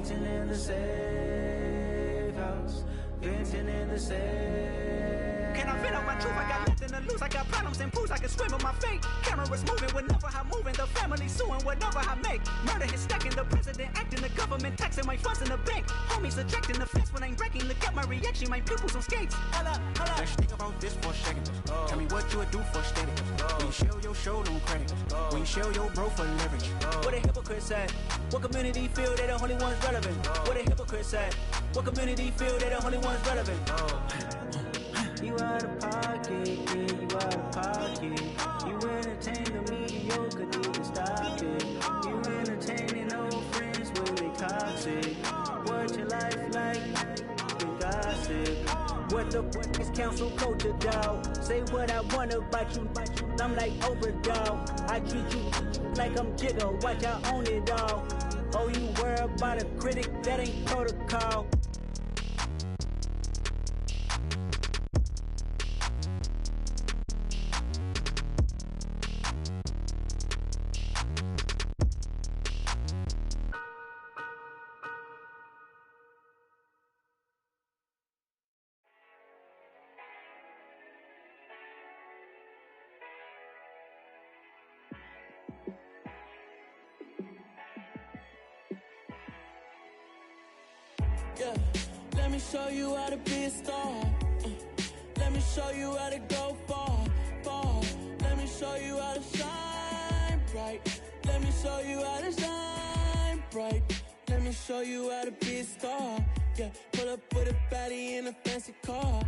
venting in the safe house, venting in the safe. Can I vent on my truth? I got nothing to lose. I got problems and proofs. I can swim in my fate. Cameras moving whenever I'm moving. The family suing whatever I make. Murder is stacking. The president acting. The government taxing my funds in the bank. Homies ejecting the fence when I'm breaking. Look at my reaction. My pupils on skates. Hold up, hold up. Let's think about this for a second. Tell me what you would do for steady. When you show your show, no credit. When you show your bro for leverage. What a hypocrite said. What community feel they the only ones relevant? What a hypocrite said. What community feel they the only ones relevant? You out of pocket, yeah, you out of pocket. You entertain the mediocre, need to stop it. You entertaining old friends when they toxic. What your life like? You gossip. What the fuck is council culture, dog? Say what I want about you. I'm like overdog. I treat you like I'm Jigga. Watch I own it all. Oh, you worry about a critic? That ain't protocol. Yeah, let me show you how to be a star. Let me show you how to go far, far. Let me show you how to shine bright. Let me show you how to shine bright. Let me show you how to be a star. Yeah, pull up with a baddie in a fancy car.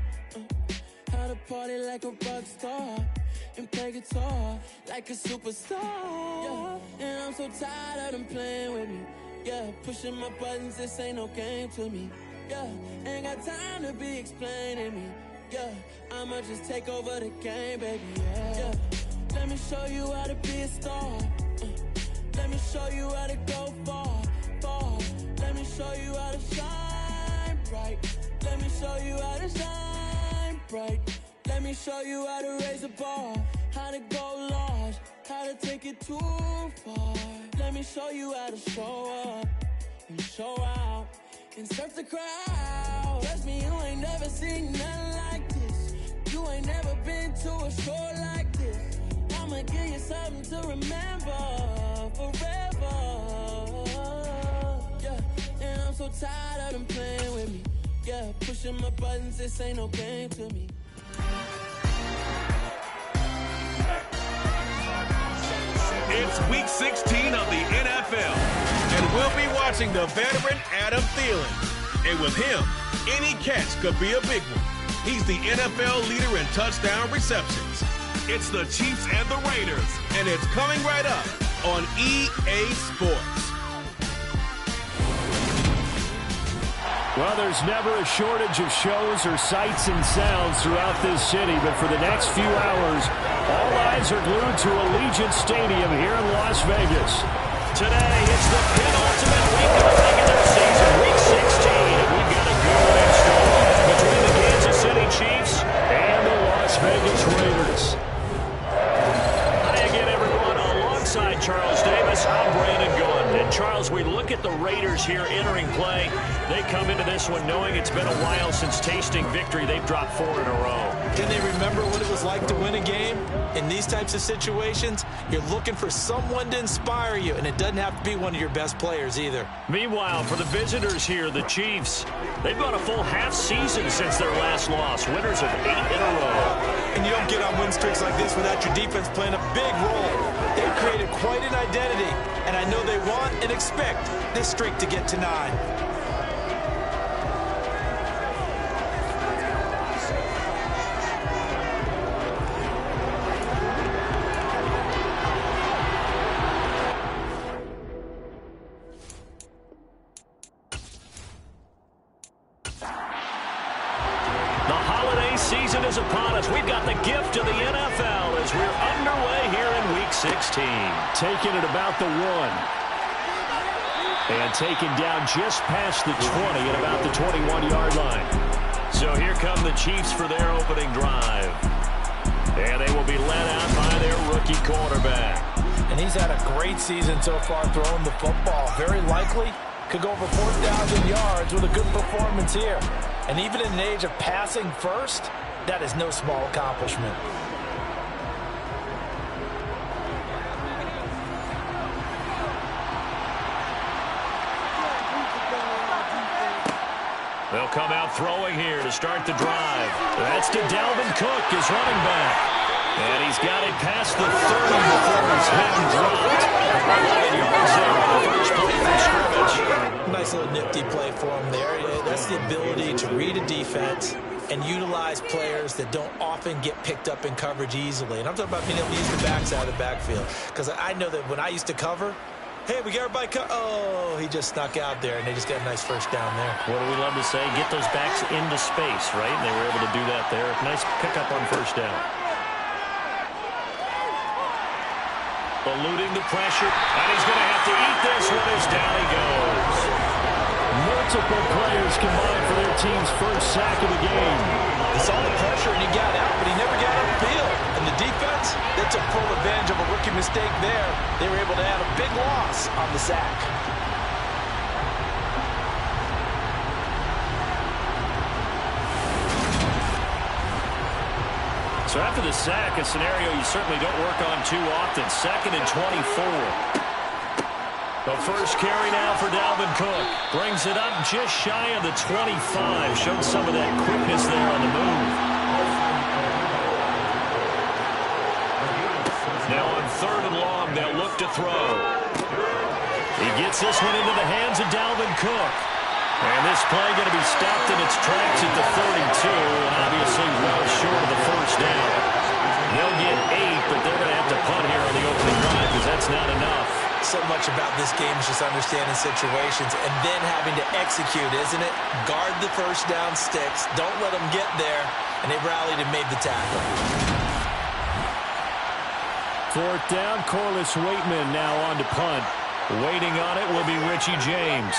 How to party like a rock star and play guitar like a superstar. Yeah, and I'm so tired of them playing with me. Yeah, pushing my buttons, this ain't no game to me. Yeah, ain't got time to be explaining me. Yeah, I'ma just take over the game, baby. Yeah, let me show you how to be a star. Let me show you how to go far, far. Let me show you how to shine bright. Let me show you how to shine bright. Let me show you how to raise the bar, how to go large, how to take it too far. Let me show you how to show up and show out and surf the crowd. Trust me, you ain't never seen nothing like this. You ain't never been to a show like this. I'ma give you something to remember forever. Yeah, and I'm so tired of them playing with me. Yeah, pushing my buttons, this ain't no game to me. It's week 16 of the NFL, and we'll be watching the veteran Adam Thielen. And with him, any catch could be a big one. He's the NFL leader in touchdown receptions. It's the Chiefs and the Raiders, and it's coming right up on EA Sports. Well, there's never a shortage of shows or sights and sounds throughout this city, but for the next few hours, all eyes are glued to Allegiant Stadium here in Las Vegas. Today, it's the penultimate week of the regular season, week 16, and we've got a good one in store between the Kansas City Chiefs and the Las Vegas Raiders. Hi again, everyone. Alongside Charles Davis, I'm Brandon Gunn. And Charles, we look at the Raiders here entering play. They come into this one knowing it's been a while since tasting victory. They've dropped 4 in a row. Can they remember what it was like to win a game? In these types of situations, you're looking for someone to inspire you, and it doesn't have to be one of your best players either. Meanwhile, for the visitors here, the Chiefs, they've gone a full half season since their last loss. Winners of 8 in a row. And you don't get on win streaks like this without your defense playing a big role. They've created quite an identity, and I know they want and expect this streak to get to 9. Season is upon us. We've got the gift of the NFL as we're underway here in Week 16. Taking it about the 1. And taken down just past the 20 at about the 21-yard line. So here come the Chiefs for their opening drive. And they will be led out by their rookie quarterback. And he's had a great season so far throwing the football. Very likely could go over 4,000 yards with a good performance here. And even in an age of passing first, that is no small accomplishment. They'll come out throwing here to start the drive. That's to Dalvin Cook, his running back. And he's got it past the 30 before he's hit and dropped. 11 yards there on the first play from scrimmage. Nice little nifty play for him there. That's the ability to read a defense and utilize players that don't often get picked up in coverage easily. And I'm talking about being able to use the backside of the backfield. Because I know that when I used to cover, hey, we got everybody oh, he just snuck out there, and they just got a nice first down there. What do we love to say? Get those backs into space, right? And they were able to do that there. Nice pickup on first down. Eluding the pressure, and he's going to have to eat this one as down he goes. Multiple players combined for their team's first sack of the game. He saw the pressure, and he got out, but he never got upfield. And the defense, they took full advantage of a rookie mistake there. They were able to add a big loss on the sack. So after the sack, a scenario you certainly don't work on too often. 2nd and 24. The first carry now for Dalvin Cook. Brings it up just shy of the 25. Showed some of that quickness there on the move. Now on 3rd and long, they'll look to throw. He gets this one into the hands of Dalvin Cook. And this play going to be stopped in its tracks at the 32, and obviously well short of the first down. They'll get 8, but they're going to have to punt here on the opening drive because that's not enough. So much about this game is just understanding situations and then having to execute, isn't it? Guard the first down sticks. Don't let them get there. And they rallied and made the tackle. 4th down, Corliss Waitman now on to punt. Waiting on it will be Richie James.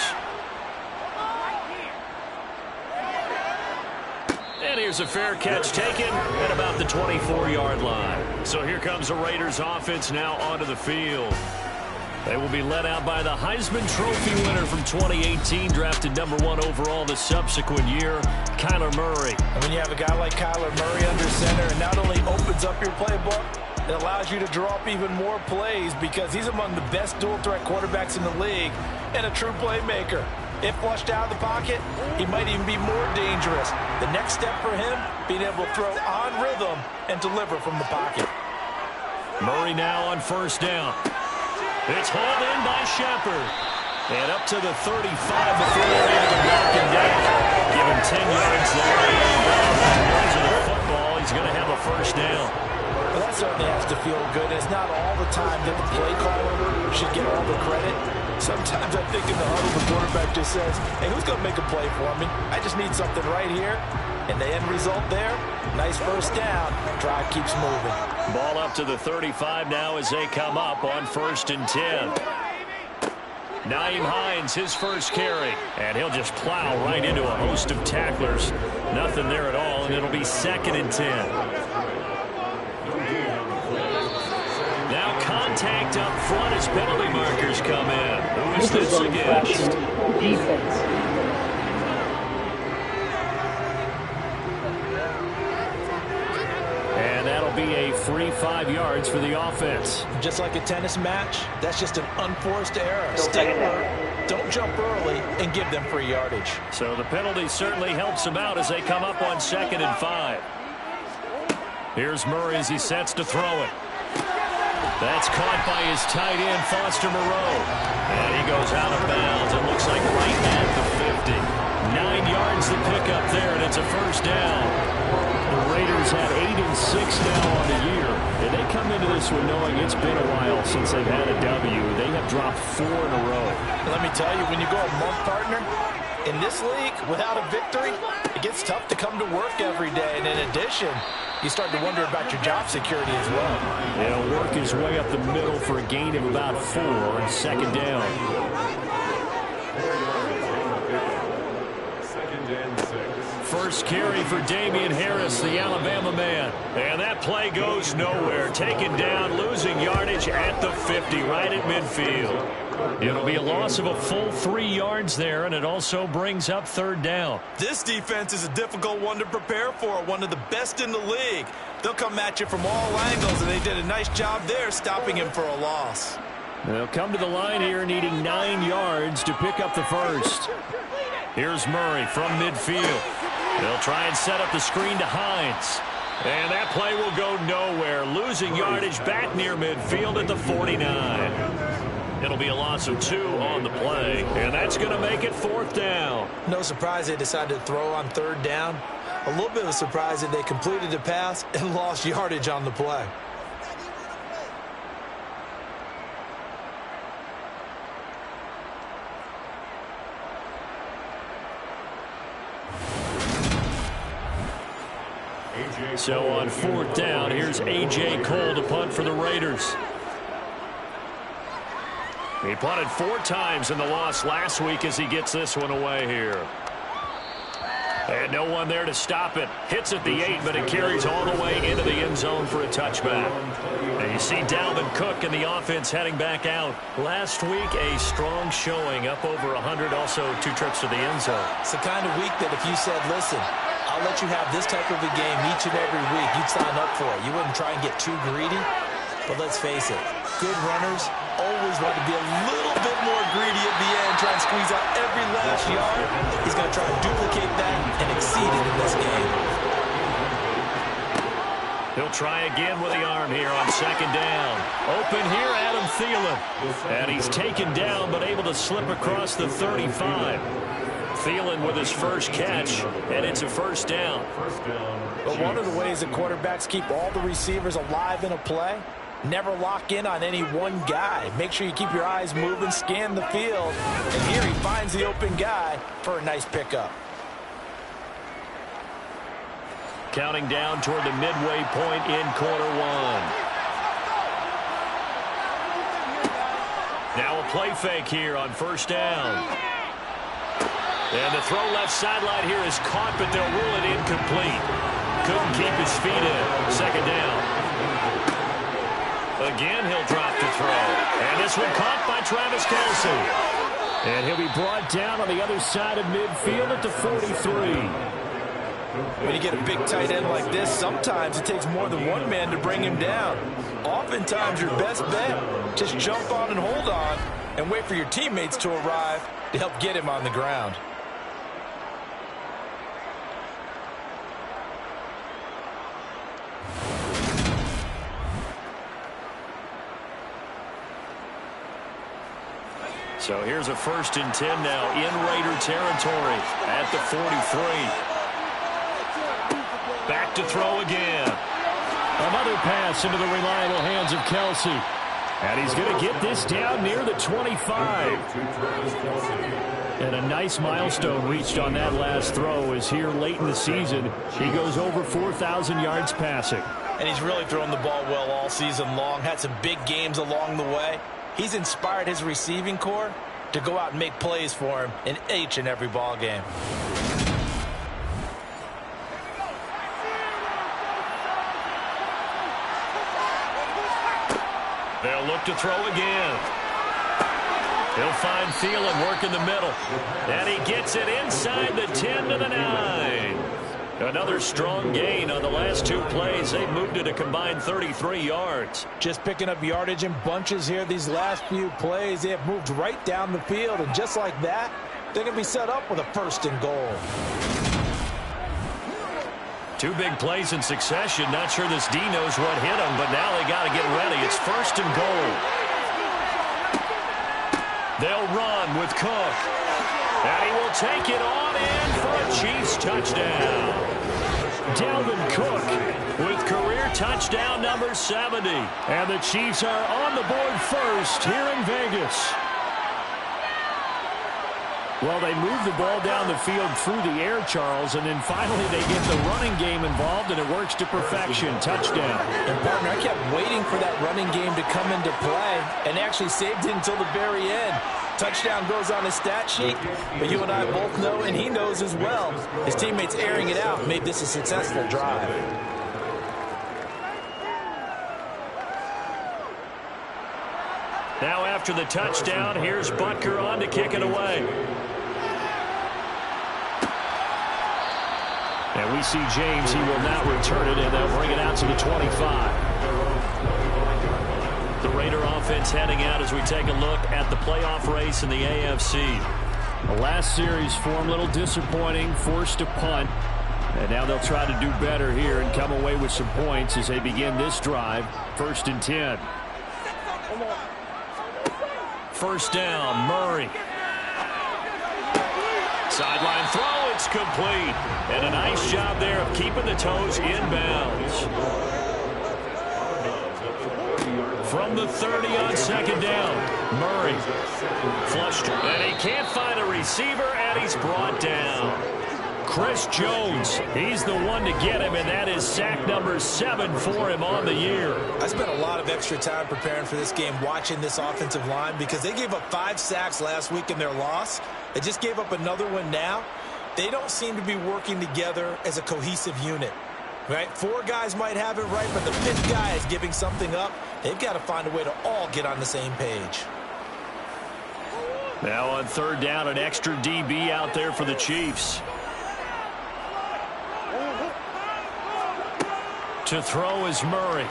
And here's a fair catch taken at about the 24-yard line. So here comes the Raiders offense now onto the field. They will be led out by the Heisman Trophy winner from 2018, drafted #1 overall the subsequent year, Kyler Murray. And when you have a guy like Kyler Murray under center, it not only opens up your playbook, it allows you to draw up even more plays because he's among the best dual-threat quarterbacks in the league and a true playmaker. If flushed out of the pocket, he might even be more dangerous. The next step for him, being able to throw on rhythm and deliver from the pocket. Murray now on 1st down. It's hauled in by Shepard. And up to the 35 before they're able to knock him down. Give him 10 yards there. And the football, he's going to have a first down. Well, that certainly has to feel good. It's not all the time that the play caller should get all the credit. Sometimes I think in the huddle, the quarterback just says, hey, who's going to make a play for me? I just need something right here. And the end result there, nice first down. Drive keeps moving. Ball up to the 35 now as they come up on 1st and 10. Nyheim Hines, his first carry. And he'll just plow right into a host of tacklers. Nothing there at all, and it'll be 2nd and 10. Now contact up front as penalty markers come in. Who is this against? Defense. And that'll be a free 5 yards for the offense. Just like a tennis match, that's just an unforced error. Stay alert, don't jump early, and give them free yardage. So the penalty certainly helps them out as they come up on 2nd and 5. Here's Murray as he sets to throw it. That's caught by his tight end, Foster Moreau. And he goes out of bounds. It looks like right at the 50. 9 yards to pick up there, and it's a first down. The Raiders have 8-6 now on the year. And they come into this one knowing it's been a while since they've had a W. They have dropped 4 in a row. Let me tell you, when you go a month, partner, in this league, without a victory, it gets tough to come to work every day. And in addition, you start to wonder about your job security as well. He'll work his way up the middle for a gain of about 4 on 2nd down. First carry for Damian Harris, the Alabama man. And that play goes nowhere. Taken down, losing yardage at the 50, right at midfield. It'll be a loss of a full 3 yards there, and it also brings up 3rd down. This defense is a difficult one to prepare for, one of the best in the league. They'll come at you from all angles, and they did a nice job there stopping him for a loss. They'll come to the line here needing 9 yards to pick up the first. Here's Murray from midfield. They'll try and set up the screen to Hines. And that play will go nowhere, losing yardage back near midfield at the 49. It'll be a loss of 2 on the play, and that's going to make it 4th down. No surprise they decided to throw on 3rd down. A little bit of a surprise that they completed the pass and lost yardage on the play. So on 4th down, here's A.J. Cole to punt for the Raiders. He punted 4 times in the loss last week as he gets this one away here. And no one there to stop it. Hits at the 8, but it carries all the way into the end zone for a touchback. And you see Dalvin Cook and the offense heading back out. Last week, a strong showing, up over 100, also 2 trips to the end zone. It's the kind of week that if you said, listen, I'll let you have this type of a game each and every week, you'd sign up for it. You wouldn't try and get too greedy. But let's face it, good runners always want to be a little bit more greedy at the end, try and squeeze out every last yard. He's going to try to duplicate that and exceed it in this game. He'll try again with the arm here on 2nd down. Open here, Adam Thielen. And he's taken down, but able to slip across the 35. Thielen with his first catch, and it's a 1st down. But one of the ways that quarterbacks keep all the receivers alive in a play, never lock in on any one guy. Make sure you keep your eyes moving, scan the field, and here he finds the open guy for a nice pickup. Counting down toward the midway point in quarter 1. Now a play fake here on 1st down. And the throw left sideline here is caught, but they'll rule it incomplete. Couldn't keep his feet in. 2nd down. Again, he'll drop to throw. And this one caught by Travis Kelce. And he'll be brought down on the other side of midfield at the 43. When you get a big tight end like this, sometimes it takes more than one man to bring him down. Oftentimes, your best bet, just jump on and hold on and wait for your teammates to arrive to help get him on the ground. So here's a 1st and 10 now in Raider territory at the 43. Back to throw again. Another pass into the reliable hands of Kelce. And he's going to get this down near the 25. And a nice milestone reached on that last throw is here late in the season. He goes over 4,000 yards passing. And he's really thrown the ball well all season long. Had some big games along the way. He's inspired his receiving corps to go out and make plays for him in each and every ball game. They'll look to throw again. He'll find Thielen working the middle. And he gets it inside the 10 to the 9. Another strong gain on the last 2 plays. They moved it a combined 33 yards. Just picking up yardage in bunches here these last few plays. They have moved right down the field, and just like that, they're going to be set up with a 1st and goal. 2 big plays in succession. Not sure this D knows what hit him, but now they got to get ready. It's 1st and goal. They'll run with Cook. And he will take it on in for a Chiefs touchdown. Dalvin Cook with career touchdown number 70. And the Chiefs are on the board first here in Vegas. Well, they move the ball down the field through the air, Charles, and then finally they get the running game involved, and it works to perfection. Touchdown. And, partner, I kept waiting for that running game to come into play and actually saved it until the very end. Touchdown goes on his stat sheet, but you and I both know, and he knows as well, his teammates airing it out made this a successful drive. Now after the touchdown, here's Butker on to kick it away. And we see James. He will not return it, and they'll bring it out to the 25. The Raider offense heading out as we take a look at the playoff race in the AFC. The last series for him, a little disappointing, forced to punt. And now they'll try to do better here and come away with some points as they begin this drive. 1st and 10. First down, Murray. Sideline throw, it's complete. And a nice job there of keeping the toes inbounds. From the 30 on 2nd down, Murray flushed, and he can't find a receiver, and he's brought down. Chris Jones, he's the one to get him, and that is sack number 7 for him on the year. I spent a lot of extra time preparing for this game watching this offensive line because they gave up 5 sacks last week in their loss. They just gave up another one now. They don't seem to be working together as a cohesive unit. Right? 4 guys might have it right, but the 5th guy is giving something up. They've got to find a way to all get on the same page. Now on 3rd down, an extra DB out there for the Chiefs. To throw is Murray.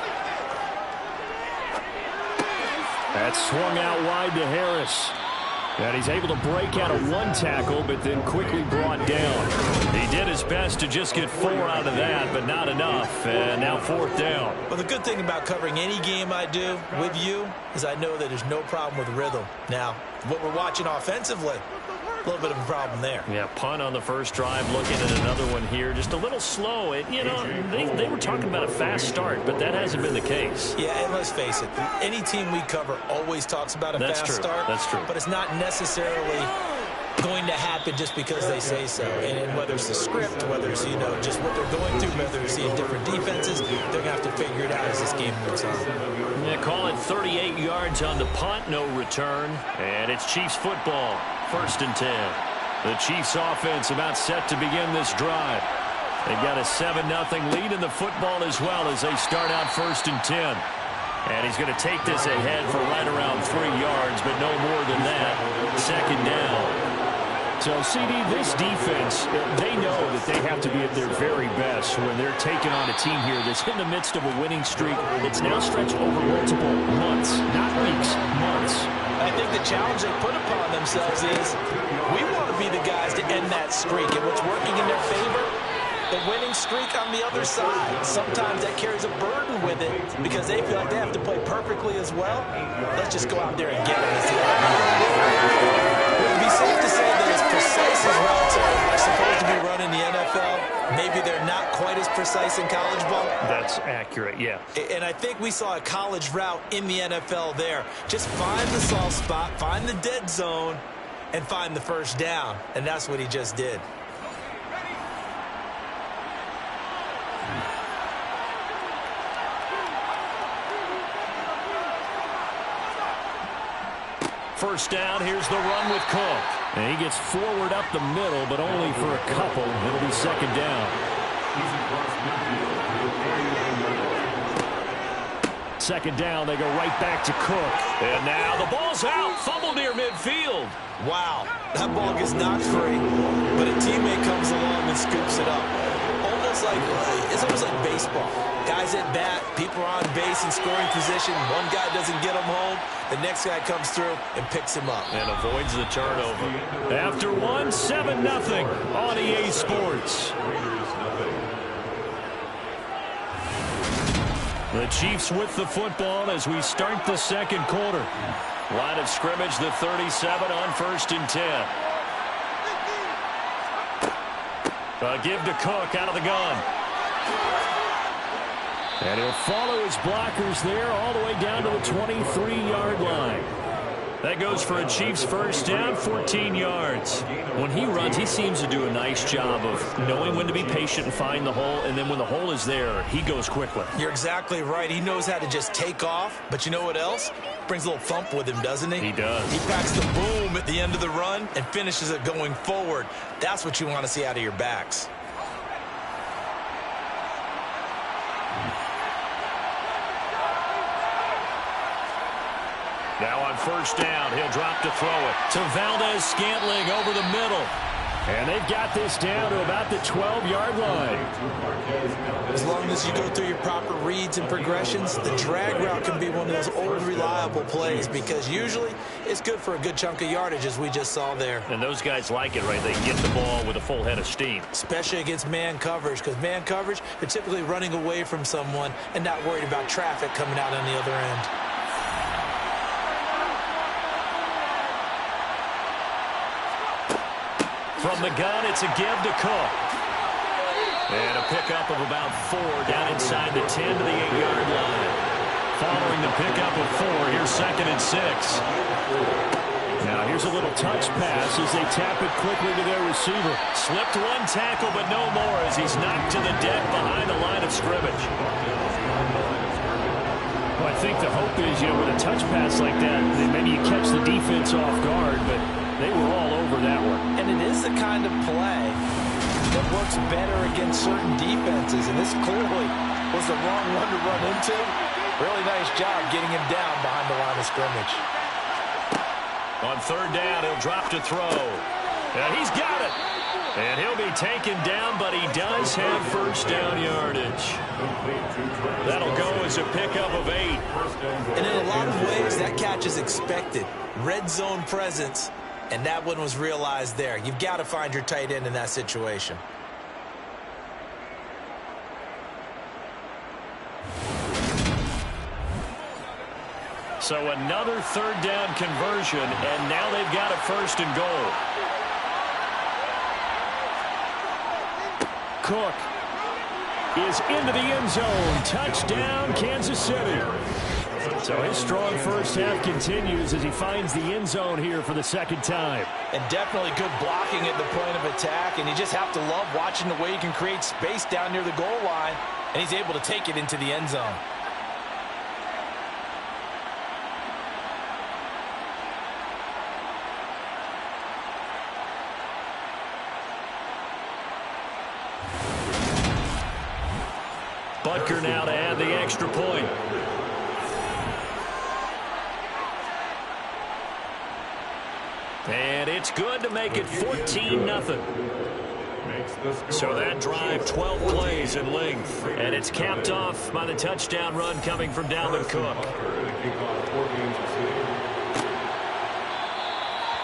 That's swung out wide to Harris. And he's able to break out of 1 tackle, but then quickly brought down. He did his best to just get 4 out of that, but not enough. And now 4th down. Well, the good thing about covering any game I do with you is I know that there's no problem with rhythm. Now, what we're watching offensively, a little bit of a problem there. Yeah, punt on the first drive, looking at another one here. Just a little slow. You know, they were talking about a fast start, but that hasn't been the case. Yeah, and let's face it, any team we cover always talks about a fast start. That's true. But it's not necessarily going to happen just because they say so. And whether it's the script, whether it's, you know, just what they're going through, whether it's seeing different defenses, they're going to have to figure it out as this game moves on. Yeah, call it 38 yards on the punt, no return. And it's Chiefs football. 1st and 10. The Chiefs offense about set to begin this drive. They've got a 7-0 lead in the football as well as they start out 1st and 10. And he's going to take this ahead for right around 3 yards, but no more than that. 2nd down. So, CD, this defense, they know that they have to be at their very best when they're taking on a team here that's in the midst of a winning streak that's now stretched over multiple months, not weeks, months. I think the challenge they put upon themselves is we want to be the guys to end that streak. And what's working in their favor, the winning streak on the other side. Sometimes that carries a burden with it because they feel like they have to play perfectly as well. Let's just go out there and get them. It would be safe to say that as precise as routes are supposed to be run in the NFL, maybe they're not quite as precise in college ball. That's accurate, yeah. And I think we saw a college route in the NFL there. Just find the soft spot, find the dead zone, and find the 1st down. And that's what he just did. First down, here's the run with Cook. And he gets forward up the middle, but only for a couple. It'll be 2nd down. 2nd down, they go right back to Cook. And now the ball's out, fumble near midfield. Wow, that ball gets knocked free, but a teammate comes along and scoops it up. It's almost like baseball. Guys at bat, people are on base in scoring position. One guy doesn't get him home. The next guy comes through and picks him up. And avoids the turnover. After 7-0 on EA Sports. The Chiefs with the football as we start the 2nd quarter. Line of scrimmage, the 37 on 1st and 10. Give to Cook out of the gun. And he'll follow his blockers there all the way down to the 23-yard line. That goes for a Chiefs 1st down, 14 yards. When he runs, he seems to do a nice job of knowing when to be patient and find the hole, and then when the hole is there, he goes quickly. You're exactly right. He knows how to just take off, but you know what else? Brings a little thump with him, doesn't he? He does. He packs the boom at the end of the run and finishes it going forward. That's what you want to see out of your backs. Now on first down. He'll drop to throw it to Valdez-Scantling over the middle. And they've got this down to about the 12-yard line. As long as you go through your proper reads and progressions, the drag route can be one of those old reliable plays because usually it's good for a good chunk of yardage, as we just saw there. And those guys like it, right? They get the ball with a full head of steam. Especially against man coverage, because man coverage, they're typically running away from someone and not worried about traffic coming out on the other end. From the gun, it's a give to Cook. And a pickup of about 4 down inside the 10 to the 8-yard line. Following the pickup of 4, here's 2nd and 6. Now here's a little touch pass as they tap it quickly to their receiver. Slipped one tackle, but no more as he's knocked to the deck behind the line of scrimmage. Well, I think the hope is, with a touch pass like that, maybe you catch the defense off guard, but they were all over that one. And it is the kind of play that works better against certain defenses, and this clearly was the wrong one to run into. Really nice job getting him down behind the line of scrimmage. On 3rd down, he'll drop to throw. And he's got it. And he'll be taken down, but he does have first down yardage. That'll go as a pickup of 8. And in a lot of ways, that catch is expected. Red zone presence, and that one was realized there. You've got to find your tight end in that situation. So another 3rd down conversion, and now they've got a 1st and goal. Cook is into the end zone. Touchdown, Kansas City. So his strong first half continues as he finds the end zone here for the 2nd time. And definitely good blocking at the point of attack, and you just have to love watching the way he can create space down near the goal line, and he's able to take it into the end zone. Butker now to add the extra point. And it's good to make it 14-0. So that drive, 12 plays in length. And it's capped off by the touchdown run coming from Dalvin Cook.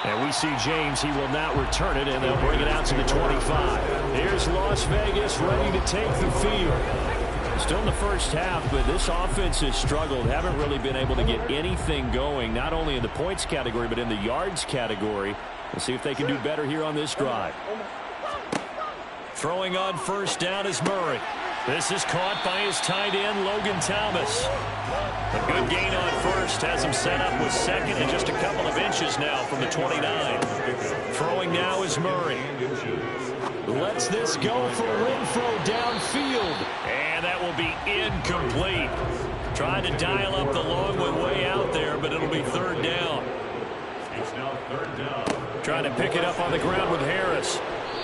And we see James, he will not return it, and they'll bring it out to the 25. Here's Las Vegas ready to take the field. Still in the first half, but this offense has struggled. Haven't really been able to get anything going, not only in the points category, but in the yards category. We'll see if they can do better here on this drive. Throwing on 1st down is Murray. This is caught by his tight end, Logan Thomas. A good gain on 1st, has him set up with 2nd and just a couple of inches now from the 29. Throwing now is Murray. Lets this go for Renfro downfield. And that will be incomplete. Trying to dial up the long one way out there, but it'll be 3rd down. Trying to pick it up on the ground with Harris.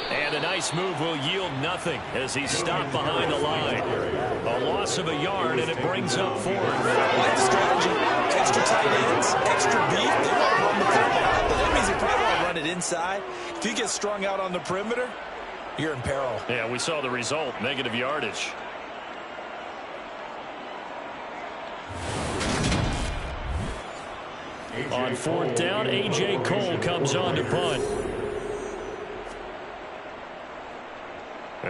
And a nice move will yield nothing as he's stopped behind the line. A loss of a yard, and it brings up 4th. Like the strategy, extra tight ends, extra beef. They want to run the football out, but that means they probably want to run it inside. If you get strung out on the perimeter, you're in peril. Yeah, we saw the result, negative yardage. On 4th down, A.J. Cole comes on to punt.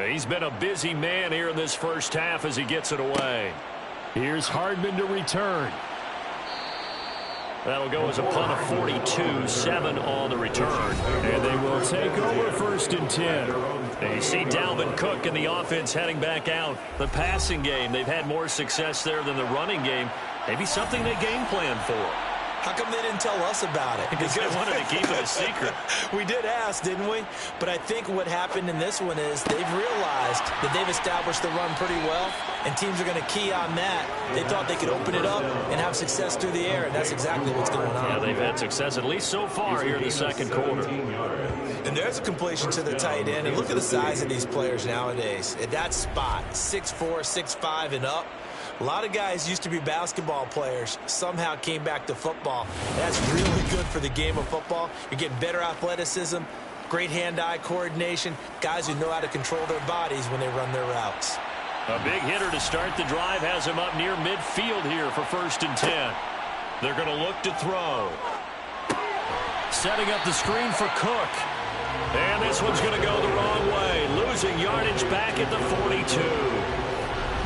He's been a busy man here in this first half as he gets it away. Here's Hardman to return. That'll go as a punt of 42, 7 on the return. And they will take over 1st and 10. And you see Dalvin Cook and the offense heading back out. The passing game, they've had more success there than the running game. Maybe something they game plan for. How come they didn't tell us about it? Because they wanted to keep it a secret. We did ask, didn't we? But I think what happened in this one is they've realized that they've established the run pretty well, and teams are going to key on that. They thought they could open it up and have success through the air, and that's exactly what's going on. Yeah, they've had success at least so far here in the 2nd quarter. And there's a completion to the tight end, and look at the size of these players nowadays. At that spot, 6'4", 6'5", and up. A lot of guys used to be basketball players, somehow came back to football. That's really good for the game of football. You're getting better athleticism, great hand-eye coordination, guys who know how to control their bodies when they run their routes. A big hitter to start the drive has him up near midfield here for 1st and 10. They're going to look to throw. Setting up the screen for Cook. And this one's going to go the wrong way, losing yardage back at the 42.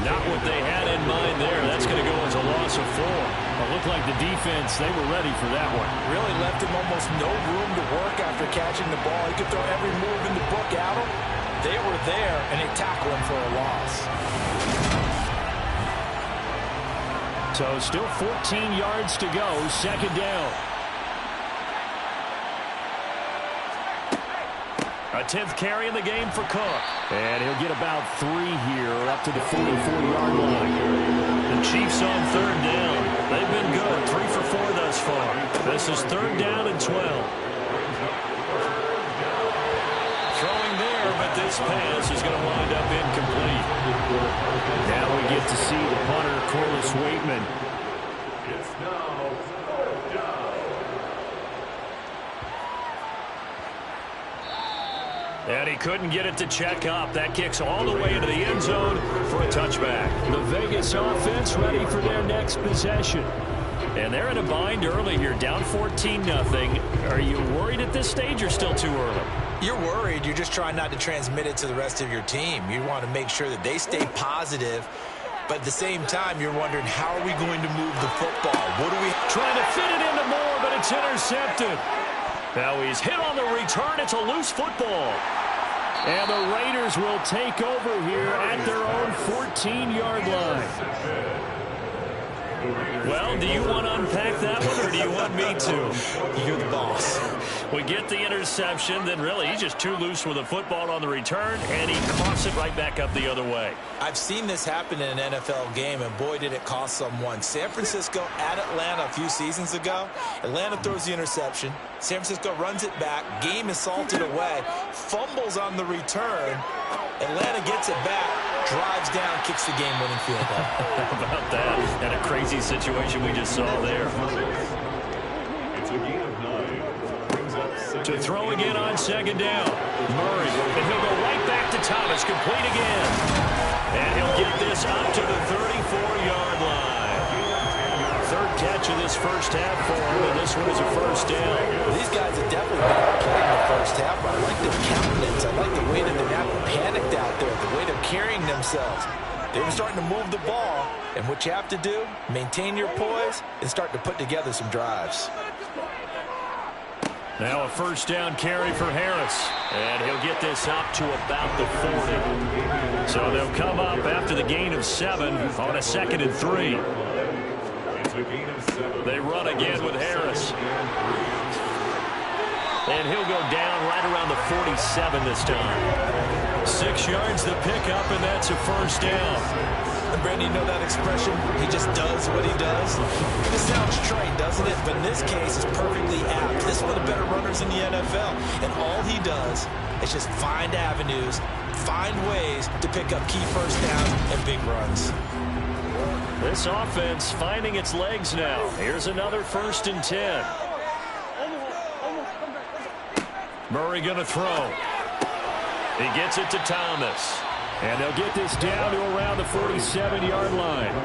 Not what they had in mind there. That's going to go as a loss of 4. It looked like the defense, they were ready for that one. Really left him almost no room to work after catching the ball. He could throw every move in the book at him. They were there, and they tackled him for a loss. So still 14 yards to go, 2nd down. A 10th carry in the game for Cook. And he'll get about 3 here up to the 44-yard line. The Chiefs on 3rd down. They've been good, 3 for 4 thus far. This is 3rd down and 12. Throwing there, but this pass is going to wind up incomplete. Now we get to see the punter, Corliss Waitman. It's now 4th down. And he couldn't get it to check up. That kicks all the way into the end zone for a touchback. The Vegas offense ready for their next possession. And they're in a bind early here, down 14-0. Are you worried at this stage or still too early? You're worried. You're just trying not to transmit it to the rest of your team. You want to make sure that they stay positive. But at the same time, you're wondering, how are we going to move the football? What are we trying to fit it into more, but it's intercepted. Now he's hit on the return. It's a loose football. And the Raiders will take over here at their own 14-yard line. Well, do you want to unpack that one, or do you want me to? You're the boss. We get the interception, then really he's just too loose with the football on the return, and he coughs it right back up the other way. I've seen this happen in an NFL game, and boy, did it cost someone. San Francisco at Atlanta a few seasons ago. Atlanta throws the interception. San Francisco runs it back. Game is salted away. Fumbles on the return. Atlanta gets it back, drives down, kicks the game-winning field goal. How about that? And a crazy situation we just saw there. It's a gain of 9. To throw again on 2nd down. Murray, and he'll go right back to Thomas, complete again. And he'll get this up to the 34-yard line. 3rd catch of this first half for him, and this one is a 1st down. Well, these guys have definitely been playing the first half. I like their countenance. I like the way that they're not panicked out there, the way they're carrying themselves. They were starting to move the ball, and what you have to do, maintain your poise and start to put together some drives. Now a 1st down carry for Harris, and he'll get this up to about the 40. So they'll come up after the gain of 7 on a 2nd and 3. They run again with Harris. And he'll go down right around the 47 this time. 6 yards the pickup, and that's a 1st down. And Brandon, you know that expression? He just does what he does. This sounds trite, doesn't it? But in this case, it's perfectly apt. This is one of the better runners in the NFL. And all he does is just find avenues, find ways to pick up key 1st downs and big runs. This offense finding its legs now. Here's another 1st and 10. Murray going to throw. He gets it to Thomas. And they'll get this down to around the 47-yard line.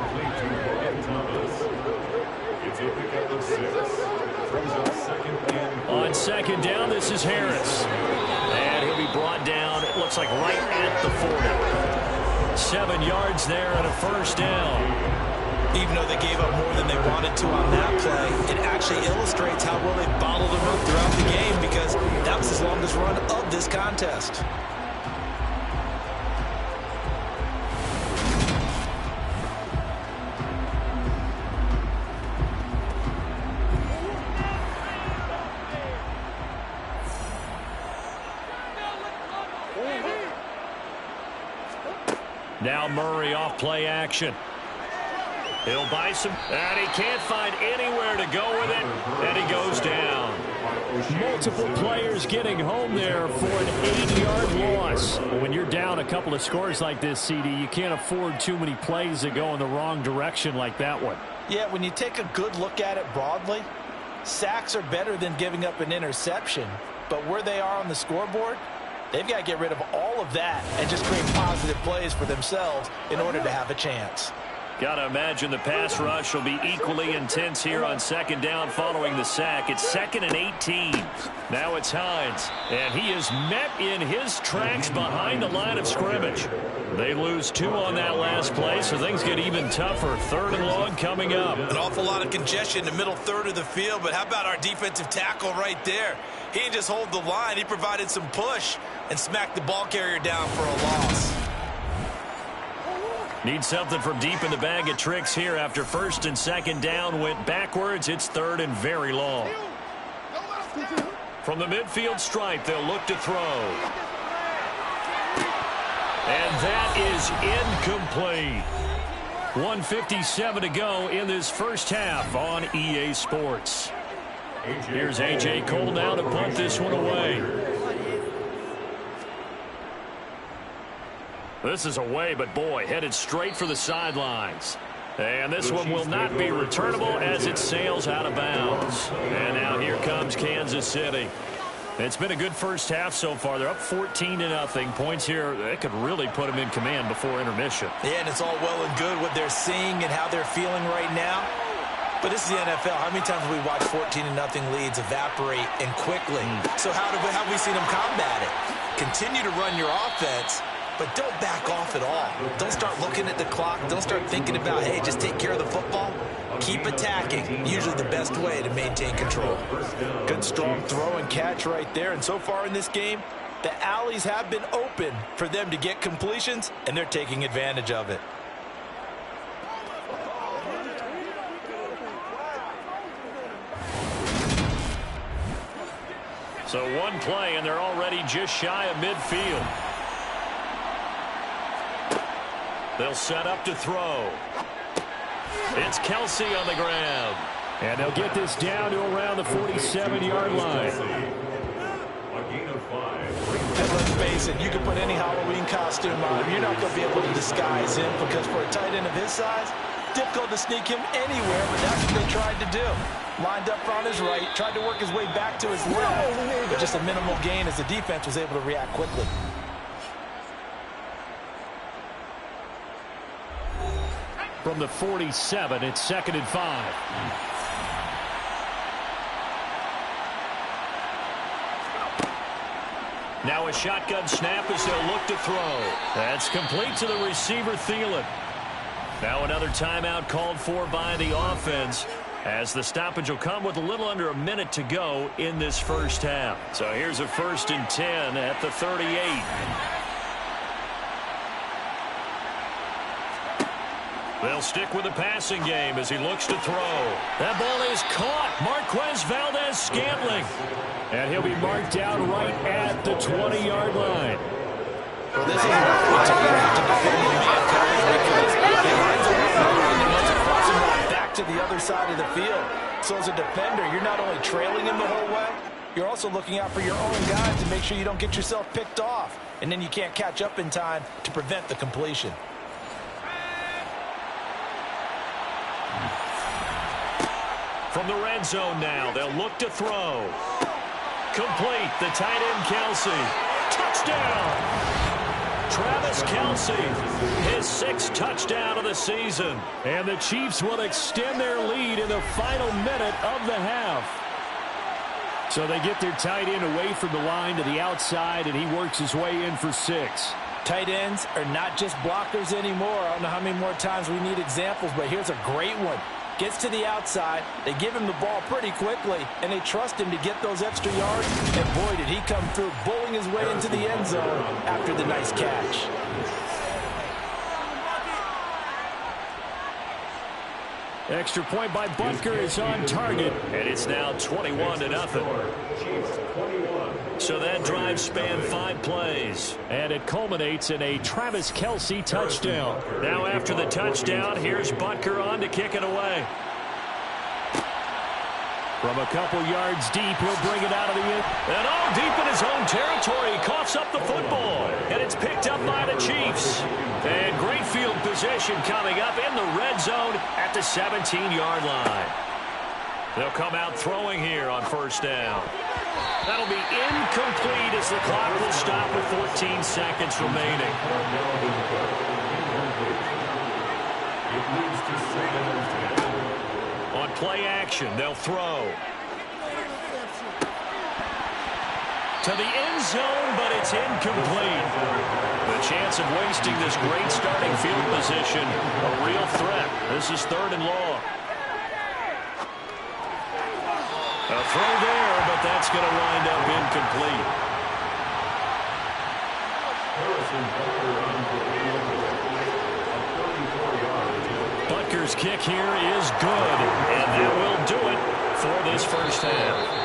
On 2nd down, this is Harris. And he'll be brought down, it looks like right at the 40. 7 yards there and a 1st down. Even though they gave up more than they wanted to on that play, it actually illustrates how well they bottled them up throughout the game, because that was the longest run of this contest. Now Murray off play action. He'll buy some, and he can't find anywhere to go with it, and he goes down. Multiple players getting home there for an 8-yard loss. When you're down a couple of scores like this, CD, you can't afford too many plays that go in the wrong direction like that one. Yeah, when you take a good look at it broadly, sacks are better than giving up an interception. But where they are on the scoreboard, they've got to get rid of all of that and just create positive plays for themselves in order to have a chance. Got to imagine the pass rush will be equally intense here on second down following the sack. It's 2nd and 18. Now it's Hines, and he is met in his tracks behind the line of scrimmage. They lose 2 on that last play, so things get even tougher. 3rd and long coming up. An awful lot of congestion in the middle third of the field, but how about our defensive tackle right there? He didn't just hold the line. He provided some push and smacked the ball carrier down for a loss. Need something from deep in the bag of tricks here after 1st and 2nd down went backwards. It's 3rd and very long. From the midfield stripe, they'll look to throw. And that is incomplete. 1:57 to go in this first half on EA Sports. Here's A.J. Cole now to punt this one away. This is away, but boy, headed straight for the sidelines. And this one will not be returnable as it sails out of bounds. And now here comes Kansas City. It's been a good first half so far. They're up 14-0. Points here, they could really put them in command before intermission. Yeah, and it's all well and good what they're seeing and how they're feeling right now. But this is the NFL. How many times have we watched 14-0 leads evaporate and quickly? So how have we seen them combat it? Continue to run your offense, but don't back off at all. Don't start looking at the clock. Don't start thinking about, hey, just take care of the football. Keep attacking. Usually the best way to maintain control. Good strong throw and catch right there. And so far in this game, the alleys have been open for them to get completions, and they're taking advantage of it. So one play, and they're already just shy of midfield. They'll set up to throw. It's Kelsey on the ground. And they'll get this down to around the 47-yard line. And let's face it, you can put any Halloween costume on. You're not going to be able to disguise him because for a tight end of his size, difficult to sneak him anywhere, but that's what they tried to do. Lined up on his right, tried to work his way back to his left, but just a minimal gain as the defense was able to react quickly. From the 47, it's 2nd and 5. Now a shotgun snap as they'll look to throw. That's complete to the receiver, Thielen. Now another timeout called for by the offense, as the stoppage will come with a little under a minute to go in this first half. So here's a 1st and 10 at the 38. They'll stick with the passing game as he looks to throw. That ball is caught. Marquez Valdez-Scantling. And he'll be marked down right at the 20-yard line. Well, this isn't a good time to defend in man coverage because he runs and he wants to cross him right back to the other side of the field. So as a defender, you're not only trailing him the whole way, you're also looking out for your own guys to make sure you don't get yourself picked off. And then you can't catch up in time to prevent the completion. From the red zone now, they'll look to throw. Complete, the tight end Kelsey. Touchdown! Travis Kelce, his 6th touchdown of the season. And the Chiefs will extend their lead in the final minute of the half. So they get their tight end away from the line to the outside, and he works his way in for 6. Tight ends are not just blockers anymore. I don't know how many more times we need examples, but here's a great one. Gets to the outside, they give him the ball pretty quickly, and they trust him to get those extra yards, and boy, did he come through, bowling his way into the end zone after the nice catch. Extra point by Butker is on target. And it's now 21-0. So that drive spanned 5 plays. And it culminates in a Travis Kelce touchdown. Now after the touchdown, here's Butker on to kick it away. From a couple yards deep, he'll bring it out of the end. And all deep in his own territory, coughs up the football. And it's picked up by the Chiefs. And great field position coming up in the red zone at the 17-yard line. They'll come out throwing here on first down. That'll be incomplete as the clock will stop with 14 seconds remaining. On play action, they'll throw. To the end zone, but it's incomplete. The chance of wasting this great starting field position, a real threat. This is 3rd and long. A throw there, but that's going to wind up incomplete. Butker's kick here is good, and that will do it for this first half.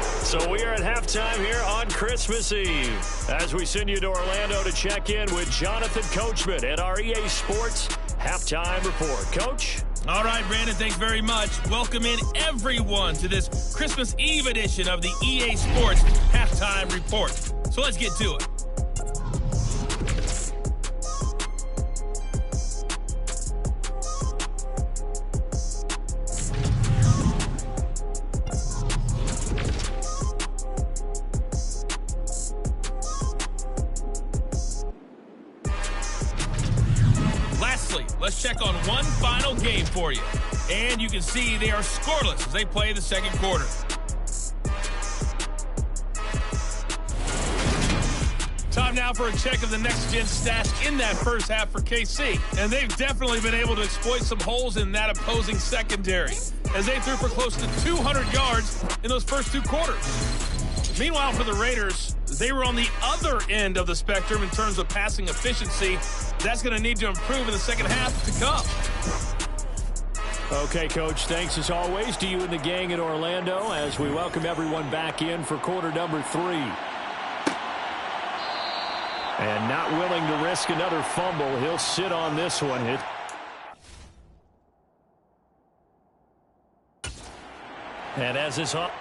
So we are at halftime here on Christmas Eve as we send you to Orlando to check in with Jonathan Coachman at our EA Sports Halftime Report. Coach? All right, Brandon, thanks very much. Welcome in everyone to this Christmas Eve edition of the EA Sports Halftime Report. So let's get to it. Let's check on one final game for you. And you can see they are scoreless as they play the second quarter. Time now for a check of the next-gen stats in that first half for KC. And they've definitely been able to exploit some holes in that opposing secondary as they threw for close to 200 yards in those first two quarters. Meanwhile, for the Raiders, they were on the other end of the spectrum in terms of passing efficiency. That's going to need to improve in the second half to come. Okay, Coach, thanks as always to you and the gang in Orlando as we welcome everyone back in for quarter number 3. And not willing to risk another fumble, he'll sit on this one. And as is up.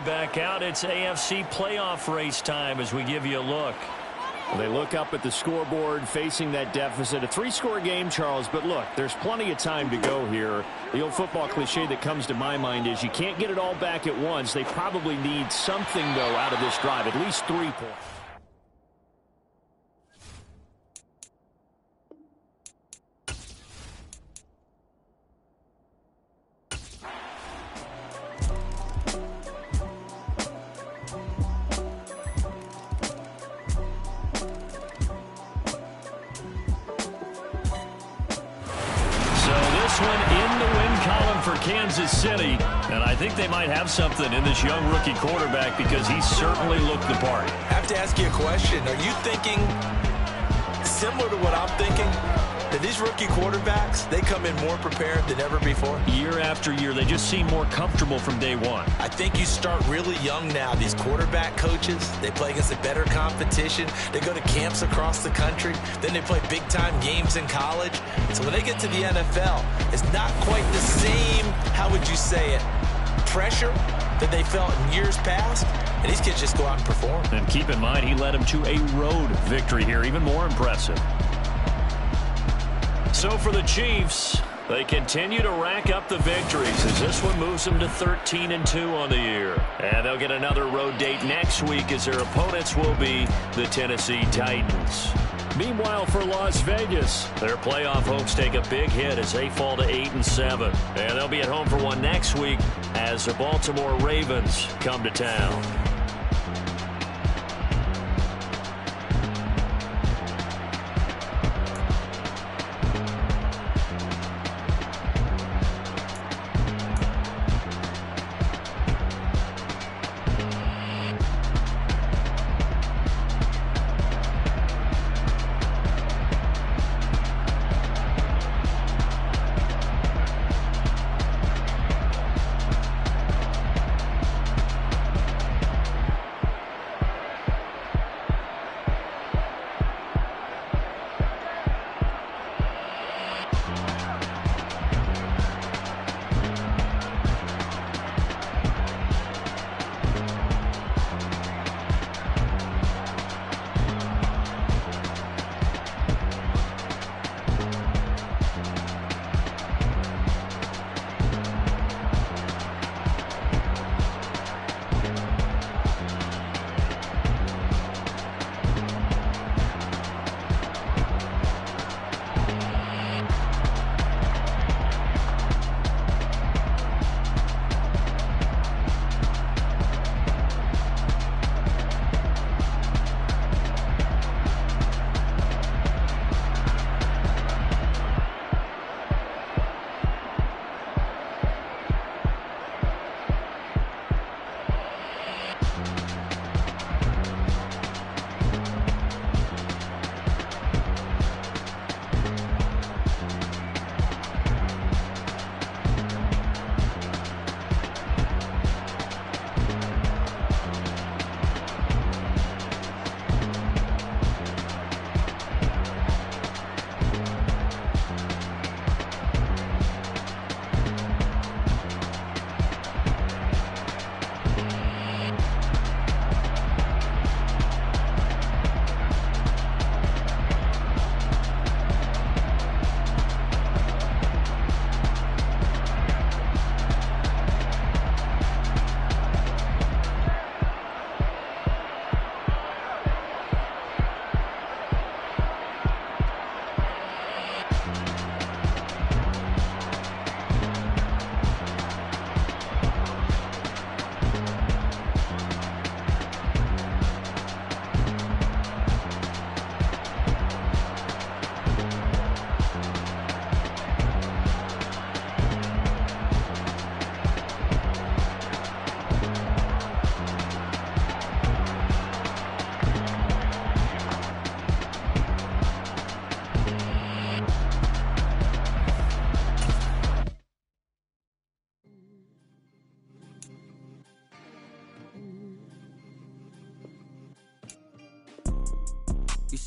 Back out, it's AFC playoff race time as we give you a look. They look up at the scoreboard facing that deficit. A 3-score game, Charles, but look, there's plenty of time to go here. The old football cliche that comes to my mind is you can't get it all back at once. They probably need something, though, out of this drive, at least 3 points. Kansas City, and I think they might have something in this young rookie quarterback because he certainly looked the part. I have to ask you a question. Are you thinking similar to what I'm thinking? That these rookie quarterbacks, they come in more prepared than ever before? Year after year, they just seem more comfortable from day one. I think you start really young now. These quarterback coaches, they play against a better competition. They go to camps across the country. Then they play big-time games in college. So when they get to the NFL, it's not quite the same, how would you say it, pressure that they felt in years past. And these kids just go out and perform. And keep in mind, he led them to a road victory here, even more impressive. So for the Chiefs, they continue to rack up the victories as this one moves them to 13-2 on the year. And they'll get another road date next week as their opponents will be the Tennessee Titans. Meanwhile, for Las Vegas, their playoff hopes take a big hit as they fall to 8-7. And they'll be at home for one next week as the Baltimore Ravens come to town.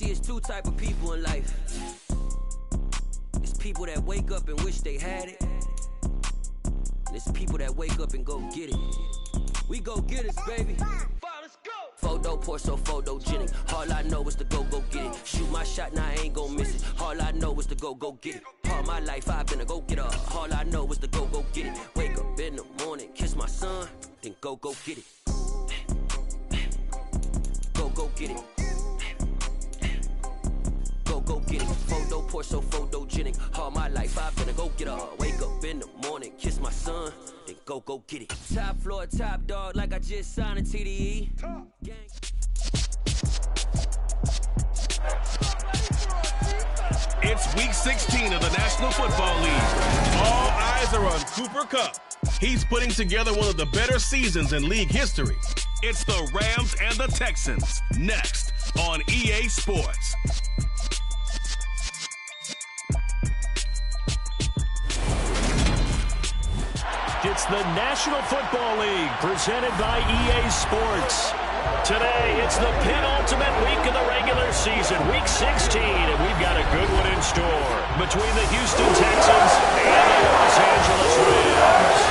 See, it's two type of people in life. It's people that wake up and wish they had it. And it's people that wake up and go get it. We go get it, baby. Photo pour so photogenic. All I know is to go get it. Shoot my shot, now I ain't gon' miss it. All I know is to go get it. All my life I've been a go-getter. All I know is to go get it. Wake up in the morning, kiss my son, then go get it. Go get it. Go get it. Photo pour so photogenic. All my life I've been a go-getter. Wake up in the morning, kiss my son, then go get it. Top floor, top dog, like I just signed a TDE. It's week 16 of the National Football League. All eyes are on Cooper Kupp. He's putting together one of the better seasons in league history. It's the Rams and the Texans, next on EA Sports. It's the National Football League presented by EA Sports. Today, it's the penultimate week of the regular season, week 16, and we've got a good one in store between the Houston Texans and the Los Angeles Rams.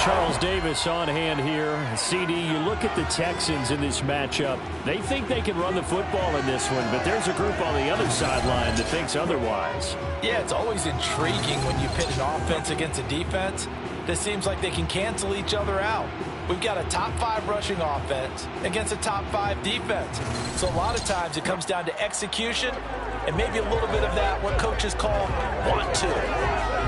Charles Davis on hand here. CD, you look at the Texans in this matchup. They think they can run the football in this one, but there's a group on the other sideline that thinks otherwise. Yeah, it's always intriguing when you pit an offense against a defense that seems like they can cancel each other out. We've got a top 5 rushing offense against a top 5 defense. So a lot of times it comes down to execution and maybe a little bit of that, what coaches call want to.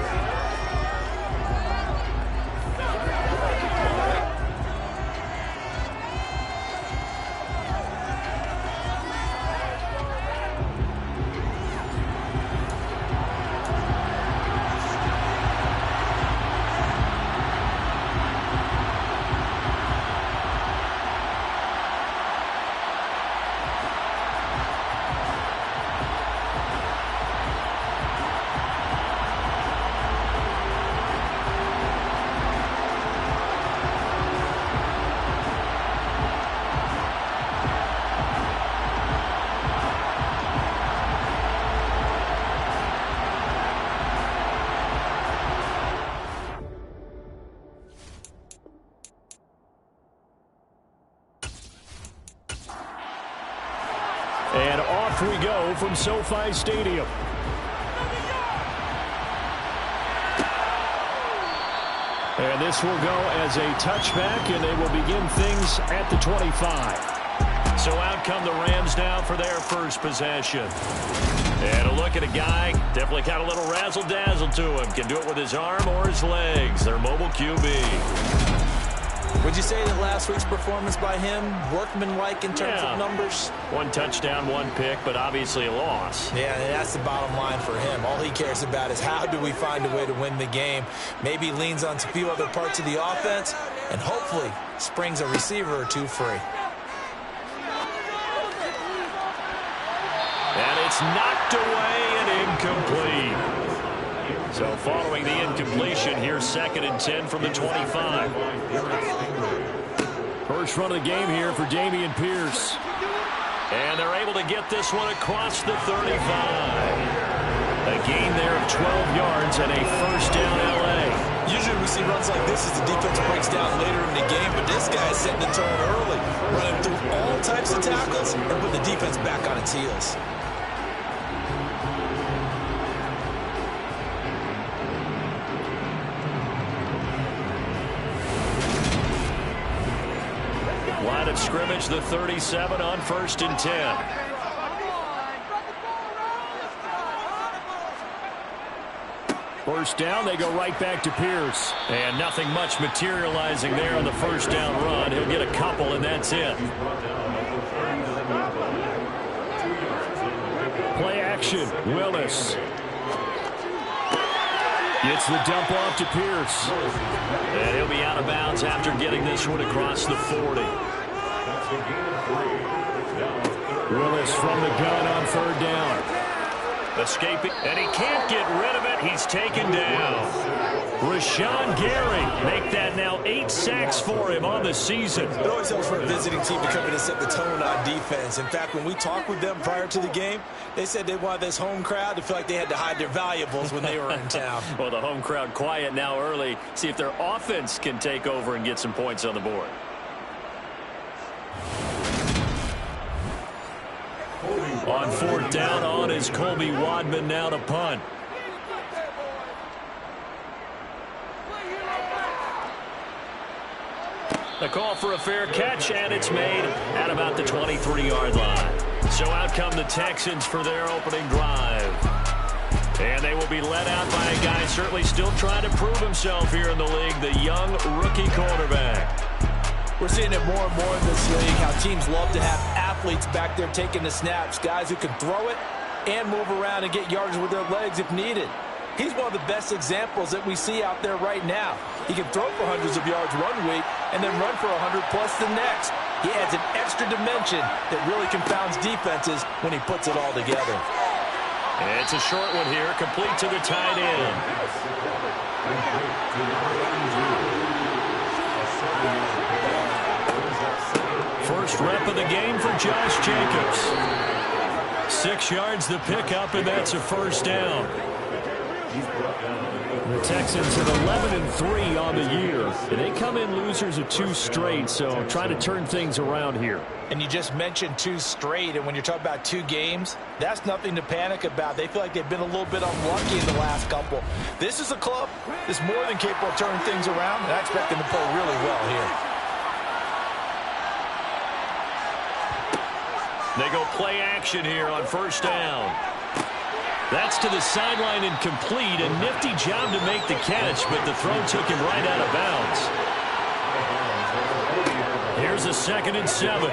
And off we go from SoFi Stadium. And this will go as a touchback, and they will begin things at the 25. So out come the Rams now for their first possession. And a look at a guy, definitely got a little razzle-dazzle to him. Can do it with his arm or his legs. Their mobile QB. Would you say that last week's performance by him, workmanlike in terms of numbers? 1 touchdown, 1 pick, but obviously a loss. Yeah, and that's the bottom line for him. All he cares about is how do we find a way to win the game. Maybe leans on a few other parts of the offense, and hopefully springs a receiver or two free. And it's knocked away and incomplete. So following the incompletion, here's 2nd and 10 from the 25. First run of the game here for Dameon Pierce. And they're able to get this one across the 35. A gain there of 12 yards and a first down LA. Usually we see runs like this as the defense breaks down later in the game, but this guy's setting the tone early, running through all types of tackles and put the defense back on its heels. Line of scrimmage, the 37 on 1st and 10. First down, they go right back to Pierce. And nothing much materializing there on the first down run. He'll get a couple, and that's it. Play action, Willis. Gets the dump off to Pierce. And he'll be out of bounds after getting this one across the 40. Willis from the gun on 3rd down. Escaping, and he can't get rid of it. He's taken down. Rashawn Gary make that now 8 sacks for him on the season. It always helps for a visiting team to come in and set the tone on defense. In fact, when we talked with them prior to the game, they said they wanted this home crowd to feel like they had to hide their valuables when they were in town. Well, the home crowd quiet now early. See if their offense can take over and get some points on the board. On 4th down on is Colby Wadman now to punt. The call for a fair catch, and it's made at about the 23-yard line. So out come the Texans for their opening drive. And they will be led out by a guy certainly still trying to prove himself here in the league, the young rookie quarterback. We're seeing it more and more in this league, how teams love to have athletes back there taking the snaps, guys who can throw it and move around and get yards with their legs if needed. He's one of the best examples that we see out there right now. He can throw for hundreds of yards one week and then run for 100-plus the next. He adds an extra dimension that really confounds defenses when he puts it all together. And it's a short one here, complete to the tight end. First rep of the game for Josh Jacobs. 6 yards the pickup, and that's a first down. The Texans at 11-3 on the year. And they come in losers of 2 straight, so trying to turn things around here. And you just mentioned 2 straight, and when you're talking about 2 games, that's nothing to panic about. They feel like they've been a little bit unlucky in the last couple. This is a club that's more than capable of turning things around, and I expect them to play really well here. They go play action here on first down. That's to the sideline and complete. A nifty job to make the catch, but the throw took him right out of bounds. Here's a 2nd and 7.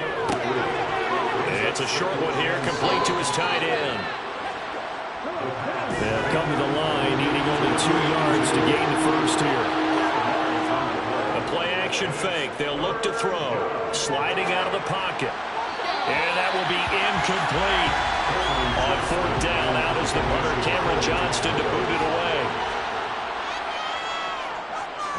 It's a short one here, complete to his tight end. They'll come to the line, needing only 2 yards to gain the first here. A play-action fake. They'll look to throw. Sliding out of the pocket. And that will be incomplete. On 4th down, out is the punter, Cameron Johnston, to boot it away.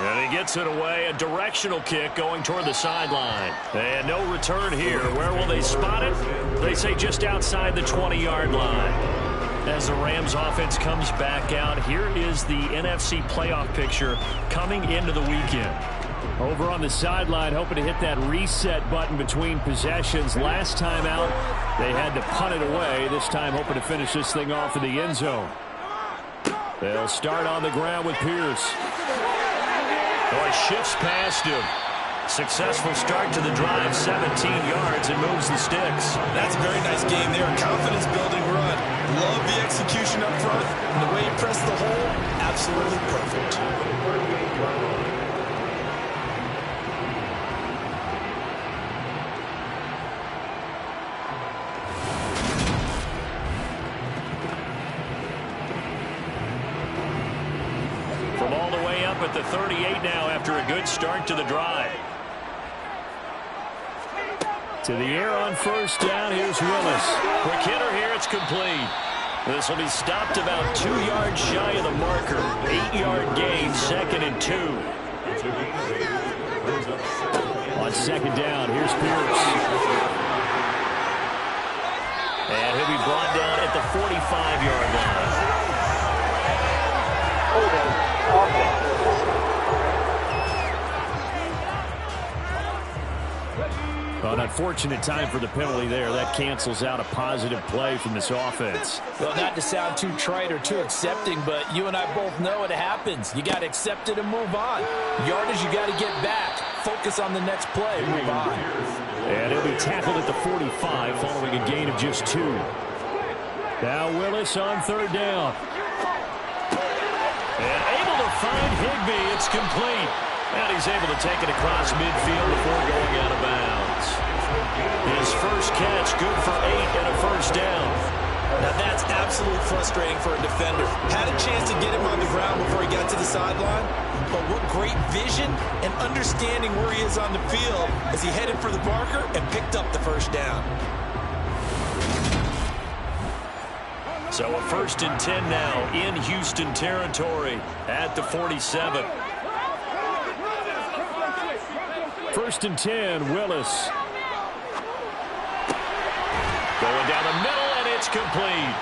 And he gets it away, a directional kick going toward the sideline. And no return here. Where will they spot it? They say just outside the 20-yard line. As the Rams offense comes back out, here is the NFC playoff picture coming into the weekend. Over on the sideline, hoping to hit that reset button between possessions. Last time out, they had to punt it away. This time, hoping to finish this thing off in the end zone. They'll start on the ground with Pierce. Boy, shifts past him. Successful start to the drive, 17 yards, and moves the sticks. That's a very nice game there. A confidence-building run. Love the execution up front. And the way he pressed the hole, absolutely perfect. From all the way up at the 38 now after a good start to the drive. To the air on first down, here's Willis. Quick hitter here, it's complete. This will be stopped about 2 yards shy of the marker. 8-yard gain, 2nd and 2. On 2nd down, here's Pierce. And he'll be brought down at the 45-yard line. Well, an unfortunate time for the penalty there. That cancels out a positive play from this offense. Well, not to sound too trite or too accepting, but you and I both know it happens. You got to accept it and move on. Yardage, you got to get back. Focus on the next play. Move on. And he'll be tackled at the 45 following a gain of just 2. Now Willis on 3rd down. And able to find Higbee. It's complete. And he's able to take it across midfield before going out of bounds. His first catch, good for 8 and a first down. Now that's absolutely frustrating for a defender. Had a chance to get him on the ground before he got to the sideline, but what great vision and understanding where he is on the field as he headed for the marker and picked up the first down. So a 1st and 10 now in Houston territory at the 47. 1st and 10, Willis. Going down the middle, and it's complete.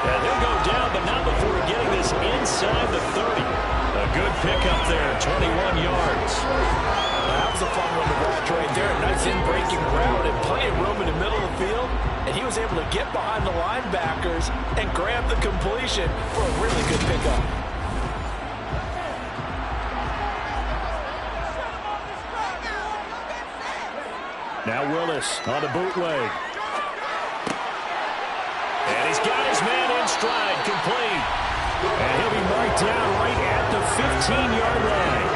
And he'll go down, but not before getting this inside the 30. A good pickup there, 21 yards. That was a fun one to watch right there. Nice in-breaking route and plenty of room in the middle of the field. And he was able to get behind the linebackers and grab the completion for a really good pickup. Now Willis on the bootleg. And he's got his man in stride, complete. And he'll be marked down right at the 15-yard line.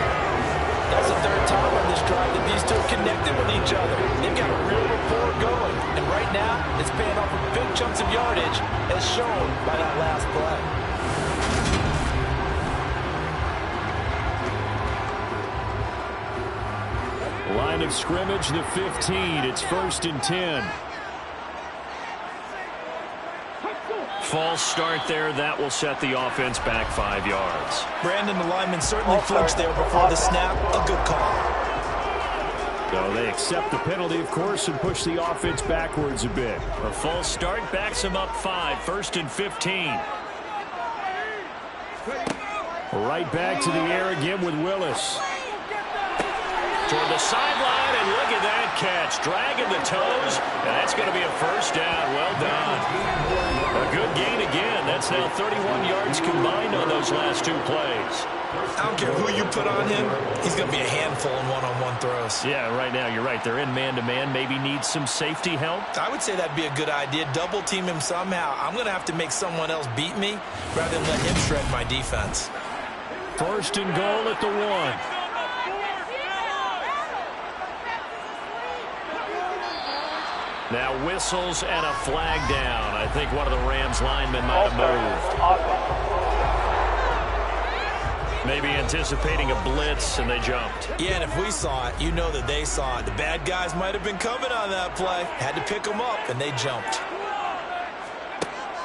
That's the 3rd time on this drive that these two have connected with each other. They've got a real rapport going. And right now, it's paying off with big chunks of yardage, as shown by that last play. Line of scrimmage, the 15. It's 1st and 10. False start there. That will set the offense back 5 yards. Brandon, the lineman certainly flinched there before the snap. A good call. So they accept the penalty, of course, and push the offense backwards a bit. A false start backs him up 5. 1st and 15. Right back to the air again with Willis. Toward the sideline, and look at that catch. Dragging the toes, and that's going to be a 1st down. Well done. A good gain again. That's now 31 yards combined on those last 2 plays. I don't care who you put on him. He's going to be a handful in one-on-one throws. Yeah, right now you're right. They're in man-to-man. Maybe needs some safety help. I would say that'd be a good idea. Double team him somehow. I'm going to have to make someone else beat me rather than let him shred my defense. 1st and goal at the 1. Now whistles and a flag down. I think one of the Rams linemen might have moved. Maybe anticipating a blitz, and they jumped. Yeah, and if we saw it, you know that they saw it. The bad guys might have been coming on that play. Had to pick them up, and they jumped.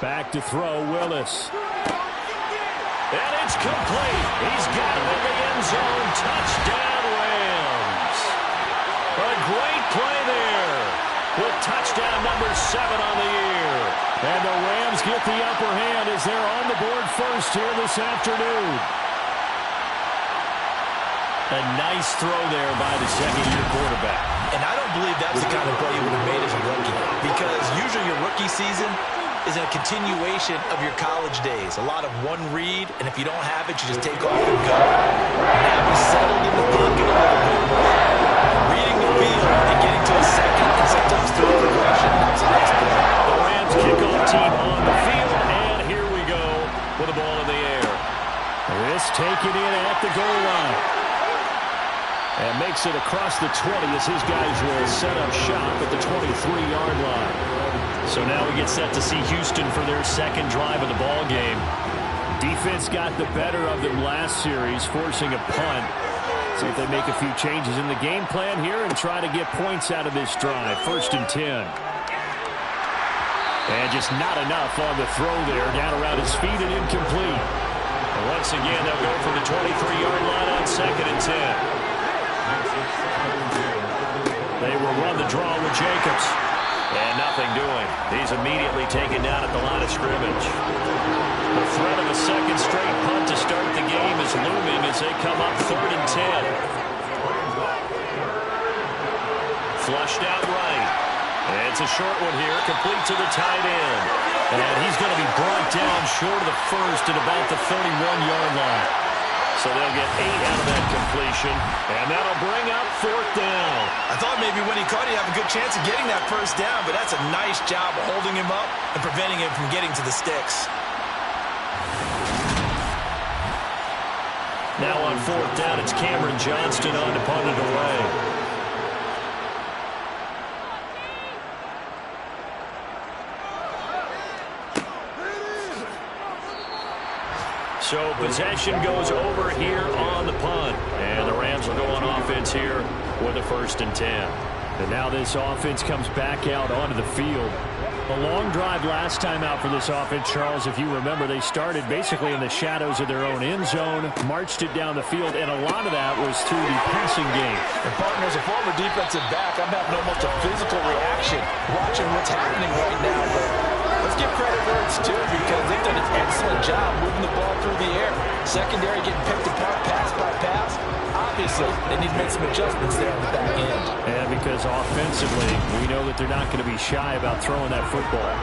Back to throw, Willis. And it's complete. He's got it in the end zone. Touchdown, Rams. A great play there. With touchdown number 7 on the year. And the Rams get the upper hand as they're on the board first here this afternoon. A nice throw there by the second-year quarterback. And I don't believe that's the kind of play you would have made as a rookie. Because usually your rookie season is a continuation of your college days. A lot of one read, and if you don't have it, you just take off and go. Now he's settled in the pocket a little bit more. Reading the field and getting to a second and sometimes through a progression. That's a nice play. The Rams kickoff team on the field, and here we go with the ball in the air. This taken in at the goal line. And makes it across the 20 as his guys will set up shop at the 23-yard line. So now we get set to see Houston for their second drive of the ball game. Defense got the better of them last series, forcing a punt. See if they make a few changes in the game plan here and try to get points out of this drive. 1st and 10. And just not enough on the throw there. Down around his feet and incomplete. And once again, they'll go from the 23-yard line on 2nd and 10. They will run the draw with Jacobs. And nothing doing. He's immediately taken down at the line of scrimmage. The threat of a second straight punt to start the game is looming as they come up 3rd and 10. Flushed out right. And it's a short one here, complete to the tight end. And he's going to be brought down short of the first at about the 31-yard line. So they'll get 8 out of that completion, and that'll bring up 4th down. I thought maybe when he caught it, he'd have a good chance of getting that 1st down, but that's a nice job holding him up and preventing him from getting to the sticks. Now on 4th down, it's Cameron Johnston on to punt it away. So possession goes over here on the punt. And the Rams will go on offense here with a 1st and 10. And now this offense comes back out onto the field. A long drive last time out for this offense, Charles. If you remember, they started basically in the shadows of their own end zone, marched it down the field, and a lot of that was through the passing game. And partner, as a former defensive back, I'm having almost a physical reaction watching what's happening right now. But let's give credit where it's due because they've done an excellent job moving the ball through the air. Secondary getting picked apart pass by pass. Obviously, they need to make some adjustments there on the back end. And because offensively, we know that they're not going to be shy about throwing that football.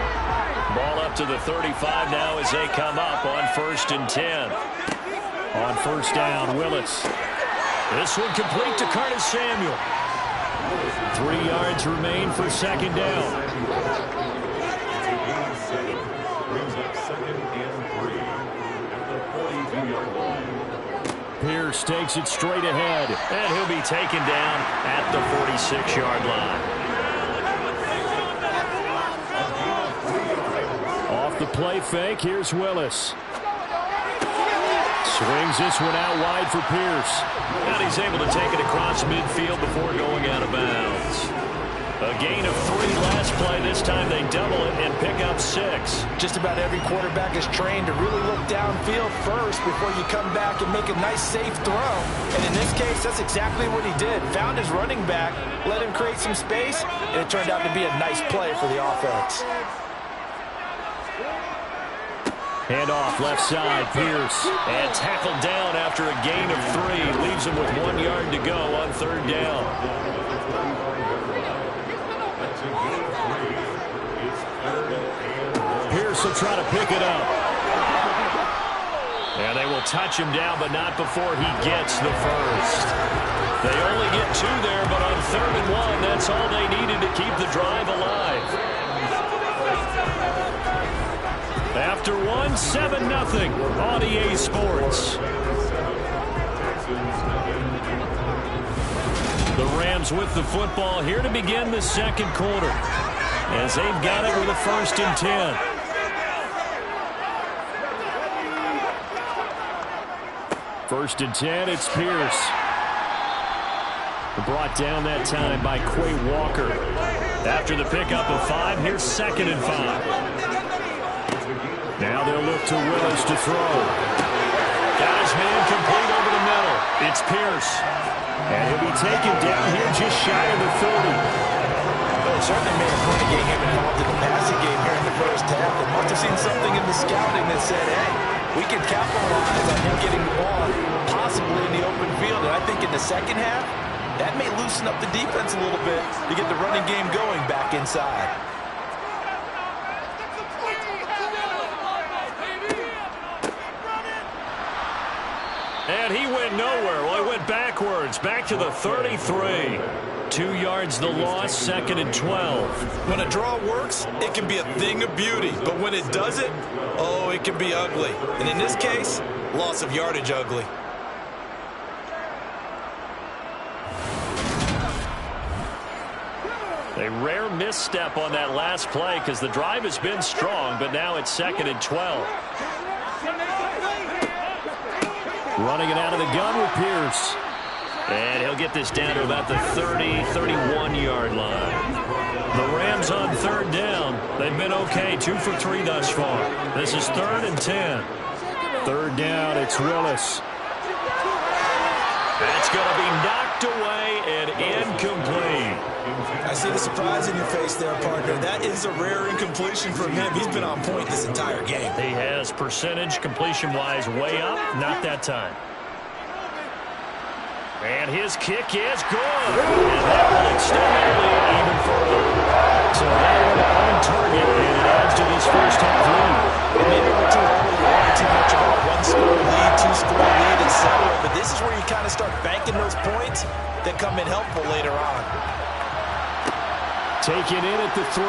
Ball up to the 35 now as they come up on 1st and 10. On first down, Willis. This one complete to Curtis Samuel. 3 yards remain for second down. Brings up 2nd and 3 at the 42-yard line. Pierce takes it straight ahead. And he'll be taken down at the 46-yard line. Off the play fake, here's Willis. Swings this one out wide for Pierce. And he's able to take it across midfield before going out of bounds. A gain of 3 last play. This time they double it and pick up 6. Just about every quarterback is trained to really look downfield first before you come back and make a nice, safe throw. And in this case, that's exactly what he did. Found his running back, let him create some space, and it turned out to be a nice play for the offense. Handoff left side, Pierce. And tackled down after a gain of 3. Leaves him with 1 yard to go on 3rd down. Pierce will try to pick it up. And they will touch him down, but not before he gets the first. They only get 2 there, but on 3rd and 1, that's all they needed to keep the drive alive. After 1, 7-0 on EA Sports. The Rams with the football here to begin the 2nd quarter, as they've got it with a 1st and 10. First and 10, it's Pierce. Brought down that time by Quay Walker. After the pickup of 5, here's 2nd and 5. Now they'll look to Willis to throw. Got his man complete over the middle. It's Pierce. And he'll be taken down here just shy of the 30. Well, it certainly made a point of getting him involved in the passing game here in the first half. They must have seen something in the scouting that said, hey, we can capitalize on him getting the ball possibly in the open field. And I think in the second half, that may loosen up the defense a little bit to get the running game going back inside. And he went nowhere. Well, he went backwards, back to the 33. 2 yards the loss, 2nd and 12. When a draw works, it can be a thing of beauty. But when it doesn't, oh, it can be ugly. And in this case, loss of yardage ugly. A rare misstep on that last play because the drive has been strong, but now it's 2nd and 12. Running it out of the gun with Pierce. And he'll get this down to about the 30, 31-yard line. The Rams on 3rd down. They've been okay, 2 for 3 thus far. This is 3rd and 10. 3rd down, it's Willis. That's going to be knocked away and incomplete. I see the surprise in your face there, partner. That is a rare incompletion from him. He's been on point this entire game. He has percentage completion-wise way up. Not that time. And his kick is good. And that will extend that lead even further. So that one on target, and it adds to this first half lead. Maybe we're too early to worry too much about 1-score lead, 2-score lead, etc. But this is where you kind of start banking those points that come in helpful later on. Taken in at the 3.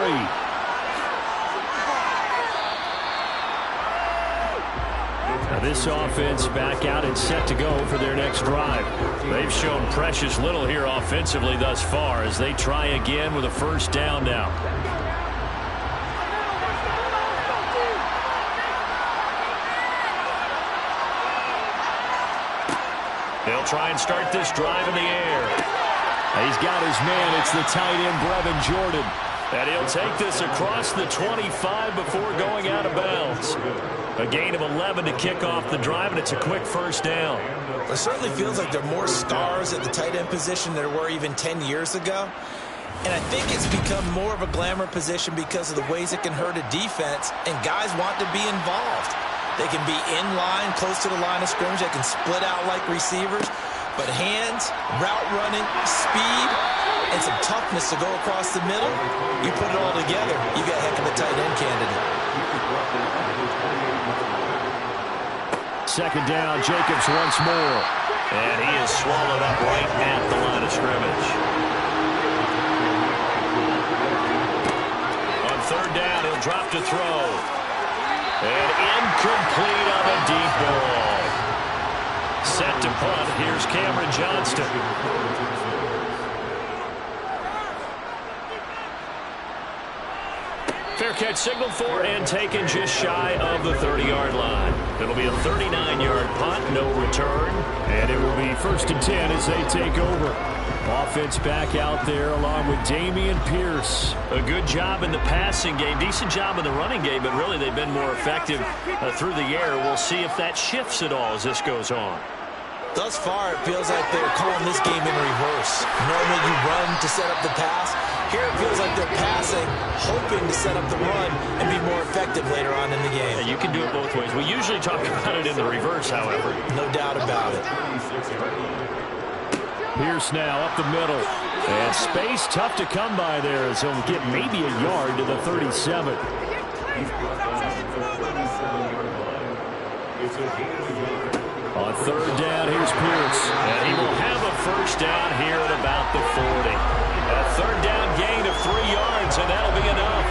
Now this offense back out and set to go for their next drive. They've shown precious little here offensively thus far as they try again with a 1st down now. They'll try and start this drive in the air. He's got his man. It's the tight end, Brevin Jordan. And he'll take this across the 25 before going out of bounds. A gain of 11 to kick off the drive, and it's a quick first down. It certainly feels like there are more stars at the tight end position than there were even 10 years ago. And I think it's become more of a glamour position because of the ways it can hurt a defense, and guys want to be involved. They can be in line, close to the line of scrimmage. They can split out like receivers. But hands, route running, speed, and some toughness to go across the middle, you put it all together, you got a heck of a tight end candidate. Second down, Jacobs once more. And he is swallowed up right at the line of scrimmage. On third down, he'll drop to throw. And incomplete on a deep ball. Set to punt. Here's Cameron Johnston. Fair catch signaled for and taken just shy of the 30-yard line. It'll be a 39-yard punt, no return. And it will be 1st and 10 as they take over. Offense back out there along with Dameon Pierce. A good job in the passing game, decent job in the running game, but really they've been more effective through the air. We'll see if that shifts at all as this goes on. Thus far, it feels like they're calling this game in reverse. Normally you run to set up the pass. Here it feels like they're passing, hoping to set up the run and be more effective later on in the game. Yeah, you can do it both ways. We usually talk about it in the reverse, however. No doubt about it. Pierce now up the middle. And space tough to come by there as he'll get maybe a yard to the 37. On third down, here's Pierce. And he will have a first down here at about the 40. A third down gain of 3 yards, and that'll be enough.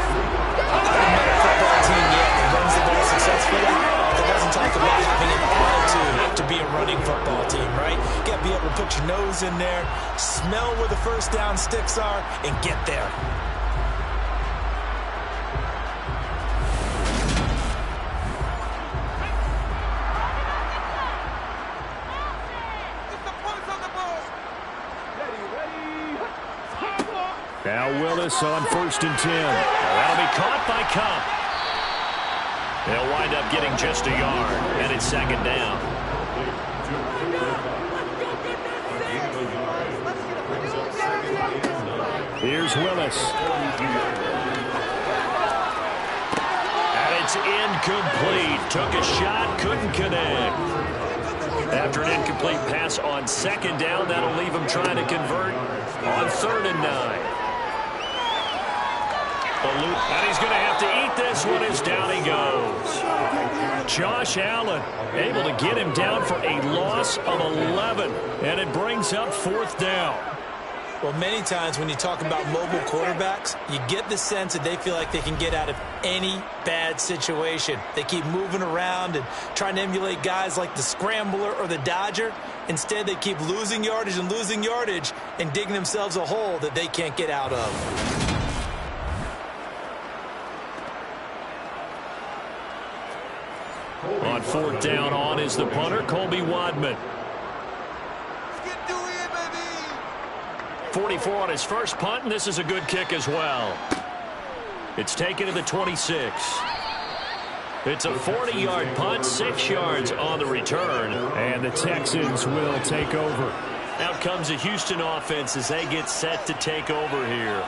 I haven't met a football team yet that runs the ball successfully that doesn't talk about having an attitude to be a running football team, right? You got to be able to put your nose in there, smell where the first down sticks are, and get there. Now Willis on 1st and 10. That'll be caught by Cup. They'll wind up getting just a yard, and it's second down. Here's Willis. And it's incomplete. Took a shot, couldn't connect. After an incomplete pass on second down, that'll leave him trying to convert on 3rd and 9. And he's going to have to eat this one as down he goes. Josh Allen able to get him down for a loss of 11. And it brings up 4th down. Well, many times when you talk about mobile quarterbacks, you get the sense that they feel like they can get out of any bad situation. They keep moving around and trying to emulate guys like the Scrambler or the Dodger. Instead, they keep losing yardage and digging themselves a hole that they can't get out of. On 4th down, on is the punter, Colby Wadman. 44 on his first punt, and this is a good kick as well. It's taken to the 26. It's a 40-yard punt, 6 yards on the return. And the Texans will take over. Out comes the Houston offense as they get set to take over here.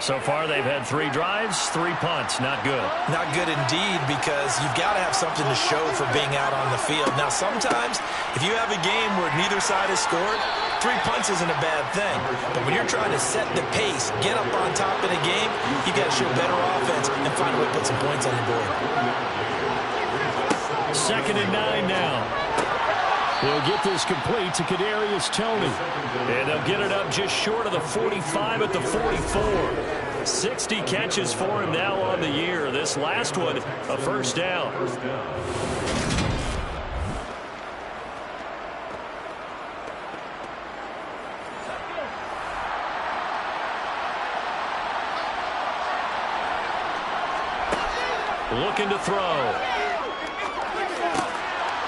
So far, they've had 3 drives, 3 punts. Not good. Not good indeed, because you've got to have something to show for being out on the field. Now, sometimes, if you have a game where neither side has scored, 3 punts isn't a bad thing. But when you're trying to set the pace, get up on top in a game, you got to show better offense and find a way to put some points on the board. 2nd and 9 now. They'll get this complete to Kadarius Toney. And they'll get it up just short of the 45 at the 44. 60 catches for him now on the year. This last one, a first down. Looking to throw.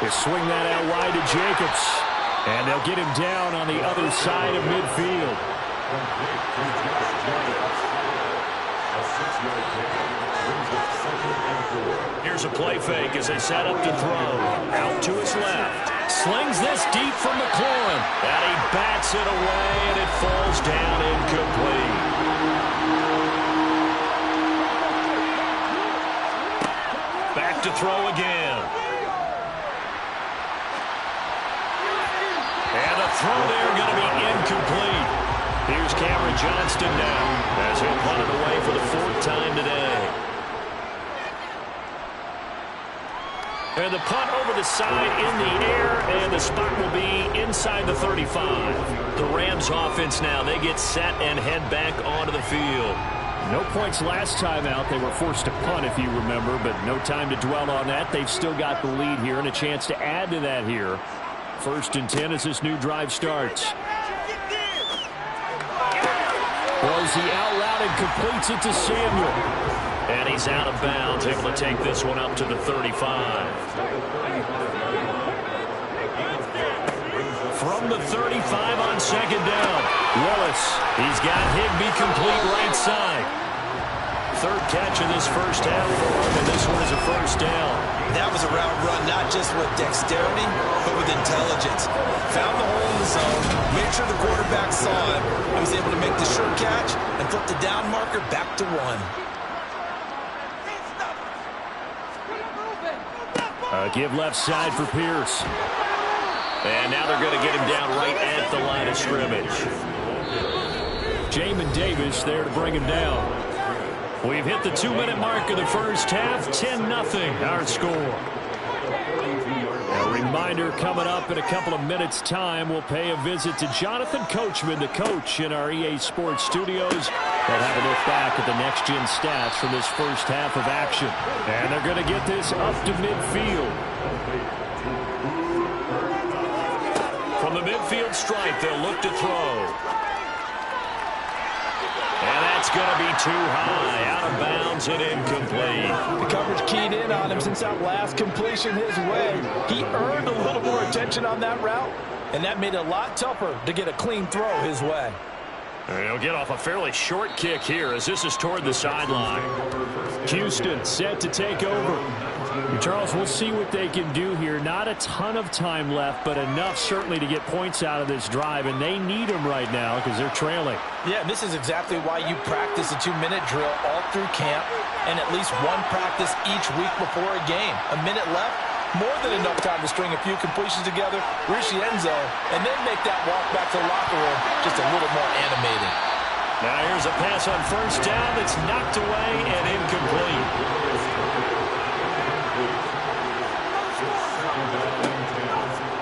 They swing that out wide to Jacobs. And they'll get him down on the other side of midfield. 6-yard pickup brings up 2nd and 4. Here's a play fake as they set up to throw. Out to his left. Slings this deep from McLaurin. And he bats it away, and it falls down incomplete. Back to throw again. And the throw there going to be incomplete. Here's Cameron Johnston now as he'll punt it away for the 4th time today. And the punt over the side in the air, and the spot will be inside the 35. The Rams offense now, they get set and head back onto the field. No points last time out. They were forced to punt, if you remember, but no time to dwell on that. They've still got the lead here and a chance to add to that here. 1st and 10 as this new drive starts. Throws the out route and completes it to Samuel. And he's out of bounds, able to take this one up to the 35. From the 35 on 2nd down, Willis. He's got Higbee complete right side. 3rd catch of this 1st half for him, and this one is a 1st down. That was a route run not just with dexterity, but with intelligence. Found the hole in the zone, made sure the quarterback saw him, and was able to make the sure catch and flip the down marker back to 1. Give left side for Pierce. And now they're going to get him down right at the line of scrimmage. Jamin Davis there to bring him down. We've hit the 2-minute mark of the 1st half. 10-0 our score. A reminder coming up in a couple of minutes' time. We'll pay a visit to Jonathan Coachman, the coach in our EA Sports studios. They'll have a look back at the next-gen stats from this 1st half of action. And they're going to get this up to midfield. From the midfield stripe, they'll look to throw. And that's going to be too high. Out of bounds and incomplete. The coverage keyed in on him since that last completion his way. He earned a little more attention on that route, and that made it a lot tougher to get a clean throw his way. He'll get off a fairly short kick here as this is toward the sideline. Houston set to take over. Charles, we'll see what they can do here. Not a ton of time left, but enough certainly to get points out of this drive, and they need them right now because they're trailing. Yeah, this is exactly why you practice a 2-minute drill all through camp and at least one practice each week before a game. A minute left, more than enough time to string a few completions together, reach the end zone, and then make that walk back to the locker room just a little more animated. Now here's a pass on 1st down that's knocked away and incomplete.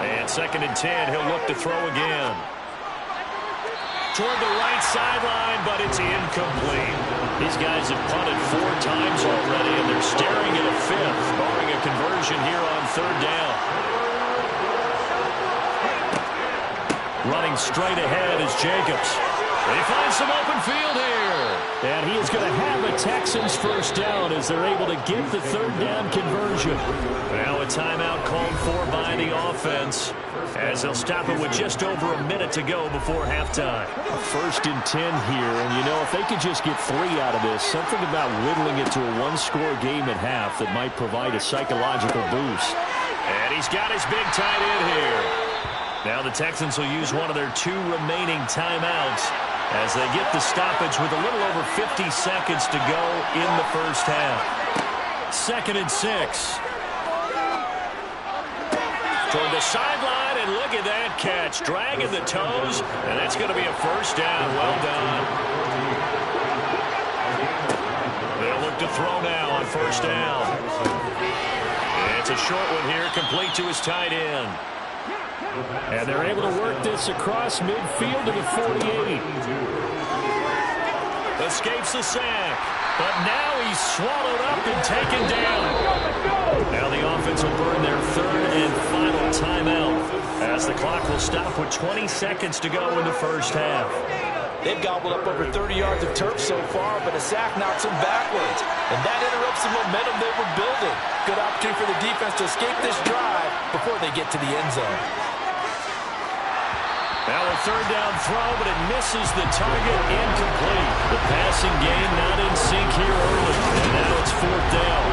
And 2nd and 10, he'll look to throw again. Toward the right sideline, but it's incomplete. These guys have punted 4 times already, and they're staring at a 5th, barring a conversion here on 3rd down. Running straight ahead is Jacobs. They find some open field here. And he is going to have a Texans 1st down as they're able to get the 3rd down conversion. Now a timeout called for by the offense as they'll stop it with just over a minute to go before halftime. 1st and 10 here, and you know, if they could just get 3 out of this, something about whittling it to a 1-score game at half that might provide a psychological boost. And he's got his big tight end here. Now the Texans will use one of their 2 remaining timeouts as they get the stoppage with a little over 50 seconds to go in the 1st half. 2nd and 6. Toward the sideline, and look at that catch. Dragging the toes, and that's going to be a 1st down. Well done. They'll look to throw now on 1st down. And it's a short one here, complete to his tight end. And they're able to work this across midfield to the 48. Escapes the sack, but now he's swallowed up and taken down. Now the offense will burn their 3rd and final timeout as the clock will stop with 20 seconds to go in the 1st half. They've gobbled up over 30 yards of turf so far, but a sack knocks them backwards, and that interrupts the momentum they were building. Good opportunity for the defense to escape this drive before they get to the end zone. Now a third down throw, but it misses the target, incomplete. The passing game not in sync here early, and now it's fourth down.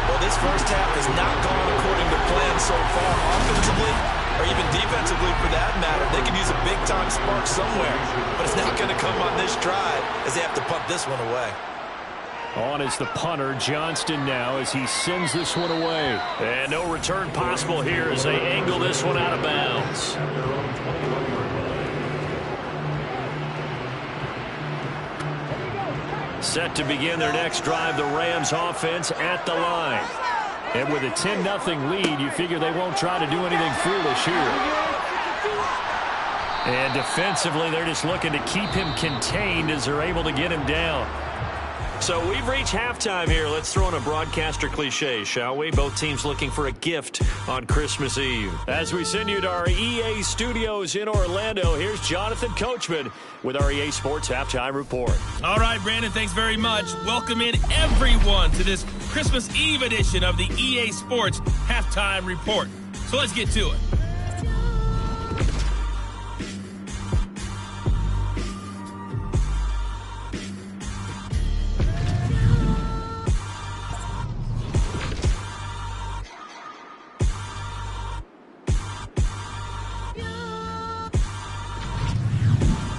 Well, this first half has not gone according to plan so far, offensively or even defensively for that matter. They can use a big-time spark somewhere, but it's not going to come on this drive as they have to punt this one away. On is the punter, Johnston now, as he sends this one away. And no return possible here as they angle this one out of bounds. Set to begin their next drive, the Rams offense at the line. And with a 10-0 lead, you figure they won't try to do anything foolish here. And defensively, they're just looking to keep him contained as they're able to get him down. So we've reached halftime here. Let's throw in a broadcaster cliche, shall we? Both teams looking for a gift on Christmas Eve. As we send you to our EA studios in Orlando, here's Jonathan Coachman with our EA Sports Halftime Report. All right, Brandon, thanks very much. Welcome in everyone to this Christmas Eve edition of the EA Sports Halftime Report. So let's get to it.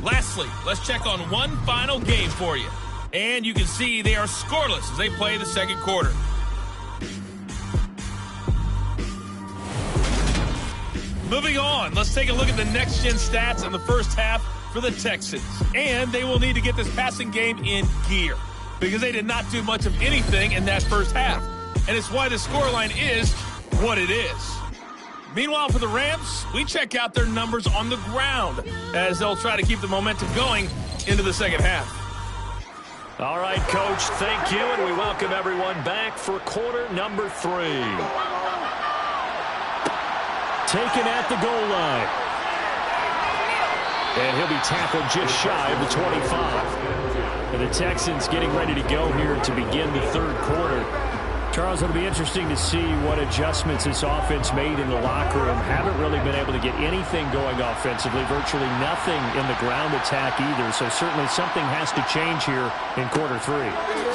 Lastly, let's check on one final game for you. And you can see they are scoreless as they play the second quarter. Moving on, let's take a look at the next-gen stats in the first half for the Texans. And they will need to get this passing game in gear because they did not do much of anything in that first half. And it's why the scoreline is what it is. Meanwhile, for the Rams, we check out their numbers on the ground as they'll try to keep the momentum going into the second half. All right, Coach, thank you, and we welcome everyone back for quarter number 3. Taken at the goal line. And he'll be tackled just shy of the 25. And the Texans getting ready to go here to begin the third quarter. Charles, it'll be interesting to see what adjustments this offense made in the locker room. Haven't really been able to get anything going offensively, virtually nothing in the ground attack either. So certainly something has to change here in quarter 3.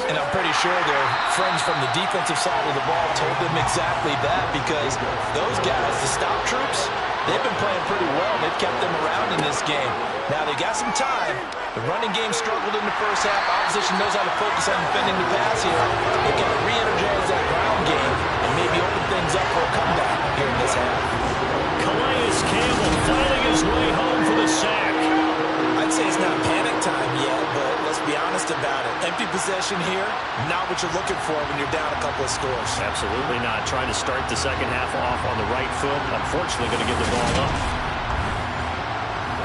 And I'm pretty sure their friends from the defensive side of the ball told them exactly that because those guys, the stop troops, they've been playing pretty well. They've kept them around in this game. Now they got some time. The running game struggled in the first half. Opposition knows how to focus on defending the pass here. They've got to re-energize that ground game and maybe open things up for a comeback here in this half. Calais Campbell finding his way home for the sack. I'd say it's not panic time yet, but let's be honest about it. Empty possession here, not what you're looking for when you're down a couple of scores. Absolutely not. Trying to start the second half off on the right foot. Unfortunately, going to give the ball up.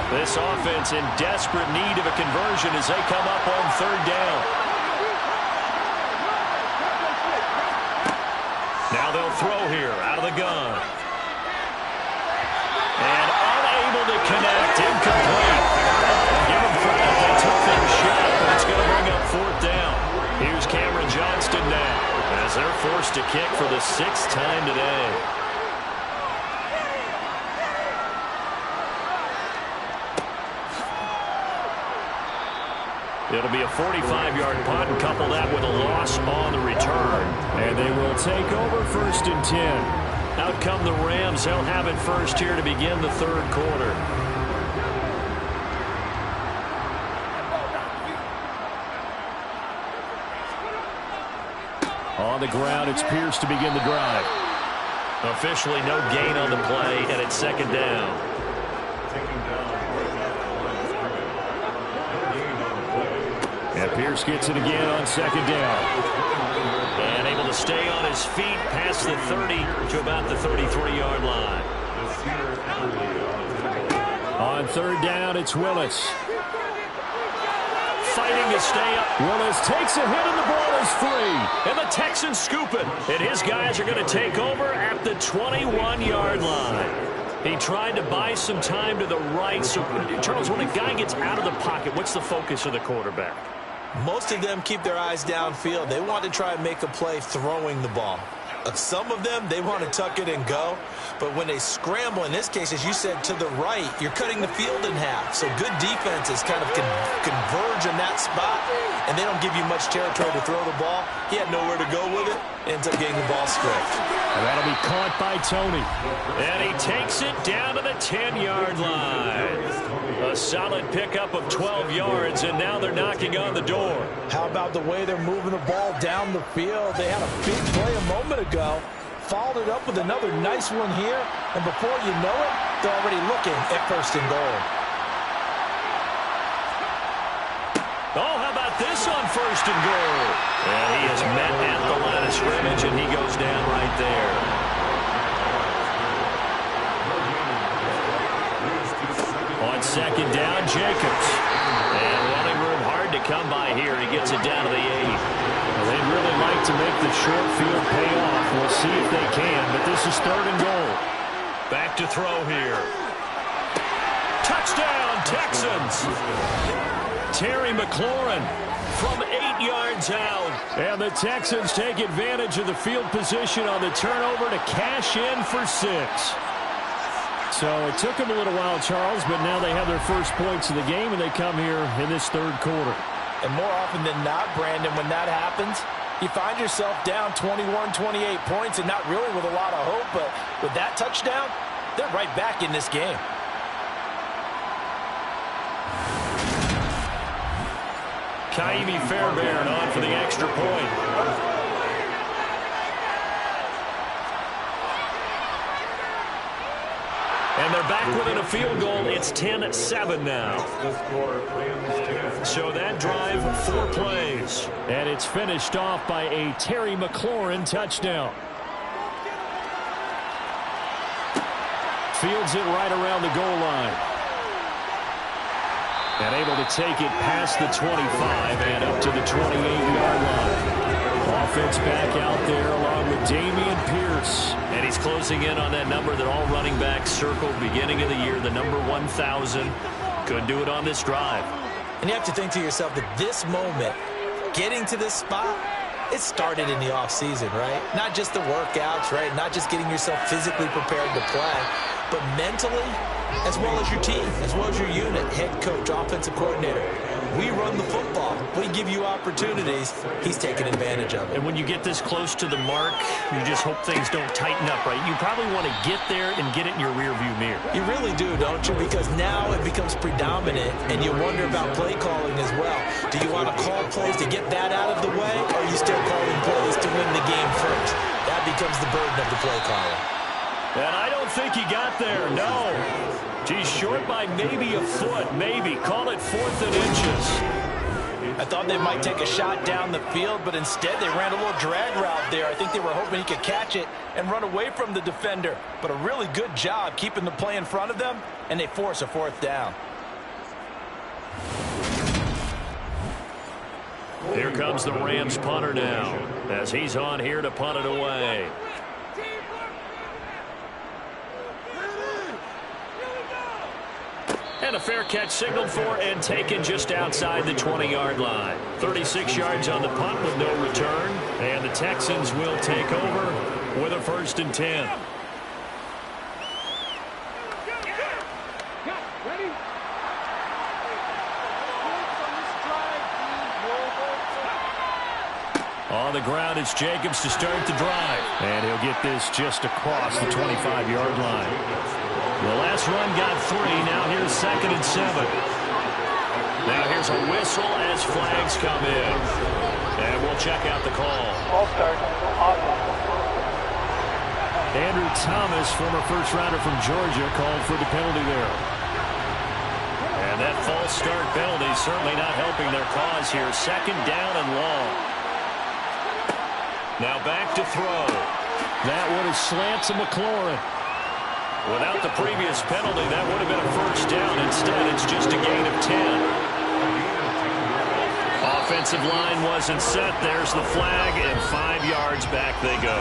This offense in desperate need of a conversion as they come up on third down. Now they'll throw here out of the gun. And unable to connect. Incomplete. Give them credit. They took their shot, but it's going to bring up fourth down. Here's Cameron Johnston now as they're forced to kick for the 6th time today. It'll be a 45-yard punt and couple that with a loss on the return. And they will take over 1st and 10. Out come the Rams. They'll have it first here to begin the third quarter. On the ground, it's Pierce to begin the drive. Officially no gain on the play, and it's second down. And Pierce gets it again on second down. And able to stay on his feet past the 30 to about the 33-yard line. On third down, it's Willis. Fighting to stay up. Willis takes a hit and the ball is free. And the Texans scoop it. And his guys are going to take over at the 21-yard line. He tried to buy some time to the right. So, Charles, when a guy gets out of the pocket, what's the focus of the quarterback? Most of them keep their eyes downfield. They want to try and make a play throwing the ball. Some of them, they want to tuck it and go. But when they scramble, in this case, as you said, to the right, you're cutting the field in half. So good defenses kind of converge in that spot, and they don't give you much territory to throw the ball. He had nowhere to go with it. Ends up getting the ball stripped. And that'll be caught by Tony. And he takes it down to the 10-yard line. A solid pickup of 12 yards, and now they're knocking on the door. How about the way they're moving the ball down the field? They had a big play a moment ago. Followed it up with another nice one here. And before you know it, they're already looking at 1st and goal. Oh, how about this on 1st and goal? And he is met at the line of scrimmage, and he goes down right there. On 2nd down, Jacobs. And running room hard to come by here. He gets it down to the 8. Well, they'd really like to make the short field pay off. We'll see if they can, but this is 3rd and goal. Back to throw here. Touchdown, Texans! Terry McLaurin from 8 yards out. And the Texans take advantage of the field position on the turnover to cash in for 6. So it took them a little while, Charles, but now they have their first points of the game, and they come here in this 3rd quarter. And more often than not, Brandon, when that happens, you find yourself down 21, 28 points, and not really with a lot of hope, but with that touchdown, they're right back in this game. Kaimi Fairbairn on for the extra point. And they're back within a field goal. It's 10-7 now. So that drive, 4 plays. And it's finished off by a Terry McLaurin touchdown. Fields it right around the goal line. And able to take it past the 25 and up to the 28-yard line. Offense back out there along with Damian Pierce. And he's closing in on that number that all running backs circled beginning of the year, the number 1,000. Couldn't do it on this drive. And you have to think to yourself that this moment, getting to this spot, it started in the offseason, right? Not just the workouts, right? Not just getting yourself physically prepared to play, but mentally, as well as your team, as well as your unit, head coach, offensive coordinator. We run the football. We give you opportunities. He's taking advantage of it. And when you get this close to the mark, you just hope things don't tighten up, right? You probably want to get there and get it in your rearview mirror. You really do, don't you? Because now it becomes predominant, and you wonder about play calling as well. Do you want to call plays to get that out of the way, or are you still calling plays to win the game first? That becomes the burden of the play caller. And I don't think he got there, no. He's short by maybe a foot, maybe. Call it 4th and inches. I thought they might take a shot down the field, but instead they ran a little drag route there. I think they were hoping he could catch it and run away from the defender. But a really good job keeping the play in front of them, and they force a 4th down. Here comes the Rams punter now, as he's on here to punt it away. And a fair catch signaled for and taken just outside the 20-yard line. 36 yards on the punt with no return. And the Texans will take over with a 1st and 10. On the ground, it's Jacobs to start the drive. And he'll get this just across the 25-yard line. The last run got 3. Now here's 2nd and 7. Now here's a whistle as flags come in. And we'll check out the call. Ball start. Andrew Thomas, former first-rounder from Georgia, called for the penalty there. And that false start penalty certainly not helping their cause here. 2nd down and long. Now back to throw. That one is slant to McLaurin. Without the previous penalty, that would have been a 1st down. Instead, it's just a gain of 10. Offensive line wasn't set. There's the flag, and 5 yards back they go.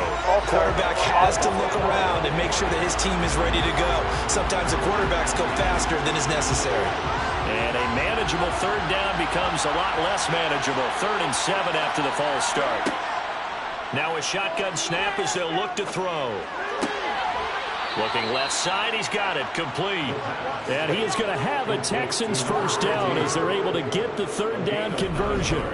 Quarterback has to look around and make sure that his team is ready to go. Sometimes the quarterbacks go faster than is necessary. And a manageable 3rd down becomes a lot less manageable. 3rd and 7 after the false start. Now a shotgun snap as they'll look to throw. Looking left side, he's got it, complete. And he is going to have a Texans first down as they're able to get the third down conversion.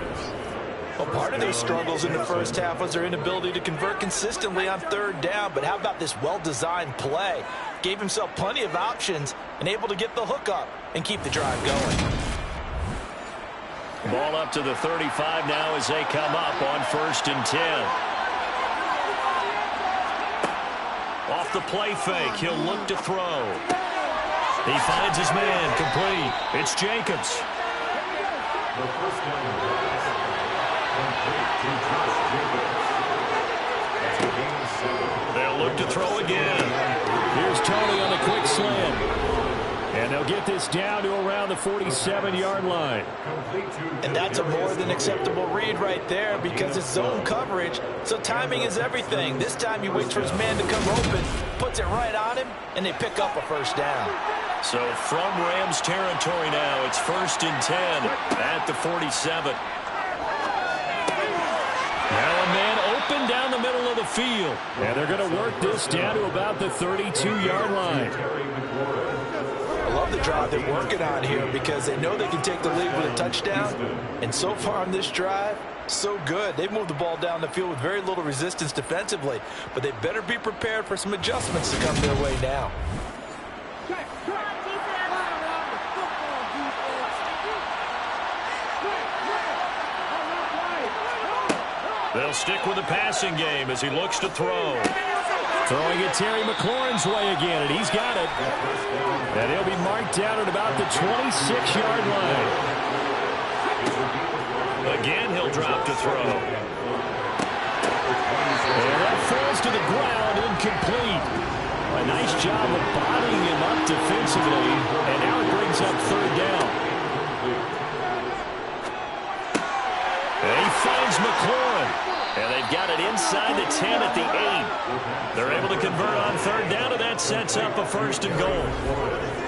Well, part of their struggles in the first half was their inability to convert consistently on third down. But how about this well-designed play? Gave himself plenty of options and able to get the hook up and keep the drive going. Ball up to the 35 now as they come up on 1st and 10. Off the play fake, he'll look to throw. He finds his man, complete. It's Jacobs. The first down pass, complete to Josh Jacobs. That's a gain of 7. They'll look to throw again. Here's Tony on the quick slant. And they'll get this down to around the 47-yard line. And that's a more than acceptable read right there because it's zone coverage, so timing is everything. This time he waits for his man to come open, puts it right on him, and they pick up a first down. So from Rams territory now, it's 1st and 10 at the 47. Now a man open down the middle of the field. And they're going to work this down to about the 32-yard line. I love the drive they're working on here because they know they can take the lead with a touchdown. And so far on this drive, so good. They've moved the ball down the field with very little resistance defensively. But they better be prepared for some adjustments to come their way now. They'll stick with the passing game as he looks to throw. Throwing it Terry McLaurin's way again, and he's got it. And he'll be marked down at about the 26-yard line. Again, he'll drop to throw. And that falls to the ground, incomplete. A nice job of bodying him up defensively, and now it brings up third down. And he finds McLaurin. And they've got it inside the 10 at the 8. They're able to convert on third down, and that sets up a 1st and goal.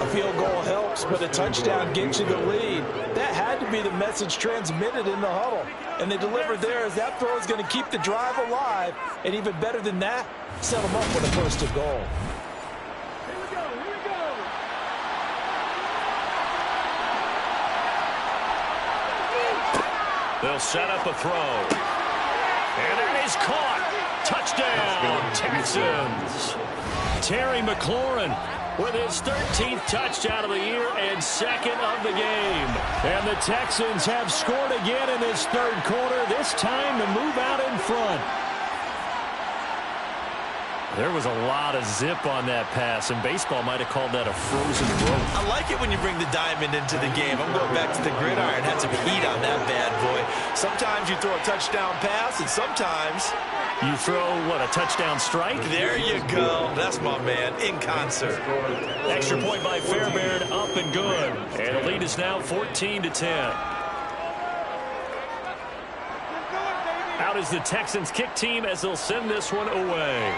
A field goal helps, but a touchdown gets you the lead. That had to be the message transmitted in the huddle. And they delivered there as that throw is going to keep the drive alive. And even better than that, set them up with a 1st and goal. They'll set up a throw. And that is caught. Touchdown, Texans. Terry McLaurin with his 13th touchdown of the year and 2nd of the game. And the Texans have scored again in this third quarter, this time to move out in front. There was a lot of zip on that pass, and baseball might have called that a frozen rope. I like it when you bring the diamond into the game. I'm going back to the gridiron. Had some heat on that bad boy. Sometimes you throw a touchdown pass, and sometimes you throw, what, a touchdown strike? There you go. That's my man, in concert. Extra point by Fairbairn, up and good. And the lead is now 14-10. Out is the Texans kick team as they'll send this one away.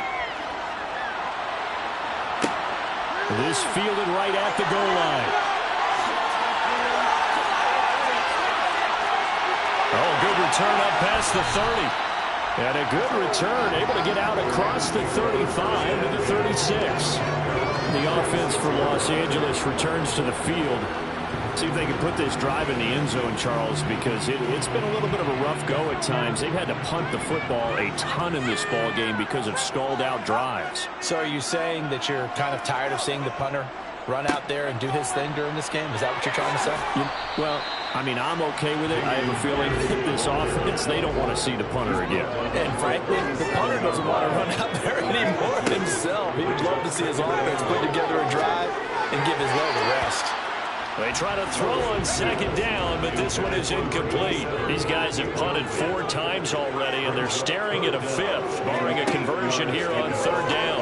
This fielded right at the goal line. Oh, good return up past the 30. And a good return, able to get out across the 35 to the 36. The offense for Los Angeles returns to the field. See if they can put this drive in the end zone, Charles, because it's been a little bit of a rough go at times. They've had to punt the football a ton in this ball game because of stalled out drives. So are you saying that you're kind of tired of seeing the punter run out there and do his thing during this game? Is that what you're trying to say? Well, I mean, I'm okay with it. I have a feeling that this offense, they don't want to see the punter again. And frankly, the punter doesn't want to run out there anymore himself. He would love to see his offense put together a drive and give his leg a rest. They try to throw on 2nd down, but this one is incomplete. These guys have punted 4 times already, and they're staring at a 5th, barring a conversion here on 3rd down.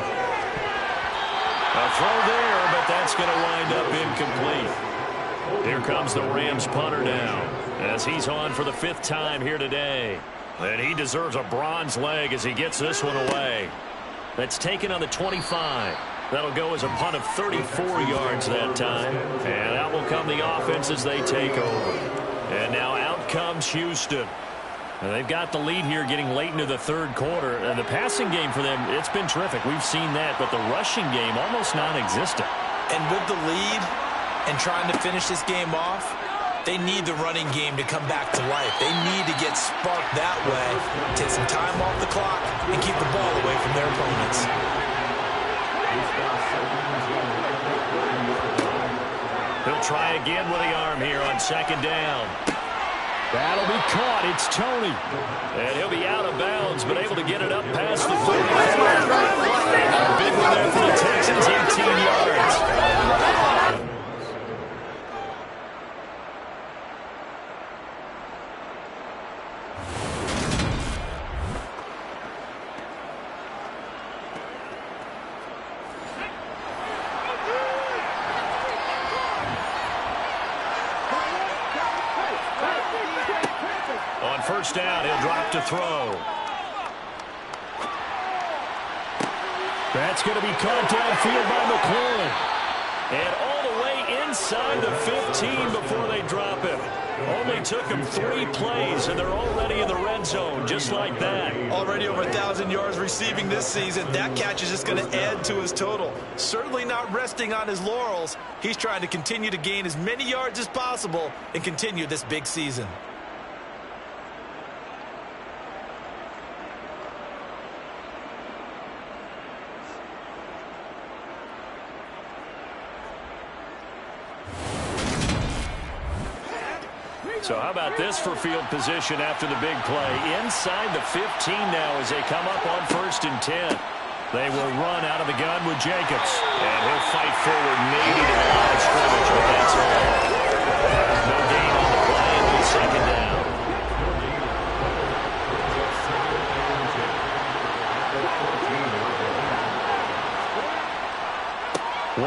A throw there, but that's going to wind up incomplete. Here comes the Rams punter now, as he's on for the 5th time here today. And he deserves a bronze leg as he gets this one away. That's taken on the 25. That'll go as a punt of 34 yards that time. And out will come the offense as they take over. And now out comes Houston. And they've got the lead here getting late into the third quarter. And the passing game for them, it's been terrific. We've seen that, but the rushing game almost non-existent. And with the lead and trying to finish this game off, they need the running game to come back to life. They need to get sparked that way, take some time off the clock, and keep the ball away from their opponents. He'll try again with the arm here on second down. That'll be caught. It's Tony. And he'll be out of bounds, but able to get it up past the 45. A big one there for the Texans, 18 yards. On first down, he'll drop to throw. That's going to be caught downfield by McLaurin. And all the way inside the 15 before they drop him. Only took him 3 plays, and they're already in the red zone, just like that. Already over 1,000 yards receiving this season. That catch is just going to add to his total. Certainly not resting on his laurels. He's trying to continue to gain as many yards as possible and continue this big season. So how about this for field position after the big play? Inside the 15 now as they come up on 1st and 10. They will run out of the gun with Jacobs. And he'll fight forward maybe to the line of scrimmage, but that's all. No gain on the play and no second down.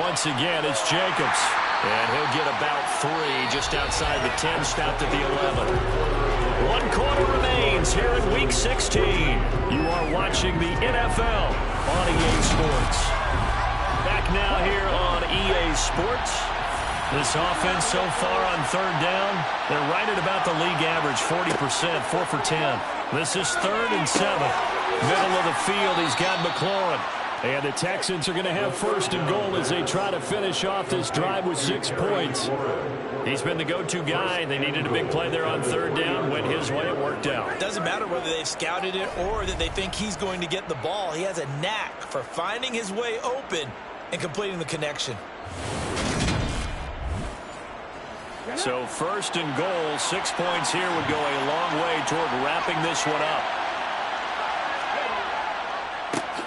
Once again, it's Jacobs. And he'll get about 3 just outside the 10, stopped at the 11. 1 quarter remains here in Week 16. You are watching the NFL on EA Sports. Back now here on EA Sports. This offense so far on 3rd down, they're right at about the league average, 40%, 4 for 10. This is 3rd and 7. Middle of the field, he's got McLaurin. And the Texans are going to have 1st and goal as they try to finish off this drive with 6 points. He's been the go-to guy. They needed a big play there on 3rd down. Went his way. It worked out. Doesn't matter whether they've scouted it or that they think he's going to get the ball. He has a knack for finding his way open and completing the connection. So 1st and goal, 6 points here would go a long way toward wrapping this one up.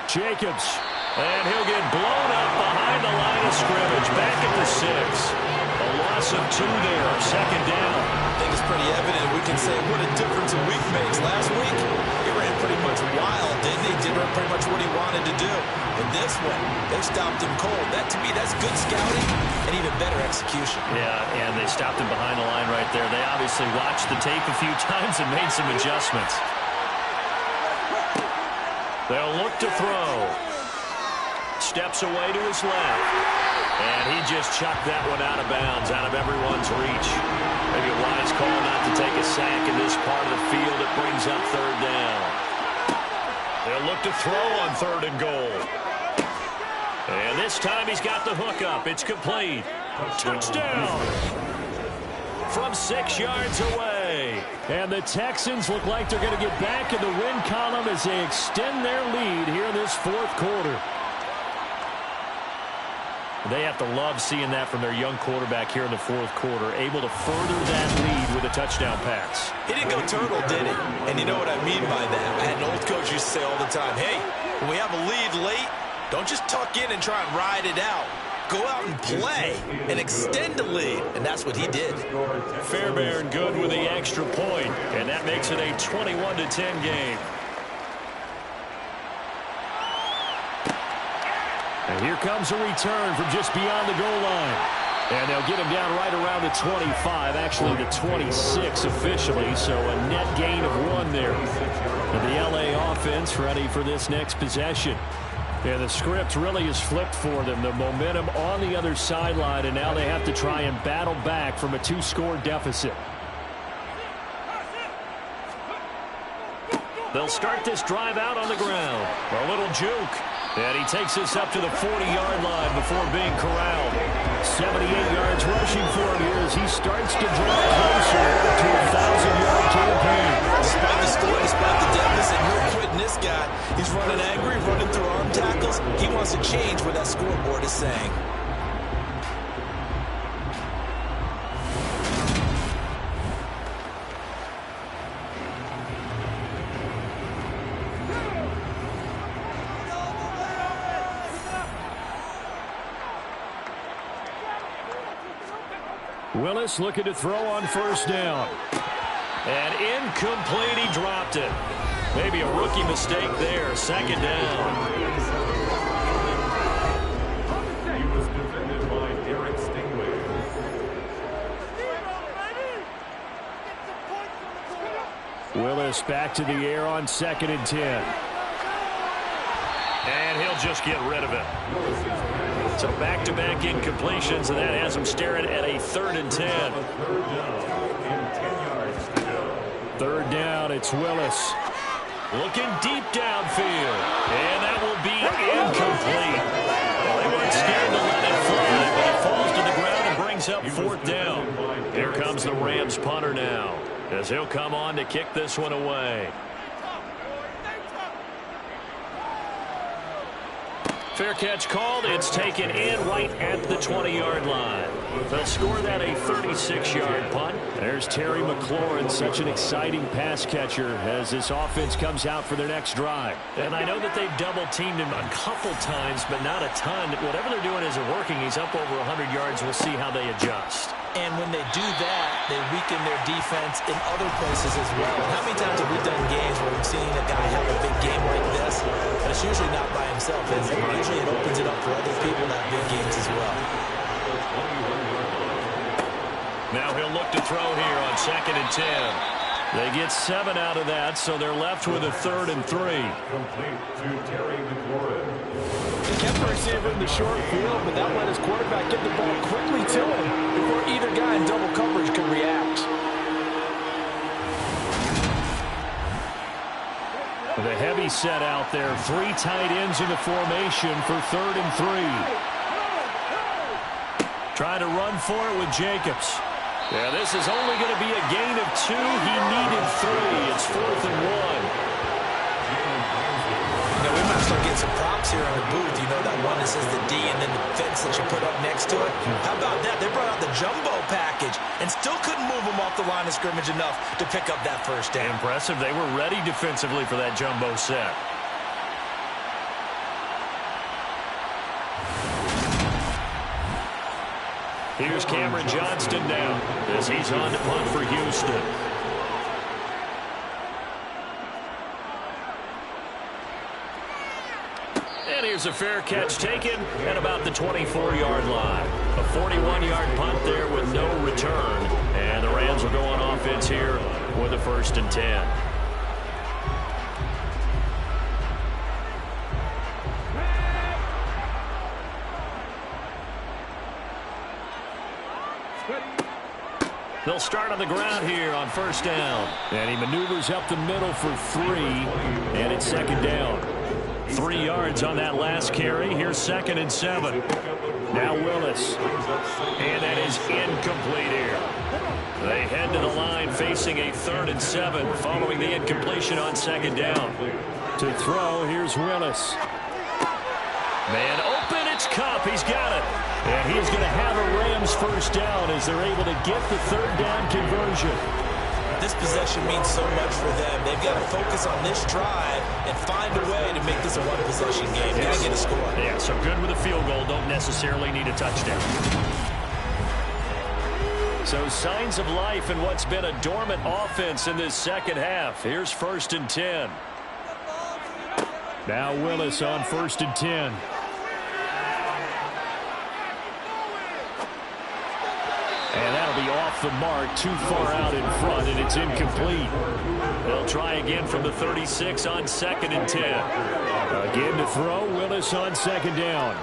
Jacobs, and he'll get blown up behind the line of scrimmage, back at the 6. A loss of 2 there, 2nd down. I think it's pretty evident. We can say what a difference a week makes. Last week, he ran pretty much wild, didn't he? Did pretty much what he wanted to do. But this one, they stopped him cold. That, to me, that's good scouting and even better execution. Yeah, and they stopped him behind the line right there. They obviously watched the tape a few times and made some adjustments. They'll look to throw. Steps away to his left. And he just chucked that one out of bounds, out of everyone's reach. Maybe a wise call not to take a sack in this part of the field. It brings up 3rd down. They'll look to throw on 3rd and goal. And this time he's got the hook up. It's complete. Touchdown! From 6 yards away. And the Texans look like they're going to get back in the win column as they extend their lead here in this 4th quarter. They have to love seeing that from their young quarterback here in the 4th quarter, able to further that lead with a touchdown pass. He didn't go turtle, did he? And you know what I mean by that. I had an old coach used to say all the time, hey, when we have a lead late, don't just tuck in and try and ride it out. Go out and play and extend the lead, and that's what he did. Fairbairn good with the extra point, and that makes it a 21-10 game. And here comes a return from just beyond the goal line. And they'll get him down right around the 25, actually the 26 officially, so a net gain of 1 there. And the LA offense ready for this next possession. Yeah, the script really is flipped for them. The momentum on the other sideline, and now they have to try and battle back from a 2-score deficit. They'll start this drive out on the ground. A little juke. And he takes this up to the 40-yard line before being corralled. 78 yards rushing for him here as he starts to draw closer to a 1,000-yard campaign. Despite the score, despite the deficit, no quitting this guy. He's running angry, running through arm tackles. He wants to change what that scoreboard is saying. Willis looking to throw on first down. And incomplete, he dropped it. Maybe a rookie mistake there. Second down. He was defended by Derek Stingley. Willis back to the air on 2nd and 10. And he'll just get rid of it. So back-to-back incompletions, and that has him staring at a 3rd and 10. Third down, it's Willis. Looking deep downfield. And that will be incomplete. Well, they weren't scared to let it fly, but it falls to the ground and brings up 4th down. Here comes the Rams punter now, as he'll come on to kick this one away. Fair catch called. It's taken in right at the 20-yard line. They'll score that a 36-yard punt. There's Terry McLaurin, such an exciting pass catcher as this offense comes out for their next drive. And I know that they've double-teamed him a couple times, but not a ton. Whatever they're doing isn't working. He's up over 100 yards. We'll see how they adjust. And when they do that, they weaken their defense in other places as well. How many times have we done games where we've seen a guy have a big game like this? But it's usually not by himself, is it? Usually it opens it up for other people to have big games as well. Now he'll look to throw here on 2nd and 10. They get 7 out of that, so they're left with a 3rd and 3. Complete to Terry McLaurin. He kept the receiver in the short field, but that let his quarterback get the ball quickly to him before either guy in double coverage could react. The heavy set out there. 3 tight ends in the formation for 3rd and 3. Trying to run for it with Jacobs. Yeah, this is only going to be a gain of 2. He needed 3. It's 4th and 1. Now, we might start getting some props here in the booth. You know, that one that says the D and then the fence that you put up next to it. How about that? They brought out the jumbo package and still couldn't move them off the line of scrimmage enough to pick up that first down. Impressive. They were ready defensively for that jumbo set. Here's Cameron Johnston now as he's on to punt for Houston. And here's a fair catch taken at about the 24-yard line. A 41-yard punt there with no return. And the Rams will go on offense here with a 1st and 10. They'll start on the ground here on 1st down. And he maneuvers up the middle for 3, and it's 2nd down. 3 yards on that last carry. Here's 2nd and 7. Now Willis. And that is incomplete here. They head to the line facing a 3rd and 7 following the incompletion on 2nd down. To throw, here's Willis. Man open, it's Cup. He's got it. And he's going to have a Rams 1st down as they're able to get the 3rd down conversion. This possession means so much for them. They've got to focus on this drive and find a way to make this a one-possession game. Got to get a score. Yeah, so good with a field goal. Don't necessarily need a touchdown. So signs of life in what's been a dormant offense in this second half. Here's 1st and 10. Now Willis on 1st and 10. And that'll be off the mark, too far out in front, and it's incomplete. They'll try again from the 36 on 2nd and 10. Again to throw, Willis on 2nd down.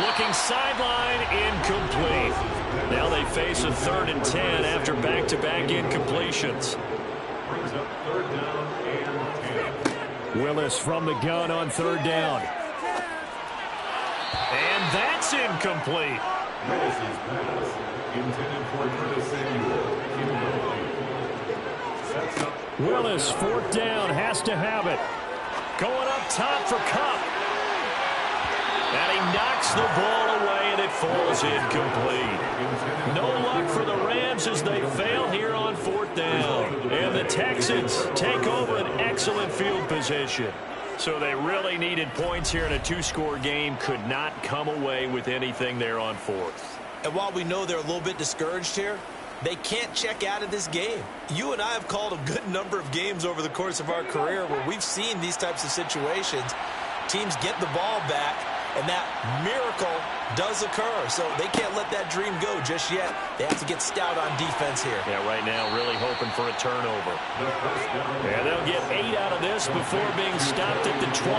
Looking sideline, incomplete. Now they face a 3rd and 10 after back-to-back incompletions. Third down and 10. Willis from the gun on third down. And that's incomplete. Willis's pass intended for Curtis Samuel. Sets up. Willis, fourth down, has to have it. Going up top for Kupp. And he knocks the ball away, and it falls incomplete. No luck for the Rams as they fail here on fourth down. And the Texans take over an excellent field position. So they really needed points here in a two-score game. Could not come away with anything there on fourth. And while we know they're a little bit discouraged here, they can't check out of this game. You and I have called a good number of games over the course of our career where we've seen these types of situations. Teams get the ball back, and that miracle does occur. So they can't let that dream go just yet. They have to get stout on defense here. Yeah, right now really hoping for a turnover. And they'll get 8 out of this before being stopped at the 28.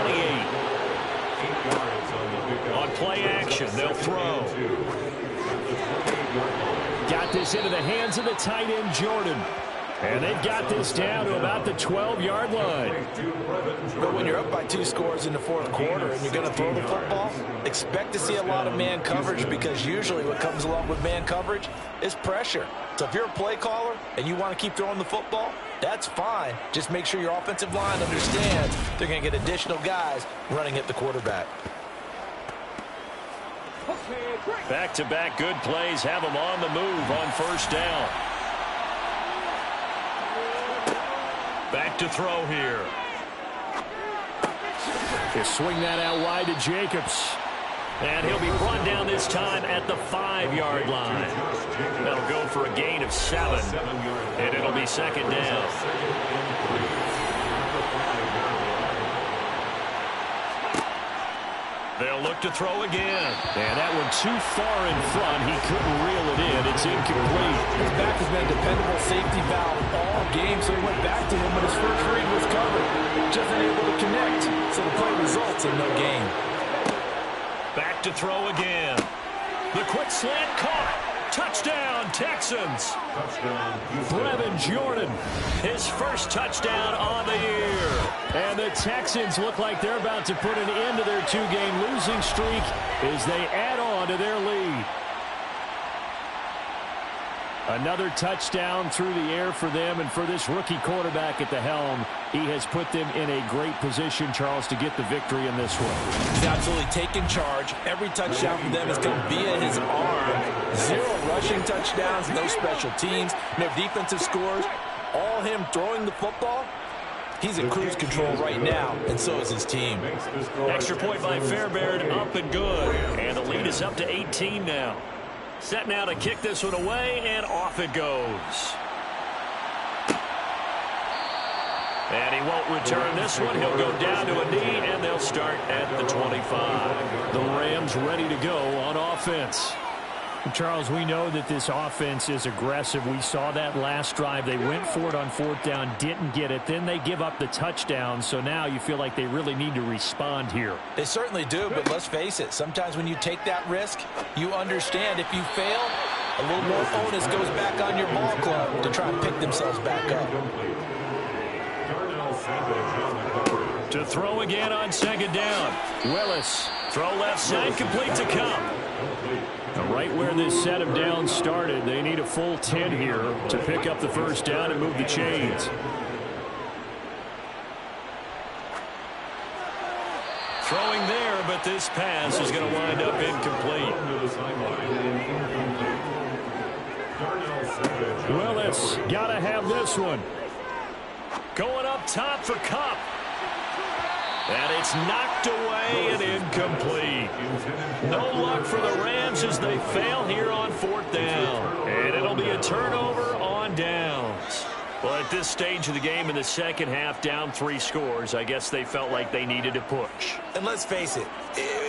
On play action, they'll throw. Got this into the hands of the tight end, Jordan. And they've got this down to about the 12-yard line. But when you're up by 2 scores in the fourth quarter and you're going to throw the football, expect to see a lot of man coverage, because usually what comes along with man coverage is pressure. So if you're a play caller and you want to keep throwing the football, that's fine. Just make sure your offensive line understands they're going to get additional guys running at the quarterback. Back-to-back good plays have them on the move on first down. Back to throw here. They swing that out wide to Jacobs. And he'll be brought down this time at the 5-yard line. That'll go for a gain of 7. And it'll be second down. They'll look to throw again. And that one too far in front. He couldn't reel it in. It's incomplete. His back has been a dependable safety valve all game, so he went back to him when his first read was covered. Just unable to connect, so the play results in no gain. Back to throw again. The quick slant caught. Touchdown, Texans. Brevin Jordan, his first touchdown on the year. And the Texans look like they're about to put an end to their 2-game losing streak as they add on to their lead. Another touchdown through the air for them, and for this rookie quarterback at the helm, he has put them in a great position, Charles, to get the victory in this one. He's absolutely taken charge. Every touchdown for them has come via his arm. 0 rushing touchdowns, no special teams, no defensive scores. All him throwing the football. He's in cruise control right now, and so is his team. Extra point by Fairbairn, up and good. And the lead is up to 18 now. Set now to kick this one away, and off it goes. And he won't return this one. He'll go down to a knee, and they'll start at the 25. The Rams ready to go on offense. Charles, we know that this offense is aggressive. We saw that last drive. They went for it on fourth down, didn't get it. Then they give up the touchdown. So now you feel like they really need to respond here. They certainly do, but let's face it. Sometimes when you take that risk, you understand if you fail, a little more onus goes back on your ball club to try and pick themselves back up. To throw again on second down. Willis, throw left side, complete to Kupp. Right where this set of downs started, they need a full 10 here to pick up the first down and move the chains. Throwing there, but this pass is going to wind up incomplete. Willis, got to have this one. Going up top for Kupp. And it's knocked away and incomplete. No luck for the Rams as they fail here on fourth down. And it'll be a turnover on downs. Well, at this stage of the game in the second half, down 3 scores, I guess they felt like they needed to push. And let's face it,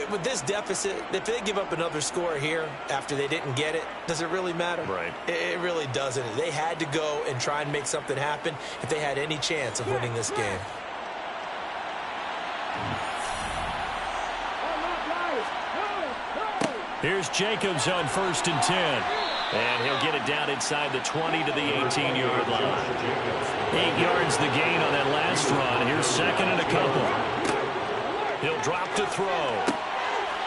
with this deficit, if they give up another score here after they didn't get it, does it really matter? Right. It really doesn't. They had to go and try and make something happen if they had any chance of winning this game. Here's Jacobs on 1st and 10. And he'll get it down inside the 20 to the 18-yard line. 8 yards the gain on that last run. Here's 2nd and a couple. He'll drop to throw.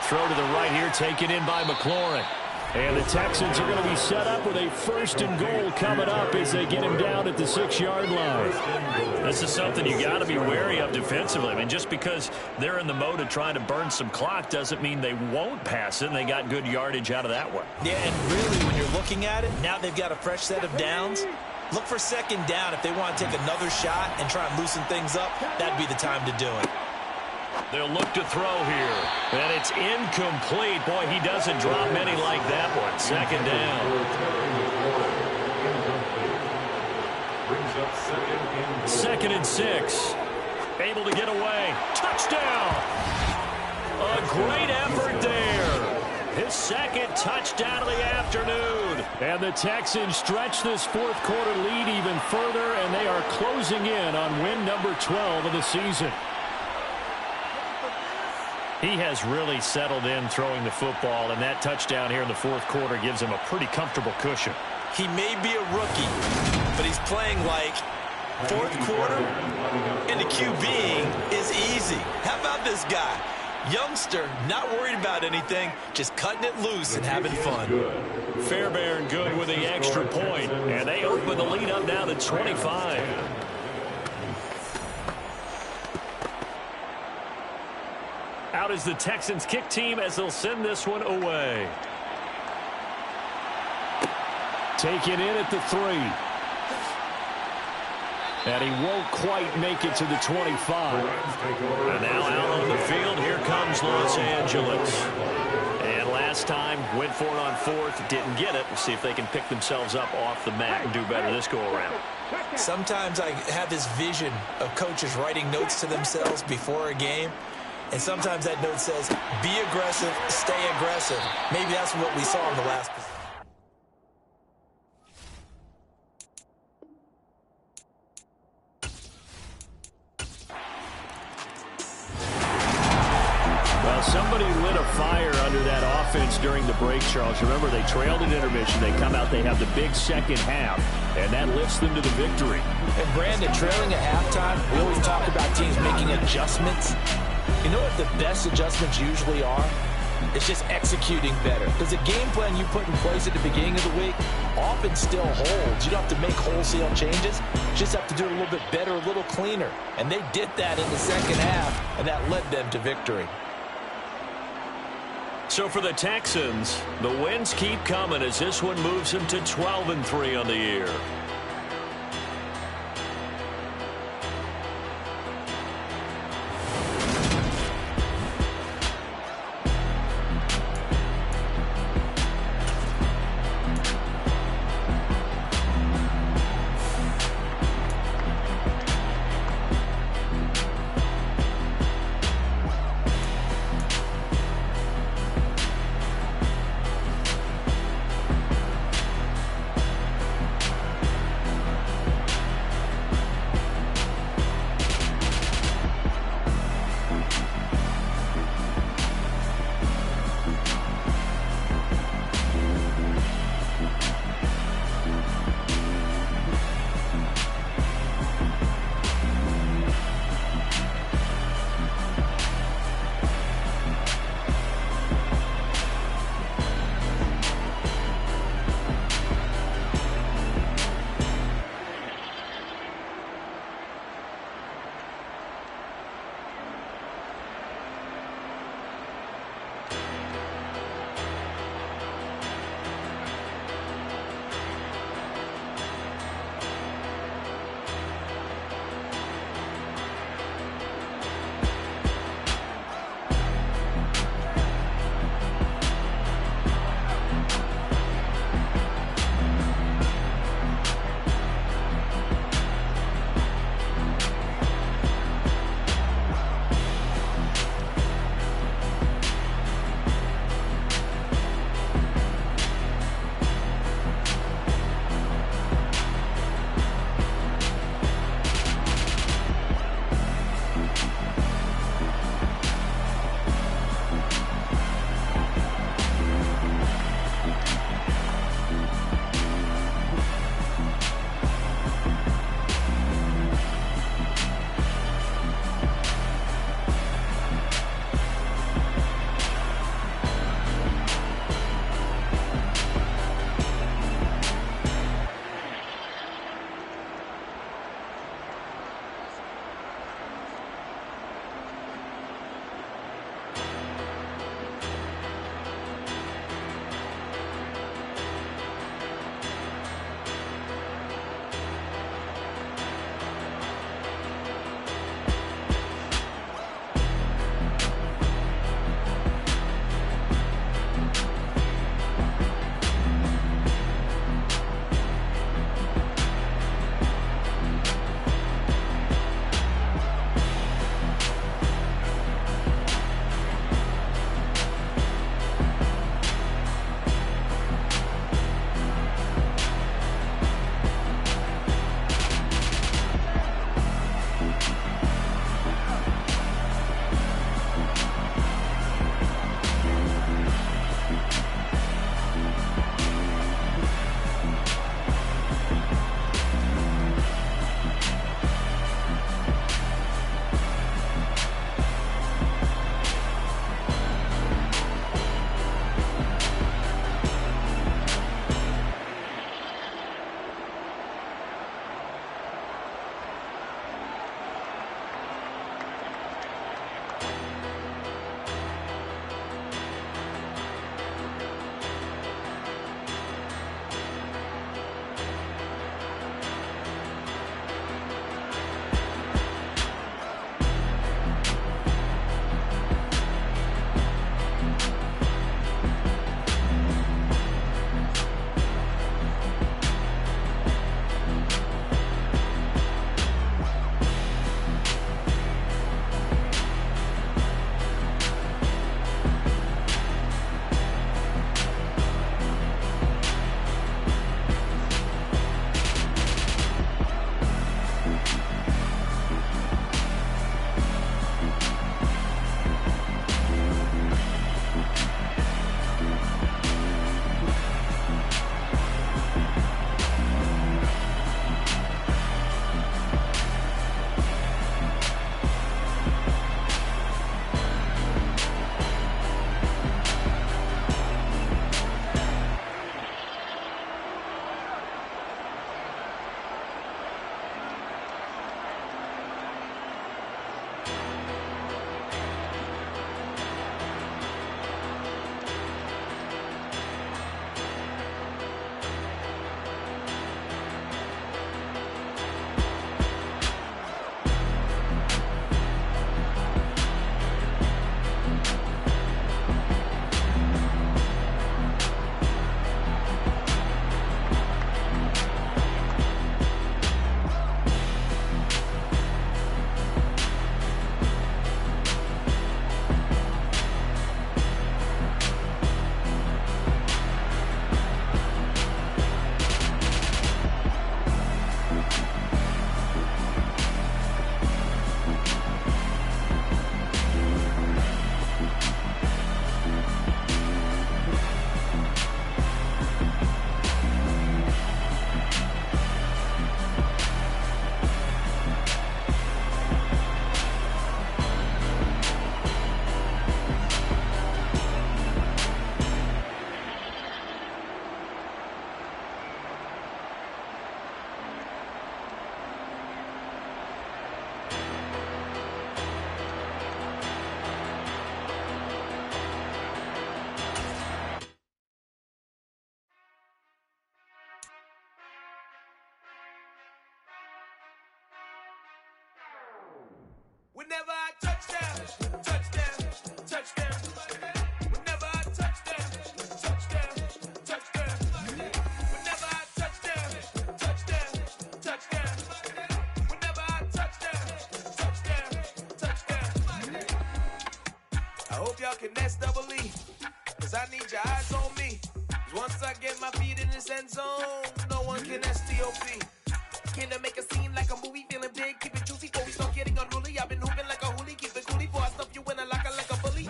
Throw to the right here, taken in by McLaurin. And the Texans are going to be set up with a 1st and goal coming up as they get him down at the 6-yard line. This is something you got to be wary of defensively. I mean, just because they're in the mode of trying to burn some clock doesn't mean they won't pass it, and they got good yardage out of that one. Yeah, and really, when you're looking at it, now they've got a fresh set of downs. Look for 2nd down. If they want to take another shot and try and loosen things up, that'd be the time to do it. They'll look to throw here. And it's incomplete. Boy, he doesn't drop many like that one. 2nd down. Second and 6. Able to get away. Touchdown. A great effort there. His 2nd touchdown of the afternoon. And the Texans stretch this 4th quarter lead even further, and they are closing in on win number 12 of the season. He has really settled in throwing the football, and that touchdown here in the 4th quarter gives him a pretty comfortable cushion. He may be a rookie, but he's playing like 4th quarter, and the QBing is easy. How about this guy? Youngster, not worried about anything, just cutting it loose and having fun. Fairbairn good with the extra point, and they open the lead up now to 25. Out is the Texans kick team as they'll send this one away. Taken in at the 3. And he won't quite make it to the 25. And now out on the field, here comes Los Angeles. And last time, went for it on 4th, didn't get it. We'll see if they can pick themselves up off the mat and do better this go-around. Sometimes I have this vision of coaches writing notes to themselves before a game. And sometimes that note says, be aggressive, stay aggressive. Maybe that's what we saw in the last position. Well, somebody lit a fire under that offense during the break, Charles. Remember, they trailed at intermission. They come out, they have the big 2nd half, and that lifts them to the victory. And Brandon, trailing at halftime, we always talk about teams making adjustments. You know what the best adjustments usually are? It's just executing better. Because the game plan you put in place at the beginning of the week often still holds. You don't have to make wholesale changes. You just have to do it a little bit better, a little cleaner. And they did that in the 2nd half, and that led them to victory. So for the Texans, the wins keep coming as this one moves them to 12-3 on the year. hope y'all can nest double E. Cause I need your eyes on me. Cause once I get my feet in this end zone, no one can STOP. Can I make a scene like a movie, feeling big, keep it juicy before we start getting unruly. I've been hooping like a hoolie, keep it coolie before I stuff you in a locker like a bully.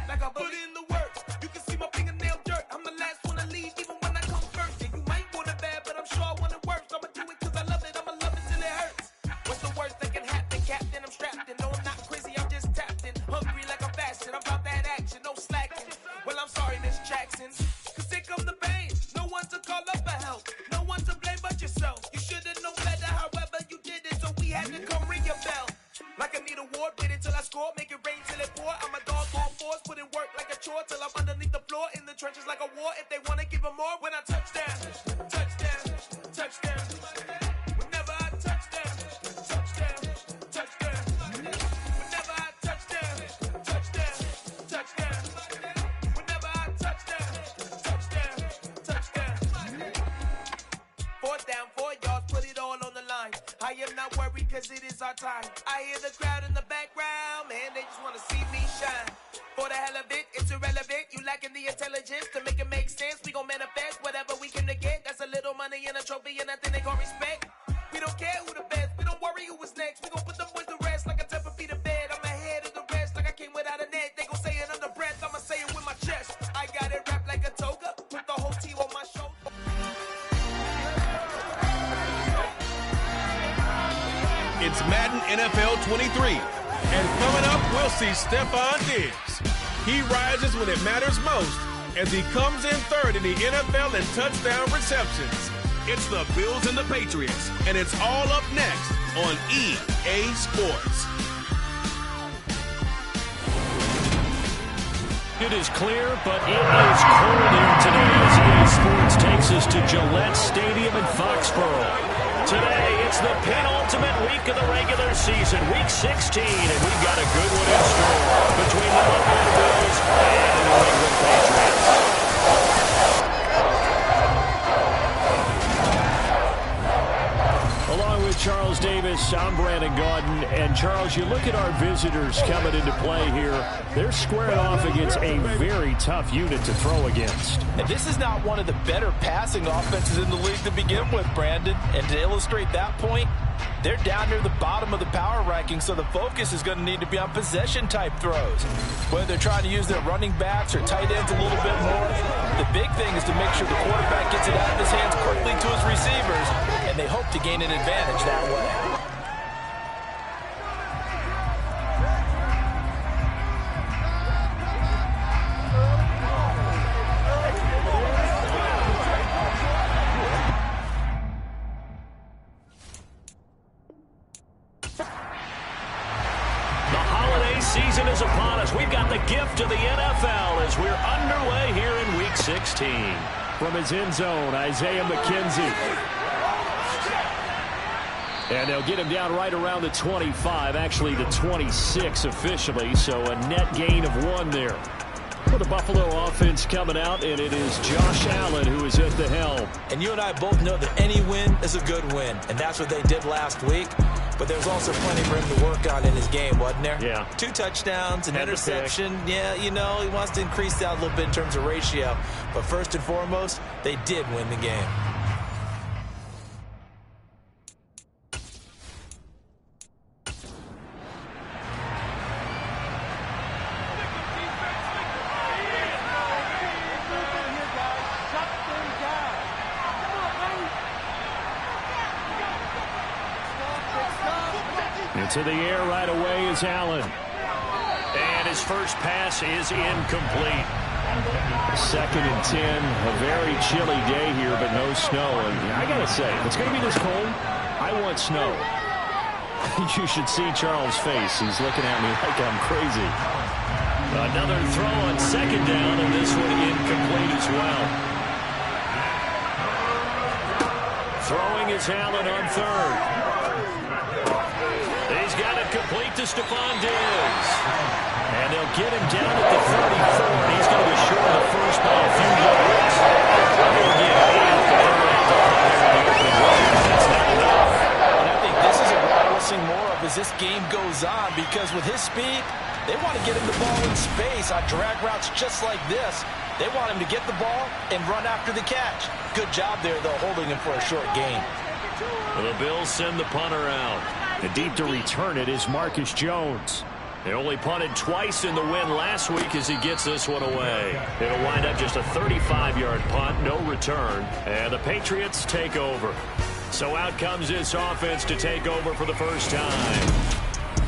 Like a bully. Put in the work, you can see my fingernail dirt. I'm the last one to leave, even when I come first. And you might want it bad, but I'm sure I want it worse. I'ma do it cause I love it, I'ma love it till it hurts. What's the worst that can happen, Captain? I'm strapped in, no I'm not crazy, I'm just tapped in. Hungry like I'm fasting, I'm about that action, no slacking. Well I'm sorry Miss Jackson, cause here come the pain. No one to call up for help, no one to blame but yourself. You should've known better, however you did it, so we had to come ring your bell. Like I need a ward, wait until I score, make it rain till it pour. I'm a dog on force, put in work like a chore till I'm underneath the floor, in the trenches like a war. If they wanna give them more, when I touch down, touchdown, touchdown. Whenever I touch down, touchdown, touchdown. Whenever I touch down, touchdown, touchdown. Whenever I touch down, touchdown, touchdown. 4th down, 4 yards, put it all on the line. I am not worried cause it is our time. I hear the crowd in the background, man, they just wanna see me shine. For the hell of it, it's irrelevant. You lacking the intelligence to make it make sense. We gon' manifest whatever we came to get. That's a little money and a trophy and nothing they gon' respect. We don't care who the best, we don't worry who was next. We gon' put them boys to rest like a temper feet of bed. I'm ahead of the rest like I came without a net. They gon' say it under breath, I'ma say it with my chest. I got it wrapped like a toga, put the whole team on my shoulder. It's Madden NFL 23. And coming up, we'll see Stephon Diggs. He rises when it matters most as he comes in third in the NFL in touchdown receptions. It's the Bills and the Patriots, and it's all up next on EA Sports. It is clear, but it is cold here today as EA Sports takes us to Gillette Stadium in Foxborough. Today, it's the penultimate week of the regular season, week 16, and we've got a good one in store between the Buffalo Bills and the New England Patriots. Along with Charles Davis, I'm Brandon Gaudin. And Charles, you look at our visitors coming into play here, they're squaring off against a very tough unit to throw against. And this is not one of the better passing offenses in the league to begin with, Brandon. And to illustrate that point, they're down near the bottom of the power ranking, so the focus is going to need to be on possession-type throws. Whether they're trying to use their running backs or tight ends a little bit more, the big thing is to make sure the quarterback gets it out of his hands quickly to his receivers, and they hope to gain an advantage that way. Season is upon us. We've got the gift of the NFL as we're underway here in Week 16. From his end zone, Isaiah McKenzie. And they'll get him down right around the 25, actually the 26 officially, so a net gain of 1 there. For the Buffalo offense coming out, and it is Josh Allen who is at the helm. And you and I both know that any win is a good win, and that's what they did last week. But there's also plenty for him to work on in his game, wasn't there? Yeah. 2 touchdowns, an interception. Yeah, you know, he wants to increase that a little bit in terms of ratio. But first and foremost, they did win the game. Into the air right away is Allen. And his first pass is incomplete. 2nd and 10. A very chilly day here, but no snow. And I got to say, if it's going to be this cold, I want snow. You should see Charles' face. He's looking at me like I'm crazy. Another throw on 2nd down, and this one incomplete as well. Throwing is Allen on 3rd. He's got it complete to Stephon Diggs. And they'll get him down at the 34. And he's going to be short of the first by a few yards. And I think this is what we'll see more of as this game goes on, because because with his speed, they want to get him the ball in space on drag routes just like this. They want him to get the ball and run after the catch. Good job there, though, holding him for a short gain. The Bills send the punter out. And deep to return it is Marcus Jones. They only punted twice in the win last week as he gets this one away. It'll wind up just a 35-yard punt, no return, and the Patriots take over. So out comes this offense to take over for the first time.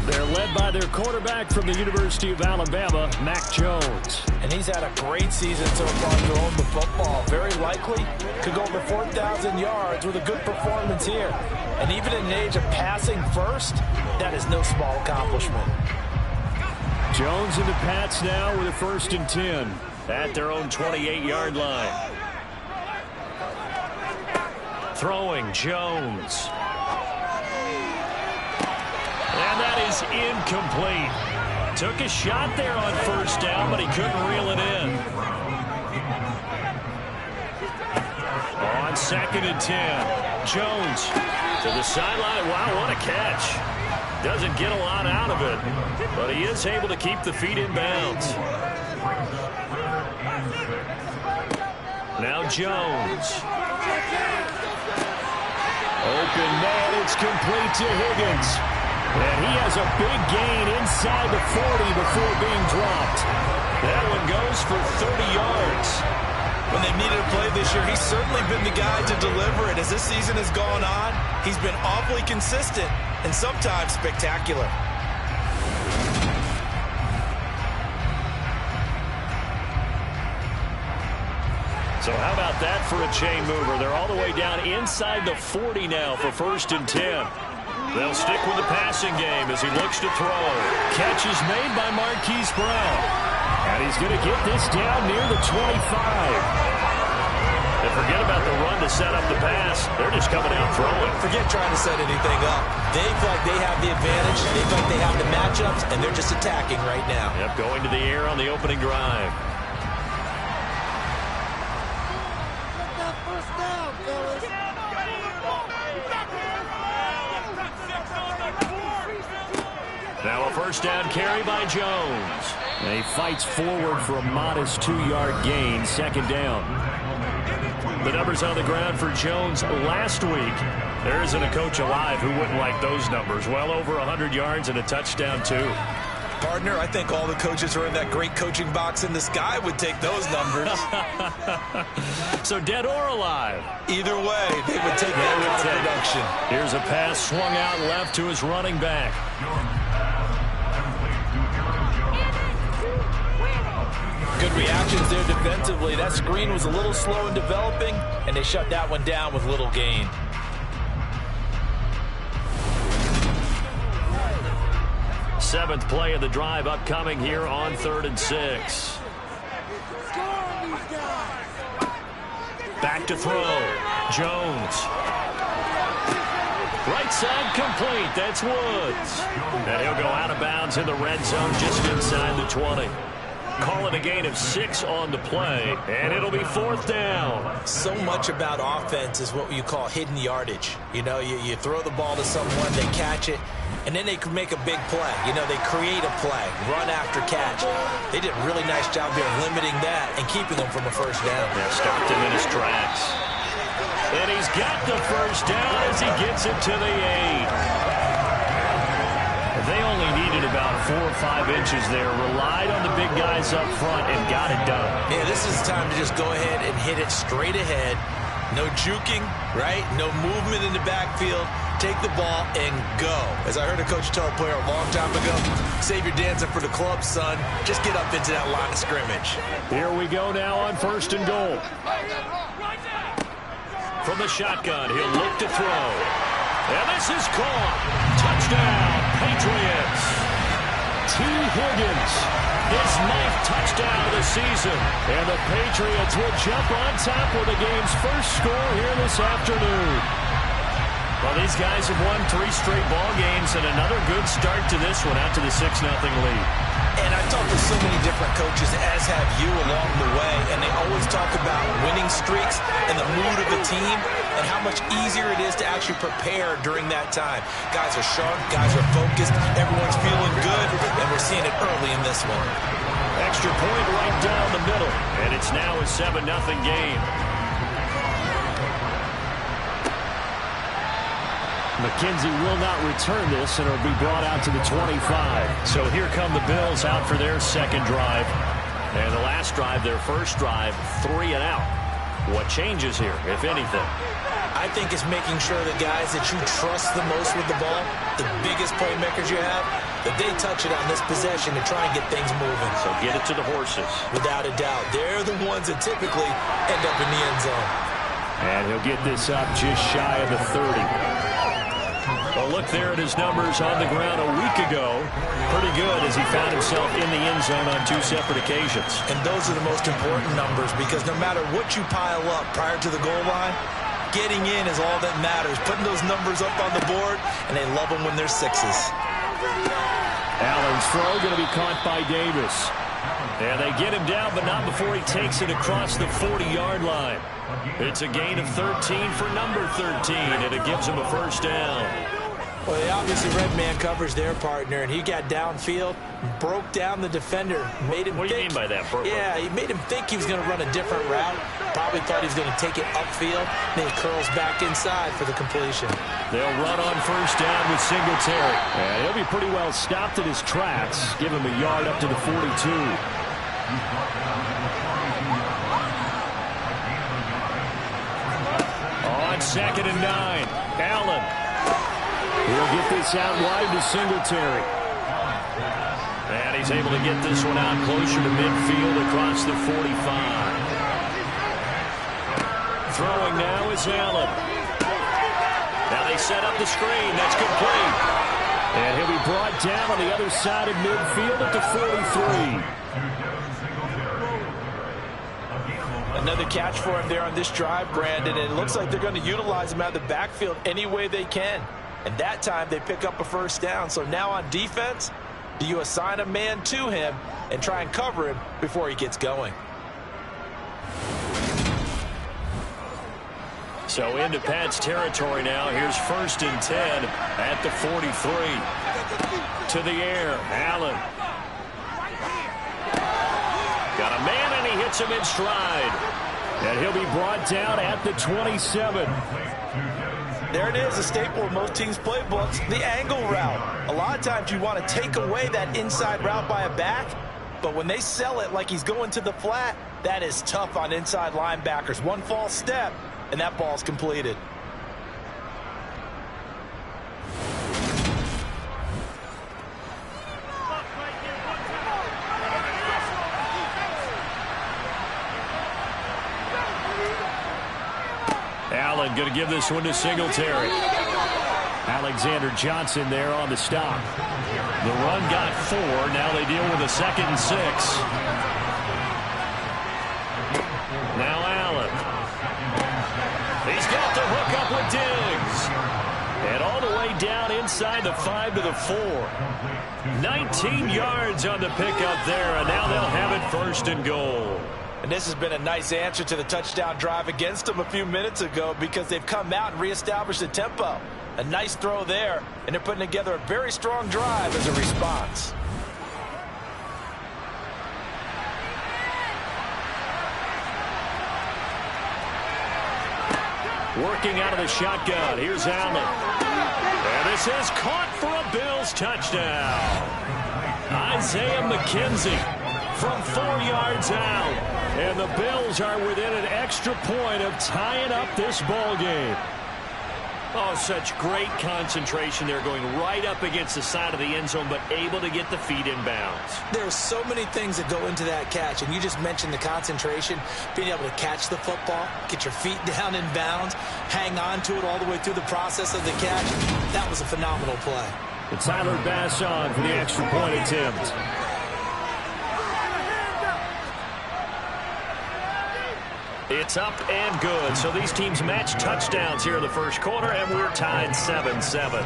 They're led by their quarterback from the University of Alabama, Mac Jones. And he's had a great season so far throwing the football. Very likely could go over 4,000 yards with a good performance here. And even in an age of passing first, that is no small accomplishment. Jones and the Pats now with a 1st and 10 at their own 28-yard line. Throwing Jones. And that is incomplete. Took a shot there on 1st down, but he couldn't reel it in. On 2nd and 10, Jones to the sideline. Wow, what a catch. Doesn't get a lot out of it, but he is able to keep the feet in bounds. Now Jones. Open man, it's complete to Higgins. And he has a big gain inside the 40 before being dropped. That one goes for 30 yards. When they needed a play this year, he's certainly been the guy to deliver it. As this season has gone on, he's been awfully consistent and sometimes spectacular. So how about that for a chain mover? They're all the way down inside the 40 now for 1st and 10. They'll stick with the passing game as he looks to throw. Catch is made by Marquise Brown. And he's going to get this down near the 25. And forget about the run to set up the pass. They're just coming out throwing. Forget trying to set anything up. They feel like they have the advantage. They feel like they have the matchups, and they're just attacking right now. Yep, going to the air on the opening drive. Now a 1st down carry by Jones. And he fights forward for a modest 2-yard gain, 2nd down. The numbers on the ground for Jones last week. There isn't a coach alive who wouldn't like those numbers. Well over 100 yards and a touchdown, too. Partner, I think all the coaches who are in that great coaching box in the sky would take those numbers. So dead or alive? Either way, they would take that kind of production. Here's a pass swung out left to his running back. Good reactions there defensively. That screen was a little slow in developing, and they shut that one down with little gain. Seventh play of the drive upcoming here on 3rd and 6. Back to throw. Jones. Right side complete. That's Woods. And he'll go out of bounds in the red zone just inside the 20. Call it a gain of 6 on the play, and it'll be 4th down. So much about offense is what you call hidden yardage. You know, you throw the ball to someone, they catch it, and then they can make a big play. You know, they create a play, run after catch. They did a really nice job here of limiting that and keeping them from a 1st down. Yeah, stopped him in his tracks. And he's got the 1st down as he gets it to the 8. They only needed about 4 or 5 inches there. Relied on the big guys up front and got it done. Yeah, this is time to just go ahead and hit it straight ahead. No juking, right? No movement in the backfield. Take the ball and go. As I heard a coach tell a player a long time ago, save your dancing for the club, son. Just get up into that line of scrimmage. Here we go now on 1st and goal. From the shotgun, he'll look to throw. And this is caught. Touchdown, Patriots. T. Higgins, his 9th touchdown of the season. And the Patriots will jump on top with the game's first score here this afternoon. Well, these guys have won 3 straight ball games and another good start to this one out to the 6-0 lead. And I've talked with so many different coaches, as have you, along the way, and they always talk about winning streaks and the mood of the team and how much easier it is to actually prepare during that time. Guys are sharp, guys are focused, everyone's feeling good, and we're seeing it early in this one. Extra point right down the middle, and it's now a 7-0 game. McKenzie will not return this, and it'll be brought out to the 25. So here come the Bills out for their second drive. And the last drive, their first drive, 3 and out. What changes here, if anything? I think it's making sure the guys that you trust the most with the ball, the biggest playmakers you have, that they touch it on this possession to try and get things moving. So get it to the horses. Without a doubt. They're the ones that typically end up in the end zone. And he'll get this up just shy of the 30. A look there at his numbers on the ground a week ago. Pretty good as he found himself in the end zone on 2 separate occasions. And those are the most important numbers because no matter what you pile up prior to the goal line, getting in is all that matters. Putting those numbers up on the board, and they love them when they're 6s. Allen's throw going to be caught by Davis. And they get him down, but not before he takes it across the 40-yard line. It's a gain of 13 for number 13, and it gives him a first down. Well, they obviously red man covers their partner, and he got downfield, broke down the defender, made him What do you mean by that, Burko? Yeah, he made him think he was going to run a different route. Probably thought he was going to take it upfield. Then he curls back inside for the completion. They'll run on first down with Singletary. And he'll be pretty well stopped in his tracks. Give him a yard up to the 42. On 2nd and 9, Allen. He'll get this out wide to Singletary. And he's able to get this one out closer to midfield across the 45. Throwing now is Allen. Now they set up the screen. That's complete. And he'll be brought down on the other side of midfield at the 43. Another catch for him there on this drive, Brandon, and it looks like they're going to utilize him out of the backfield any way they can. And that time they pick up a first down. So now on defense, do you assign a man to him and try and cover him before he gets going? So into Pat's territory now. Here's 1st and 10 at the 43. To the air, Allen. Got a man, and he hits him in stride. And he'll be brought down at the 27. There it is, a staple of most teams' playbooks, the angle route. A lot of times you want to take away that inside route by a back, but when they sell it like he's going to the flat, that is tough on inside linebackers. One false step, and that ball's completed. Allen going to give this one to Singletary. Alexander Johnson there on the stop. The run got 4. Now they deal with a 2nd and 6. Now Allen. He's got the hook up with Diggs. And all the way down inside the 5 to the 4. 19 yards on the pickup there, and now they'll have it 1st and goal. And this has been a nice answer to the touchdown drive against them a few minutes ago because they've come out and reestablished the tempo. A nice throw there, and they're putting together a very strong drive as a response. Working out of the shotgun. Here's Allen. And this is caught for a Bills touchdown. Isaiah McKenzie from 4 yards out. And the Bills are within an extra point of tying up this ball game. Oh, such great concentration there, going right up against the side of the end zone, but able to get the feet in bounds. There's so many things that go into that catch, and you just mentioned the concentration, being able to catch the football, get your feet down in bounds, hang on to it all the way through the process of the catch. That was a phenomenal play. It's Tyler Bass on for the extra point attempt. It's up and good. So these teams match touchdowns here in the first quarter, and we're tied 7-7.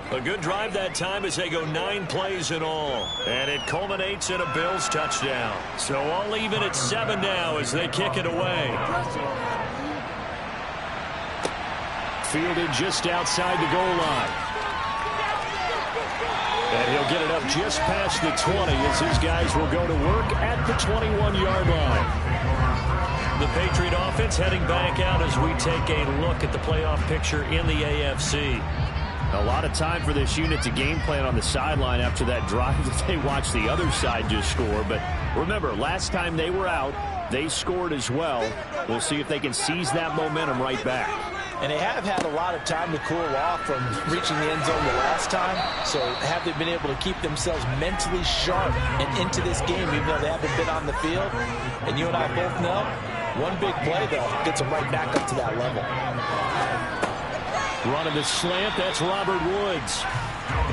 A good drive that time as they go 9 plays in all. And it culminates in a Bills touchdown. So all even at 7 now as they kick it away. Fielded just outside the goal line. And he'll get it up just past the 20 as his guys will go to work at the 21-yard line. The Patriot offense heading back out as we take a look at the playoff picture in the AFC. A lot of time for this unit to game plan on the sideline after that drive that they watched the other side just score. But remember, last time they were out, they scored as well. We'll see if they can seize that momentum right back. And they have had a lot of time to cool off from reaching the end zone the last time. So have they been able to keep themselves mentally sharp and into this game, even though they haven't been on the field? And you and I both know, one big play, though, gets them right back up to that level. Running the slant, that's Robert Woods.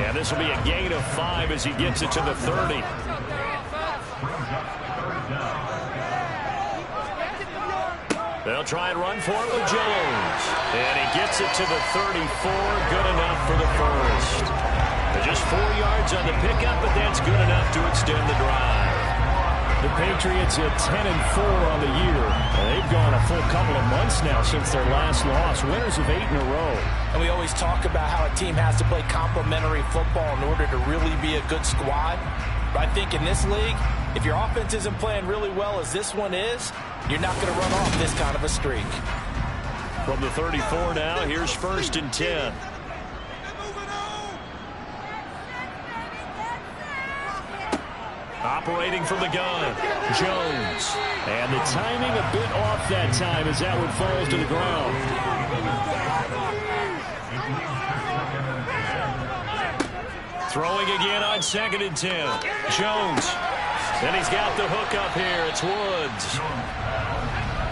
And this will be a gain of 5 as he gets it to the 30. They'll try and run for it with Jones. And he gets it to the 34. Good enough for the first. Just 4 yards on the pickup, but that's good enough to extend the drive. The Patriots at 10-4 on the year. They've gone a full couple of months now since their last loss. Winners of 8 in a row. And we always talk about how a team has to play complementary football in order to really be a good squad. But I think in this league, if your offense isn't playing really well as this one is, you're not going to run off this kind of a streak. From the 34 now, here's 1st and 10. Operating from the gun, Jones. And the timing a bit off that time as that one falls to the ground. Throwing again on 2nd and 10. Jones. And he's got the hook up here. It's Woods.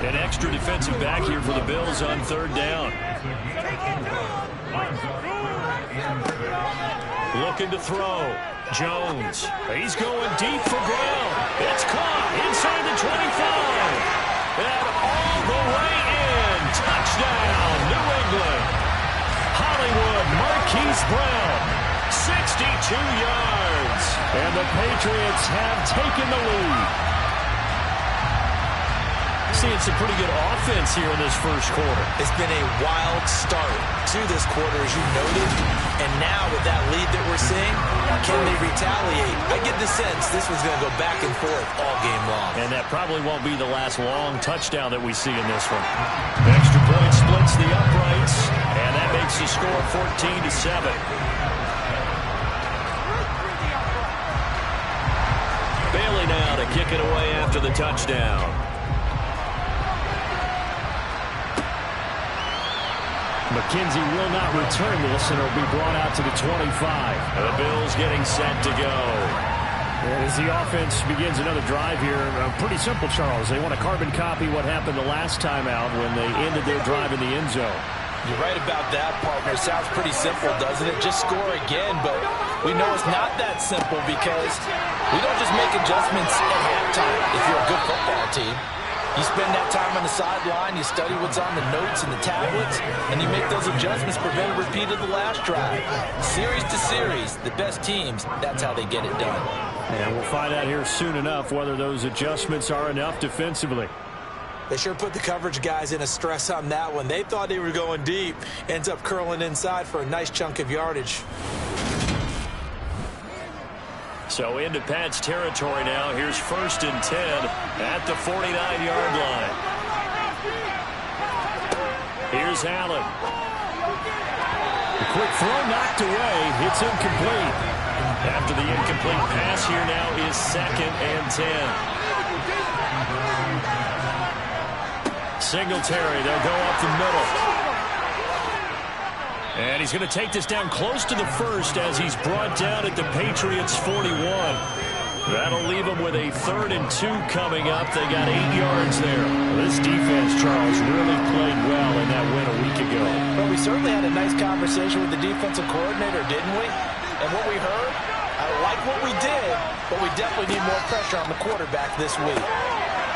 An extra defensive back here for the Bills on 3rd down. Looking to throw. Jones. He's going deep for ground. It's caught inside the 25. And all the way in. Touchdown, New England. Hollywood Marquise Brown. 62 yards. And the Patriots have taken the lead. Seeing some pretty good offense here in this first quarter. It's been a wild start to this quarter, as you noted. And now with that lead that we're seeing, can they retaliate? I get the sense this one's going to go back and forth all game long. And that probably won't be the last long touchdown that we see in this one. Extra point splits the uprights, and that makes the score 14-7. Bailey now to kick it away after the touchdown. McKenzie will not return this, and it'll be brought out to the 25. The Bills getting set to go. And as the offense begins another drive here, pretty simple, Charles. They want to carbon copy what happened the last time out when they ended their drive in the end zone. You're right about that, partner. Sounds pretty simple, doesn't it? Just score again, but we know it's not that simple because we don't just make adjustments at halftime if you're a good football team. You spend that time on the sideline, you study what's on the notes and the tablets, and you make those adjustments, prevent a repeat of the last drive. Series to series, the best teams, that's how they get it done. And we'll find out here soon enough whether those adjustments are enough defensively. They sure put the coverage guys in a stress on that one. They thought they were going deep, ends up curling inside for a nice chunk of yardage. So into Pat's territory now. Here's 1st and 10 at the 49-yard line. Here's Allen. The quick throw knocked away. It's incomplete. After the incomplete pass here now is 2nd and 10. Singletary, they'll go up the middle. And he's going to take this down close to the first as he's brought down at the Patriots' 41. That'll leave them with a 3rd and 2 coming up. They got 8 yards there. This defense, Charles, really played well in that win a week ago. But we certainly had a nice conversation with the defensive coordinator, didn't we? And what we heard, I like what we did, but we definitely need more pressure on the quarterback this week.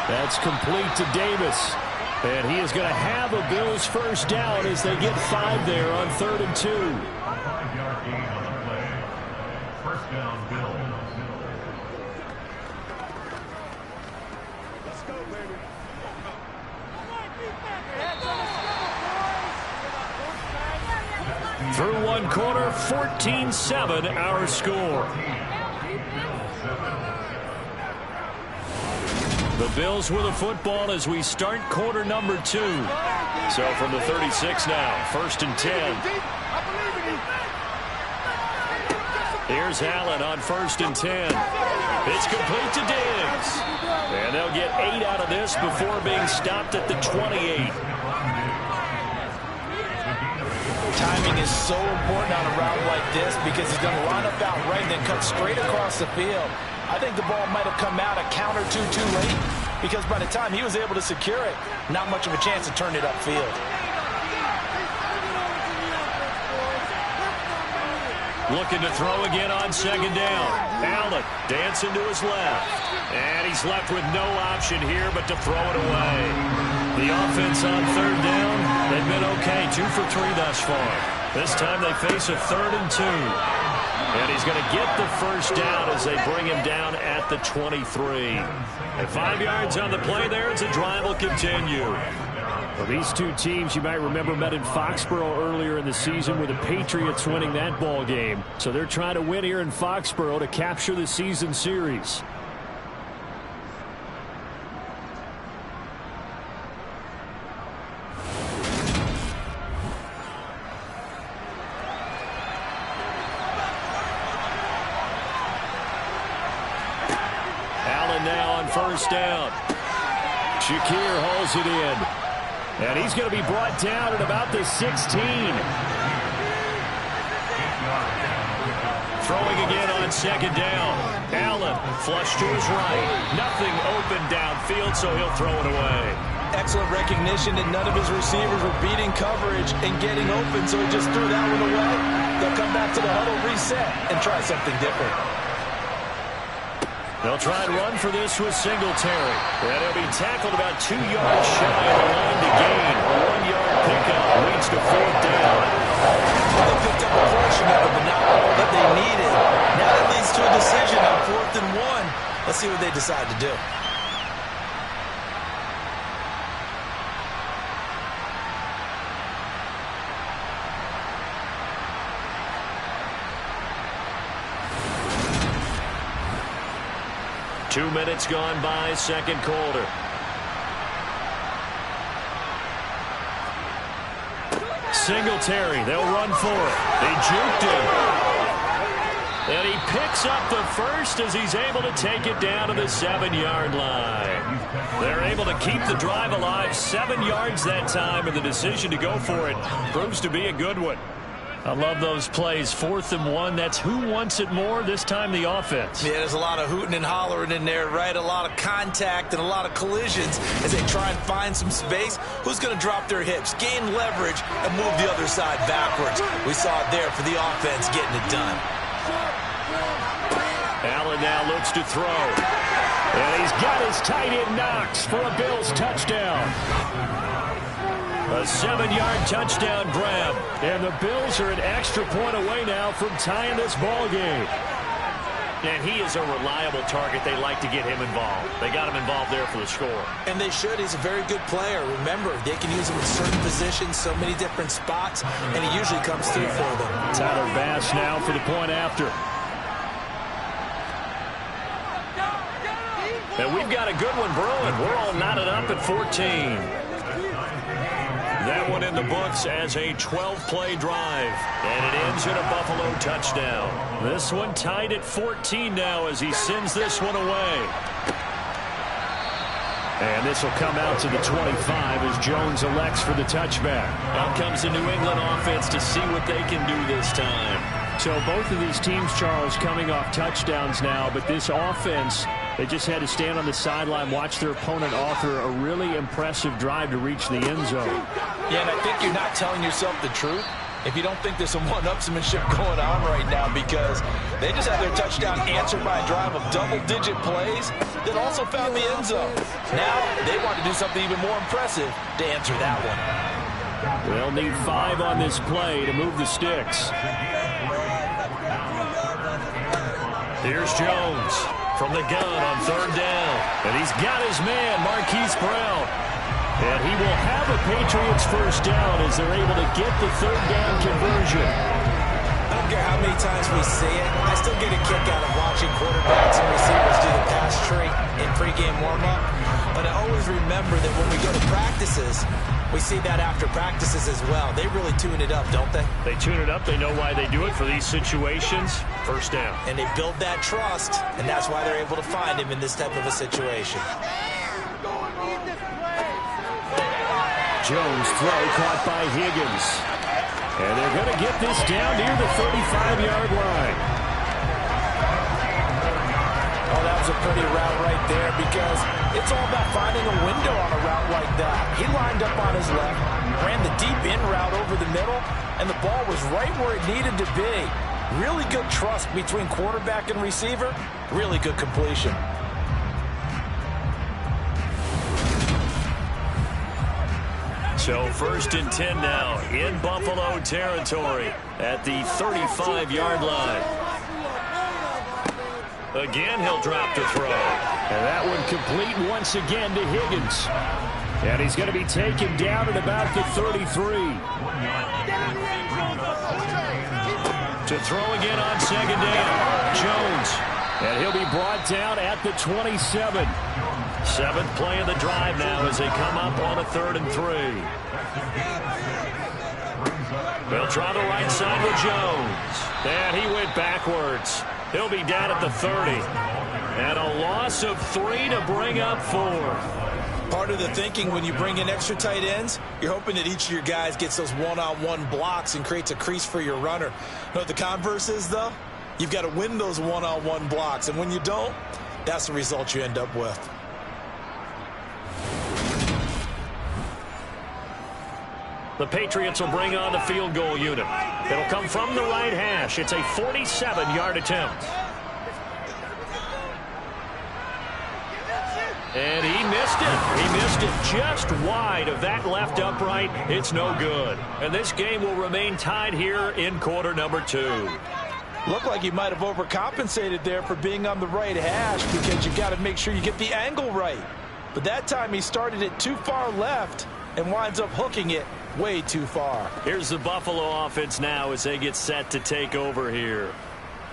That's complete to Davis. And he is going to have a Bills first down as they get 5 there on 3rd and 2. Through one quarter, 14-7 our score. The Bills with the football as we start quarter number 2. So from the 36 now, 1st and 10. Here's Allen on 1st and 10. It's complete to Diggs. And they'll get 8 out of this before being stopped at the 28. Timing is so important on a route like this because he's going to line up out right and then cut straight across the field. I think the ball might have come out a count or two too late because by the time he was able to secure it, not much of a chance to turn it upfield. Looking to throw again on 2nd down. Allen dancing to his left. And he's left with no option here but to throw it away. The offense on 3rd down, they've been okay, 2 for 3 thus far. This time they face a 3rd and 2. And he's going to get the 1st down as they bring him down at the 23. And 5 yards on the play there as the drive will continue. Well, these two teams, you might remember, met in Foxborough earlier in the season with the Patriots winning that ball game. So they're trying to win here in Foxborough to capture the season series. Allen now on 1st down. Shakir hauls it in. And he's going to be brought down at about the 16. Throwing again on 2nd down. Allen flush to his right. Nothing open downfield, so he'll throw it away. Excellent recognition that none of his receivers were beating coverage and getting open, so he just threw that one away. They'll come back to the huddle, reset, and try something different. They'll try and run for this with Singletary. And he'll be tackled about 2 yards shy of the line to gain. A 1-yard pickup leads to 4th down. Well, they picked up a portion of it, but not all that they needed. Now that leads to a decision on 4th and 1. Let's see what they decide to do. Two minutes gone by, 2nd quarter. Singletary, they'll run for it. They juked him. And he picks up the 1st as he's able to take it down to the 7-yard line. They're able to keep the drive alive, 7 yards that time, and the decision to go for it proves to be a good one. I love those plays. 4th and 1. That's who wants it more, this time the offense. Yeah, there's a lot of hooting and hollering in there, right? A lot of contact and a lot of collisions as they try and find some space. Who's going to drop their hips, gain leverage, and move the other side backwards? We saw it there for the offense getting it done. Allen now looks to throw. And he's got his tight end Knox for a Bills touchdown. A 7-yard touchdown grab. And the Bills are an extra point away now from tying this ball game. And he is a reliable target. They like to get him involved. They got him involved there for the score. And they should. He's a very good player. Remember, they can use him in certain positions, so many different spots, and he usually comes through for them. Tyler Bass now for the point after. And we've got a good one brewing. We're all knotted up at 14. That one in the books as a 12-play drive. And it ends in a Buffalo touchdown. This one tied at 14 now as he sends this one away. And this will come out to the 25 as Jones elects for the touchback. Out comes the New England offense to see what they can do this time. So both of these teams, Charles, coming off touchdowns now, but this offense, they just had to stand on the sideline, watch their opponent author a really impressive drive to reach the end zone. Yeah, and I think you're not telling yourself the truth if you don't think there's some one-upsmanship going on right now, because they just had their touchdown answered by a drive of double-digit plays that also found the end zone. Now they want to do something even more impressive to answer that one. They'll need 5 on this play to move the sticks. Here's Jones from the gun on 3rd down. And he's He's got his man, Marquise Brown. And he will have a Patriots first down as they're able to get the third down conversion. I don't care how many times we see it. I still get a kick out of watching quarterbacks and receivers do the pass tree in pregame warm-up. But I always remember that when we go to practices, we see that after practices as well. They really tune it up, don't they? They tune it up. They know why they do it for these situations. First down. And they build that trust, and that's why they're able to find him in this type of a situation. Jones throw caught by Higgins. And they're going to get this down near the 35-yard line. Oh, that was a pretty route right there because it's all about finding a window on a route like that. He lined up on his left, ran the deep in route over the middle, and the ball was right where it needed to be. Really good trust between quarterback and receiver. Really good completion. So 1st and 10 now in Buffalo territory at the 35-yard line. Again, he'll drop to throw. And that one complete once again to Higgins. And he's going to be taken down at about the 33. To throw again on 2nd down, Jones. And he'll be brought down at the 27. 7th play of the drive now as they come up on a 3rd and 3. They'll try the right side with Jones. And he went backwards. He'll be down at the 30. And a loss of 3 to bring up 4. Part of the thinking when you bring in extra tight ends, you're hoping that each of your guys gets those one-on-one blocks and creates a crease for your runner. You know what the converse is, though? You've got to win those one-on-one blocks. And when you don't, that's the result you end up with. The Patriots will bring on the field goal unit. It'll come from the right hash. It's a 47-yard attempt. And he missed it. He missed it just wide of that left upright. It's no good. And this game will remain tied here in quarter number 2. Looked like he might have overcompensated there for being on the right hash because you've got to make sure you get the angle right. But that time he started it too far left and winds up hooking it way too far. Here's the Buffalo offense now as they get set to take over here.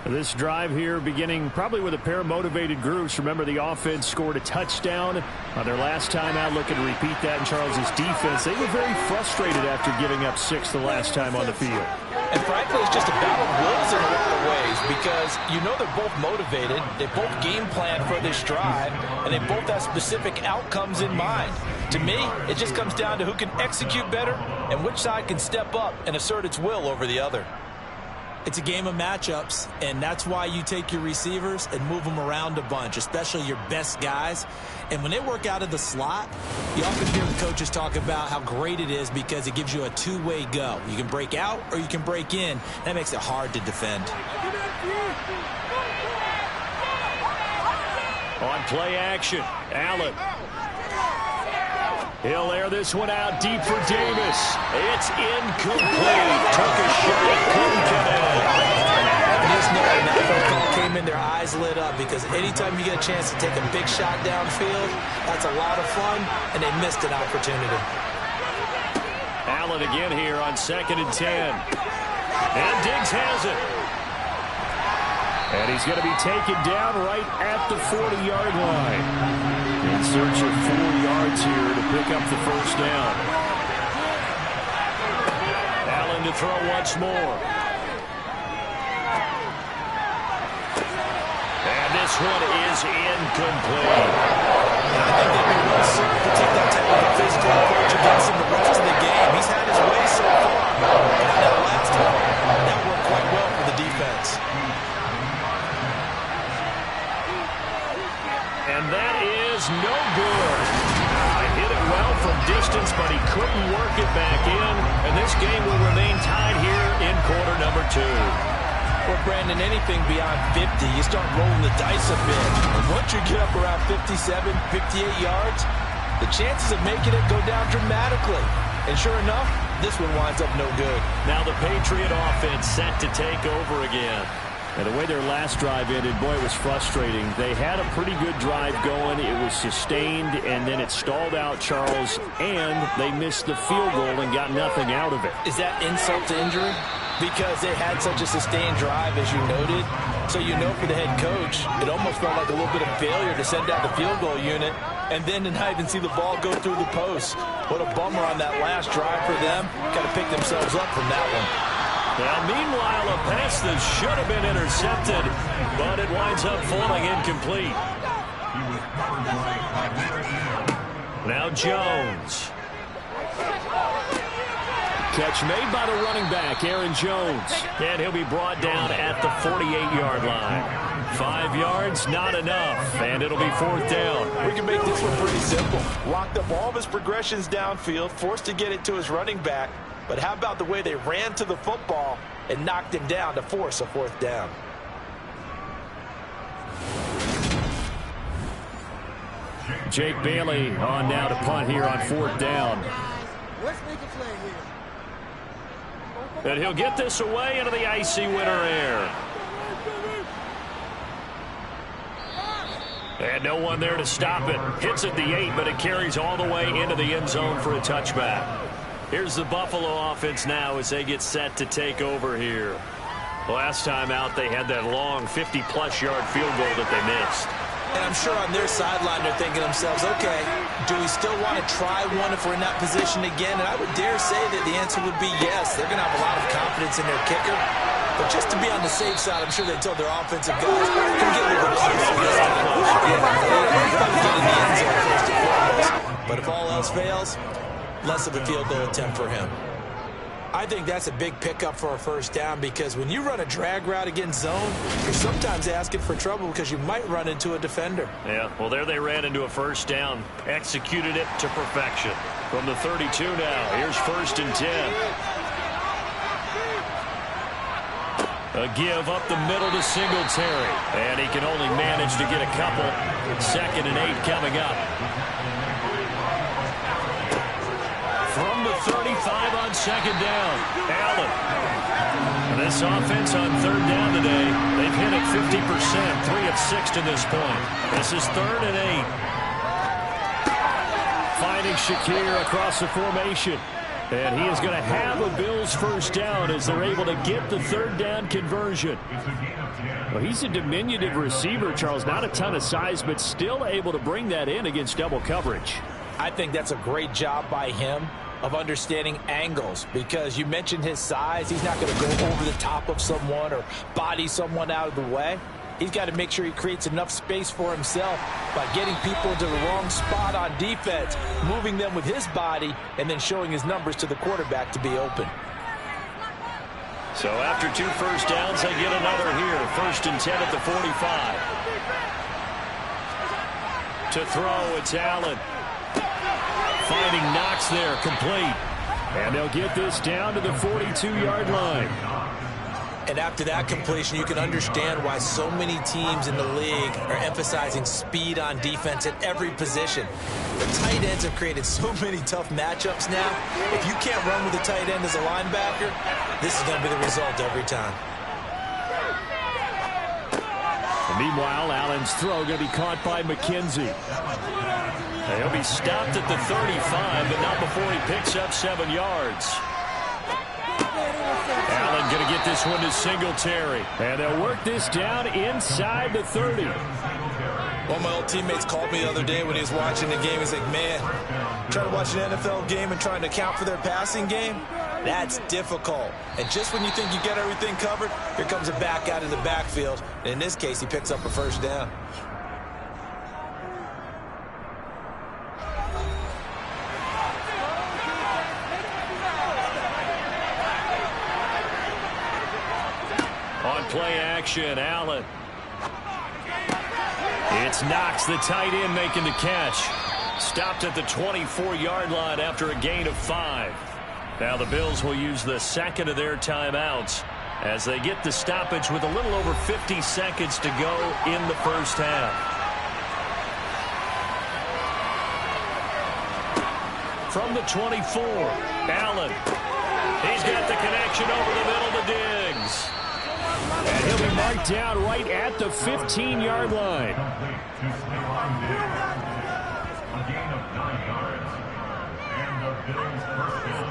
This drive here beginning probably with a pair of motivated groups. Remember, the offense scored a touchdown on their last time out. Looking to repeat that in Charles' defense. They were very frustrated after giving up 6 the last time on the field. And frankly, it's just a battle of wills in a lot of ways because you know they're both motivated. They both game plan for this drive, and they both have specific outcomes in mind. To me, it just comes down to who can execute better and which side can step up and assert its will over the other. It's a game of matchups, and that's why you take your receivers and move them around a bunch, especially your best guys. And when they work out of the slot, you often hear the coaches talk about how great it is because it gives you a two-way go. You can break out or you can break in. That makes it hard to defend. On play action, Allen. He'll air this one out deep for Davis. It's incomplete. Took a shot, couldn't connect. And just knowing that call came in, their eyes lit up because anytime you get a chance to take a big shot downfield, that's a lot of fun, and they missed an opportunity. Allen again here on 2nd and 10. And Diggs has it. And he's going to be taken down right at the 40-yard line. In search of 4 yards here to pick up the first down. Allen to throw once more. And this one is incomplete. I think they'd be well served to take that type of a physical approach against him the rest of the game. He's had his way so far. But that last one, that worked quite well for the defense. And that is no good. Hit it well from distance, but he couldn't work it back in. And this game will remain tied here in quarter number 2. Well, Brandon, anything beyond 50, you start rolling the dice a bit. And once you get up around 57, 58 yards, the chances of making it go down dramatically. And sure enough, this one winds up no good. Now the Patriot offense set to take over again. And the way their last drive ended, boy, it was frustrating. They had a pretty good drive going. It was sustained, and then it stalled out, Charles, and they missed the field goal and got nothing out of it. Is that insult to injury? Because they had such a sustained drive, as you noted. So you know for the head coach, it almost felt like a little bit of failure to send out the field goal unit and then to not even see the ball go through the post. What a bummer on that last drive for them. Got to pick themselves up from that one. Now, meanwhile, a pass that should have been intercepted, but it winds up falling incomplete. Now Jones. Catch made by the running back, Aaron Jones. And he'll be brought down at the 48-yard line. 5 yards, not enough, and it'll be 4th down. We can make this one pretty simple. Locked up all of his progressions downfield, forced to get it to his running back. But how about the way they ran to the football and knocked him down to force a 4th down? Jake Bailey on now to punt here on 4th down. Let's make a play here. And he'll get this away into the icy winter air. And no one there to stop it. Hits at the 8, but it carries all the way into the end zone for a touchback. Here's the Buffalo offense now as they get set to take over here. Last time out, they had that long 50-plus yard field goal that they missed. And I'm sure on their sideline they're thinking to themselves, okay, do we still want to try one if we're in that position again? And I would dare say that the answer would be yes. They're going to have a lot of confidence in their kicker. But just to be on the safe side, I'm sure they told their offensive guys, come get a little bit closer this time. Get in the end zone first and foremost. But if all else fails, less of a field goal attempt for him. I think that's a big pickup for a 1st down because when you run a drag route against zone, you're sometimes asking for trouble because you might run into a defender. Yeah, well, there they ran into a 1st down, executed it to perfection. From the 32 now, here's 1st and 10. A give up the middle to Singletary, and he can only manage to get a couple. 2nd and 8 coming up. From the 35 on 2nd down, Allen. And this offense on 3rd down today, they've hit it 50%, 3 of 6 to this point. This is 3rd and 8. Finding Shakir across the formation. And he is going to have a Bills 1st down as they're able to get the 3rd down conversion. Well, he's a diminutive receiver, Charles. Not a ton of size, but still able to bring that in against double coverage. I think that's a great job by him of understanding angles because you mentioned his size. He's not going to go over the top of someone or body someone out of the way. He's got to make sure he creates enough space for himself by getting people into the wrong spot on defense, moving them with his body, and then showing his numbers to the quarterback to be open. So after 2 1st downs, they get another here. 1st and 10 at the 45. To throw, it's Allen. Finding Knox there, complete. And they'll get this down to the 42-yard line. And after that completion, you can understand why so many teams in the league are emphasizing speed on defense at every position. The tight ends have created so many tough matchups now. If you can't run with a tight end as a linebacker, this is going to be the result every time. And meanwhile, Allen's throw going to be caught by McKenzie. He'll be stopped at the 35, but not before he picks up 7 yards. Allen going to get this one to Singletary. And they'll work this down inside the 30. One of my old teammates called me the other day when he was watching the game. He's like, man, trying to watch an NFL game and trying to account for their passing game, that's difficult. And just when you think you get everything covered, here comes a back out of the backfield. And in this case, he picks up a 1st down. On play action, Allen. It's Knox, the tight end, making the catch. Stopped at the 24-yard line after a gain of 5. Now the Bills will use the 2nd of their timeouts as they get the stoppage with a little over 50 seconds to go in the 1st half. From the 24, Allen. He's got the connection over the middle to Diggs. And he'll be marked down right at the 15-yard line. A gain of 9 yards. And the Bills first down.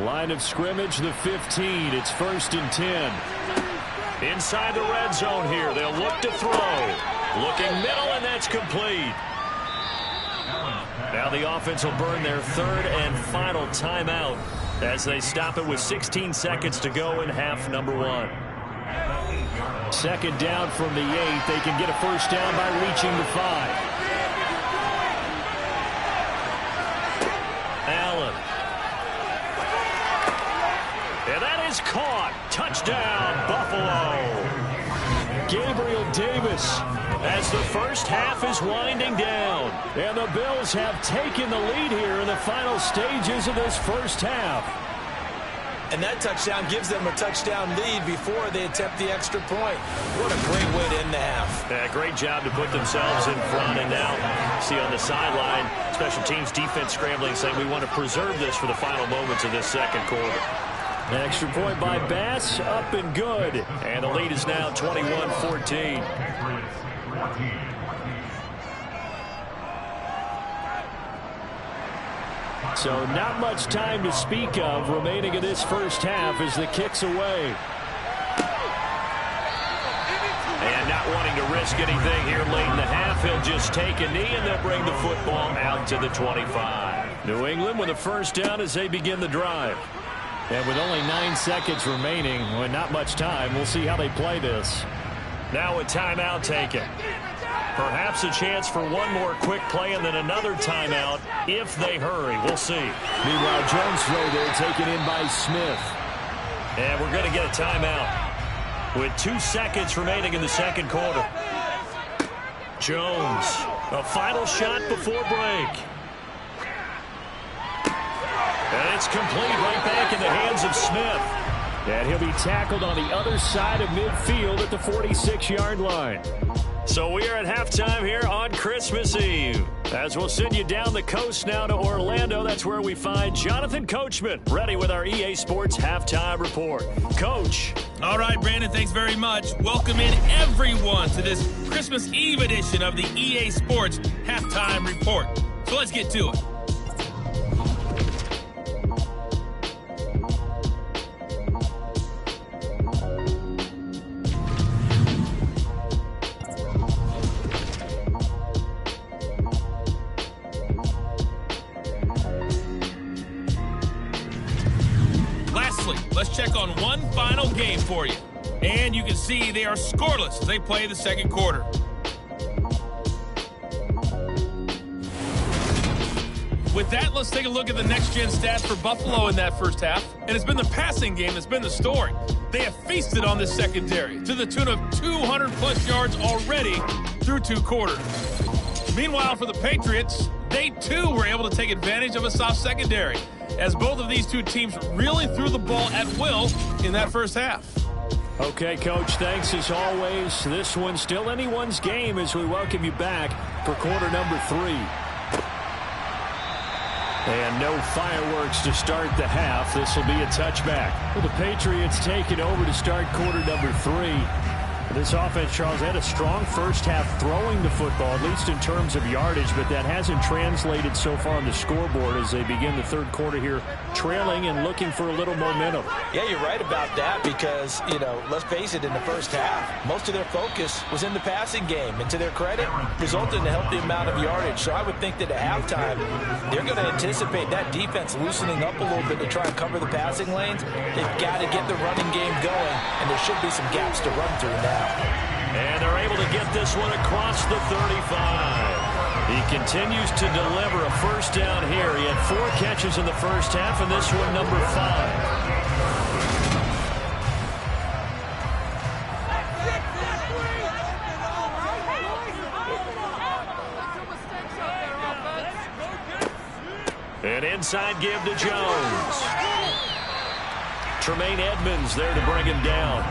Line of scrimmage, the 15. It's 1st and 10. Inside the red zone here. They'll look to throw. Looking middle, and that's complete. Now the offense will burn their 3rd and final timeout as they stop it with 16 seconds to go in half number 1. 2nd down from the 8. They can get a first down by reaching the 5. Allen. And that is caught. Touchdown, Buffalo. Gabriel Davis as the first half is winding down. And the Bills have taken the lead here in the final stages of this first half. And that touchdown gives them a touchdown lead before they attempt the extra point. What a great way to end the half. Yeah, great job to put themselves in front. And now, see on the sideline, special teams defense scrambling, saying we want to preserve this for the final moments of this second quarter. An extra point by Bass, up and good. And the lead is now 21-14. So not much time to speak of remaining in this first half as the kick's away. And not wanting to risk anything here late in the half, he'll just take a knee and they'll bring the football out to the 25. New England with a first down as they begin the drive. And with only 9 seconds remaining, well, not much time, we'll see how they play this. Now a timeout taken. Perhaps a chance for one more quick play and then another timeout if they hurry. We'll see. Meanwhile, Jones throw there taken in by Smith. And we're going to get a timeout with 2 seconds remaining in the second quarter. Jones, a final shot before break. And it's complete right back in the hands of Smith. And he'll be tackled on the other side of midfield at the 46-yard line. So we are at halftime here on Christmas Eve. As we'll send you down the coast now to Orlando, that's where we find Jonathan Coachman ready with our EA Sports Halftime Report. Coach. All right, Brandon, thanks very much. Welcome in everyone to this Christmas Eve edition of the EA Sports Halftime Report. So let's get to it. Let's check on one final game for you. And you can see they are scoreless as they play the second quarter. With that, let's take a look at the next-gen stats for Buffalo in that first half. And it's been the passing game that's been the story. They have feasted on this secondary to the tune of 200-plus yards already through 2 quarters. Meanwhile, for the Patriots, they too were able to take advantage of a soft secondary, as both of these two teams really threw the ball at will in that first half. Okay, Coach, thanks as always. This one's still anyone's game as we welcome you back for quarter number 3. And no fireworks to start the half. This will be a touchback. Well, the Patriots taking over to start quarter number 3. This offense, Charles, had a strong first half throwing the football, at least in terms of yardage, but that hasn't translated so far on the scoreboard as they begin the third quarter here, trailing and looking for a little momentum. Yeah, you're right about that because, let's face it, in the first half, most of their focus was in the passing game. And to their credit, resulted in a healthy amount of yardage. So I would think that at halftime, they're going to anticipate that defense loosening up a little bit to try and cover the passing lanes. They've got to get the running game going, and there should be some gaps to run through now. And they're able to get this one across the 35. He continues to deliver a first down here. He had 4 catches in the first half, and this one number 5. An inside give to Jones. Tremaine Edmonds there to bring him down.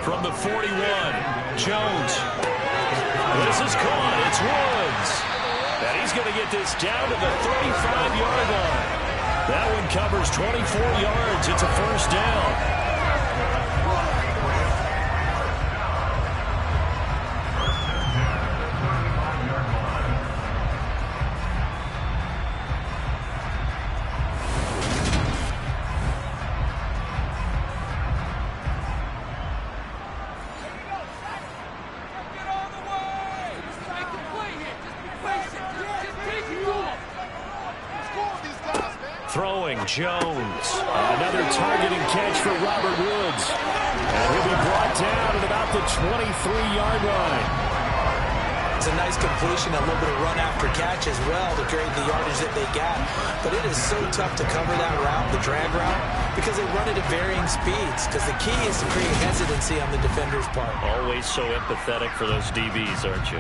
From the 41, Jones. is caught. It's Woods. And he's going to get this down to the 35-yard line. That one covers 24 yards. It's a first down. Throwing Jones. Another targeting catch for Robert Woods. And he'll be brought down at about the 23-yard line. It's a nice completion, a little bit of run after catch as well to create the yardage that they got. But it is so tough to cover that route, the drag route, because they run it at varying speeds. Because the key is to create hesitancy on the defender's part. Always so empathetic for those DBs, aren't you?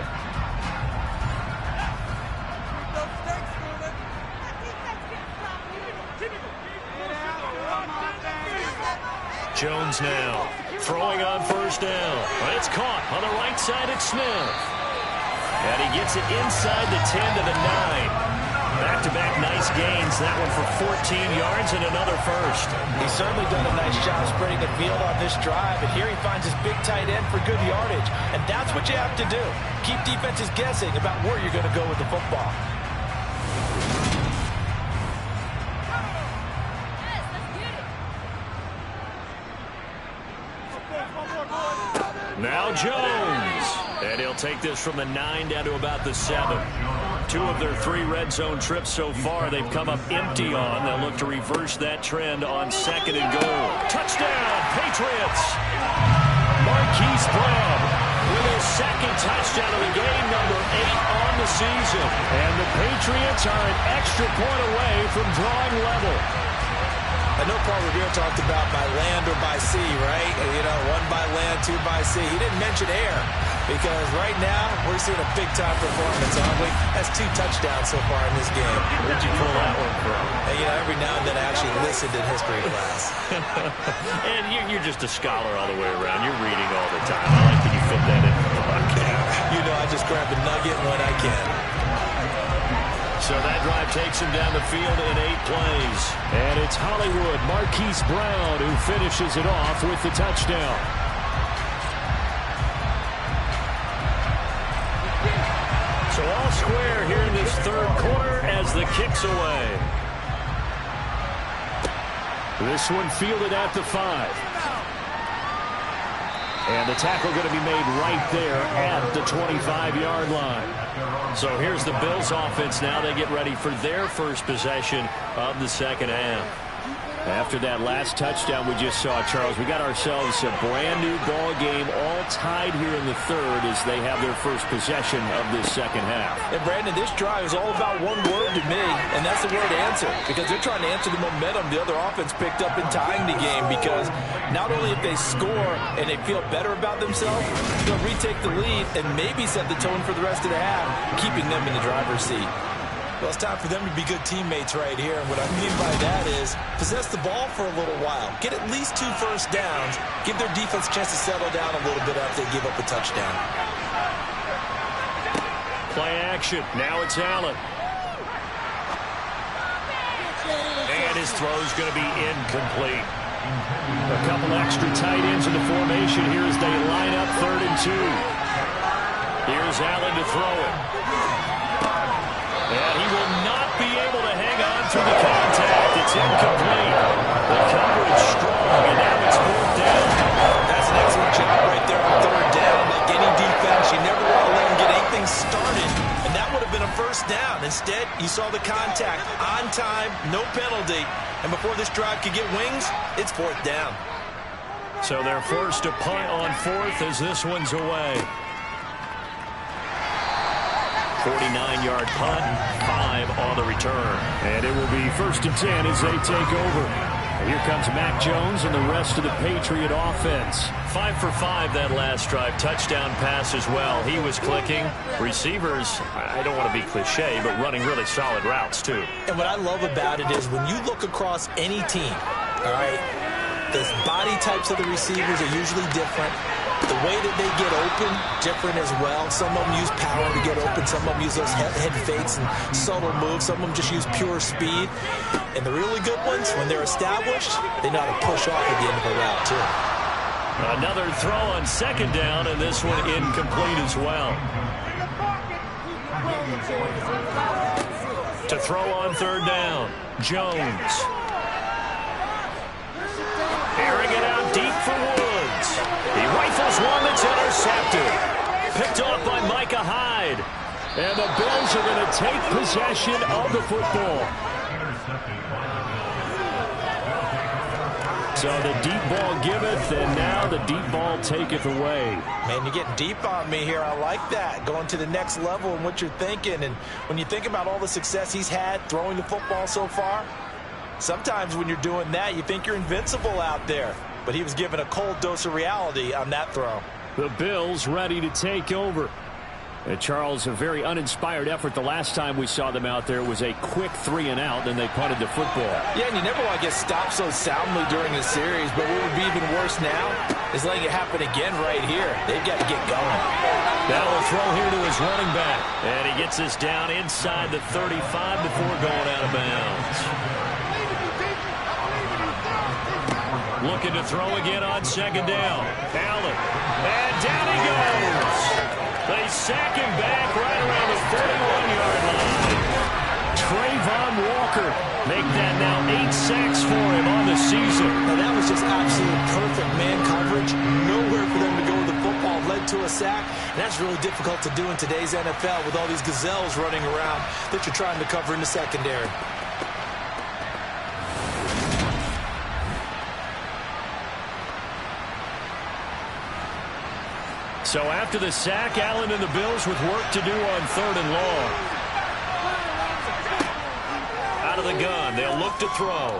Jones now throwing on first down. It's caught on the right side at Smith. And he gets it inside the 10 to the 9. Back-to-back nice gains. That one for 14 yards and another first. He's certainly done a nice job spreading the field on this drive. And here he finds his big tight end for good yardage. And that's what you have to do. Keep defenses guessing about where you're going to go with the football. Now Jones. And he'll take this from the 9 down to about the 7. 2 of their 3 red zone trips so far they've come up empty on. They'll look to reverse that trend on 2nd and goal. Touchdown, Patriots! Marquise Brown with his 2nd touchdown of the game, number 8 on the season. And the Patriots are an extra point away from drawing level. I know Paul Revere talked about by land or by sea, right? You know, 1 by land, 2 by sea. He didn't mention air because right now we're seeing a big-time performance, aren't we? That's 2 touchdowns so far in this game. Where'd you pull that one from? And, you know, every now and then I actually listened in history class. And you're just a scholar all the way around. You're reading all the time. I like that you fit that in the podcast. You know, I just grab a nugget when I can. So that drive takes him down the field in 8 plays. And it's Hollywood Marquise Brown who finishes it off with the touchdown. So all square here in this 3rd quarter as the kick's away. This one fielded at the 5. And the tackle going to be made right there at the 25-yard line. So here's the Bills offense now. They get ready for their first possession of the 2nd half. After that last touchdown we just saw, Charles, we got ourselves a brand new ball game, all tied here in the 3rd as they have their first possession of this 2nd half. And Brandon, this drive is all about one word to me, and that's the word answer, because they're trying to answer the momentum the other offense picked up in tying the game, because not only if they score and they feel better about themselves, they'll retake the lead and maybe set the tone for the rest of the half, keeping them in the driver's seat. Well, it's time for them to be good teammates right here. And what I mean by that is possess the ball for a little while. Get at least 2 first downs. Give their defense a chance to settle down a little bit after they give up a touchdown. Play action. Now it's Allen. And his throw's going to be incomplete. A couple extra tight ends in the formation here as they line up 3rd and 2. Here's Allen to throw it. And he will not be able to hang on to the contact. It's incomplete. The coverage strong, and now it's 4th down. That's an excellent job right there on 3rd down. Like any defense, you never want to let them get anything started. And that would have been a first down. Instead, you saw the contact on time, no penalty. And before this drive could get wings, it's 4th down. So they're forced to punt on 4th as this one's away. 49-yard punt, 5 on the return. And it will be 1st and 10 as they take over. Here comes Mac Jones and the rest of the Patriot offense. 5 for 5 that last drive. Touchdown pass as well. He was clicking. Receivers, I don't want to be cliche, but running really solid routes too. And what I love about it is when you look across any team, all right, the body types of the receivers are usually different. The way that they get open, different as well. Some of them use power to get open. Some of them use those head fakes and subtle moves. Some of them just use pure speed. And the really good ones, when they're established, they know how to push off at the end of a route, too. Another throw on second down, and this one incomplete as well. To throw on third down, Jones. Airing it out deep for Woods. He rifles one that's intercepted. Picked off by Micah Hyde. And the Bills are going to take possession of the football. So the deep ball giveth, and now the deep ball taketh away. Man, you're getting deep on me here. I like that. Going to the next level in what you're thinking. And when you think about all the success he's had throwing the football so far, sometimes when you're doing that, you think you're invincible out there. But he was given a cold dose of reality on that throw. The Bills ready to take over. And Charles, a very uninspired effort the last time we saw them out there was a quick 3-and-out, then they punted the football. Yeah, and you never want to get stopped so soundly during a series, but what would be even worse now is letting it happen again right here. They've got to get going. Now a throw here to his running back, and he gets this down inside the 35 before going out of bounds. Looking to throw again on second down. Allen, and down he goes. They sack him back right around the 41-yard line. Trayvon Walker make that now 8 sacks for him on the season. Now that was just absolute perfect man coverage. Nowhere for them to go with the football. Led to a sack. And that's really difficult to do in today's NFL with all these gazelles running around that you're trying to cover in the secondary. So after the sack, Allen and the Bills with work to do on third and long. Out of the gun, they'll look to throw.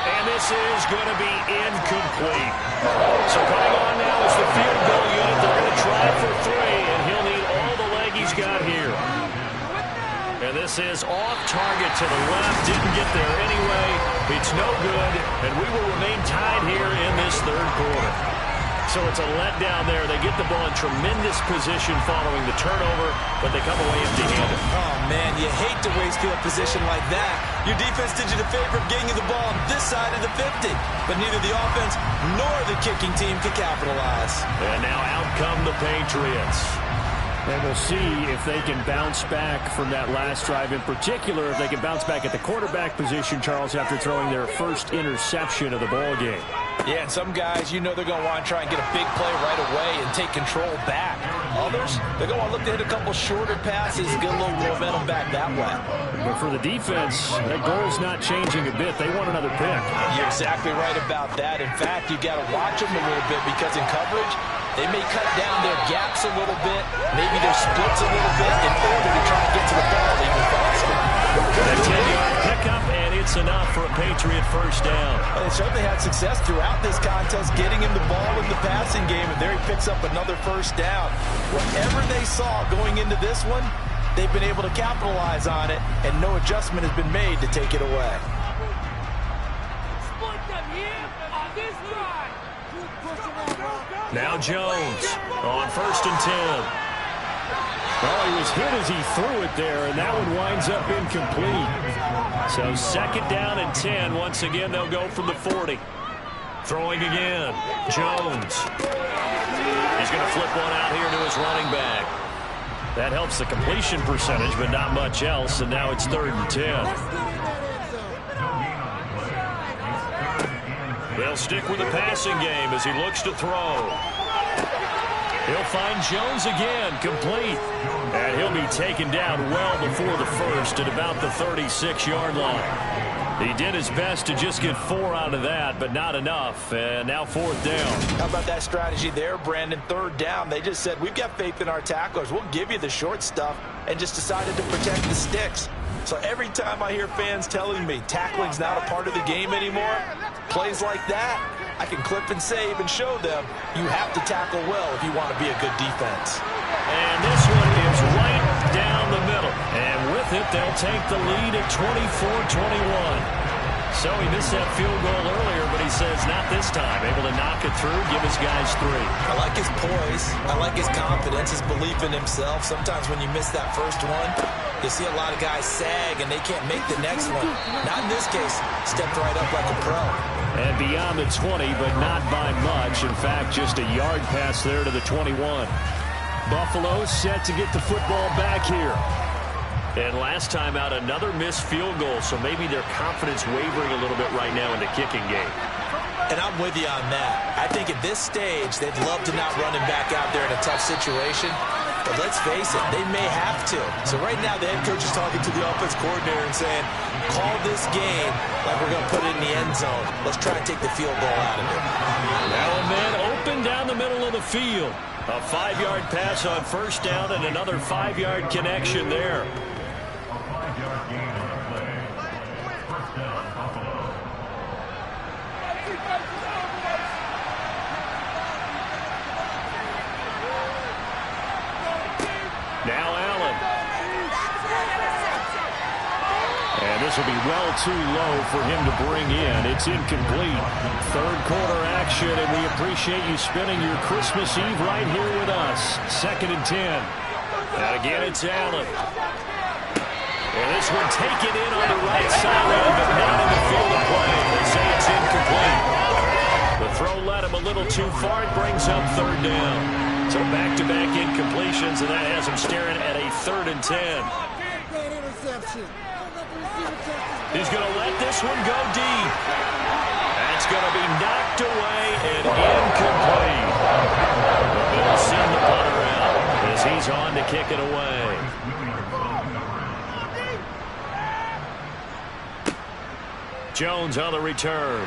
And this is going to be incomplete. So coming on now is the field goal unit. They're going to try for 3, and he'll need all the leg he's got here. And this is off target to the left. Didn't get there anyway. It's no good, and we will remain tied here in this third quarter. So it's a letdown there. They get the ball in tremendous position following the turnover, but they come away empty-handed. Oh, man, you hate to waste field position like that. Your defense did you the favor of getting you the ball on this side of the 50, but neither the offense nor the kicking team could capitalize. And now out come the Patriots. And we'll see if they can bounce back from that last drive. In particular, if they can bounce back at the quarterback position, Charles, after throwing their first interception of the ball game. Yeah, and some guys, you know they're going to want to try and get a big play right away and take control back. Others, they're going to look to hit a couple shorter passes and get a little momentum back that way. But for the defense, that goal's not changing a bit. They want another pick. You're exactly right about that. In fact, you got to watch them a little bit because in coverage, they may cut down their gaps a little bit, maybe their splits a little bit in order to try and get to the ball even faster. A 10-yard pickup, and it's enough for a Patriot first down. Well, they certainly had success throughout this contest, getting him the ball in the passing game, and there he picks up another first down. Whatever they saw going into this one, they've been able to capitalize on it, and no adjustment has been made to take it away. Now Jones on 1st and 10. Well, he was hit as he threw it there, and that one winds up incomplete. So 2nd down and 10. Once again, they'll go from the 40. Throwing again. Jones. He's going to flip one out here to his running back. That helps the completion percentage, but not much else, and now it's 3rd and 10. They'll stick with the passing game as he looks to throw. He'll find Jones again, complete. And he'll be taken down well before the first at about the 36-yard line. He did his best to just get 4 out of that, but not enough. And now 4th down. How about that strategy there, Brandon? 3rd down. They just said, we've got faith in our tacklers. We'll give you the short stuff, and just decided to protect the sticks. So every time I hear fans telling me tackling's not a part of the game anymore, plays like that, I can clip and save and show them you have to tackle well if you want to be a good defense. And this one is right down the middle. And with it, they'll take the lead at 24-21. So he missed that field goal earlier, but he says not this time. Able to knock it through, give his guys 3. I like his poise. I like his confidence, his belief in himself. Sometimes when you miss that first one, you see a lot of guys sag and they can't make the next one. Not in this case. Stepped right up like a pro. And beyond the 20, but not by much. In fact, just a yard pass there to the 21. Buffalo set to get the football back here. And last time out, another missed field goal, so maybe their confidence wavering a little bit right now in the kicking game. And I'm with you on that. I think at this stage, they'd love to not run him back out there in a tough situation. But let's face it, they may have to. So right now, the head coach is talking to the offense coordinator and saying, call this game like we're going to put it in the end zone. Let's try and take the field goal out of it. Now a man open down the middle of the field. A 5-yard pass on first down and another 5-yard connection there. Now Allen. And this will be well too low for him to bring in. It's incomplete. Third quarter action, and we appreciate you spending your Christmas Eve right here with us. 2nd and 10. And again, it's Allen. And this one taken in on the right sideline, but not in the field of play. They say it's incomplete. The throw led him a little too far. It brings up 3rd down. So back-to-back incompletions, and that has him staring at a 3rd and 10. He's going to let this one go deep. That's going to be knocked away and incomplete. The Bills send the punter out as he's on to kick it away. Jones on the return.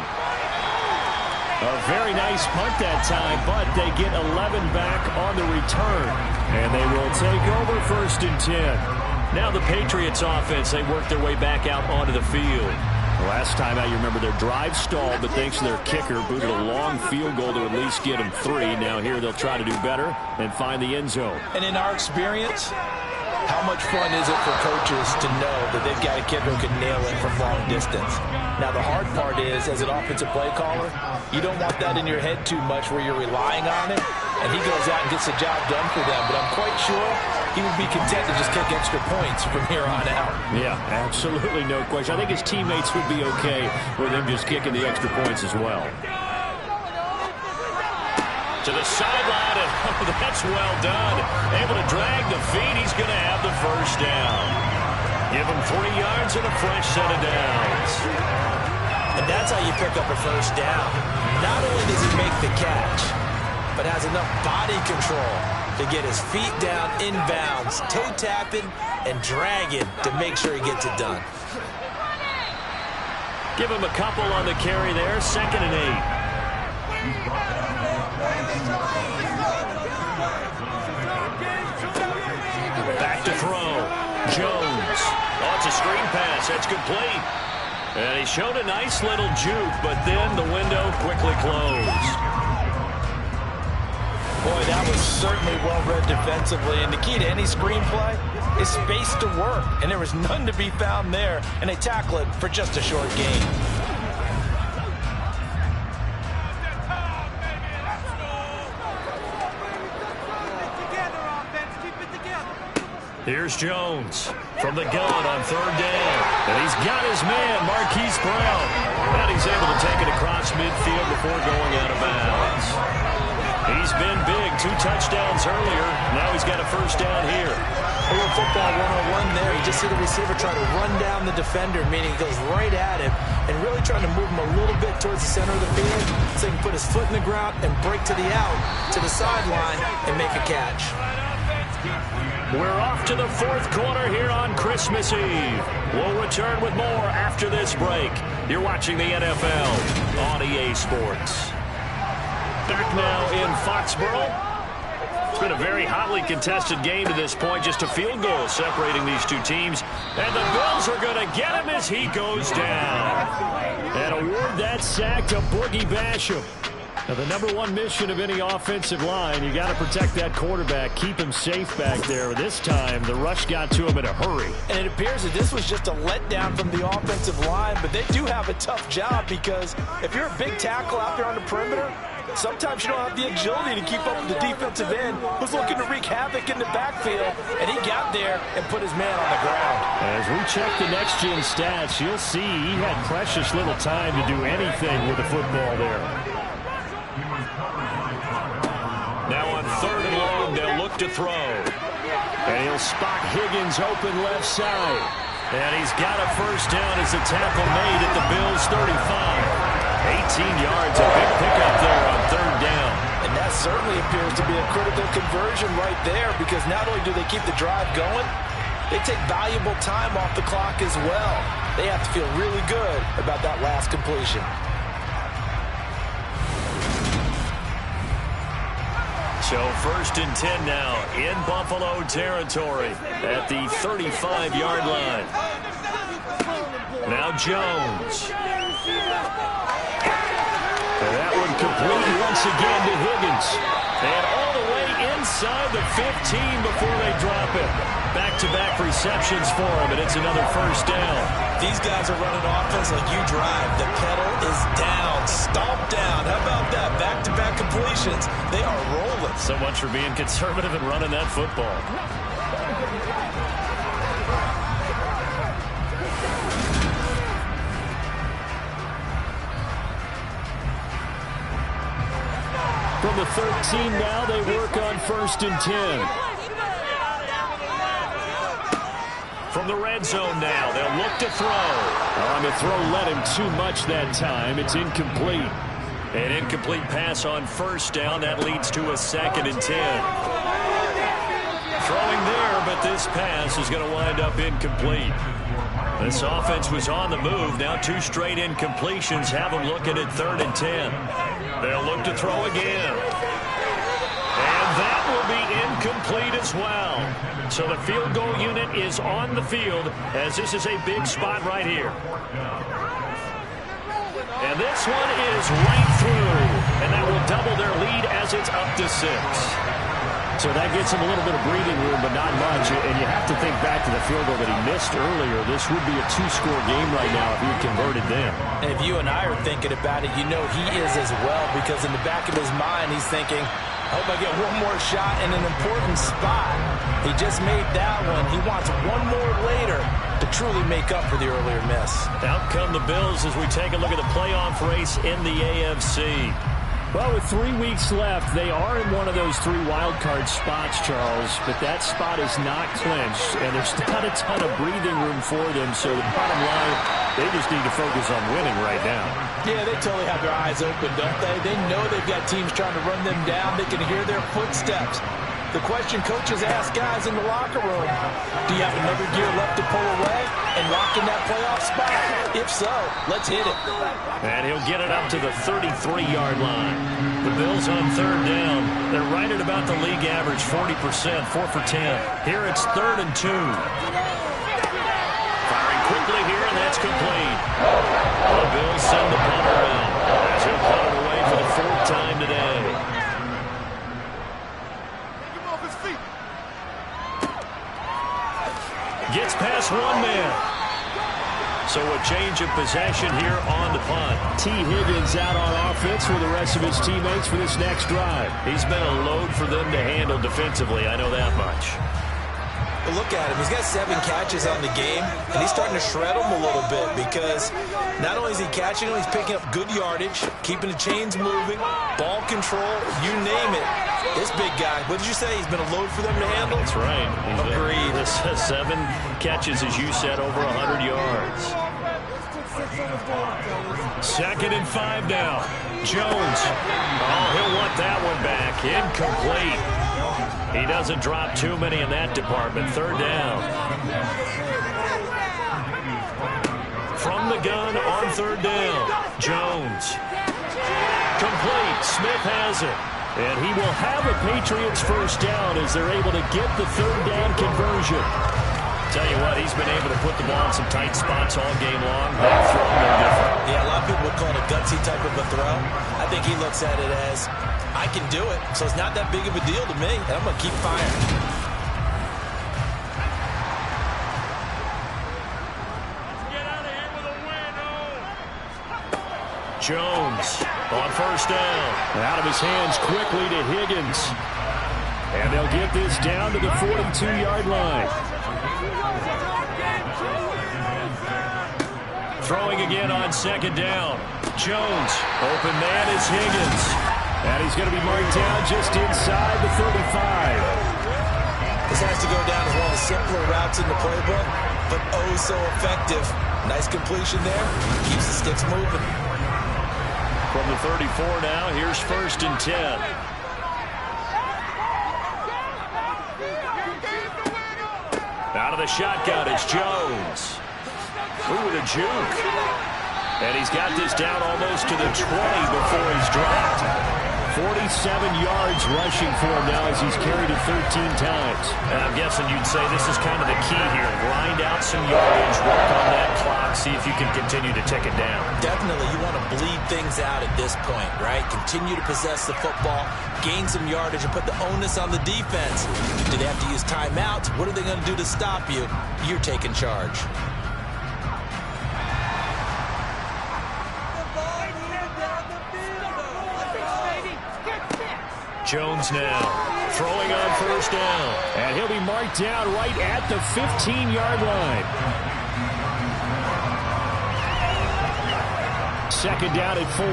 A very nice punt that time, but they get 11 back on the return. And they will take over 1st and 10. Now the Patriots offense, they work their way back out onto the field. Last time out, you remember their drive stalled, but thanks to their kicker, booted a long field goal to at least get them 3. Now here they'll try to do better and find the end zone. And in our experience, how much fun is it for coaches to know that they've got a kicker who can nail it from long distance? Now, the hard part is, as an offensive play caller, you don't want that in your head too much where you're relying on it, and he goes out and gets the job done for them. But I'm quite sure he would be content to just kick extra points from here on out. Yeah, absolutely no question. I think his teammates would be okay with him just kicking the extra points as well. To the sideline, and that's well done. Able to drag the feet. He's going to have the 1st down. Give him 3 yards and a fresh set of downs. And that's how you pick up a 1st down. Not only does he make the catch, but has enough body control to get his feet down inbounds, toe tapping and dragging to make sure he gets it done. Give him a couple on the carry there. 2nd and 8. Back to throw. Jones. Oh, it's a screen pass. That's complete. And he showed a nice little juke, but then the window quickly closed. Boy, that was certainly well-read defensively. And the key to any screenplay is space to work. And there was none to be found there. And they tackle it for just a short gain. Here's Jones from the gun on 3rd down. And he's got his man, Marquise Brown. And he's able to take it across midfield before going out of bounds. He's been big. 2 touchdowns earlier. Now he's got a 1st down here. A little football 101 there. You just see the receiver try to run down the defender, meaning he goes right at him and really trying to move him a little bit towards the center of the field so he can put his foot in the ground and break to the out, to the sideline, and make a catch. We're off to the 4th quarter here on Christmas Eve. We'll return with more after this break. You're watching the NFL on EA Sports. Back now in Foxborough. It's been a very hotly contested game to this point. Just a field goal separating these two teams. And the Bills are going to get him as he goes down. And award that sack to Boogie Basham. Now, the number one mission of any offensive line, you got to protect that quarterback, keep him safe back there. This time, the rush got to him in a hurry. And it appears that this was just a letdown from the offensive line, but they do have a tough job because if you're a big tackle out there on the perimeter, sometimes you don't have the agility to keep up with the defensive end who's looking to wreak havoc in the backfield, and he got there and put his man on the ground. As we check the next-gen stats, you'll see he had precious little time to do anything with the football there. Now on 3rd and long, they'll look to throw. And he'll spot Higgins open left side. And he's got a first down as the tackle made at the Bills' 35. 18 yards, a big pickup there on 3rd down. And that certainly appears to be a critical conversion right there because not only do they keep the drive going, they take valuable time off the clock as well. They have to feel really good about that last completion. So 1st and 10 now in Buffalo territory at the 35-yard line. Now Jones. And that one complete once again to Higgins. And all the way inside the 15 before they drop it. Back-to-back receptions for him, and it's another first down. These guys are running offense like you drive. The pedal is down, stomp down. How about that? Back-to-back completions. They are rolling. So much for being conservative and running that football. From the 13 now, they work on 1st and 10. From the red zone now, they'll look to throw. The throw led him too much that time. It's incomplete. An incomplete pass on 1st down. That leads to a 2nd and 10. Throwing there, but this pass is going to wind up incomplete. This offense was on the move. Now 2 straight incompletions have them looking at 3rd and 10. They'll look to throw again. And that will be incomplete as well. So the field goal unit is on the field as this is a big spot right here. And this one is right through. And that will double their lead as it's up to 6. So that gets him a little bit of breathing room, but not much. And you have to think back to the field goal that he missed earlier. This would be a 2-score game right now if he had converted them. And if you and I are thinking about it, you know he is as well, because in the back of his mind, he's thinking, I hope I get one more shot in an important spot. He just made that one. He wants one more later to truly make up for the earlier miss. Out come the Bills as we take a look at the playoff race in the AFC. Well, with 3 weeks left, they are in one of those 3 wild card spots, Charles, but that spot is not clinched, and there's not a ton of breathing room for them, so the bottom line, they just need to focus on winning right now. Yeah, they totally have their eyes open, don't they? They know they've got teams trying to run them down. They can hear their footsteps. The question coaches ask guys in the locker room, do you have another gear left to pull away and lock in that playoff spot? If so, let's hit it. And he'll get it up to the 33-yard line. The Bills on 3rd down. They're right at about the league average, 40%, 4 for 10. Here it's 3rd and 2. Firing quickly here, and that's complete. The Bills send the punter out as he'll punt it away for the 4th time today. Gets past one man. So a change of possession here on the punt. T. Higgins out on offense with the rest of his teammates for this next drive. He's been a load for them to handle defensively, I know that much. But look at him. He's got 7 catches on the game, and he's starting to shred them a little bit because not only is he catching them, he's picking up good yardage, keeping the chains moving, ball control, you name it. This big guy, what did you say? He's been a load for them to handle? That's right. Agreed. 7 catches, as you said, over 100 yards. 2nd and 5 now. Jones. Oh, he'll want that one back. Incomplete. He doesn't drop too many in that department. 3rd down. From the gun on 3rd down. Jones. Complete. Smith has it. And he will have a Patriots first down as they're able to get the 3rd down conversion. Tell you what, he's been able to put the ball in some tight spots all game long. They've thrown no different. Yeah, a lot of people would call it a gut fancy type of a throw. I think he looks at it as, I can do it, so it's not that big of a deal to me, and I'm going to keep firing. Jones on first down. Out of his hands quickly to Higgins. And they'll get this down to the 42-yard line. Throwing again on second down. Jones, open man is Higgins. And he's going to be marked down just inside the 35. This has to go down as one of the simpler routes in the playbook, but oh so effective. Nice completion there. Keeps the sticks moving. From the 34 now, here's 1st and 10. Out of the shotgun, it's Jones. Ooh, with a juke. And he's got this down almost to the 20 before he's dropped. 47 yards rushing for him now as he's carried it 13 times. And I'm guessing you'd say this is kind of the key here. Grind out some yardage, work on that clock, see if you can continue to tick it down. Definitely, you want to bleed things out at this point, right? Continue to possess the football, gain some yardage, and put the onus on the defense. Do they have to use timeouts? What are they going to do to stop you? You're taking charge. Jones now throwing on first down. And he'll be marked down right at the 15-yard line. Second down at 4.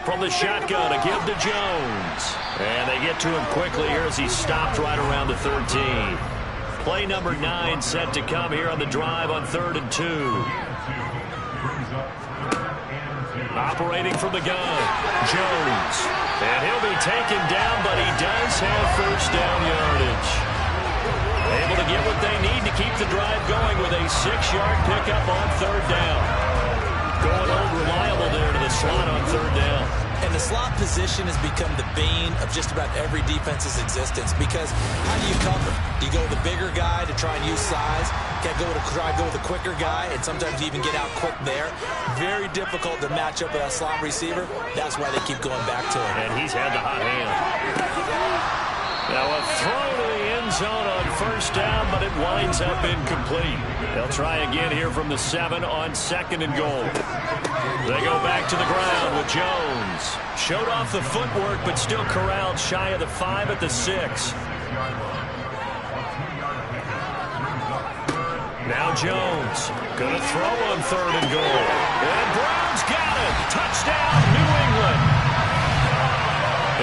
From the shotgun, a give to Jones. And they get to him quickly here as he stopped right around the 13. Play number 9 set to come here on the drive on 3rd and 2. Operating from the gun, Jones. And he'll be taken down, but he does have first down yardage. Able to get what they need to keep the drive going with a 6-yard pickup on 3rd down. Going old reliable there to the slot on 3rd down. And the slot position has become the bane of just about every defense's existence, because how do you cover? Do you go with a bigger guy to try and use size? Can't go with a quicker guy, and sometimes you even get out quick there. Very difficult to match up with a slot receiver. That's why they keep going back to him. And he's had the hot hand. Now a throw to the end zone on first down, but it winds up incomplete. They'll try again here from the 7 on 2nd and goal. They go back to the ground with Jones. Showed off the footwork, but still corralled shy of the 5 at the 6. Now Jones going to throw on 3rd and goal. And Brown's got it. Touchdown, New England.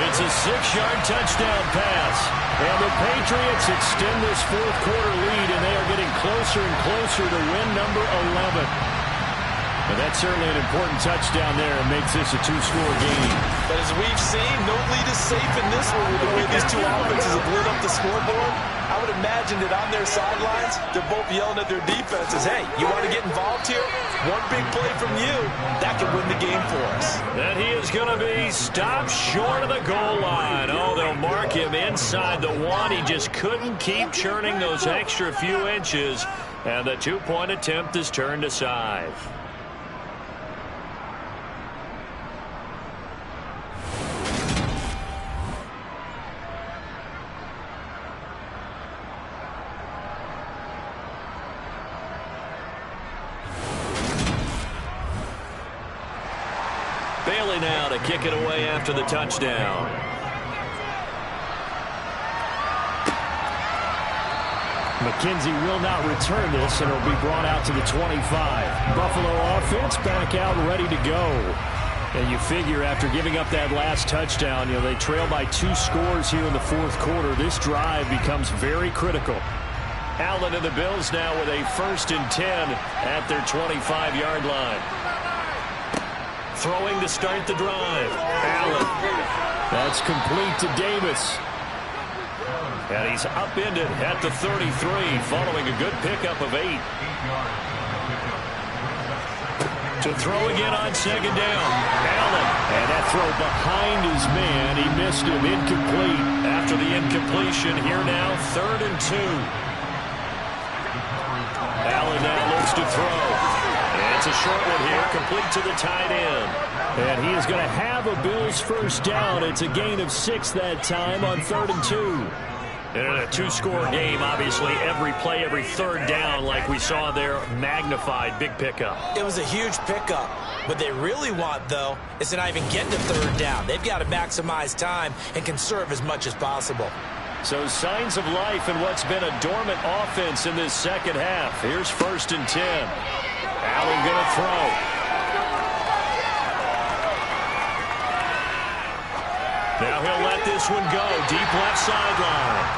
It's a 6-yard touchdown pass. And the Patriots extend this 4th quarter lead, and they are getting closer and closer to win number 11. And that's certainly an important touchdown there and makes this a 2-score game. But as we've seen, no lead is safe in this one with the way these two offenses have lit up the scoreboard. I would imagine that on their sidelines, they're both yelling at their defenses, hey, you want to get involved here? One big play from you, that could win the game for us. And he is going to be stopped short of the goal line. Oh, they'll mark him inside the 1. He just couldn't keep churning those extra few inches. And the 2-point attempt is turned aside. Bailey now to kick it away after the touchdown. McKenzie will not return this, and it'll be brought out to the 25. Buffalo offense back out ready to go. And you figure after giving up that last touchdown, they trail by 2 scores here in the 4th quarter. This drive becomes very critical. Allen and the Bills now with a 1st and 10 at their 25-yard line. Throwing to start the drive. Allen. That's complete to Davis. And he's upended at the 33 following a good pickup of 8. To throw again on 2nd down. Allen. And that throw behind his man. He missed him. Incomplete. After the incompletion, here now 3rd and 2. Allen now looks to throw. And it's a short one here, complete to the tight end. And he is going to have a Bills first down. It's a gain of 6 that time on 3rd and 2. And in a 2-score game, obviously, every play, every third down, like we saw there, magnified, big pickup. It was a huge pickup. What they really want, though, is to not even get to 3rd down. They've got to maximize time and conserve as much as possible. So signs of life in what's been a dormant offense in this second half. Here's 1st and 10. Allen going to throw. Now he'll let this one go. Deep left sideline.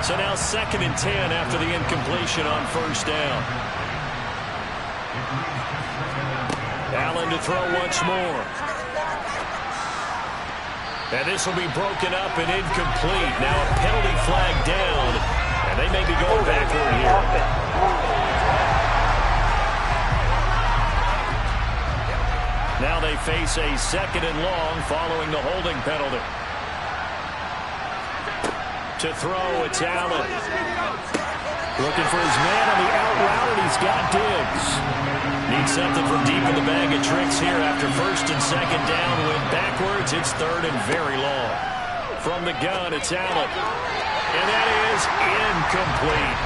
So now 2nd and 10 after the incompletion on 1st down. Allen to throw once more. And this will be broken up and incomplete. Now a penalty flag down. And they may be going backward here. Now they face a 2nd and long following the holding penalty. To throw, it's Allen. Looking for his man on the out route, and he's got Diggs. Needs something from deep in the bag of tricks here after 1st and 2nd down. Went backwards, it's 3rd and very long. From the gun, it's Allen. And that is incomplete.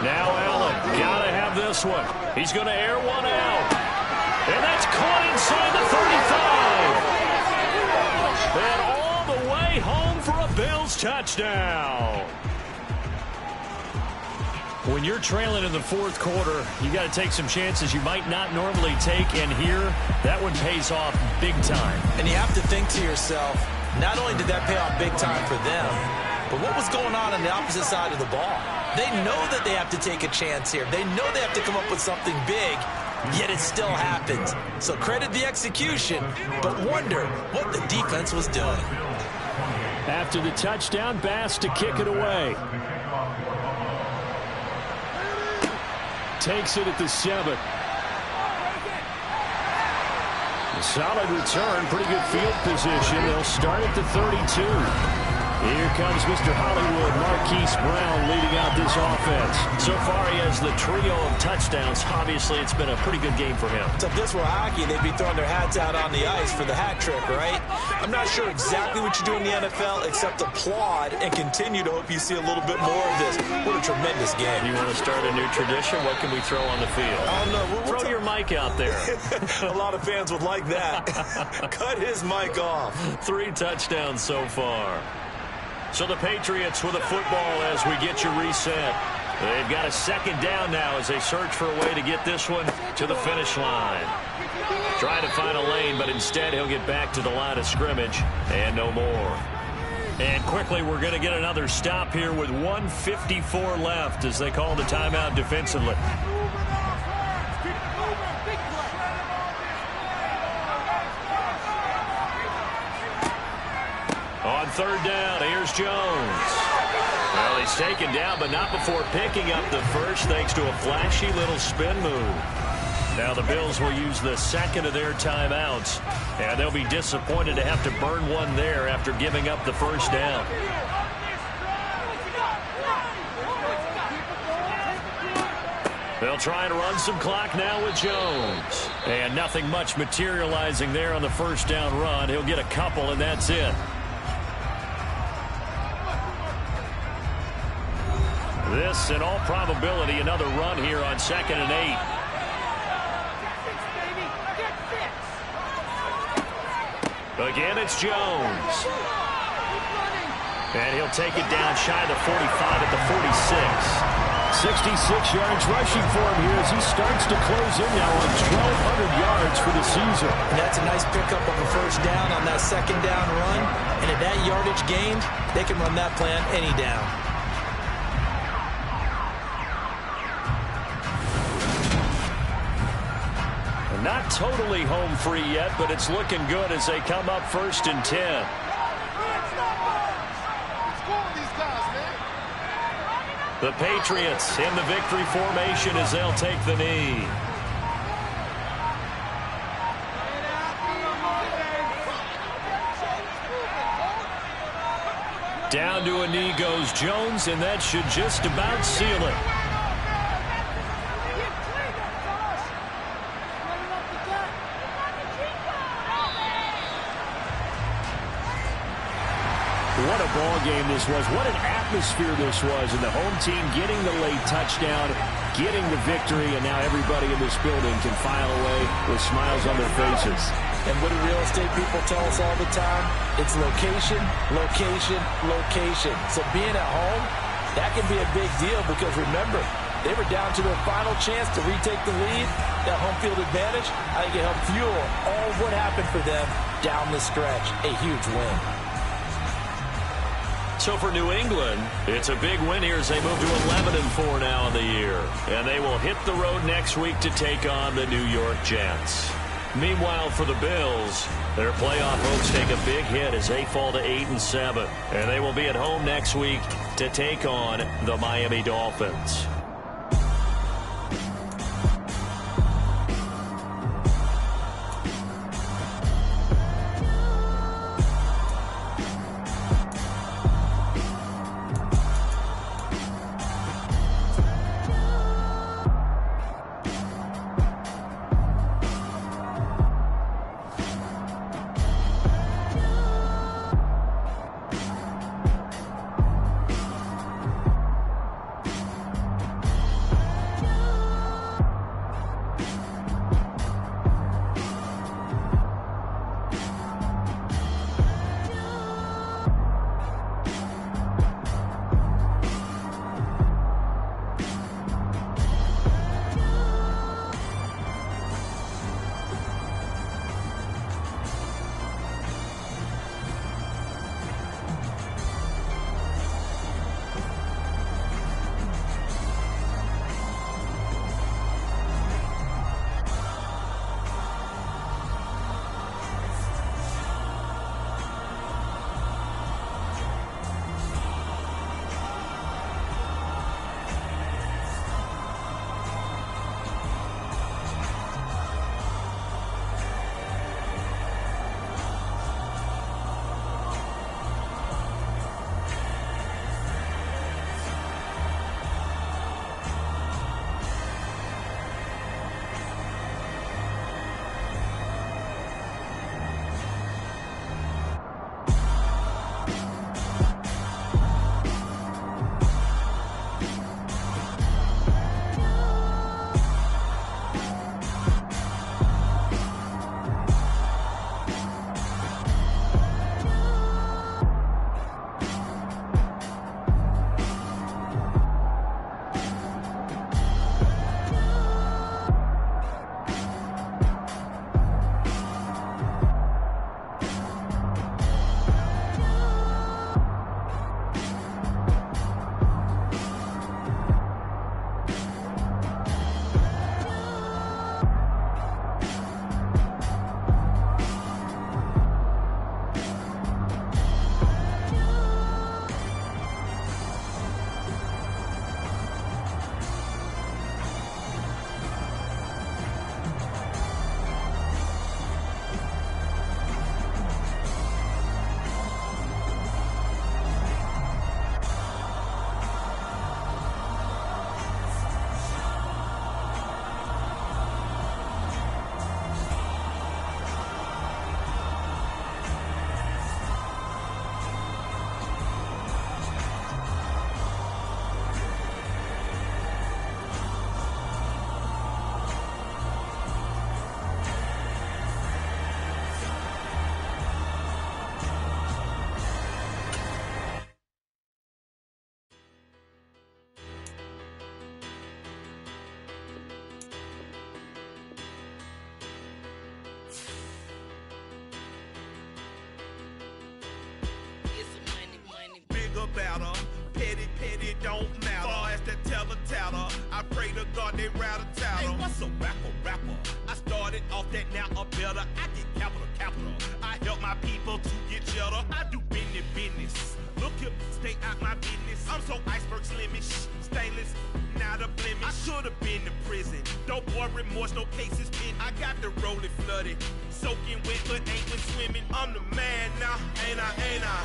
Now Allen, gotta have this one. He's going to air one out. And that's caught inside the 35. And all the way home for a Bills touchdown. When you're trailing in the 4th quarter, you got to take some chances you might not normally take. And here, that one pays off big time. And you have to think to yourself, not only did that pay off big time for them, but what was going on the opposite side of the ball? They know that they have to take a chance here. They know they have to come up with something big, yet it still happens. So credit the execution, but wonder what the defense was doing. After the touchdown, Bass to kick it away. Takes it at the 7. A solid return, pretty good field position. They'll start at the 32. Here comes Mr. Hollywood, Marquise Brown, leading out this offense. So far, he has the trio of touchdowns. Obviously, it's been a pretty good game for him. So if this were hockey, they'd be throwing their hats out on the ice for the hat trick, right? I'm not sure exactly what you do in the NFL except applaud and continue to hope you see a little bit more of this. What a tremendous game. You want to start a new tradition? What can we throw on the field? I don't know. Throw your mic out there. A lot of fans would like that. Cut his mic off. 3 touchdowns so far. So the Patriots with a football as we get you reset. They've got a 2nd down now as they search for a way to get this one to the finish line. Trying to find a lane, but instead he'll get back to the line of scrimmage and no more. And quickly we're going to get another stop here with 1:54 left as they call the timeout defensively. On 3rd down, here's Jones. Well, he's taken down, but not before picking up the first thanks to a flashy little spin move. Now the Bills will use the 2nd of their timeouts, and they'll be disappointed to have to burn one there after giving up the 1st down. They'll try and run some clock now with Jones. And nothing much materializing there on the 1st down run. He'll get a couple, and that's it. This, in all probability, another run here on 2nd and 8. Again, it's Jones. And he'll take it down shy of the 45 at the 46. 66 yards rushing for him here as he starts to close in now on 1,200 yards for the season. And that's a nice pickup of a 1st down on that 2nd down run. And at that yardage gained, they can run that plan any down. Not totally home free yet, but it's looking good as they come up 1st and 10. The Patriots in the victory formation as they'll take the knee. Down to a knee goes Jones, and that should just about seal it. What a ball game this was. What an atmosphere this was. And the home team getting the late touchdown, getting the victory, and now everybody in this building can file away with smiles on their faces. And what do real estate people tell us all the time? It's location, location, location. So being at home, that can be a big deal because remember, they were down to their final chance to retake the lead. That home field advantage, I think it helped fuel all of what happened for them down the stretch. A huge win. So for New England, it's a big win here as they move to 11-4 now in the year. And they will hit the road next week to take on the New York Jets. Meanwhile, for the Bills, their playoff hopes take a big hit as they fall to 8-7. And they will be at home next week to take on the Miami Dolphins. Better, petty, don't matter. Far as the teller, I pray to God they rattle tattle. Hey, what's a rapper? I started off that, now I'm better. I get capital. I help my people to get cheddar. I do business. Look here, stay out my business. I'm so iceberg slimish, stainless, not a blemish. I should've been to prison. Don't boy remorse, no cases pinned. I got the rolling flooded, soaking wet, but ain't been swimming. I'm the man now, ain't I?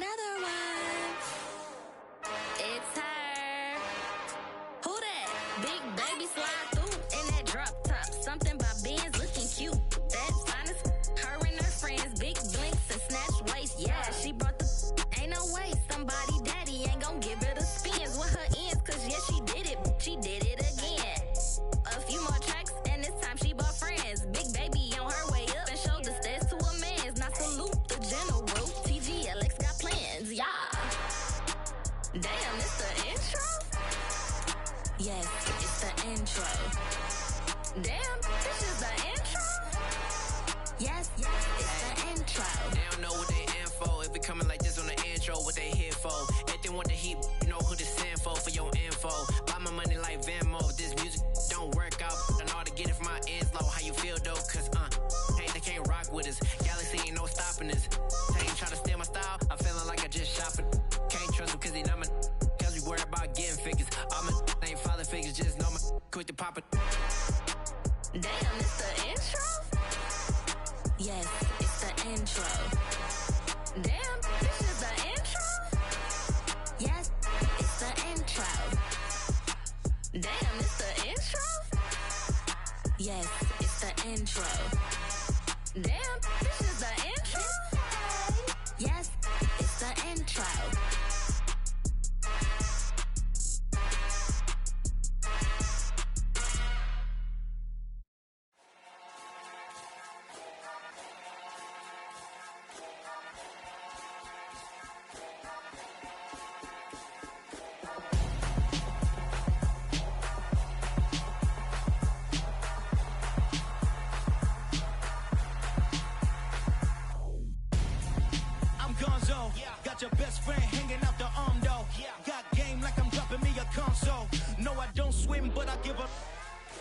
another one. It's her. Who that? Big baby slide through in that drop top. Something by Benz looking cute. That's fine as her and her friends. Big blinks and snatch waist. Yeah, she brought the ain't no way. Somebody daddy ain't gon' give her the spins with her ends. Cause yeah, she did it. She did it again. A few more tracks and this time she bought friends. Big baby on her way up and showed the stairs to a man's. Now salute the general. TGLX got plans, yeah. Damn, it's the intro? Yes, it's the intro. Damn, this is the intro? Yes, it's the intro. They don't know what they in for. If we coming like this on the intro, what they here for? If they want the heat, you know who to send for your info. Buy my money like Venmo. If this music don't work out, I know how to get it from my ends low. How you feel though? Cause hey, they can't rock with us. Galaxy ain't no stopping us. They ain't trying to steal my style. I'm feeling like I just shopping. Can't trust them cause they not my cause we worry about getting figures. All my ain't father figures, just know my quick to pop it. Damn, it's the intro? Yes, it's the intro. Damn, this is the intro? Yes, it's the intro. Damn, it's the intro? Yes, it's the intro. Damn, this is the intro? Yes, it's the intro. Got your best friend hanging out the arm though. Got game like I'm dropping me a console. No, I don't swim, but I give a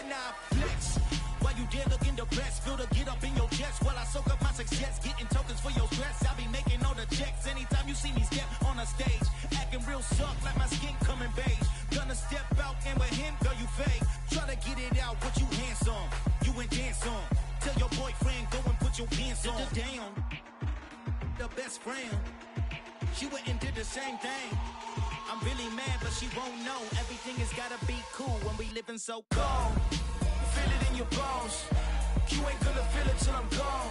now flex. While you there looking the best, feel the get up in your chest while I soak up my success, getting tokens for your stress. I be making all the checks anytime you see me step on a stage, acting real soft like my skin coming beige. Gonna step out and with him, girl, you fake. Try to get it out, but you handsome, you ain't dance on. Tell your boyfriend go and put your pants on. Down, the best friend. She went and did the same thing. I'm really mad, but she won't know. Everything has gotta be cool when we living so cold. Feel it in your bones. You ain't gonna feel it till I'm gone.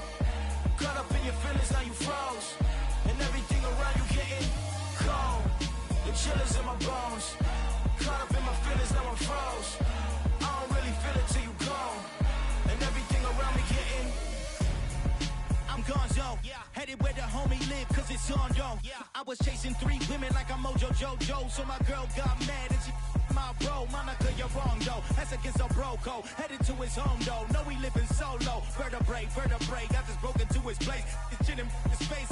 Caught up in your feelings, now you froze. And everything around you getting cold. The chill is in my bones. Caught up in my feelings, now I'm froze. I don't really feel it till you gone. And everything around me getting I'm gonzo, headed where the homie live, cause it's on though. I was chasing 3 women like I'm Mojo Jojo, so my girl got mad and she my bro. Monica, you're wrong though, that's against a bro code. Headed to his home though, know we living solo. Vertebrae, got this broken to his place. It's shit in his face,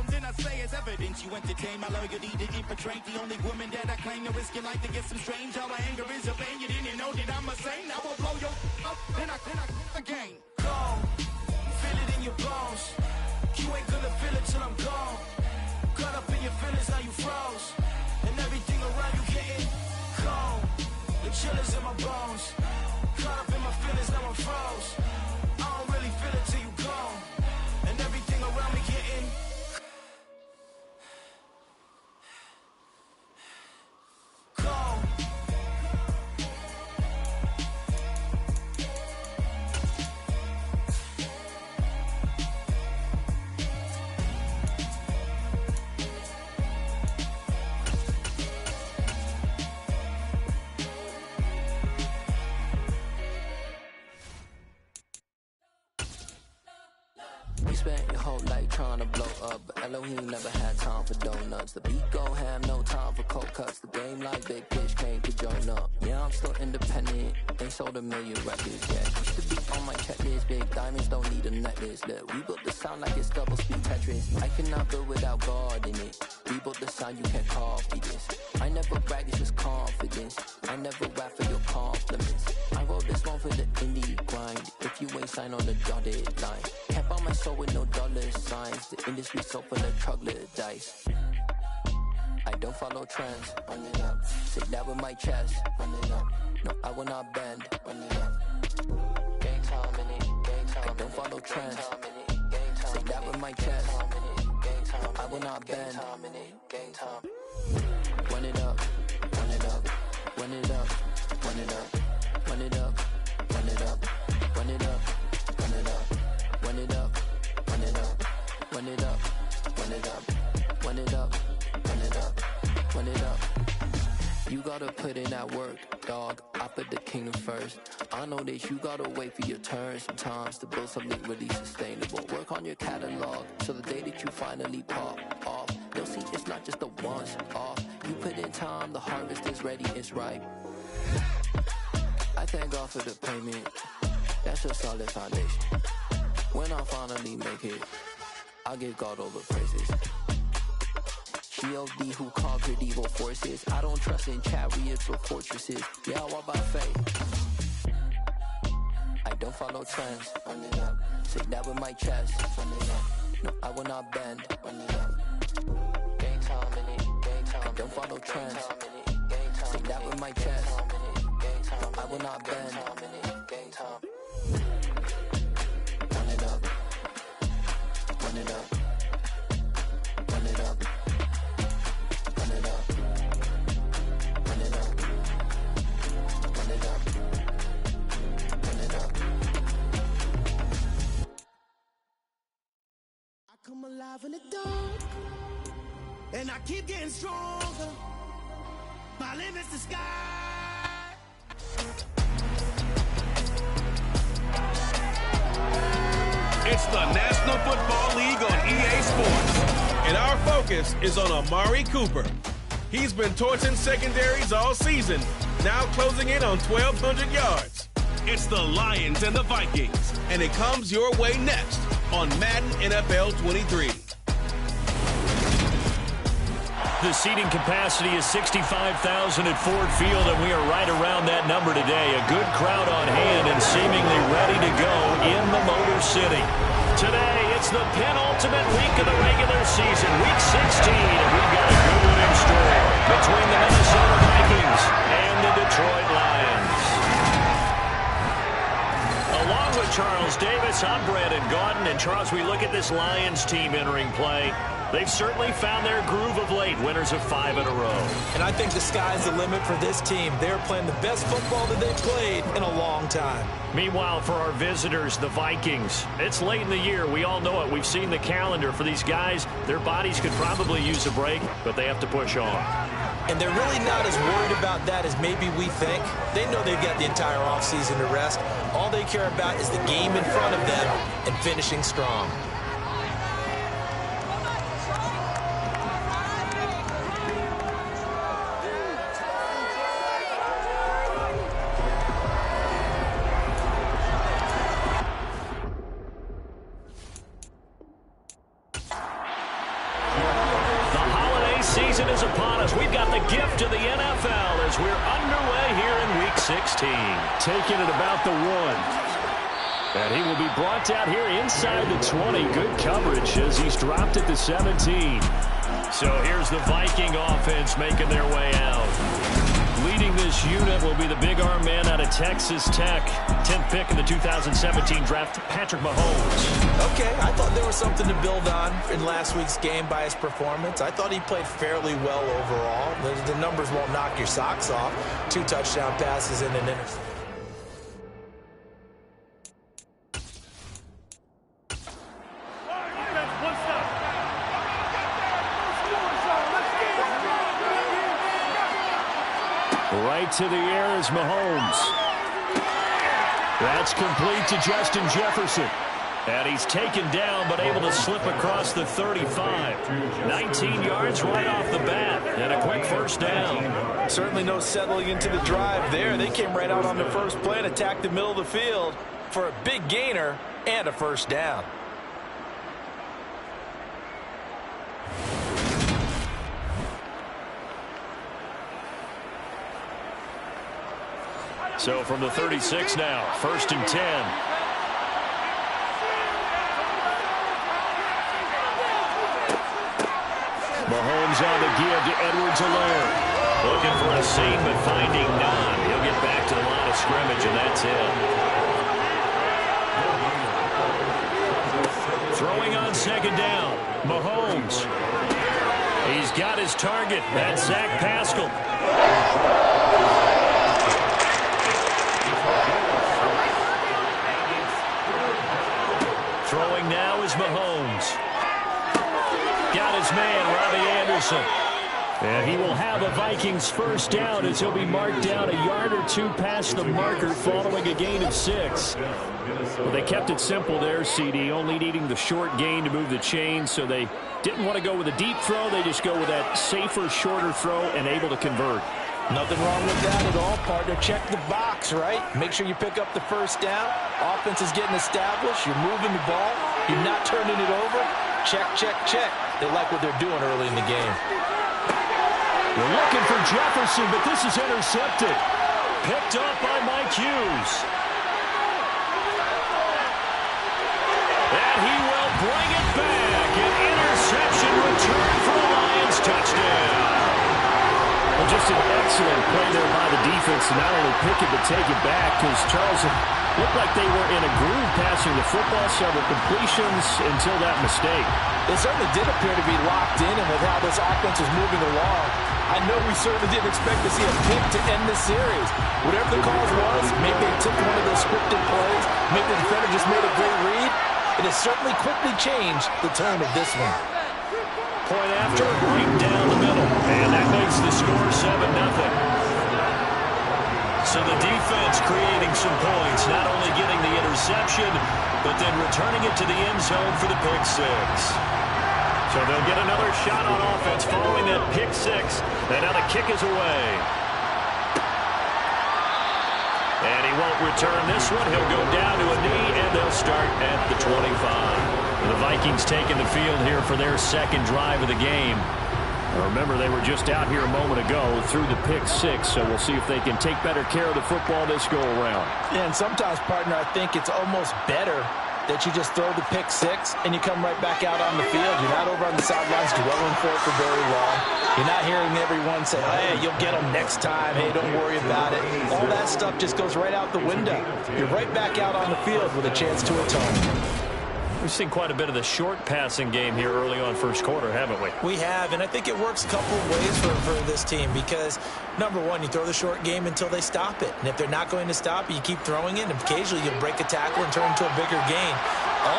then I say it's evidence. You entertain my loyalty to infiltrate the only woman that I claim to risk your life to get some strange. How my anger is a pain, you didn't know that I'm a saint. I will blow your up, then I again. Go. Feel it in your bones. You ain't gonna feel it till I'm gone. Caught up in your feelings, now you froze. And everything around you getting cold. The chill is in my bones. Caught up in my feelings, now I'm froze. I don't really feel it till you gone. And everything around me getting cold. Spent your whole life trying to blow up, but Elohim never had time for donuts. The beat go ham, no time for cold cuts. The game like big fish came to join up. Yeah, I'm still independent. They sold 1 million records. Yeah, used to be on my checklist. Big diamonds don't need a necklace. Look, we built the sound like it's double speed Tetris. I cannot build without God in it. We built the sound, you can't copy this. I never brag, it's just confidence. I never rap for your compliments. I wrote this one for the indie grind. If you ain't signed on the dotted line, can't buy my soul with no dollar signs. The industry so full of troglodytes. I don't follow trends. Run it up. Say that with my chest. Run it up. No, I will not bend. Run it up. Gang time in it. Gang time. I don't follow trends. Say that with my chest. I will will not bend. Game time. Run it up, run it up, run it up, run it up, run it up, run it up, run it up, run it up, run it up, run it up, run it up, run it up, run it up, run it up, run it up. You gotta put in that work, dog. I put the kingdom first. I know that you gotta wait for your turn sometimes to build something really sustainable. Work on your catalog, so the day that you finally pop off, you'll see it's not just a once off. You put in time, the harvest is ready, it's ripe. I thank God for the payment. That's a solid foundation. When I finally make it, I'll give God all the praises. G.O.D. who conquered evil forces. I don't trust in chariots or fortresses. Yeah, I walk by faith. I don't follow trends. Say that with my chest. No, I will not bend. Game time in it. I don't follow trends. Say that with my chest. No, I will not bend. Game time. Run it up. Run it up. Run it up. Run it up. Run it up. Run it up. Run it up. I come alive in the dark, and I keep getting stronger. My limit's the sky. It's the National Football League on EA Sports, and our focus is on Amari Cooper. He's been torching secondaries all season, now closing in on 1,200 yards. It's the Lions and the Vikings, and it comes your way next on Madden NFL 23. The seating capacity is 65,000 at Ford Field, and we are right around that number today. A good crowd on hand and seemingly ready to go in the Motor City. Today, it's the penultimate week of the regular season, Week 16, and we've got a good one in store between the Minnesota Vikings and the Detroit Lions. Along with Charles Davis, I'm Brandon Gaudin, and Charles, we look at this Lions team entering play. They've certainly found their groove of late, winners of 5 in a row. And I think the sky's the limit for this team. They're playing the best football that they've played in a long time. Meanwhile, for our visitors, the Vikings, it's late in the year. We all know it. We've seen the calendar for these guys. Their bodies could probably use a break, but they have to push on. And they're really not as worried about that as maybe we think. They know they've got the entire offseason to rest. All they care about is the game in front of them and finishing strong. Season is upon us. We've got the gift of the NFL as we're underway here in Week 16. Taking it about the 1. And he will be brought out here inside the 20. Good coverage as he's dropped at the 17. So here's the Viking offense making their way out. Leading this unit will be the big arm man out of Texas Tech. 10th pick in the 2017 draft, Patrick Mahomes. Okay, I thought there was something to build on in last week's game by his performance. I thought he played fairly well overall. The numbers won't knock your socks off. 2 touchdown passes and an interception. Right to the air is Mahomes. That's complete to Justin Jefferson. And he's taken down, but able to slip across the 35. 19 yards right off the bat, and a quick first down. Certainly no settling into the drive there. They came right out on the first play and attacked the middle of the field for a big gainer and a first down. So from the 36 now, 1st and 10. Mahomes on the give to Edwards-Helaire. Looking for a seam, but finding none. He'll get back to the line of scrimmage, and that's it. Throwing on 2nd down, Mahomes. got his target. That's Zach Pascal. Throwing now is Mahomes. Got his man, Robbie Anderson. And he will have a Vikings first down as he'll be marked down a yard or two past the marker following a gain of 6. Well, they kept it simple there, CD, only needing the short gain to move the chain, so they didn't want to go with a deep throw. They just go with that safer, shorter throw and able to convert. Nothing wrong with that at all, partner. Check the box, right? Make sure you pick up the first down. Offense is getting established. You're moving the ball. You're not turning it over. Check, check, check. They like what they're doing early in the game. We're looking for Jefferson, but this is intercepted. Picked up by Mike Hughes. And he will bring it back. An interception return for a Lions touchdown. Well, just an excellent play there by the defense to not only pick it but take it back, because Charles looked like they were in a groove passing the football, several completions until that mistake. It certainly did appear to be locked in, and with how this offense was moving along, I know we certainly didn't expect to see a pick to end this series. Whatever the cause was, maybe they took one of those scripted plays, maybe the defender just made a great read. It has certainly quickly changed the tone of this one. Point after, right down the middle, and that makes the score 7-0. So the defense creating some points, not only getting the interception, but then returning it to the end zone for the pick 6. So they'll get another shot on offense following that pick 6. And now the kick is away. And he won't return this one. He'll go down to a knee, and they'll start at the 25. The Vikings taking the field here for their second drive of the game. Remember, they were just out here a moment ago through the pick 6, so we'll see if they can take better care of the football this go-around. Yeah, and sometimes, partner, I think it's almost better that you just throw the pick 6 and you come right back out on the field. You're not over on the sidelines dwelling for it for very long. You're not hearing everyone say, hey, you'll get them next time. Hey, don't worry about it. All that stuff just goes right out the window. You're right back out on the field with a chance to atone. We've seen quite a bit of the short passing game here early on first quarter, haven't we? We have, and I think it works a couple of ways for this team because, number one, you throw the short game until they stop it. And if they're not going to stop it, you keep throwing it, and occasionally you'll break a tackle and turn into a bigger gain.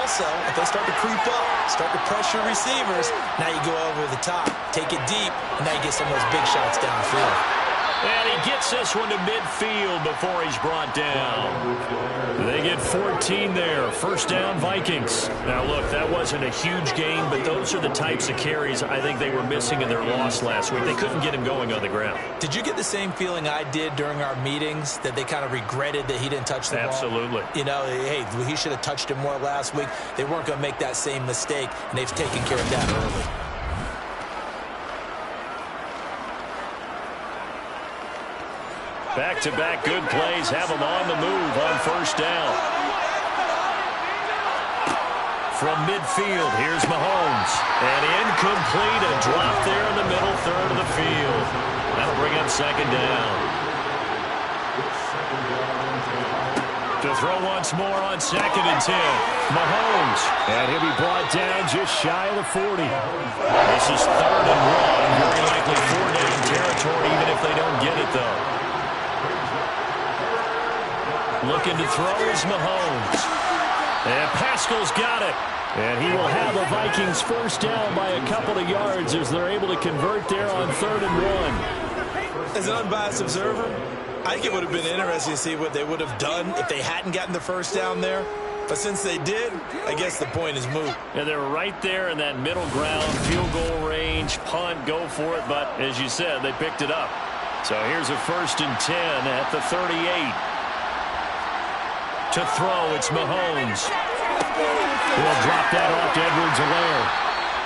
Also, if they start to creep up, start to pressure receivers, now you go over the top, take it deep, and now you get some of those big shots downfield. And he gets this one to midfield before he's brought down. They get 14 there. First down, Vikings. Now, look, that wasn't a huge gain, but those are the types of carries I think they were missing in their loss last week. They couldn't get him going on the ground. Did you get the same feeling I did during our meetings, that they kind of regretted that he didn't touch the ball? Absolutely. You know, hey, he should have touched it more last week. They weren't going to make that same mistake, and they've taken care of that early. Back-to-back good plays have them on the move on first down. From midfield, here's Mahomes. And incomplete, a drop there in the middle third of the field. That'll bring up second down. To throw once more on 2nd and 10. Mahomes. And he'll be brought down just shy of the 40. This is 3rd and 1. Very likely 4-down territory, even if they don't get it, though. Looking to throw is Mahomes. And Pascal's got it. And he will have the Vikings first down by a couple of yards as they're able to convert there on 3rd and 1. As an unbiased observer, I think it would have been interesting to see what they would have done if they hadn't gotten the first down there. But since they did, I guess the point is moot. Yeah, they're right there in that middle ground, field goal range, punt, go for it. But as you said, they picked it up. So here's a 1st and 10 at the 38. To throw, it's Mahomes. He'll drop that off to Edwards-Helaire.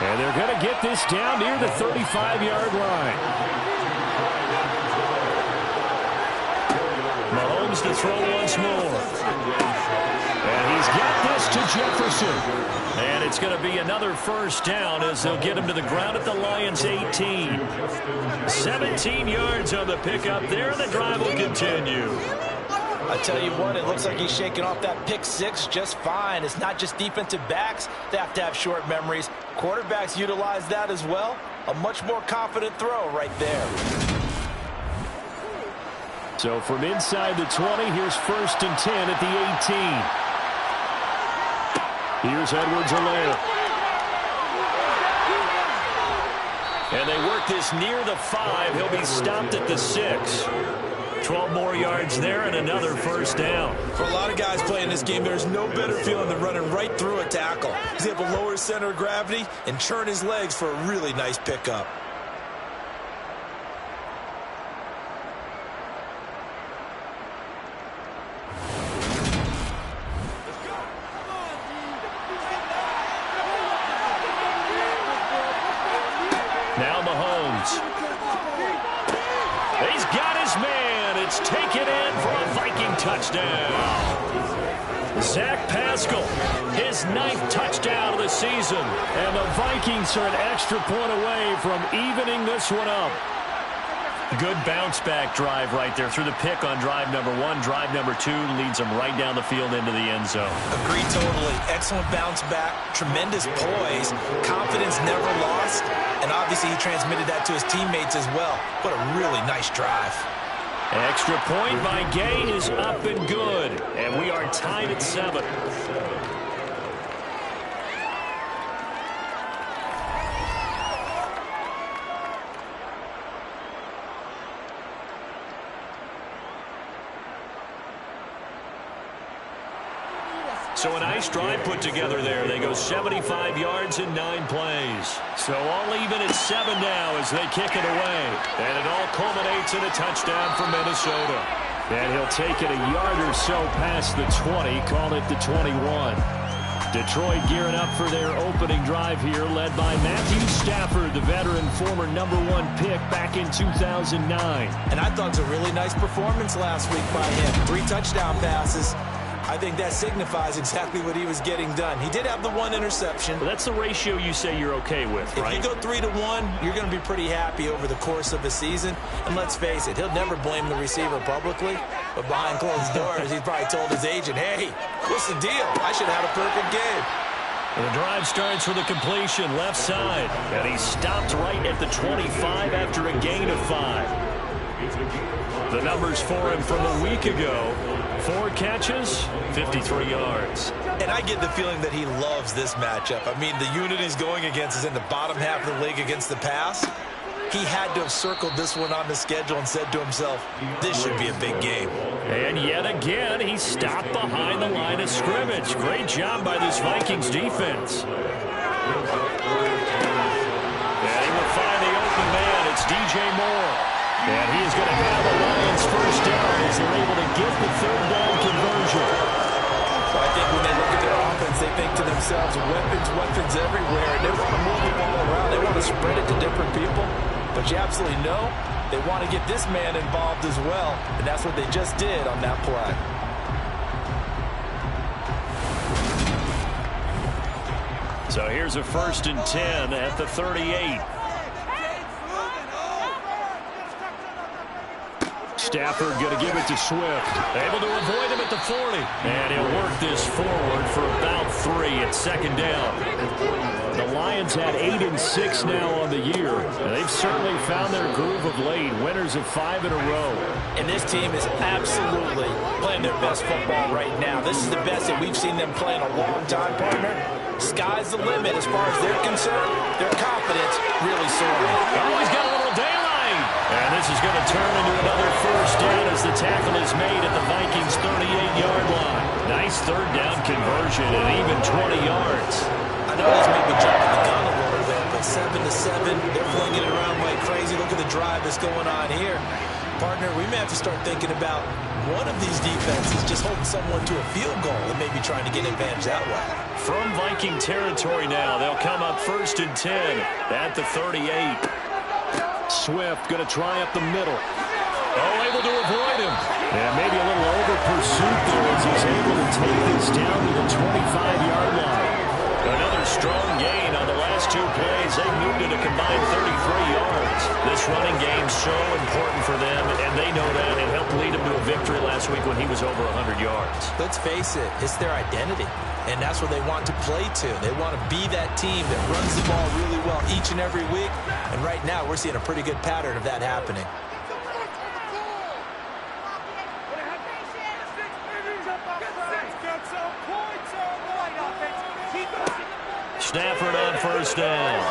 And they're going to get this down near the 35-yard line. Mahomes to throw once more. And he's got this to Jefferson. And it's going to be another first down as they'll get him to the ground at the Lions' 18. 17 yards on the pickup there, and the drive will continue. I tell you what, it looks like he's shaking off that pick 6 just fine. It's not just defensive backs that have to have short memories. Quarterbacks utilize that as well. A much more confident throw right there. So from inside the 20, here's 1st and 10 at the 18. Here's Edwards-Helaire. And they work this near the 5. He'll be stopped at the 6. 12 more yards there and another first down. For a lot of guys playing this game, there's no better feeling than running right through a tackle. He's able to lower his center of gravity and churn his legs for a really nice pickup. Now Mahomes. He's got his man. It's taken in for a Viking touchdown. Zach Pascal, his 9th touchdown of the season. And the Vikings are an extra point away from evening this one up. Good bounce-back drive right there through the pick on drive number 1. Drive number 2 leads them right down the field into the end zone. Agreed totally. Excellent bounce back, tremendous poise, confidence never lost, and obviously he transmitted that to his teammates as well. What a really nice drive. Extra point by Gay is up and good. And we are tied at 7. So a nice drive put together there. They go 75 yards in 9 plays. So all even at 7 now as they kick it away. And it all culminates in a touchdown for Minnesota. And he'll take it a yard or so past the 20, call it the 21. Detroit gearing up for their opening drive here, led by Matthew Stafford, the veteran, former #1 pick back in 2009. And I thought it was a really nice performance last week by him. 3 touchdown passes. I think that signifies exactly what he was getting done. He did have the 1 interception. Well, that's the ratio you say you're okay with, right? If you go 3-1, you're going to be pretty happy over the course of a season. And let's face it, he'll never blame the receiver publicly. But behind closed doors, he probably told his agent, hey, what's the deal? I should have had a perfect game. The drive starts with a completion left side. And he's stopped right at the 25 after a gain of 5. The numbers for him from a week ago. 4 catches, 53 yards. And I get the feeling that he loves this matchup. I mean, the unit he's going against is in the bottom half of the league against the pass. He had to have circled this one on the schedule and said to himself, this should be a big game. And yet again, he stopped behind the line of scrimmage. Great job by this Vikings defense. And he will find the open man. It's DJ Moore. And he is going to have the Lions first down as they're able to get the 3rd down conversion. So I think when they look at their offense, they think to themselves, weapons everywhere. And they want to move the ball around. They want to spread it to different people. But you absolutely know they want to get this man involved as well. And that's what they just did on that play. So here's a 1st and 10 at the 38. Stafford going to give it to Swift. Able to avoid him at the 40. And he'll work this forward for about 3 at 2nd down. The Lions had 8 and 6 now on the year. And they've certainly found their groove of late. Winners of 5 in a row. And this team is absolutely playing their best football right now. This is the best that we've seen them play in a long time, partner. Sky's the limit as far as they're concerned. Their confidence really soaring. Oh, he's got a little daylight. And this is going to turn into another first down as the tackle is made at the Vikings' 38-yard line. Nice 3rd down conversion and even 20 yards. I know this may be jumping the gun a little bit, but 7-7, they're flinging it around like crazy. Look at the drive that's going on here. Partner, we may have to start thinking about one of these defenses just holding someone to a field goal and maybe trying to get an advantage that way. From Viking territory now, they'll come up 1st and 10 at the 38. Swift going to try up the middle. Oh, able to avoid him. And maybe a little over pursuit there as he's able to take this down to the 25-yard line. Another strong gain on the last last 2 plays, they moved it a combined 33 yards. This running game's so important for them, and they know that. It helped lead them to a victory last week when he was over 100 yards. Let's face it, it's their identity, and that's what they want to play to. They want to be that team that runs the ball really well each and every week, and right now we're seeing a pretty good pattern of that happening. Stafford on first down.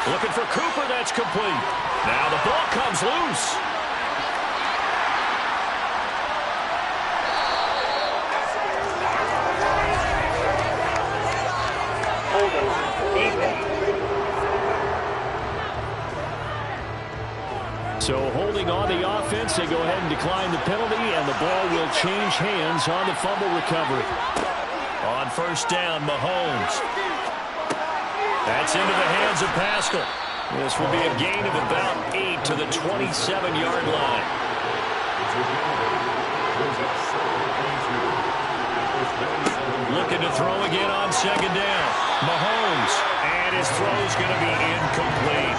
Looking for Cooper, that's complete. Now the ball comes loose. So holding on the offense, they go ahead and decline the penalty, and the ball will change hands on the fumble recovery. On first down, Mahomes. That's into the hands of Pascal. This will be a gain of about 8 to the 27-yard line. Looking to throw again on second down. Mahomes. And his throw's going to be incomplete.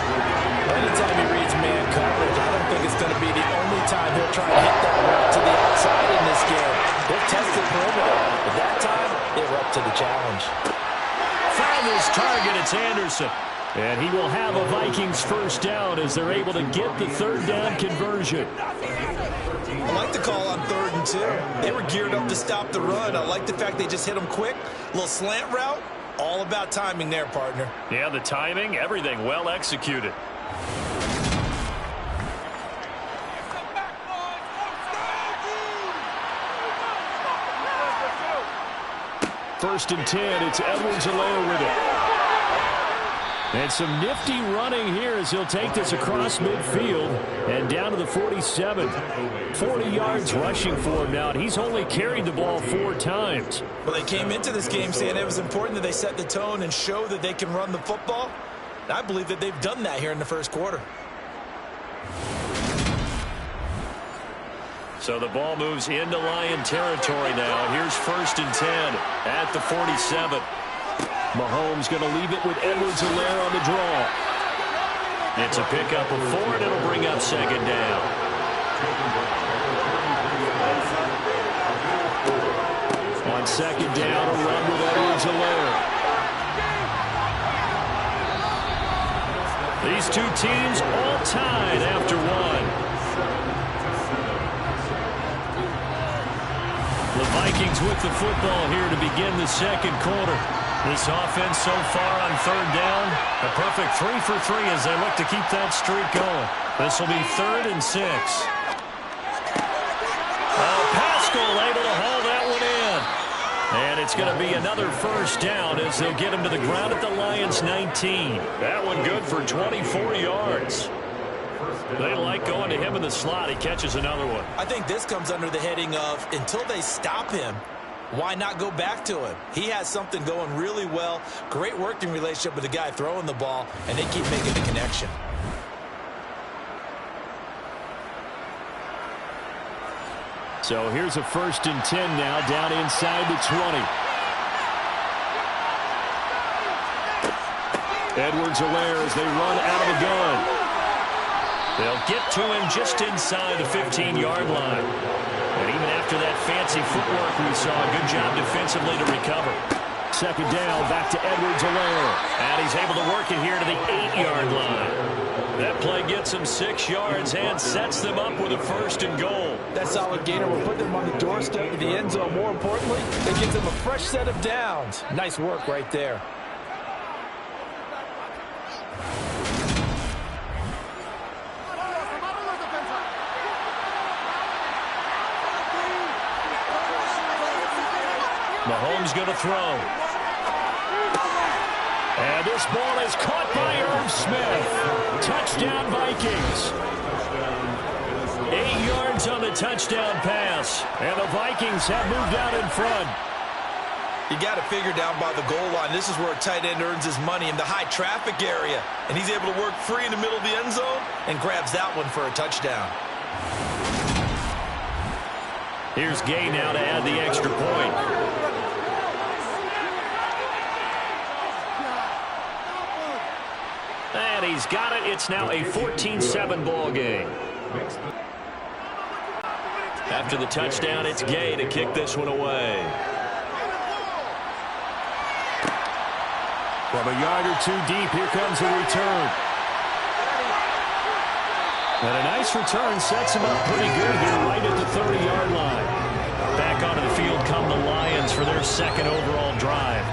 Anytime he reads man coverage, I don't think it's going to be the only time he'll try to hit that route to the outside in this game. He'll test the perimeter, but that time, they were up to the challenge. Found his target, it's Anderson. And he will have a Vikings first down as they're able to get the third down conversion. I like the call on 3rd and 2. They were geared up to stop the run. I like the fact they just hit them quick. A little slant route. All about timing there, partner. Yeah, the timing, everything well executed. First and 10, it's Edwards-Helaire with it. And some nifty running here as he'll take this across midfield and down to the 47. 40 yards rushing for him now, and he's only carried the ball 4 times. Well, they came into this game saying it was important that they set the tone and show that they can run the football. And I believe that they've done that here in the first quarter. So the ball moves into Lion territory now. Here's first and 10 at the 47. Mahomes going to leave it with Edwards-Helaire on the draw. It's a pickup of 4, and it'll bring up second down. On second down, a run with Edwards-Helaire. These two teams all tied after 1. The Vikings with the football here to begin the second quarter. This offense so far on third down, a perfect 3 for 3 as they look to keep that streak going. This will be 3rd and 6. Oh, Pascal able to haul that one in. And it's going to be another first down as they'll get him to the ground at the Lions' 19. That one good for 24 yards. They like going to him in the slot. He catches another one. I think this comes under the heading of until they stop him, why not go back to him? He has something going really well. Great working relationship with the guy throwing the ball, and they keep making the connection. So here's a first and 10 now down inside the 20. Edwards-Helaire as they run out of the gun. They'll get to him just inside the 15-yard line. And even after that fancy footwork we saw, a good job defensively to recover. Second down, back to Edwards-Helaire. And he's able to work it here to the 8-yard line. That play gets him 6 yards and sets them up with a first and goal. That solid gainer will put them on the doorstep of the end zone. More importantly, it gives them a fresh set of downs. Nice work right there. Mahomes going to throw. And this ball is caught by Irv Smith. Touchdown Vikings. 8 yards on the touchdown pass. And the Vikings have moved out in front. You got to figure down by the goal line. This is where a tight end earns his money, in the high traffic area. And he's able to work free in the middle of the end zone and grabs that one for a touchdown. Here's Gay now to add the extra point. And he's got it. It's now a 14-7 ball game. After the touchdown, it's Gay to kick this one away. From a yard or two deep, here comes the return. And a nice return sets him up pretty good here right at the 30-yard line. Back onto the field come the Lions for their second overall drive.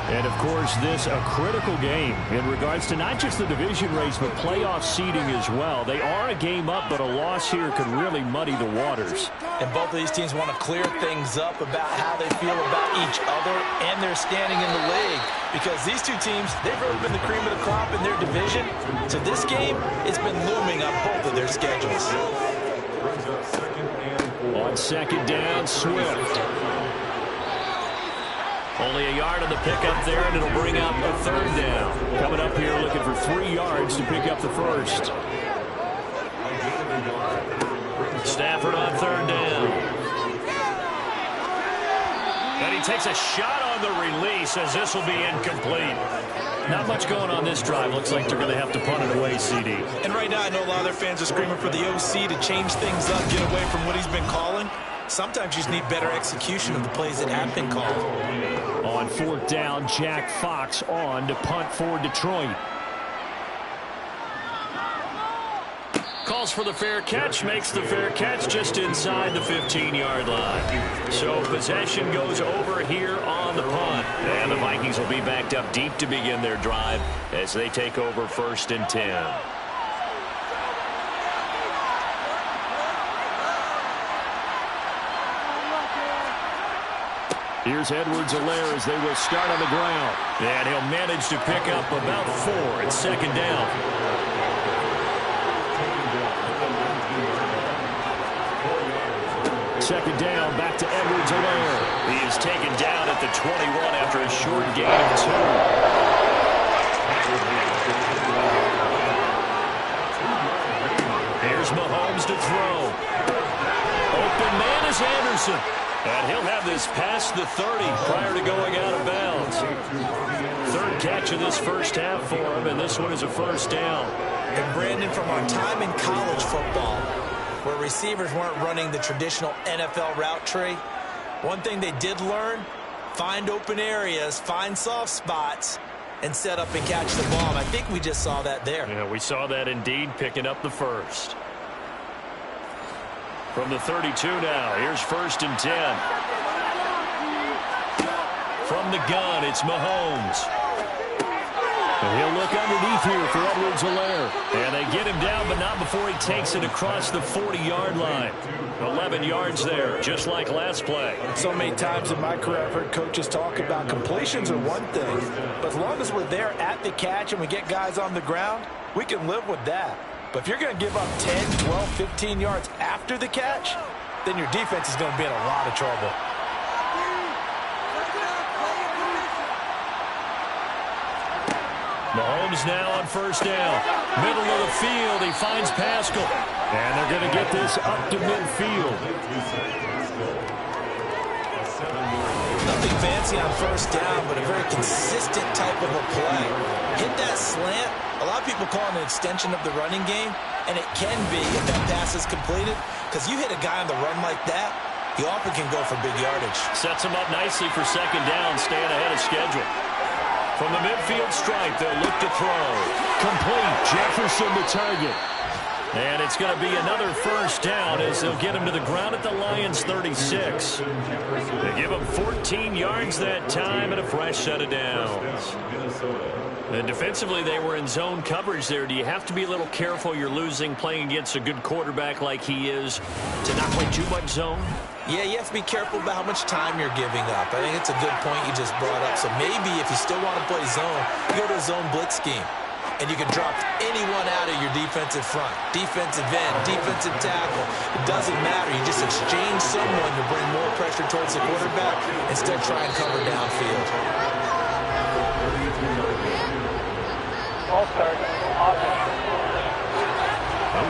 And, of course, this a critical game in regards to not just the division race, but playoff seeding as well. They are a game up, but a loss here could really muddy the waters. And both of these teams want to clear things up about how they feel about each other and their standing in the league. Because these two teams, they've really been the cream of the crop in their division. So this game, it's been looming on both of their schedules. On second down, Swift. Only a yard on the pickup there, and it'll bring up a third down. Coming up here looking for 3 yards to pick up the first. Stafford on third down. And he takes a shot on the release as this will be incomplete. Not much going on this drive. Looks like they're going to have to punt it away, CD. And right now I know a lot of their fans are screaming for the OC to change things up, get away from what he's been calling. Sometimes you just need better execution of the plays that have been called. On fourth down, Jack Fox on to punt for Detroit. Calls for the fair catch, makes the fair catch just inside the 15-yard line. So possession goes over here on the punt. And the Vikings will be backed up deep to begin their drive as they take over 1st and 10. Here's Edwards-Helaire as they will start on the ground. And he'll manage to pick up about 4 at second down. Second down, back to Edwards-Helaire. He is taken down at the 21 after a short gain of 2. Here's Mahomes to throw. Open man is Anderson. And he'll have this past the 30 prior to going out of bounds. Third catch of this first half for him, and this one is a first down. And Brandon, from our time in college football, where receivers weren't running the traditional NFL route tree, one thing they did learn, find open areas, find soft spots, and set up and catch the ball. And I think we just saw that there. Yeah, we saw that indeed, picking up the first. From the 32 now, here's 1st and 10. From the gun, it's Mahomes. And he'll look underneath here for Edwards-Helaire. And they get him down, but not before he takes it across the 40-yard line. 11 yards there, just like last play. So many times in my career I've heard coaches talk about completions are one thing, but as long as we're there at the catch and we get guys on the ground, we can live with that. But if you're going to give up 10, 12, 15 yards after the catch, then your defense is going to be in a lot of trouble. Mahomes now on first down. Middle of the field, he finds Pascal. And they're going to get this up to midfield. Nothing fancy on first down, but a very consistent type of a play. Hit that slant. A lot of people call it an extension of the running game, and it can be if that pass is completed, because you hit a guy on the run like that, he often can go for big yardage. Sets him up nicely for second down, staying ahead of schedule. From the midfield stripe, they'll look to throw. Complete, Jefferson the target. And it's going to be another first down as they'll get him to the ground at the Lions' 36. They give him 14 yards that time and a fresh set of downs. And defensively, they were in zone coverage there. Do you have to be a little careful you're losing playing against a good quarterback like he is to not play too much zone? Yeah, you have to be careful about how much time you're giving up. I think it's a good point you just brought up. So maybe if you still want to play zone, you go to a zone blitz scheme. And you can drop anyone out of your defensive front, defensive end, defensive tackle. It doesn't matter. You just exchange someone to bring more pressure towards the quarterback and still try and cover downfield.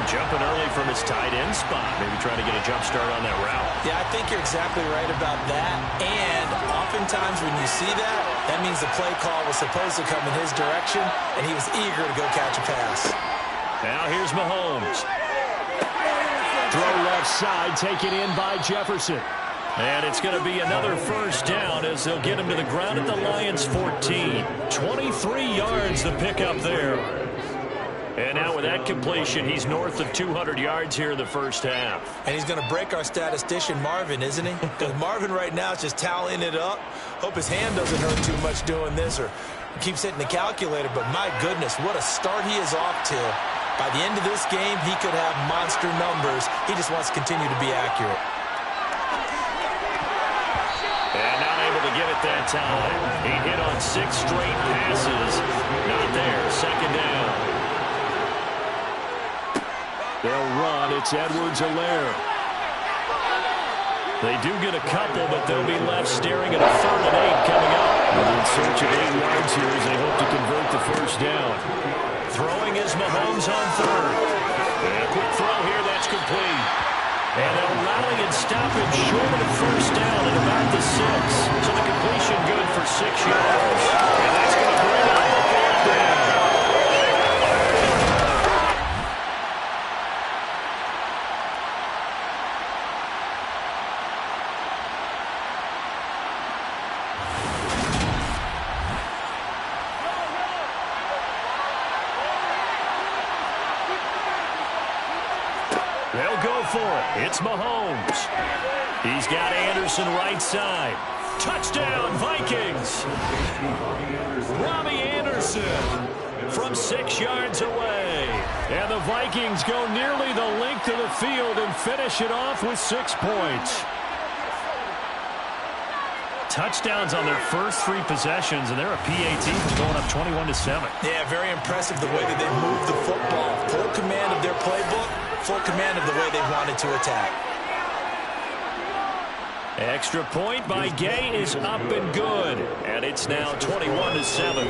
jumping early from his tight end spot, maybe trying to get a jump start on that route. Yeah, I think you're exactly right about that. And oftentimes when you see that, that means the play call was supposed to come in his direction, and he was eager to go catch a pass. Now here's Mahomes. Throw left side, taken in by Jefferson. And it's going to be another first down as they'll get him to the ground at the Lions' 14. 23 yards to pick up there. And now with that completion, he's north of 200 yards here in the first half. And he's going to break our statistician Marvin, isn't he? Because Marvin right now is just tallying it up. Hope his hand doesn't hurt too much doing this or keeps hitting the calculator. But my goodness, what a start he is off to. By the end of this game, he could have monster numbers. He just wants to continue to be accurate. And not able to get it that time. He hit on 6 straight passes. Not there. Second down. They'll run. It's Edwards-Helaire. They do get a couple, but they'll be left staring at a 3rd and 8 coming up. In search of 8 yards here as they hope to convert the first down. Throwing is Mahomes on 3rd. And a quick throw here. That's complete. And they'll rally and stop him short of the first down at about the 6. So the completion good for 6 yards. And that's going to bring up the 4th down. They'll go for it. It's Mahomes. He's got Anderson right side. Touchdown, Vikings. Robbie Anderson from 6 yards away. And the Vikings go nearly the length of the field and finish it off with 6 points. Touchdowns on their first 3 possessions, and they're a PAT from going up 21-7. Yeah, very impressive the way that they moved the football. Full command of their playbook, full command of the way they wanted to attack. Extra point by Gay is up and good, and it's now 21-7.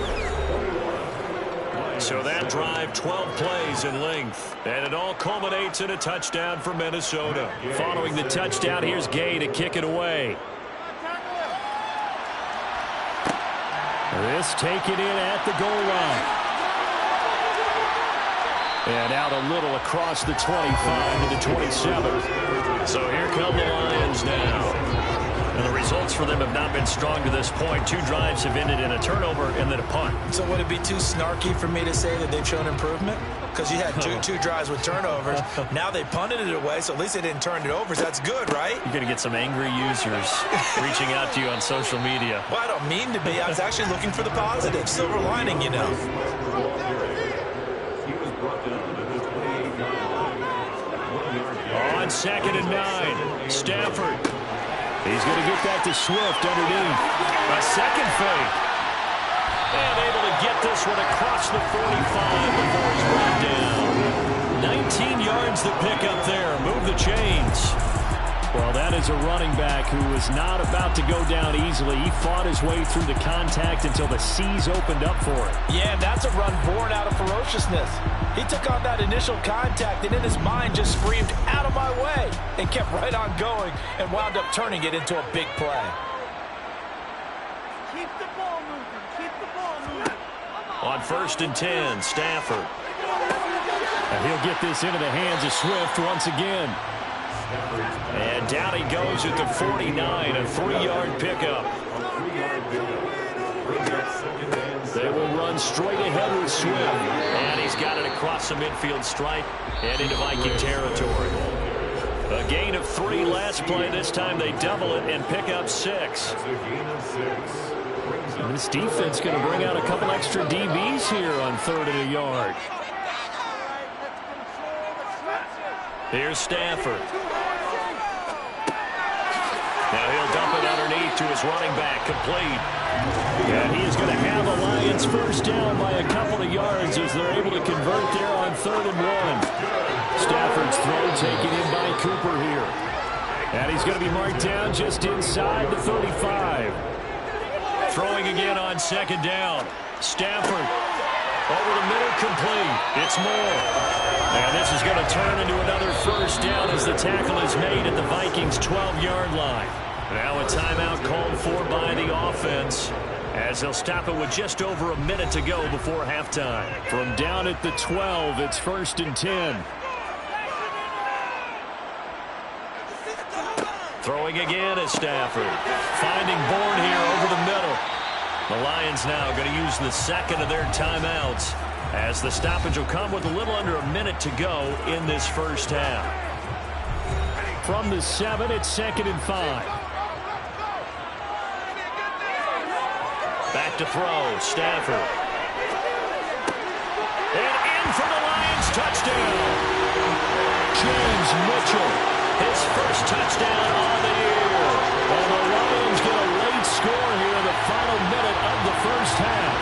So that drive, 12 plays in length, and it all culminates in a touchdown for Minnesota. Following the touchdown, here's Gay to kick it away. This taken in at the goal line. And out a little across the 25 to the 27. So here come the Lions now. And the results for them have not been strong to this point. 2 drives have ended in a turnover and then a punt. So would it be too snarky for me to say that they've shown improvement? Because you had two drives with turnovers. Now they punted it away, so at least they didn't turn it over. So that's good, right? You're going to get some angry users reaching out to you on social media. Well, I don't mean to be. I was actually looking for the positive. Silver lining, you know. On 2nd and 9, Stafford. He's going to get that to Swift underneath. A second fake. And able to get this one across the 45 before he's brought down. 19 yards to pick up there. Move the chains. Well, that is a running back who was not about to go down easily. He fought his way through the contact until the seas opened up for him. Yeah, that's a run born out of ferociousness. He took on that initial contact and in his mind just screamed, "Out of my way," and kept right on going and wound up turning it into a big play. Keep the ball moving. Keep the ball moving. On 1st and 10, Stafford. And he'll get this into the hands of Swift once again. And down he goes at the 49, a 3-yard pickup. They will run straight ahead with Swift. And he's got it across the midfield stripe and into Viking territory. A gain of 3 last play. This time they double it and pick up 6. And this defense going to bring out a couple extra DBs here on 3rd and a yard. Here's Stafford. Now he'll dump it underneath to his running back, complete. And he is going to have the Lions first down by a couple of yards as they're able to convert there on 3rd and 1. Stafford's throw taken in by Cooper here. And he's going to be marked down just inside the 35. Throwing again on 2nd down. Stafford. Over the middle, complete. It's Moore. And this is going to turn into another first down as the tackle is made at the Vikings' 12-yard line. Now a timeout called for by the offense, as they'll stop it with just over a minute to go before halftime. From down at the 12, it's 1st and 10. Throwing again is Stafford. Finding Bourne here over the middle. The Lions now going to use the second of their timeouts, as the stoppage will come with a little under a minute to go in this first half. From the 7, it's 2nd and 5. Back to throw, Stafford. And in for the Lions touchdown. James Mitchell, his first touchdown on the year. And the Lions get a late score here in the final minute of the first half.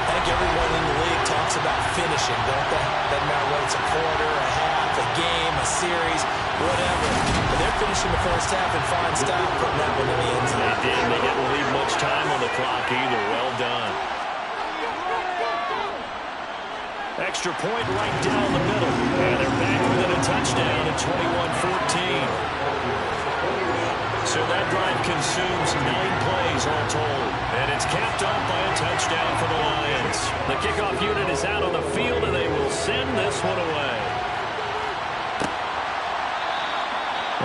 I think everyone in the league talks about finishing, don't they? Doesn't matter whether it's a quarter, a half, a game, a series, whatever. But they're finishing the first half in fine style, putting that one in the end zone. They did. They didn't leave much time on the clock either. Well done. Extra point right down the middle. And they're back within a touchdown at 21-14. So that drive consumes 9 plays all told. And it's capped off by a touchdown for the Lions. The kickoff unit is out on the field, and they will send this one away.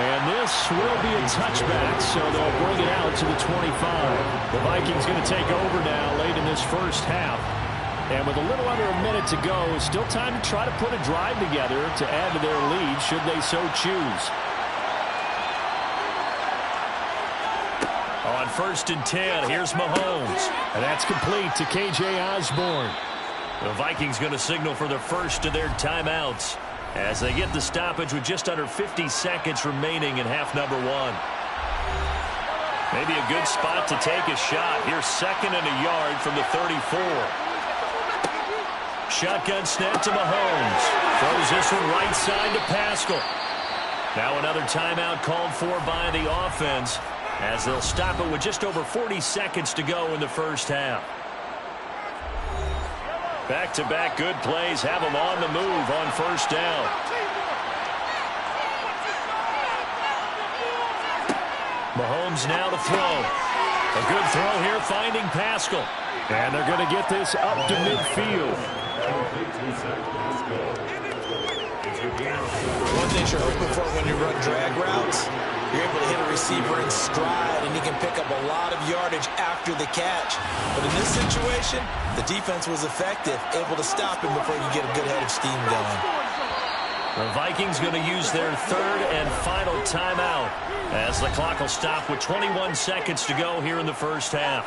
And this will be a touchback, so they'll bring it out to the 25. The Vikings going to take over now late in this first half. And with a little under a minute to go, still time to try to put a drive together to add to their lead should they so choose. On 1st and 10, here's Mahomes. And that's complete to K.J. Osborne. The Vikings going to signal for the first of their timeouts as they get the stoppage with just under 50 seconds remaining in half number 1. Maybe a good spot to take a shot. Here's 2nd and a yard from the 34. Shotgun snap to Mahomes. Throws this one right side to Pascal. Now another timeout called for by the offense, as they'll stop it with just over 40 seconds to go in the first half. Back-to-back good plays have them on the move on first down. Mahomes now to throw. A good throw here finding Pascal. And they're going to get this up to midfield. One thing you're hoping for when you run drag routes, you're able to hit a receiver in stride, and he can pick up a lot of yardage after the catch. But in this situation, the defense was effective, able to stop him before you get a good head of steam going. The Vikings going to use their 3rd and final timeout, as the clock will stop with 21 seconds to go here in the first half.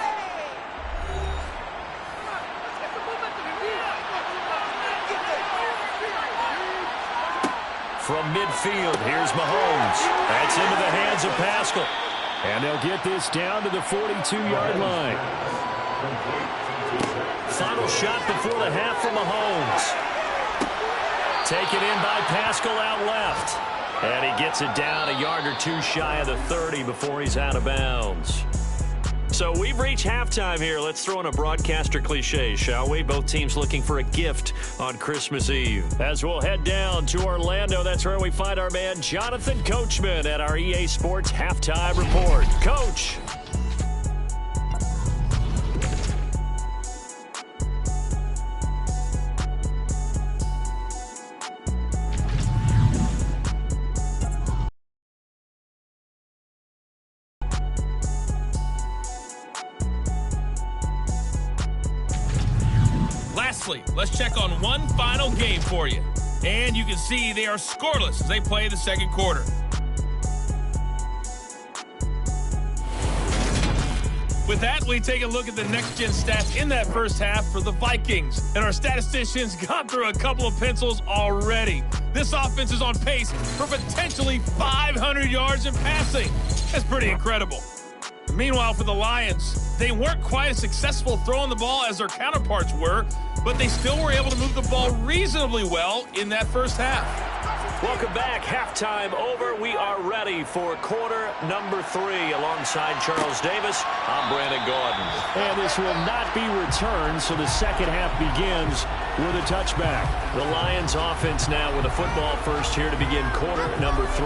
From midfield, here's Mahomes. That's into the hands of Pascal. And they'll get this down to the 42-yard line. Final shot before the half from Mahomes. Taken in by Pascal out left. And he gets it down a yard or two shy of the 30 before he's out of bounds. So we've reached halftime here. Let's throw in a broadcaster cliche, shall we? Both teams looking for a gift on Christmas Eve. As we'll head down to Orlando, that's where we find our man Jonathan Coachman at our EA Sports Halftime Report. Coach. Let's check on one final game for you. And you can see they are scoreless as they play the second quarter. With that, we take a look at the next-gen stats in that first half for the Vikings. And our statisticians got through a couple of pencils already. This offense is on pace for potentially 500 yards in passing. That's pretty incredible. Meanwhile, for the Lions, they weren't quite as successful throwing the ball as their counterparts were, but they still were able to move the ball reasonably well in that first half. Welcome back. Halftime over. We are ready for quarter number 3. Alongside Charles Davis, I'm Brandon Gordon. And this will not be returned, so the second half begins with a touchback. The Lions offense now with a football first here to begin quarter number 3.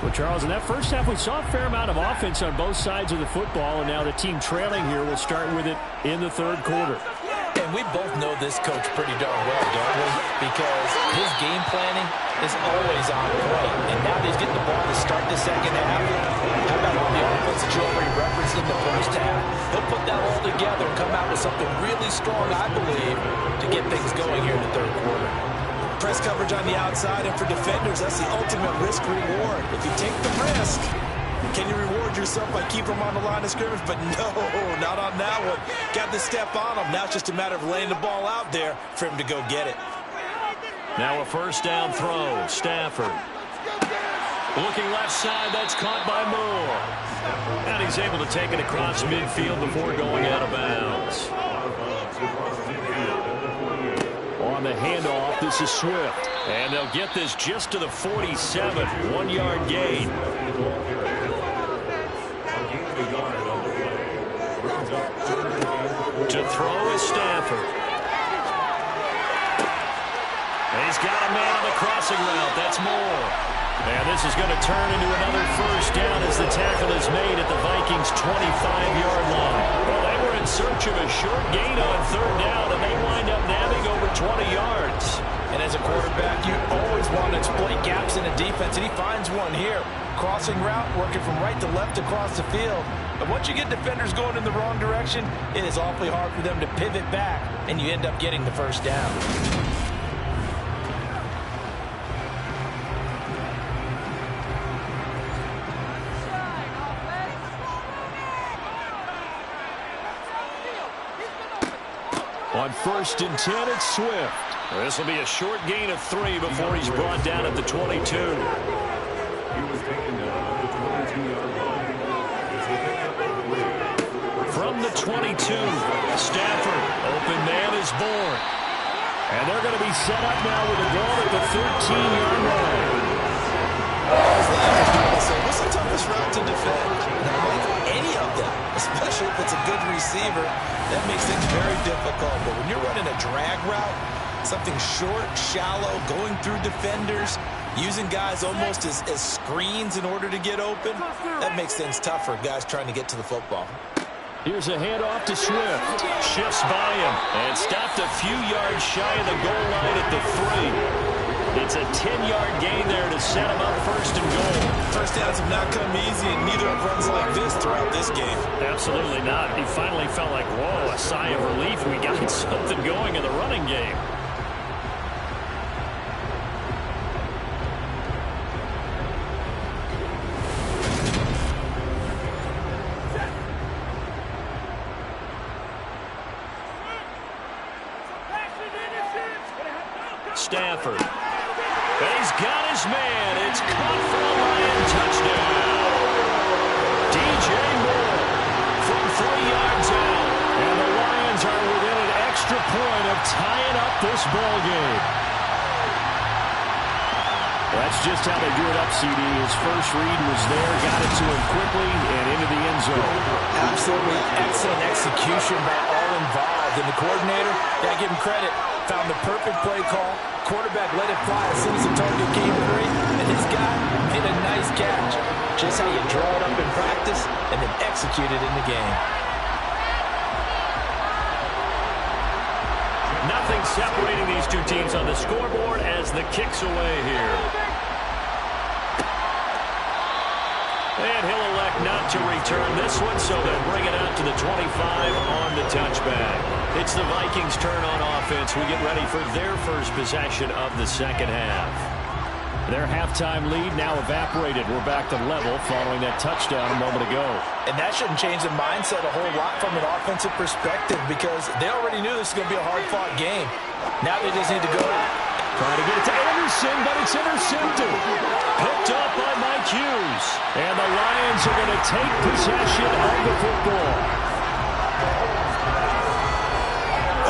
Well, Charles, in that first half, we saw a fair amount of offense on both sides of the football, and now the team trailing here will start with it in the third quarter. And we both know this coach pretty darn well, don't we? Because his game planning is always on point. And now that he's getting the ball to start the second half, how about all the offense that you already referenced in the first half? He'll put that all together and come out with something really strong, I believe, to get things going here in the third quarter. Press coverage on the outside, and for defenders, that's the ultimate risk-reward. If you take the risk, can you reward yourself by keeping them on the line of scrimmage? But no, not on that one. Got the step on him. Now it's just a matter of laying the ball out there for him to go get it. Now a first down throw. Stafford. Looking left side. That's caught by Moore. And he's able to take it across midfield before going out of bounds. On the handoff, this is Swift. And they'll get this just to the 47. 1-yard gain. To throw is Stafford. And he's got a man on the crossing route. That's Moore. And this is going to turn into another first down as the tackle is made at the Vikings' 25-yard line. Well, they were in search of a short gain on third down, and they wind up nabbing over 20 yards. And as a quarterback, you always want to exploit gaps in a defense, and he finds one here. Crossing route, working from right to left across the field. But once you get defenders going in the wrong direction, it is awfully hard for them to pivot back, and you end up getting the first down. On 1st and 10, it's Swift. This will be a short gain of 3 before he's brought down at the 22. From the 22, Stafford. Open man is born. And they're going to be set up now with a ball at the 13-yard line. What's the toughest route to defend? Any of them, especially if it's a good receiver, that makes things very difficult. But when you're running a drag route, something short, shallow, going through defenders, using guys almost as screens in order to get open, that makes things tough for guys trying to get to the football. Here's a handoff to Swift. Shifts by him and stopped a few yards shy of the goal line at the 3. It's a 10-yard gain there to set him up 1st and goal. First downs have not come easy, and neither have runs like this throughout this game. Absolutely not. He finally felt like, whoa, a sigh of relief. We got something going in the running game. Stafford. And he's got his man. It's caught for a Lion touchdown. DJ Moore from 3 yards out. And the Lions are within an extra point of tying up this ball game. That's just how they do it up, CD. His first read was there, got it to him quickly, and into the end zone. Absolutely excellent execution by all involved. And the coordinator, got to give him credit, found the perfect play call. Quarterback let it fly as soon as the target came free, and this guy made a nice catch. Just how you draw it up in practice and then execute it in the game. Nothing separating these two teams on the scoreboard as the kick's away here. And he'll elect not to return this one, so they'll bring it out to the 25 on the touchback. It's the Vikings' turn on offense. We get ready for their first possession of the second half. Their halftime lead now evaporated. We're back to level following that touchdown a moment ago. And that shouldn't change the mindset a whole lot from an offensive perspective because they already knew this was going to be a hard-fought game. Now they just need to go. Trying to get it to Anderson, but it's intercepted. Picked up by Mike Hughes. And the Lions are going to take possession of the football.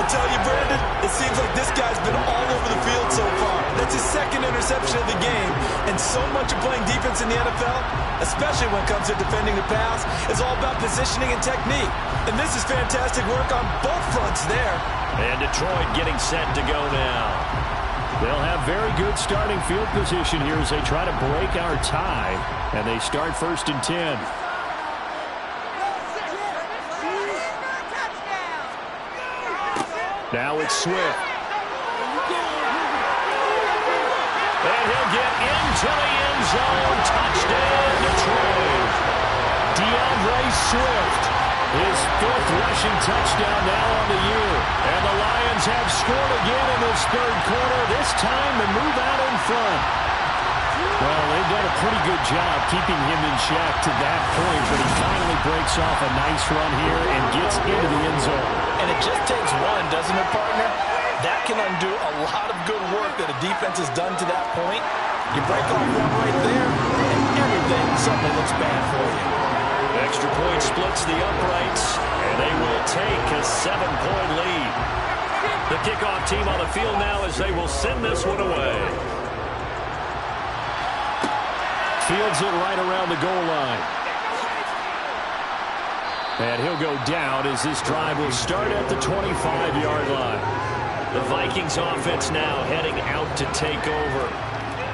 I tell you, Brandon, it seems like this guy's been all over the field so far. That's his second interception perception of the game, and so much of playing defense in the NFL, especially when it comes to defending the pass, is all about positioning and technique. And this is fantastic work on both fronts there. And Detroit getting set to go now. They'll have very good starting field position here as they try to break our tie. And they start 1st and 10. Now it's Swift. And he'll get into the end zone. Touchdown, Detroit. DeAndre Swift. His 4th rushing touchdown now on the year. And the Lions have scored again in this 3rd quarter. This time the move out in front. Well, they've done a pretty good job keeping him in check to that point, but he finally breaks off a nice run here and gets into the end zone. And it just takes one, doesn't it, partner? That can undo a lot of good work that a defense has done to that point. You break off one right there, and everything suddenly looks bad for you. Extra point splits the uprights, and they will take a 7-point lead. The kickoff team on the field now as they will send this one away. Fields it right around the goal line. And he'll go down as this drive will start at the 25-yard line. The Vikings offense now heading out to take over.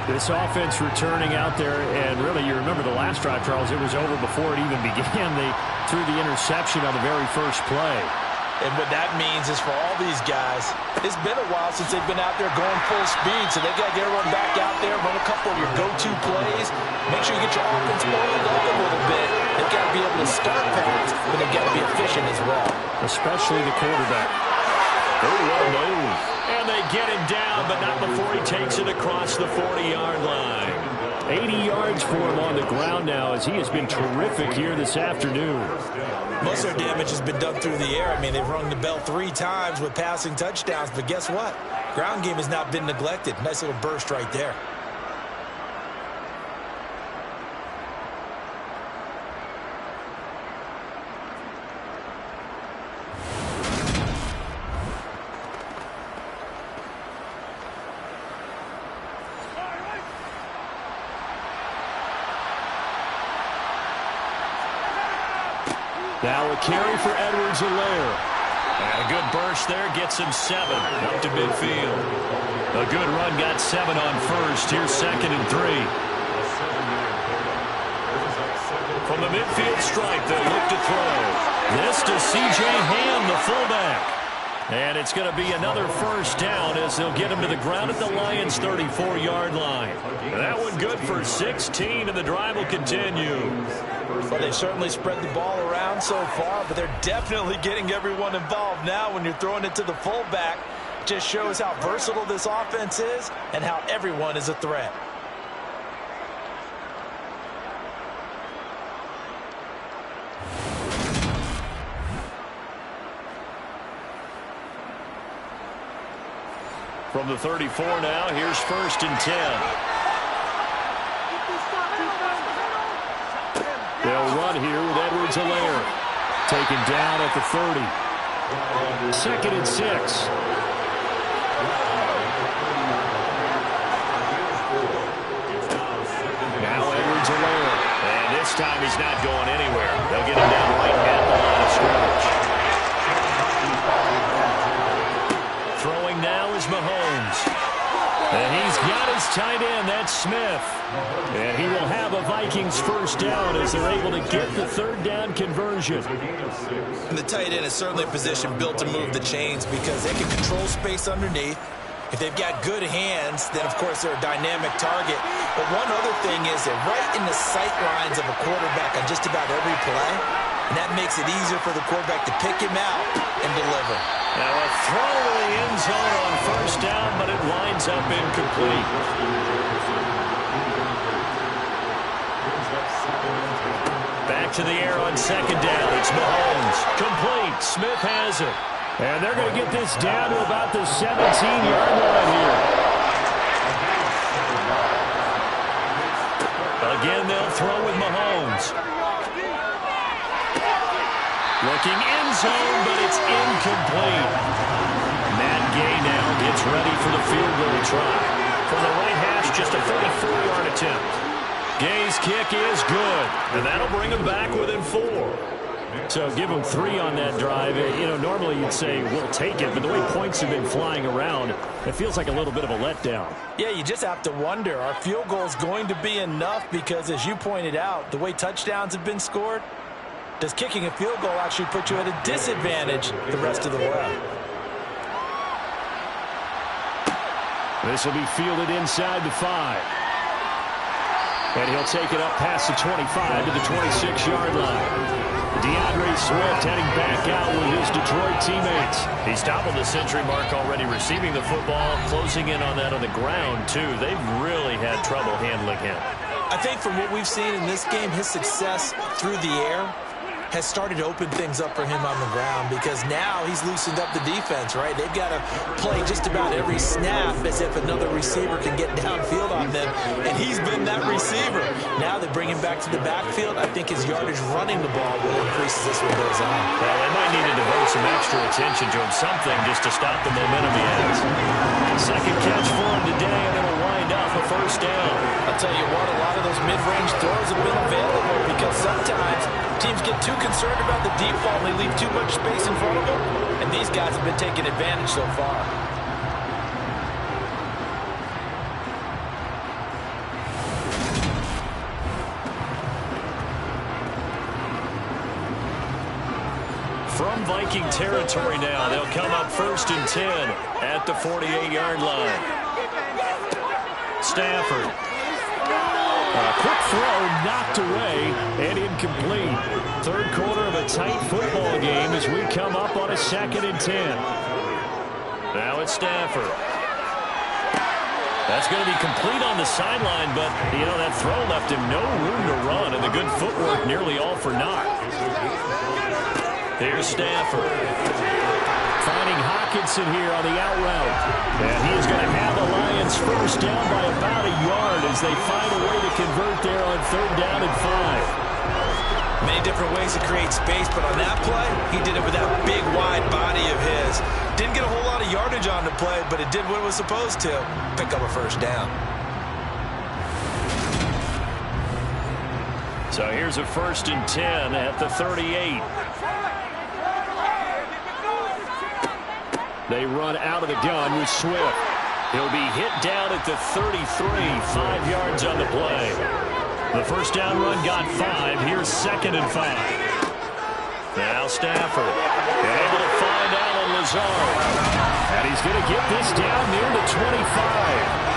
This offense returning out there, and really, you remember the last drive, Charles, it was over before it even began. They threw the interception on the very first play. And what that means is for all these guys, it's been a while since they've been out there going full speed, so they've got to get everyone back out there, run a couple of your go-to plays, make sure you get your offense oiled up a little bit. They've got to be able to start fast, but they've got to be efficient as well. Especially the quarterback. Oh, what a move. And they get him down, but not before he takes it across the 40-yard line. 80 yards for him on the ground now as he has been terrific here this afternoon. Most of their damage has been done through the air. I mean, they've rung the bell 3 times with passing touchdowns, but guess what? Ground game has not been neglected. Nice little burst right there. Now a carry for Edwards-Helaire. And a good burst there gets him 7 up to midfield. A good run got 7 on first. Here's 2nd and 3. From the midfield stripe, they look to throw. This to C.J. Ham, the fullback. And it's going to be another first down as they'll get him to the ground at the Lions' 34-yard line. And that one good for 16, and the drive will continue. Well, they've certainly spread the ball around so far, but they're definitely getting everyone involved now when you're throwing it to the fullback. Just shows how versatile this offense is and how everyone is a threat. From the 34 now, here's 1st and 10. They'll run here with Edwards-Helaire. Taken down at the 30. 2nd and 6. Now Edwards-Helaire. And this time he's not going anywhere. They'll get him down right at the line of scrimmage. Throwing now is Mahomes. And he's got his tight end, that's Smith. And he will have a Vikings first down as they're able to get the 3rd down conversion. And the tight end is certainly a position built to move the chains because they can control space underneath. If they've got good hands, then of course they're a dynamic target. But one other thing is they're right in the sight lines of a quarterback on just about every play. And that makes it easier for the quarterback to pick him out and deliver. Now a throw to the end zone on first down, but it winds up incomplete. Back to the air on 2nd down. It's Mahomes. Complete. Smith has it. And they're going to get this down to about the 17-yard line here. Again, they'll throw with Mahomes. Looking end zone, but it's incomplete. Matt Gay now gets ready for the field goal try. From the right hash just a 34-yard attempt. Gay's kick is good, and that'll bring him back within 4. So give him 3 on that drive. You know, normally you'd say we'll take it, but the way points have been flying around, it feels like a little bit of a letdown. Yeah, you just have to wonder, are field goals going to be enough? Because as you pointed out, the way touchdowns have been scored, does kicking a field goal actually put you at a disadvantage the rest of the way? This will be fielded inside the 5. And he'll take it up past the 25 to the 26-yard line. DeAndre Swift heading back out with his Detroit teammates. He's toppled the century mark already, receiving the football, closing in on that on the ground, too. They've really had trouble handling him. I think from what we've seen in this game, his success through the air has started to open things up for him on the ground, because now he's loosened up the defense, right? They've got to play just about every snap as if another receiver can get downfield on them, and he's been that receiver. Now they bring him back to the backfield. I think his yardage running the ball will increase as this one goes on. Well, they might need to devote some extra attention to him, something just to stop the momentum he has. Second catch for him today, and it'll wind up a first down. I'll tell you what, a lot of those mid-range throws have been available, because sometimes teams get too concerned about the deep ball and they leave too much space in front of them, and these guys have been taking advantage so far. From Viking territory now, they'll come up 1st and 10 at the 48-yard line. Stafford. A quick throw knocked away and incomplete. Third quarter of a tight football game as we come up on a 2nd and 10. Now it's Stafford. That's going to be complete on the sideline, but, you know, that throw left him no room to run, and the good footwork nearly all for naught. Here's Stafford. Finding Hockenson here on the out route. And he is going to have the Lions first down by about a yard as they find a way to convert there on 3rd down and 5. Many different ways to create space, but on that play, he did it with that big, wide body of his. Didn't get a whole lot of yardage on the play, but it did what it was supposed to. Pick up a first down. So here's a 1st and 10 at the 38. They run out of the gun with Swift. He'll be hit down at the 33, 5 yards on the play. The first down run got 5. Here's 2nd and 5. Now Stafford able to find Allen Lazard. And he's going to get this down near the 25.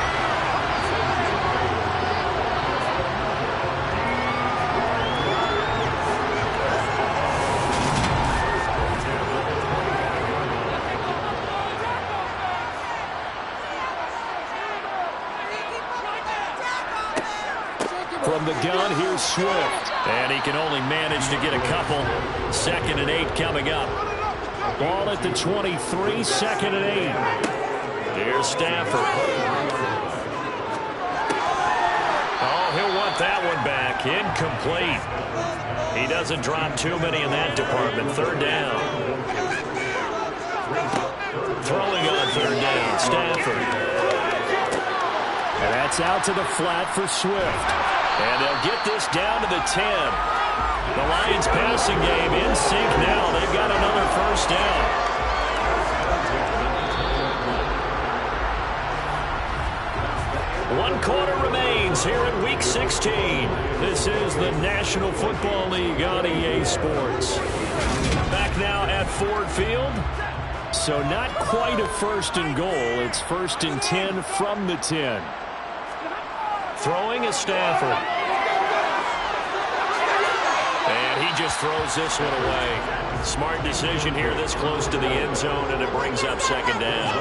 From the gun, here's Swift. And he can only manage to get a couple. 2nd and 8 coming up. Ball at the 23, 2nd and 8. Here's Stafford. Oh, he'll want that one back. Incomplete. He doesn't drop too many in that department. 3rd down. Throwing on 3rd down, Stafford. And that's out to the flat for Swift. And they'll get this down to the 10. The Lions passing game in sync now. They've got another first down. One quarter remains here in Week 16. This is the National Football League on EA Sports. Back now at Ford Field. So not quite a 1st and goal. It's 1st and 10 from the 10. Throwing is Stafford. And he just throws this one away. Smart decision here this close to the end zone, and it brings up 2nd down.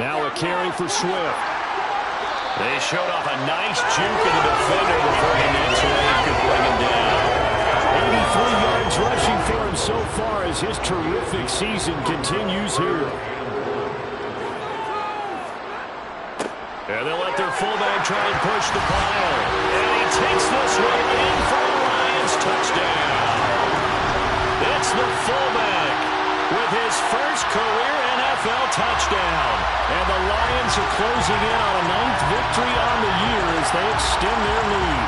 Now a carry for Swift. They showed off a nice juke of the defender before the next wave could bring him down. 83 yards rushing for him so far as his terrific season continues here. And they'll let their fullback try and push the pile. And he takes this one in for a Lions touchdown. It's the fullback with his first career NFL touchdown. And the Lions are closing in on a 9th victory on the year as they extend their lead.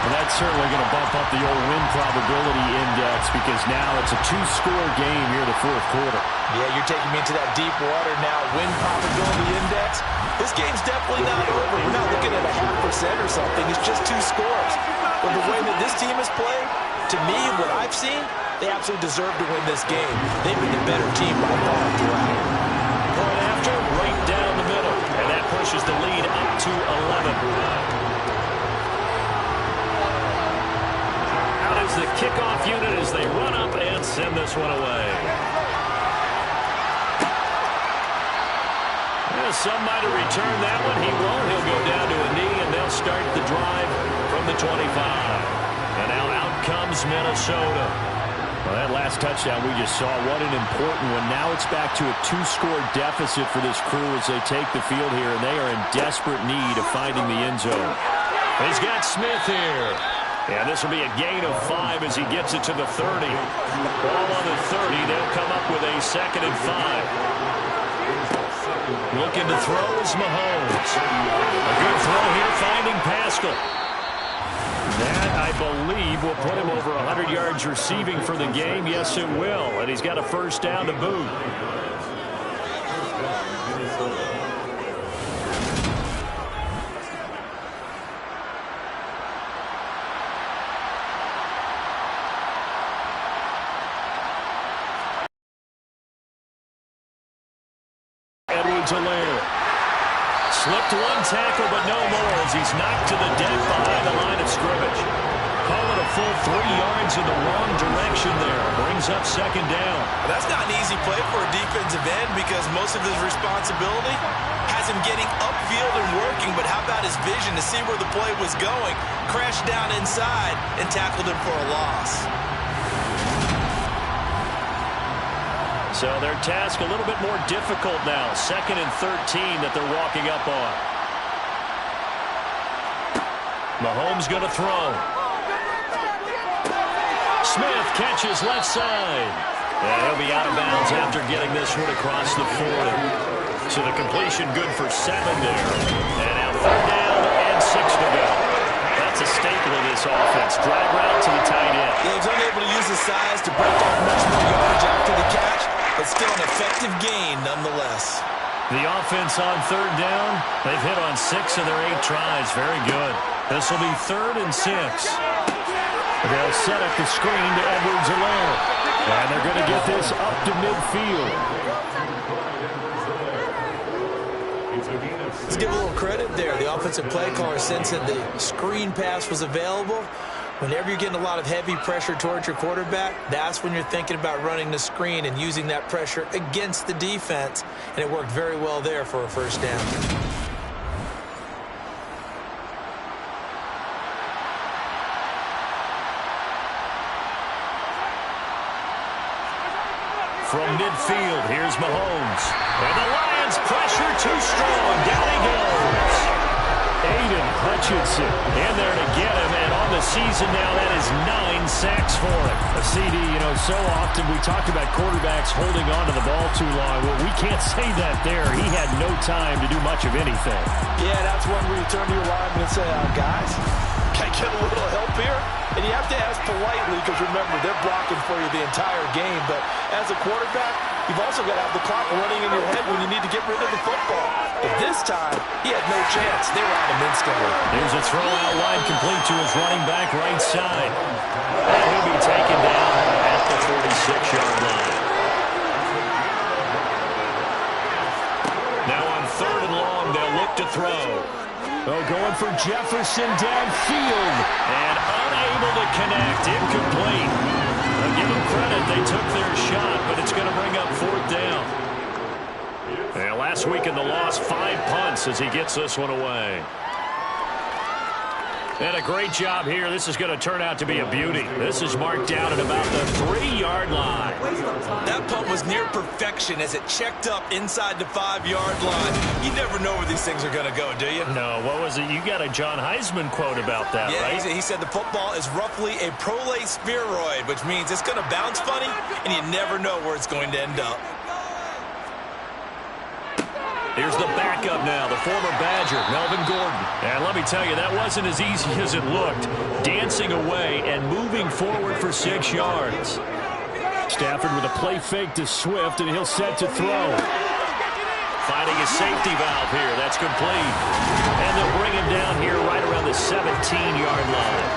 And that's certainly going to bump up the old win probability index because now it's a 2-score game here in the fourth quarter. Yeah, you're taking me into that deep water now. Win probability index. This game's definitely not over. We're not looking at a 0.5% or something. It's just 2 scores. But the way that this team has played, to me, what I've seen, they absolutely deserve to win this game. They've been the better team by far throughout. Point after, right down the middle. And that pushes the lead up to 11. The kickoff unit as they run up and send this one away. Some might have returned that one. He won't. He'll go down to a knee, and they'll start the drive from the 25. And now out comes Minnesota. Well, that last touchdown we just saw, what an important one. Now it's back to a 2-score deficit for this crew as they take the field here, and they are in desperate need of finding the end zone. He's got Smith here. And this will be a gain of 5 as he gets it to the 30. Ball on the 30. They'll come up with a 2nd and 5. Looking to throw is Mahomes. A good throw here, finding Pascal. That, I believe, will put him over 100 yards receiving for the game. Yes, it will. And he's got a first down to boot. Slipped one tackle, but no more as he's knocked to the deck behind the line of scrimmage. Call it a full 3 yards in the wrong direction there. Brings up 2nd down. Well, that's not an easy play for a defensive end because most of his responsibility has him getting upfield and working, but how about his vision to see where the play was going? Crashed down inside and tackled him for a loss. So their task a little bit more difficult now. 2nd and 13 that they're walking up on. Mahomes going to throw. Smith catches left side. And he'll be out of bounds after getting this one across the 40. So the completion good for 7 there. And now 3rd down and 6 to go. That's a staple of this offense. Drag route to the tight end. Yeah, he's unable to use his size to break off much more yardage after the catch. But still an effective gain nonetheless. The offense on 3rd down. They've hit on 6 of their 8 tries. Very good. This will be 3rd and 6. They'll set up the screen to Edwards alone. And they're going to get this up to midfield. Let's give a little credit there. The offensive play caller sensed that the screen pass was available. Whenever you're getting a lot of heavy pressure towards your quarterback, that's when you're thinking about running the screen and using that pressure against the defense. And it worked very well there for a 1st down. From midfield, here's Mahomes. And the Lions pressure too strong. Down he goes. Aiden Hutchinson in there to get him, and on the season now, that is 9 sacks for him. A CD, you know, so often we talked about quarterbacks holding on to the ball too long. Well, we can't say that there. He had no time to do much of anything. Yeah, that's one where you turn to your lineman and say, guys, can I get a little help here? And you have to ask politely because, remember, they're blocking for you the entire game. But as a quarterback, you've also got to have the clock running in your head when you need to get rid of the football. But this time, he had no chance. They were out of instantly. Here's a throw out wide complete to his running back right side. And he'll be taken down at the 46-yard line. Now on 3rd and long, they'll look to throw. Oh, going for Jefferson downfield. And unable to connect. Incomplete. I'll give them credit. They took their shot, but it's going to bring up 4th down. And last week in the loss, 5 punts as he gets this one away. And a great job here. This is going to turn out to be a beauty. This is marked down at about the 3-yard line. That punt was near perfection as it checked up inside the 5-yard line. You never know where these things are going to go, do you? No, what was it? You got a John Heisman quote about that, right? Yeah, he said the football is roughly a prolate spheroid, which means it's going to bounce funny, and you never know where it's going to end up. Here's the backup now, the former Badger, Melvin Gordon. And let me tell you, that wasn't as easy as it looked. Dancing away and moving forward for 6 yards. Stafford with a play fake to Swift, and he'll set to throw. Finding a safety valve here. That's complete. And they'll bring him down here right around the 17-yard line.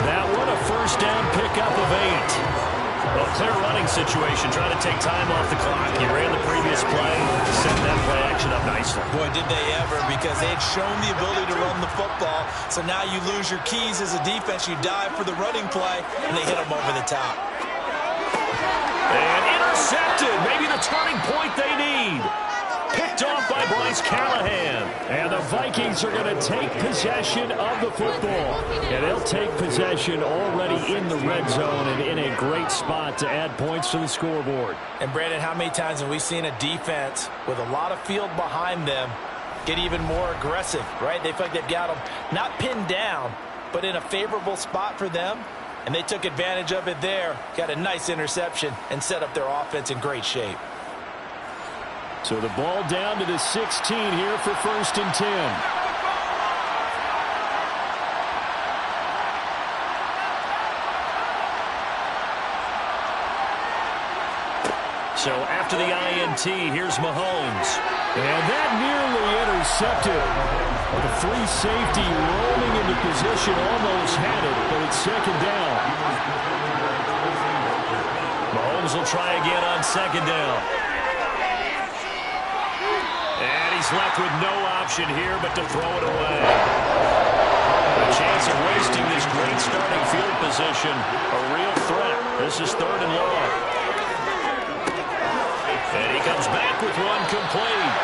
That one, a first down pickup of 8. Well, clear running situation, trying to take time off the clock. You ran the previous play, set that play action up nicely. Boy, did they ever, because they had shown the ability to run the football. So now you lose your keys as a defense. You dive for the running play, and they hit them over the top. And intercepted. Maybe the turning point they need. Picked off by Bryce Callahan. And the Vikings are going to take possession of the football. And they'll take possession already in the red zone and in a great spot to add points to the scoreboard. And, Brandon, how many times have we seen a defense with a lot of field behind them get even more aggressive, right? They feel like they've got them not pinned down, but in a favorable spot for them. And they took advantage of it there, got a nice interception, and set up their offense in great shape. So the ball down to the 16 here for 1st and 10. So after the INT, here's Mahomes. And that nearly intercepted. The free safety rolling into position, almost had it, but it's 2nd down. Mahomes will try again on 2nd down. And he's left with no option here but to throw it away. A chance of wasting this great starting field position. A real threat. This is 3rd and long. And he comes back with one complete.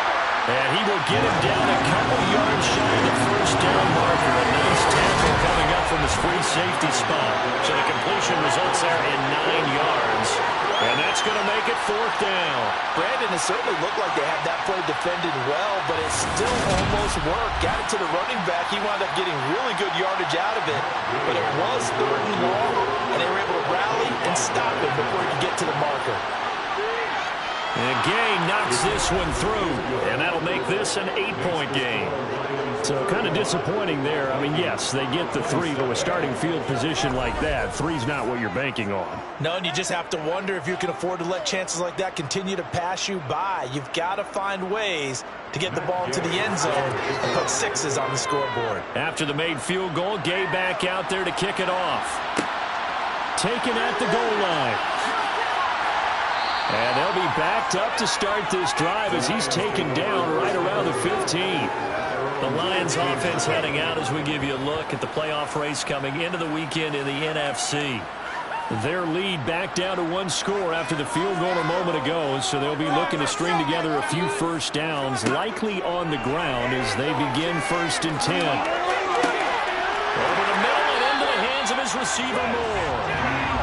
And he will get him down a couple yards shy of the 1st down marker. A nice tackle coming up from his free safety spot. So the completion results there in 9 yards. And that's going to make it 4th down. Brandon, it certainly looked like they had that play defended well, but it still almost worked. Got it to the running back. He wound up getting really good yardage out of it. But it was 3rd and long, and they were able to rally and stop him before he could get to the marker. And Gay knocks this one through, and that'll make this an 8-point game. So kind of disappointing there. I mean, yes, they get the 3, but with starting field position like that, 3's not what you're banking on. No, and you just have to wonder if you can afford to let chances like that continue to pass you by. You've got to find ways to get the ball to the end zone and put 6s on the scoreboard. After the made field goal, Gay back out there to kick it off. Taken at the goal line. And they'll be backed up to start this drive as he's taken down right around the 15. The Lions offense heading out as we give you a look at the playoff race coming into the weekend in the NFC. Their lead back down to 1 score after the field goal a moment ago, so they'll be looking to string together a few first downs, likely on the ground as they begin 1st and 10. Over the middle and into the hands of his receiver Moore.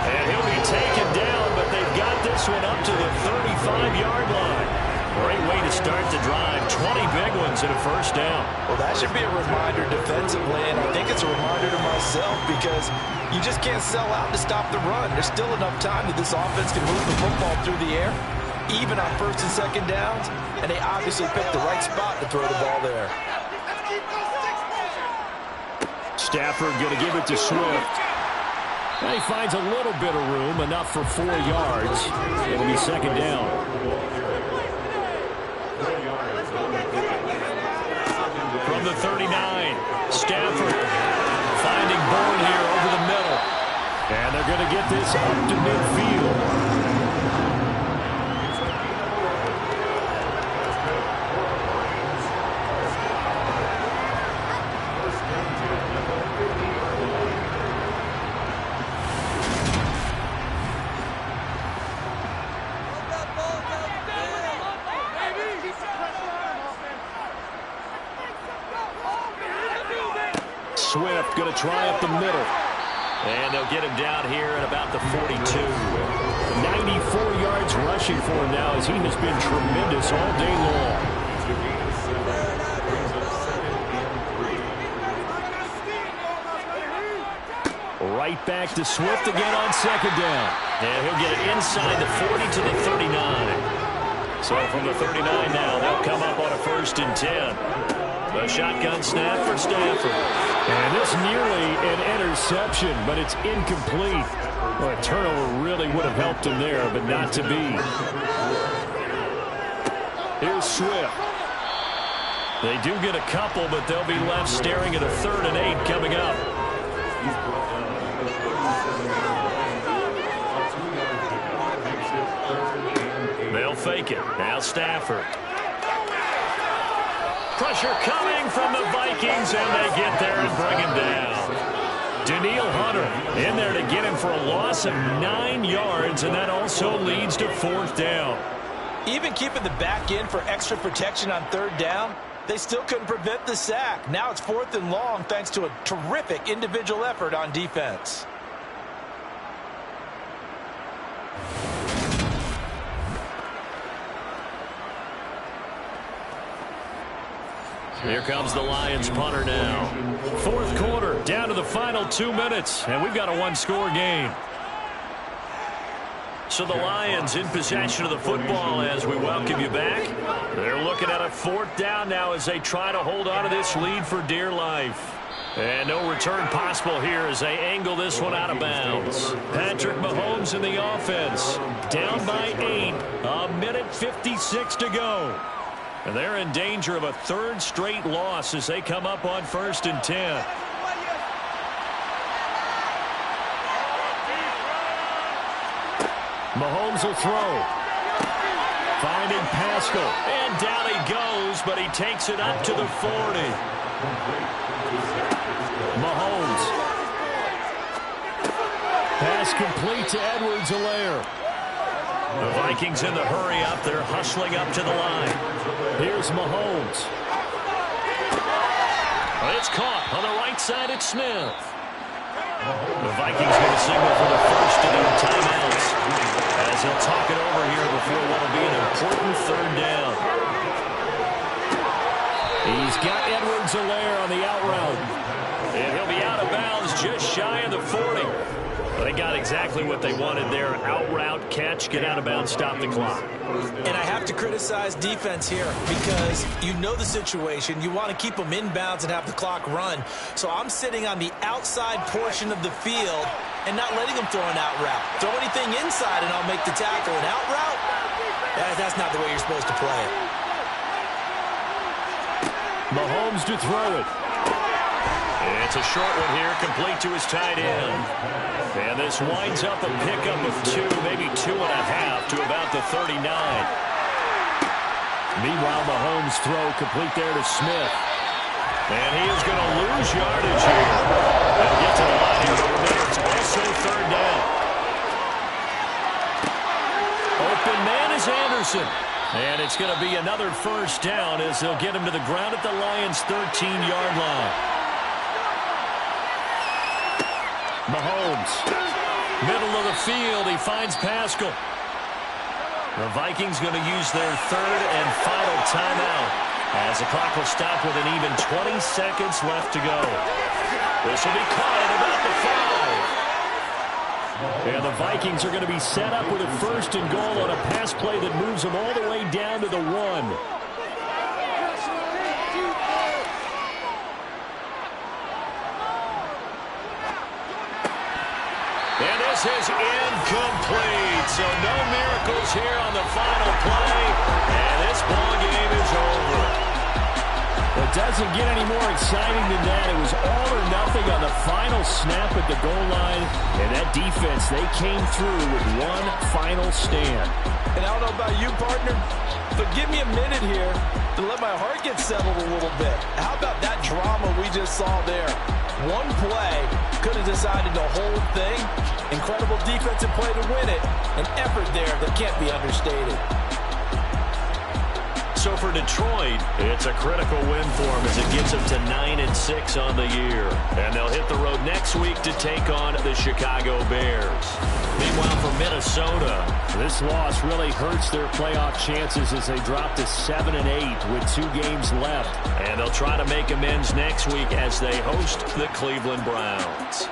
And he'll be taken down, but they've got this one up to the 35-yard line. Great way to start the drive. 20 big ones and a 1st down. Well, that should be a reminder defensively, and I think it's a reminder to myself because you just can't sell out to stop the run. There's still enough time that this offense can move the football through the air, even on 1st and 2nd downs, and they obviously picked the right spot to throw the ball there. Stafford going to give it to Swift. And he finds a little bit of room, enough for 4 yards. It'll be 2nd down. From the 39, Stafford finding Bourne here over the middle. And they're going to get this up to midfield. Swift going to try up the middle. And they'll get him down here at about the 42. 94 yards rushing for him now as he has been tremendous all day long. Right back to Swift again on 2nd down. And he'll get it inside the 40 to the 39. So from the 39 now, they'll come up on a 1st and 10. The shotgun snap for Stafford. And this nearly an interception, but it's incomplete. Well, a turnover really would have helped him there, but not to be. Here's Swift. They do get a couple, but they'll be left staring at a 3rd and 8 coming up. They'll fake it. Now Stafford. Pressure coming from the Vikings, and they get there and bring him down. Daniil Hunter in there to get him for a loss of 9 yards, and that also leads to 4th down. Even keeping the back in for extra protection on 3rd down, they still couldn't prevent the sack. Now it's 4th and long thanks to a terrific individual effort on defense. Here comes the Lions punter now. 4th quarter, down to the final 2 minutes, and we've got a 1-score game. So the Lions in possession of the football as we welcome you back. They're looking at a 4th down now as they try to hold on to this lead for dear life. And no return possible here as they angle this one out of bounds. Patrick Mahomes in the offense. Down by 8. A minute 56 to go. And they're in danger of a 3rd straight loss as they come up on 1st and 10. Mahomes will throw. Finding Pascal. And down he goes, but he takes it up to the 40. Mahomes. Pass complete to Edwards-Helaire. The Vikings in the hurry up. They're hustling up to the line. Here's Mahomes. It's caught on the right side at Smith. The Vikings going to signal for the first of their timeouts as he'll talk it over here before what will be an important 3rd down. He's got Edwards-Helaire on the out route. And he'll be out of bounds just shy of the 40. They got exactly what they wanted there. Out route, catch, get out of bounds, stop the clock. And I have to criticize defense here because you know the situation. You want to keep them inbounds and have the clock run. So I'm sitting on the outside portion of the field and not letting them throw an out route. Throw anything inside and I'll make the tackle. An out route? That's not the way you're supposed to play it. Mahomes to throw it. It's a short one here, complete to his tight end. And this winds up a pickup of 2, maybe 2.5 to about the 39. Meanwhile, Mahomes' throw complete there to Smith. And he is going to lose yardage here. They'll get to the line here, but remember, it's also 3rd down. Open man is Anderson. And it's going to be another 1st down as they'll get him to the ground at the Lions' 13-yard line. Mahomes, middle of the field, he finds Pascal. The Vikings going to use their 3rd and final timeout as the clock will stop with an even 20 seconds left to go. This will be caught at about the 5. And the Vikings are going to be set up with a 1st and goal on a pass play that moves them all the way down to the 1. And this is incomplete. So no miracles here on the final play. And this ball game is over. It doesn't get any more exciting than that. It was all or nothing on the final snap at the goal line. And that defense, they came through with one final stand. And I don't know about you, partner, but give me a minute here to let my heart get settled a little bit. How about that drama we just saw there? One play could have decided the whole thing. Incredible defensive play to win it. An effort there that can't be understated. So for Detroit, it's a critical win for them as it gets them to 9-6 on the year. And they'll hit the road next week to take on the Chicago Bears. Meanwhile, for Minnesota, this loss really hurts their playoff chances as they drop to 7-8 with 2 games left. And they'll try to make amends next week as they host the Cleveland Browns.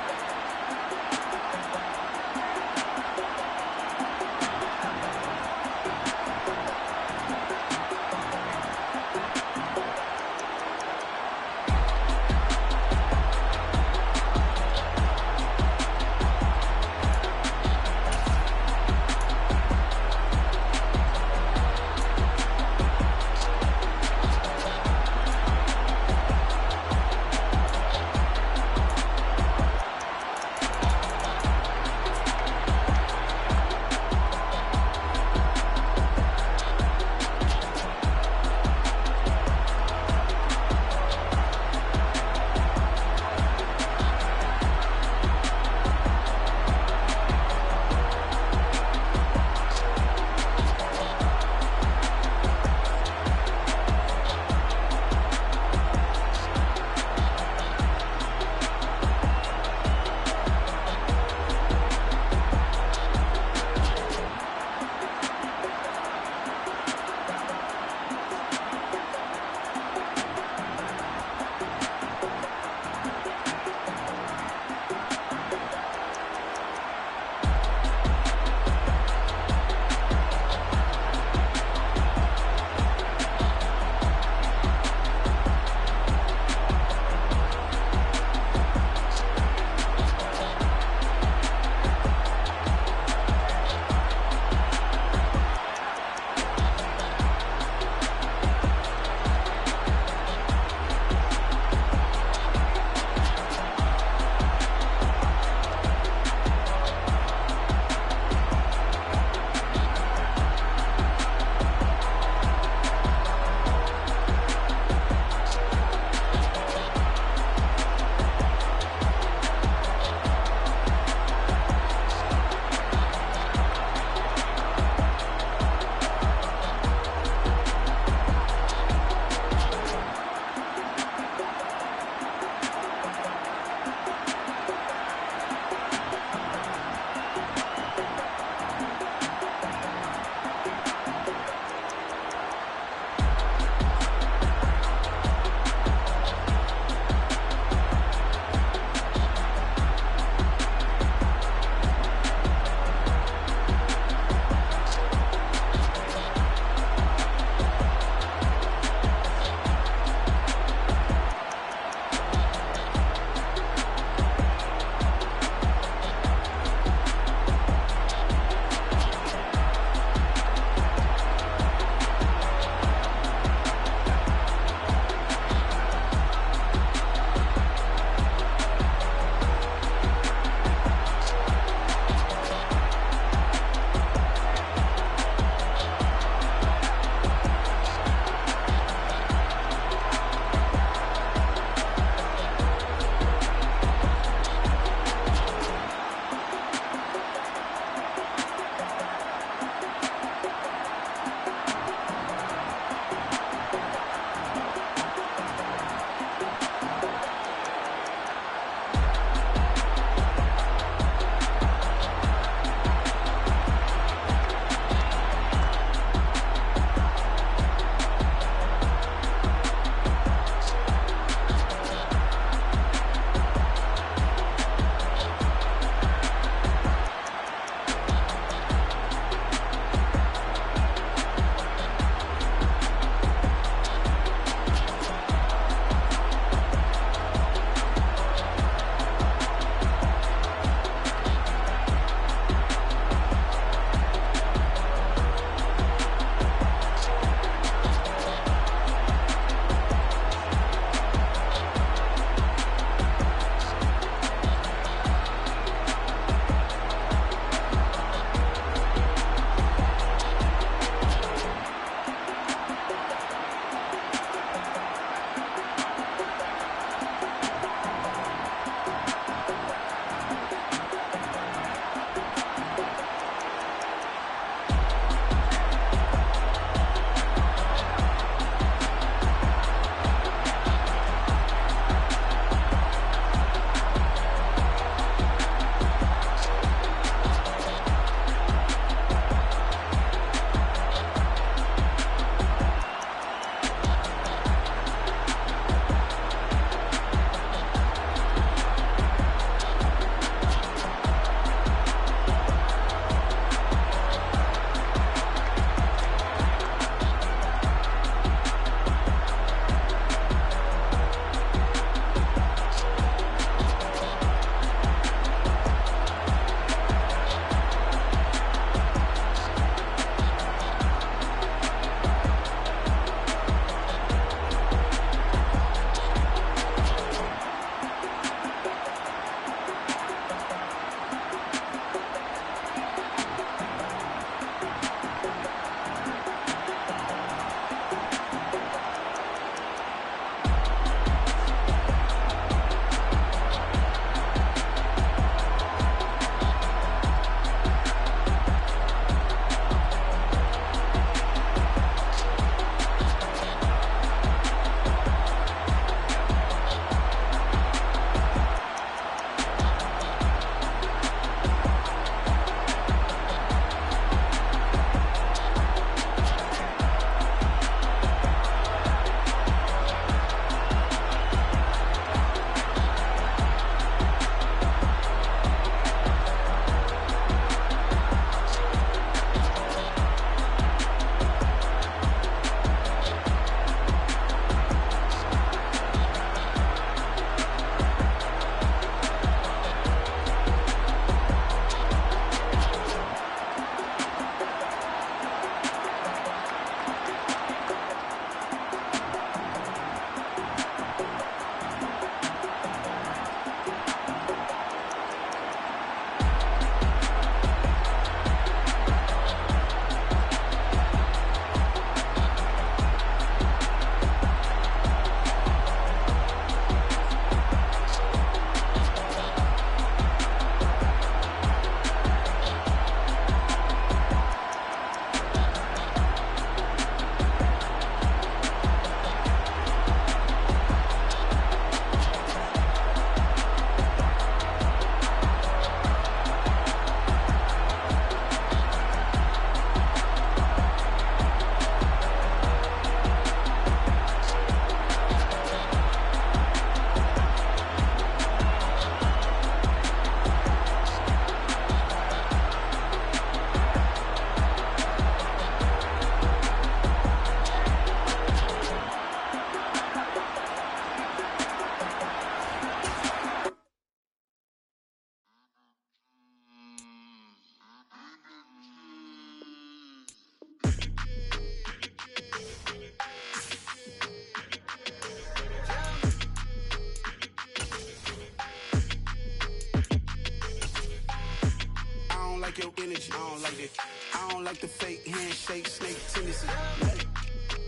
your energy. I don't like that. I don't like the fake handshake, snake tendency.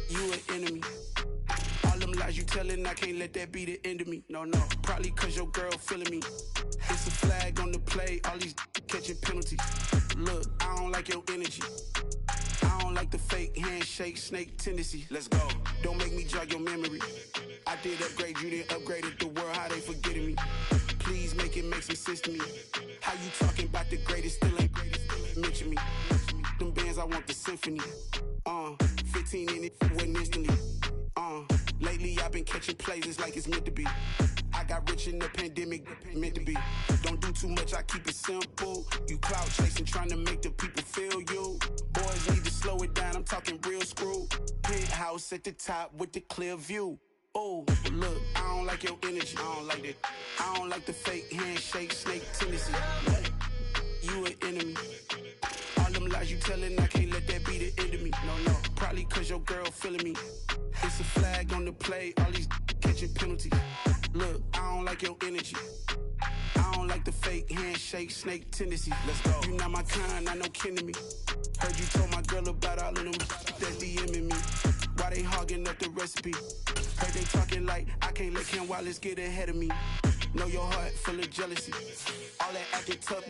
You an enemy. All them lies you telling, I can't let that be the end of me. No, probably cause your girl feeling me. It's a flag on the play, all these catching penalties. Look, I don't like your energy. I don't like the fake handshake, snake tendency. Let's go. Don't make me jog your memory. I did upgrade you, then upgraded the world, how they forgetting me. Please make it make some sense to me. How you talking about the greatest, still ain't greatest, mention me. Them bands, I want the symphony. 15 in it, wasn't instantly. Lately I've been catching plays, it's like it's meant to be. I got rich in the pandemic, meant to be. Don't do too much, I keep it simple. You clout chasing, trying to make the people feel you. Boys need to slow it down, I'm talking real screw. Penthouse at the top with the clear view. Oh, look, I don't like your energy, I don't like that. I don't like the fake handshake, snake tendency. You an enemy. All them lies you telling, I can't let that be the end of me. No, probably cause your girl feeling me. It's a flag on the play, all these catching penalties. Look, I don't like your energy. I don't like the fake handshake, snake tendency. Let's go. You not my kind, not no kin to me. Heard you told my girl about all of them that's DMing me. Why they hogging up the recipe? Heard they talking like I can't let Ken Wallace get ahead of me. Know your heart full of jealousy. All that acting tough,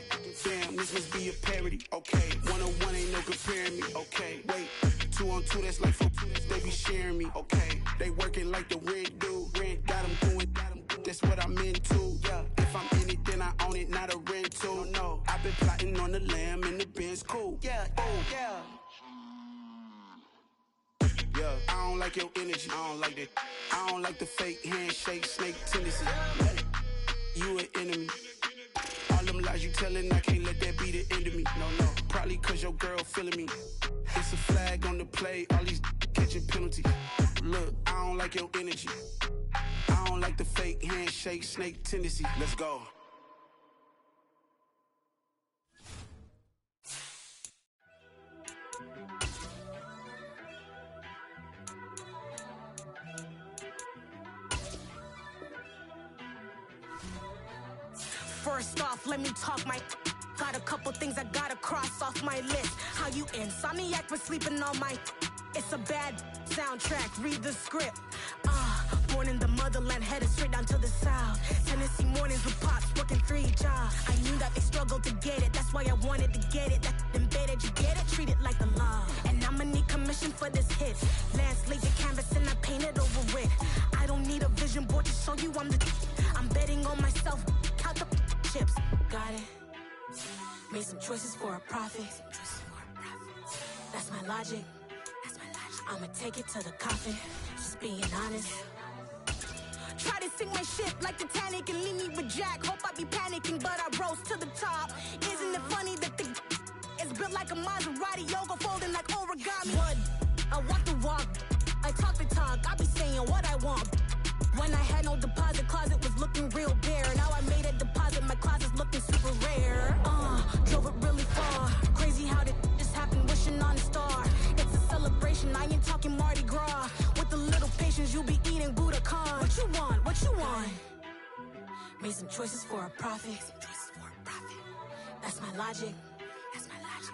damn, this must be a parody. Okay, 1-on-1 ain't no comparing me. Okay, wait, 2-on-2, that's like 4-2, they be sharing me. Okay, they working like the rent dude. Rent got them doing, that's what I'm into. Yeah, if I'm in it, then I own it, not a rental. No, I've been plotting on the lamb and the Benz cool. Yeah, oh, yeah. Yeah, I don't like your energy, I don't like that. I don't like the fake handshake, snake tendency. You an enemy. All them lies you telling, I can't let that be the end of me. No, probably cause your girl feeling me. It's a flag on the play, all these catching penalties. Look, I don't like your energy. I don't like the fake handshake, snake tendency. Let's go. First off, let me talk my... Got a couple things I gotta cross off my list. How you insomniac for sleeping on my... It's a bad soundtrack, read the script. Born in the motherland, headed straight down to the south. Tennessee mornings with pops, working 3 jobs. I knew that they struggled to get it, that's why I wanted to get it. That embedded, you get it? Treat it like the law. And I'ma need commission for this hit. Lance laid the canvas and I painted over it. I don't need a vision board to show you I'm the... I'm betting on myself, count the chips. Got it. Made some choices for a profit. That's my logic. I'ma take it to the coffin. Just being honest. Try to sink my ship like Titanic and leave me with Jack. Hope I be panicking, but I rose to the top. Isn't it funny that the is built like a Maserati, yoga folding like origami? What? I walk the walk, I talk the talk. I be saying what I want. When I had no deposit, closet was looking real bare. Now I made a deposit, my closet's looking super rare. Drove it really far. Crazy how did this happen, wishing on a star. It's a celebration, I ain't talking Mardi Gras. With a little patience, you'll be eating Budokan. What you want? What you want? Made some choices for a profit. That's my logic.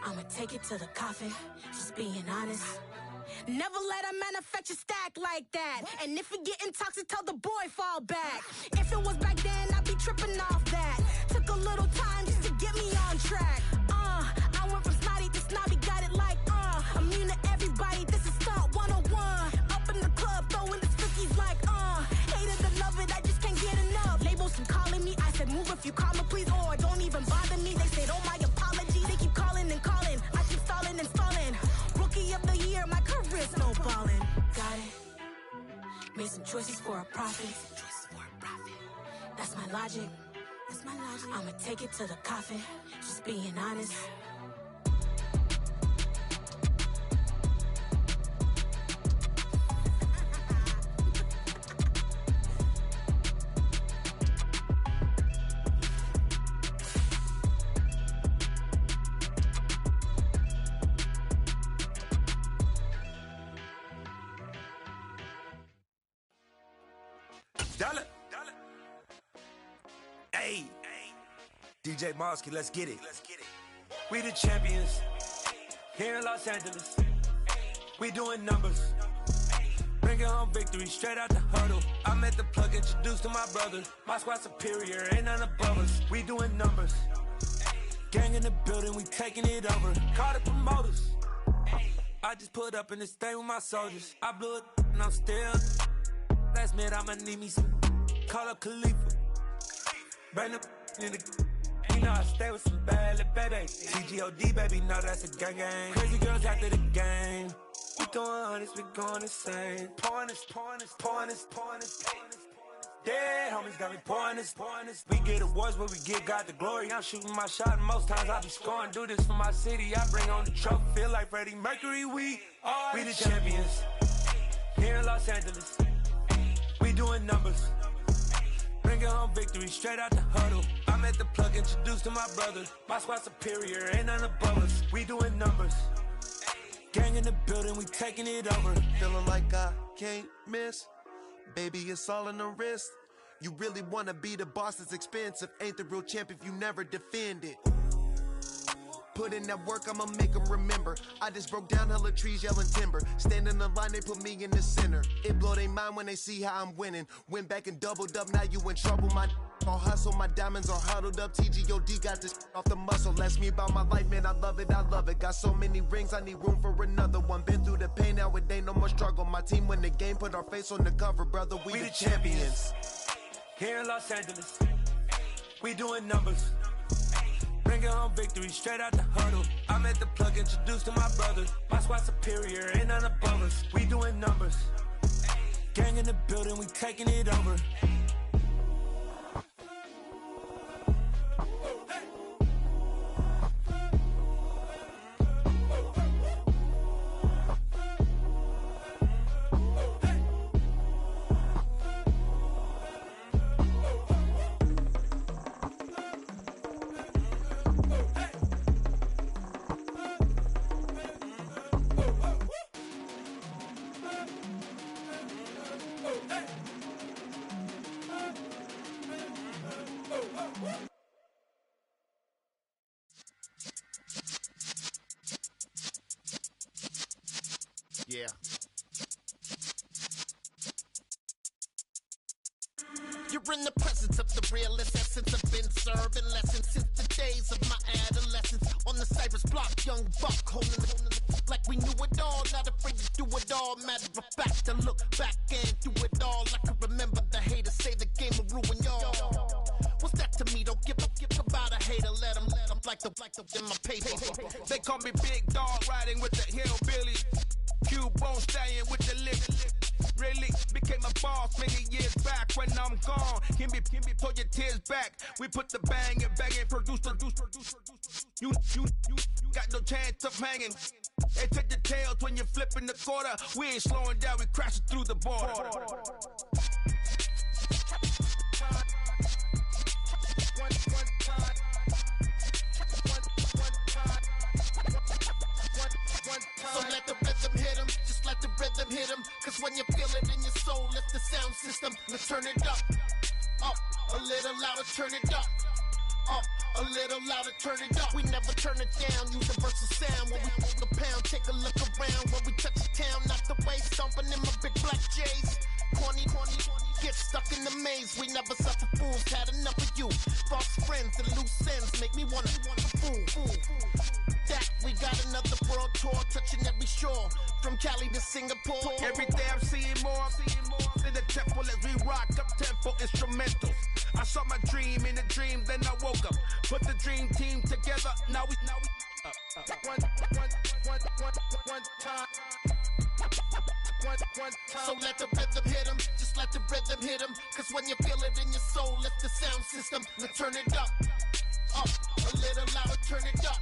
I'ma take it to the coffin. Just being honest. Never let a manufacture stack like that. And if it getting toxic, tell the boy fall back. If it was back then, I'd be tripping off that. Took a little time just to get me on track. I went from snotty to snobby, got it like, immune to everybody, this is Stunt 101. Up in the club, throwing the cookies like, hate it and love it, I just can't get enough. Labels from calling me, I said move if you call me, please, or don't even bother me. They said, oh my apology, they keep calling and calling. I keep stalling and stalling. Rookie of the year, my career's snowballing. Got it. Made some choices for a profit. That's my logic. I'ma take it to the coffin. Just being honest. Hey, DJ Mosky, let's get it. We the champions here in Los Angeles. We doing numbers. Bringing home victory straight out the huddle. I'm at the plug, introduced to my brother. My squad superior, ain't none above us. We doing numbers. Gang in the building, we taking it over. Call the promoters. I just put up in this thing with my soldiers. I blew it and I'm still. Last minute I'ma need me some. Call up Khalifa. Bring the in the. You know I stay with some bad little baby. TGOD baby, know that's a gang gang. Crazy girls after the game. We throwing hundreds, we going insane. Pouring this. Dead homies got me pouring this. We get awards, but we give God the glory. I'm shooting my shot, and most times I be scoring. Do this for my city, I bring on the trophy. Feel like Freddie Mercury, we the champions here in Los Angeles. We doing numbers. Bringing home victory straight out the huddle. I'm at the plug, introduced to my brother. My squad superior, ain't none above us. We doing numbers. Gang in the building, we taking it over. Feeling like I can't miss. Baby, it's all in the wrist. You really wanna be the boss, it's expensive. Ain't the real champ if you never defend it. Put in that work, I'ma make them remember. I just broke down hella trees, yelling timber. Stand in the line, they put me in the center. It blow their mind when they see how I'm winning. Went back and doubled up, now you in trouble. My all hustle, my diamonds are huddled up. TGOD got this off the muscle. Ask me about my life, man, I love it. Got so many rings, I need room for another one. Been through the pain, now it ain't no more struggle. My team win the game, put our face on the cover, brother. We the champions here in Los Angeles. We doing numbers. Bringing home victory straight out the huddle. I'm at the plug, introduced to my brother. My squad superior, ain't none above us. We doing numbers. Gang in the building, we taking it over. Yeah. You're in the presence of the realest essence. I've been serving lessons since the days of my adolescence. On the Cypress block, young buck holding the like we knew it all. Not afraid to do it all. Matter of fact, to look back and do it all. I can remember the haters say the game will ruin y'all. What's that to me? Don't give about a hater. Let them like the in my paper. They call me Big Dog, riding with the hillbilly. Cube-bone stallion with the lip. Really became a boss many years back. When I'm gone, can be pull your tears back. We put the bang and produce. You got no chance of hanging. They take the tails when you're flipping the quarter. We ain't slowing down, we crashing through the border. So let the rhythm hit him, just let the rhythm hit him. Cause when you feel it in your soul, lift the sound system. Let's turn it up, a little louder, turn it up, a little louder, turn it up. We never turn it down, universal sound. When we hold the pound, take a look around. When we touch the town, knock the way, stomping in my big black J's. Corny, get stuck in the maze. We never suffer fools, had enough of you. False friends and loose ends make me wanna fool. That we got another world tour, touching every shore, from Cali to Singapore. Every day I'm seeing more in the temple as we rock up tempo instrumentals. I saw my dream in a dream, then I woke up. Put the dream team together. Now we one time. So let the rhythm hit him, just let the rhythm hit him. Cause when you feel it in your soul, lift the sound system. Let's turn it up, a little louder, turn it up,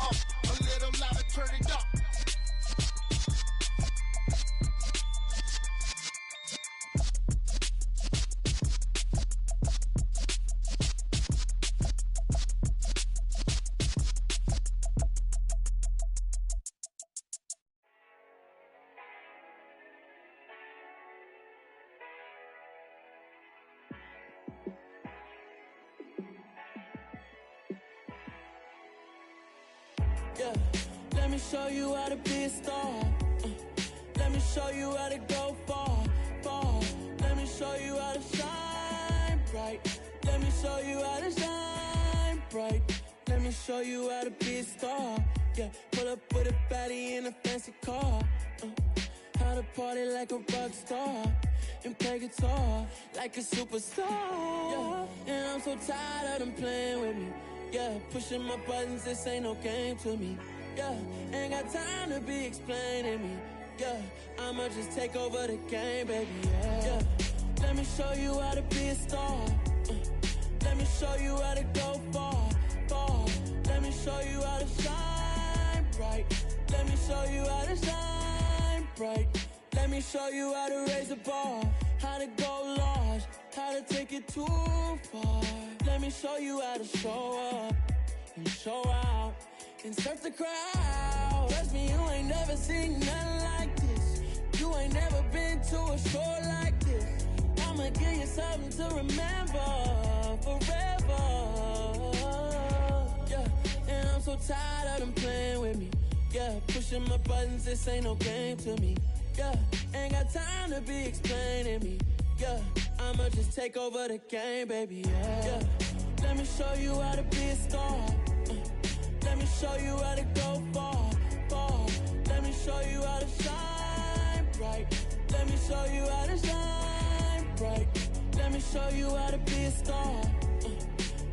a little louder, turn it up. me show you how to be a star. Let me show you how to go far, far. Let me show you how to shine bright. Let me show you how to shine bright. Let me show you how to be a star. Yeah, pull up with a baddie in a fancy car. How to party like a rock star and play guitar like a superstar. Yeah, and I'm so tired of them playing with me. Yeah, pushing my buttons, this ain't no game to me. Yeah, ain't got time to be explaining me. Yeah, I'ma just take over the game, baby. Yeah, let me show you how to be a star. Let me show you how to go far, far. Let me show you how to shine bright. Let me show you how to shine bright. Let me show you how to raise the bar, how to go large, how to take it too far. Let me show you how to show up and show out and surf the crowd. Trust me, you ain't never seen nothing like this. You ain't never been to a show like this. I'ma give you something to remember forever. Yeah, and I'm so tired of them playing with me. Yeah, pushing my buttons, this ain't no game to me. Yeah, ain't got time to be explaining me. Yeah, I'ma just take over the game, baby. Yeah, let me show you how to be a star. Let me show you how to go far, far. Let me show you how to shine bright. Let me show you how to shine bright. Let me show you how to be a star.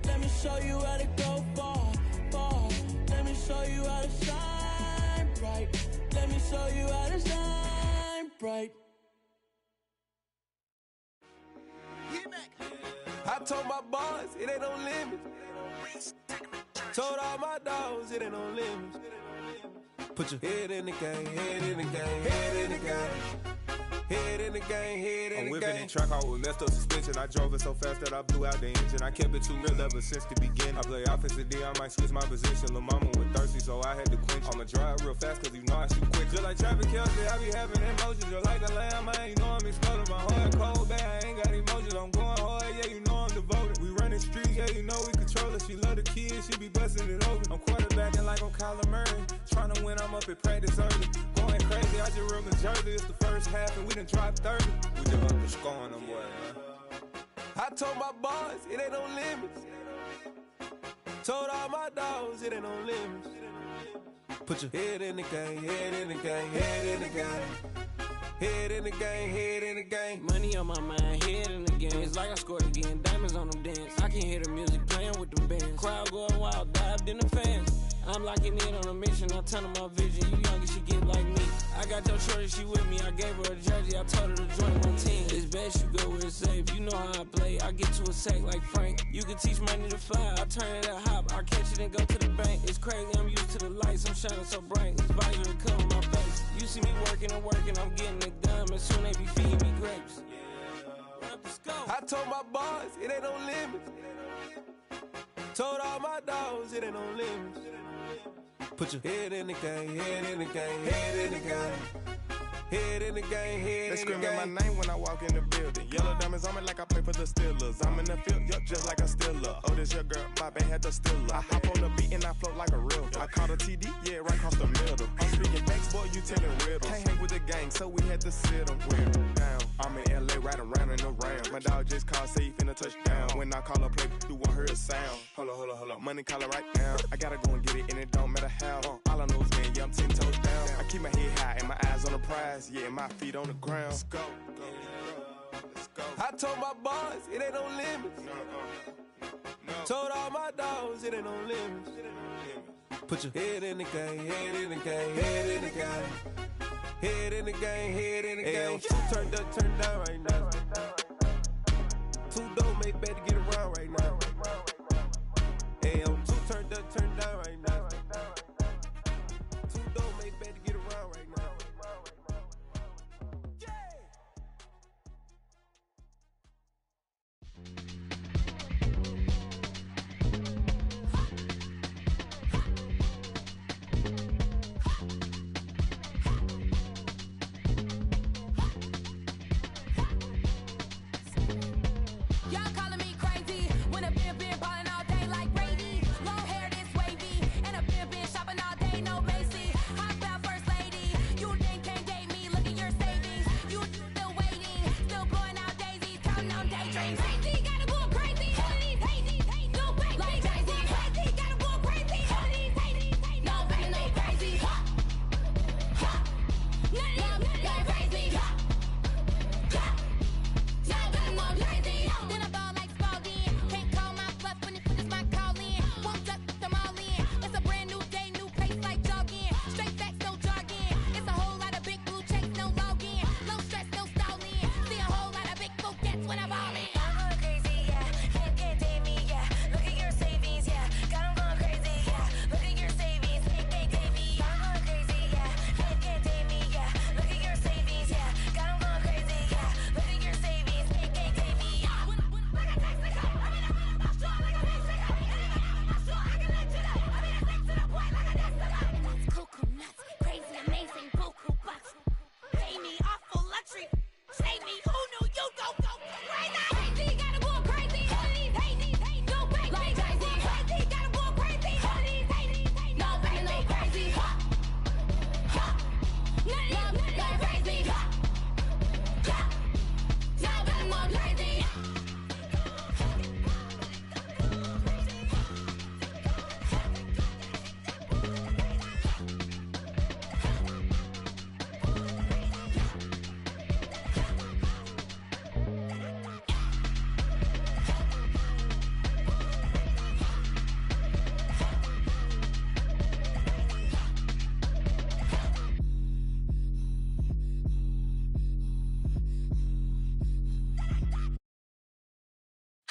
Let me show you how to go far, far. Let me show you how to shine bright. Let me show you how to shine bright. I told my boys it ain't no limits. Told all my dogs it ain't no limits. Put your head in the game, head in the game, head in the game. Head in the game, head in the game. I'm whipping and track out with messed up suspension. I drove it so fast that I blew out the engine. I kept it too real ever since the beginning. I play offensive D, I might switch my position. Lil' mama was thirsty, so I had to quench. I'ma drive real fast, cause you know I shoot quick. Just like traffic Kelsey, I be having emotions. Just like a lamb, man, you know I'm exploding. My heart cold, bad, I ain't got emotions. I'm going hard, yeah, you know I'm devoted. We running streets, yeah, you know we control it. She love the kids, she be busting it open. I'm quarterbacking like I'm Kyler Murray. Trying to win, I'm up at practice early. Going crazy, I just real Jersey. It's the first half and we done dropped 30. We just underscoring them, boy, man. I told my boys it ain't no limits. Told all my dogs it ain't no limits. Put your head in the game, head in the game, head in the game. Head in the game, head in the game. Money on my mind, head in the game. It's like I scored again, diamonds on them dance. I can hear the music playing with them bands. Crowd going wild, dived in the fans. I'm locking in on a mission, I turn on my vision. You young and she get like me. I got your shorty, she with me. I gave her a jersey, I told her to join my team. It's best you go where it's safe. You know how I play. I get to a sack like Frank. You can teach money to fly. I turn it up hop. I catch it and go to the bank. It's crazy, I'm used to the lights. I'm shining so bright. This visor to cover my face. You see me working and working, I'm getting it done. And soon they be feeding me grapes. I told my boys it ain't no limits. Told all my dogs it ain't no limits. Put your head in the game, head in the game, head in the game. Head in the game, head they in the game. They screaming my name when I walk in the building. Yellow diamonds on me like I play for the Steelers. I'm in the field, yup, just like a Steeler. Oh, this your girl, my band had the Steeler. I hop on the beat and I float like a real. I caught a TD, yeah, right across the middle. I'm speaking facts, boy, you telling riddles. Can't hang with the gang, so we had to sit them down. I'm in LA, riding round and around. My dog just called, say he finna touchdown. When I call a play, you won't hear a sound. Hold up, money caller right now. I gotta go and get it, and it don't matter how. All I know is, man, yeah, I'm 10 toes down. I keep my head high and my eyes on the prize. Yeah, my feet on the ground. Let's go. I told my boys it ain't no limits. Told all my dogs it ain't no limits. Put your head in the game, head in the game, head in the game. Head in the game, head in the game. Two turned up, turned down right now. Two dope make better get around right now. Two turned up, turned down right now. Two dope make better get around right now. Y'all calling me crazy when a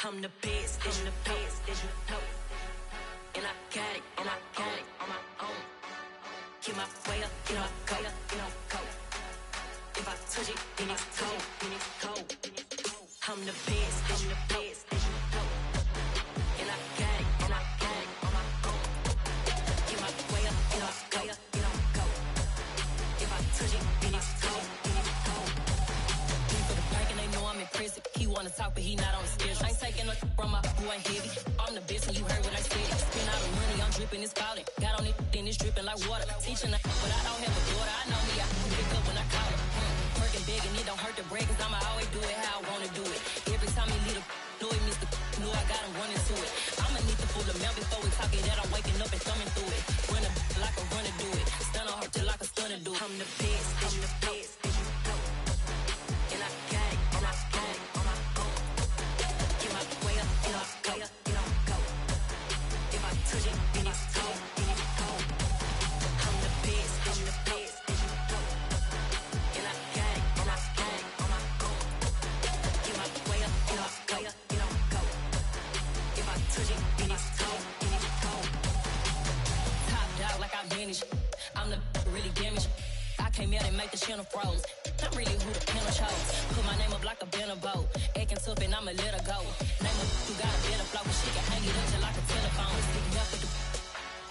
I'm the best, as you know. And I got it, on my own. Get my way up, get my go. If I touch it, then it's cold. I'm the best, as you know. And I got it, on my own. Get my way up, get my go. If I touch it, then it's cold. For the bank and they know I'm in prison. He wanna talk, but he not on the schedule. I ain't taking no from my who ain't heavy. I'm the best and you heard what I said. Spend all the money, I'm dripping, it's falling. Got on it, then it's dripping like water. Teaching but I don't have a daughter. I know me, I can pick up when I call it. Working big and it don't hurt to break, cause I'ma always do it how I wanna do it. Every time he lead a know he missed the know I got him running to it. I'ma need to pull the mail before we talk it that I'm waking up and thumbing through it. Run like a runner do it. Stun on her till like a stunner do it. I'm the best, and I got it, on my own. Get my way up, get my go. If I touch it, then it's cold. I'm the best, and I got it, on my own. Get my way up, get my go. If I touch it, then it's cold. Top dog like I manage. I'm the really damaged. I came out and make the channel froze. I'm really who the panel chose. Put my name up like a banner boat. Acting tough and I'ma let her go. Name her who got a better flow, but she can hang it up just like a telephone. Sticking up with the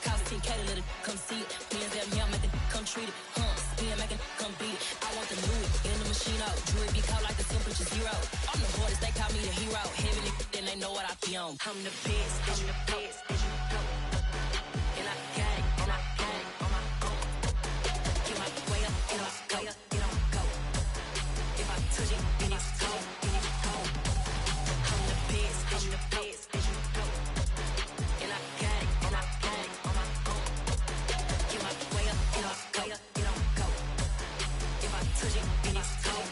cost 10K to let it come see it. Me and them here make it come treat it. Spin make it come beat it. I want the Louis in the machine out. Jewelry be called like the temperature zero. I'm the hardest, they call me the hero. Heavenly, then they know what I be on. I'm the best, as you know. And I got it, on my own. Get my way up, get my go. If I touch it, then it's cold. I'm the best, as you know. And I got it, on my own. Get my way up, get my go. If I touch it, then it's cold.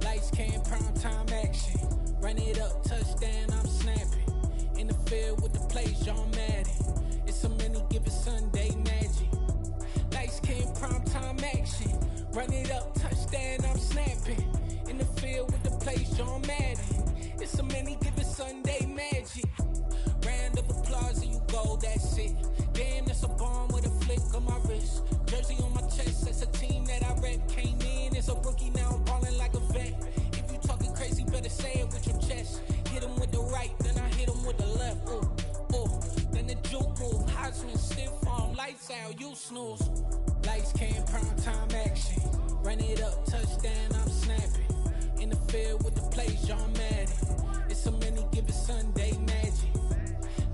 Lights came, prime time action. Run it up, touchdown, I'm snapping. In the field with the plays, John Madden. It's a many given Sunday magic. Lights came, prime time action. Run it up, touchdown, I'm snapping. In the field with the plays, John Madden. It's a many given Sunday magic. Round of applause and you go, that's it. Damn, that's a bomb with a flick on my wrist. Jersey on my chest, that's a team that I rep. Came in as a rookie, now I'm balling like a vet. If you talking crazy, better say it with your chest. Hit him with the right, then I hit him with the left. Then the juke move, Heisman, stiff arm, lights out, you snooze. Lights came, prime time action. Run it up, touchdown, I'm snapping. In the field with the plays, John Madden. It's a many given Sunday magic.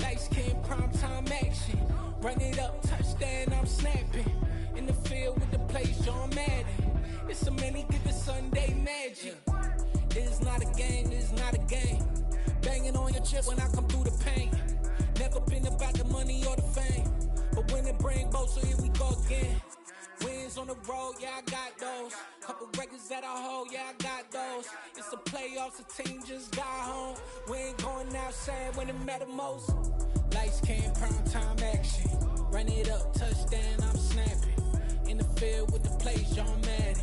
Lights came, prime time action. Run it up, touchdown, I'm snapping. In the field with the plays, John Madden. It's a many given Sunday magic. This is not a game, this is not a game. Banging on your chip when I come through the paint. Never been about the money or the fame. But when it bring both, so here we go again. Wins on the road, yeah, I got those. Couple records that I hold, yeah, I got those. It's the playoffs, the team just got home. We ain't going outside when it matter most. Lights came, prime time action. Run it up, touchdown, I'm snapping. In the field with the plays, John Madden.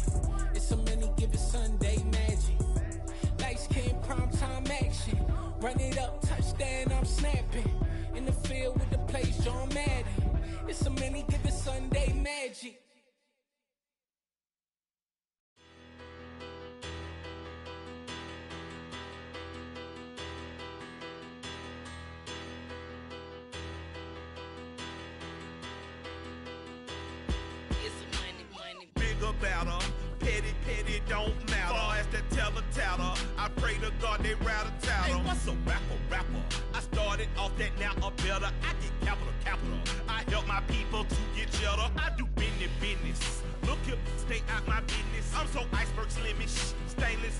It's a many given Sunday magic. Lights came, prime time action. Run it up, touchdown, I'm snapping. In the field with the plays, John Madden. It's a many given Sunday magic. Bigger, better, petty, don't matter. Far as the teller, I pray to God they rattle tattle. Hey, what's a rapper? I started off that, now I'm better. I get capital. I help my people to get cheddar. I do business. Look here, stay out my business. I'm so iceberg slimish, stainless.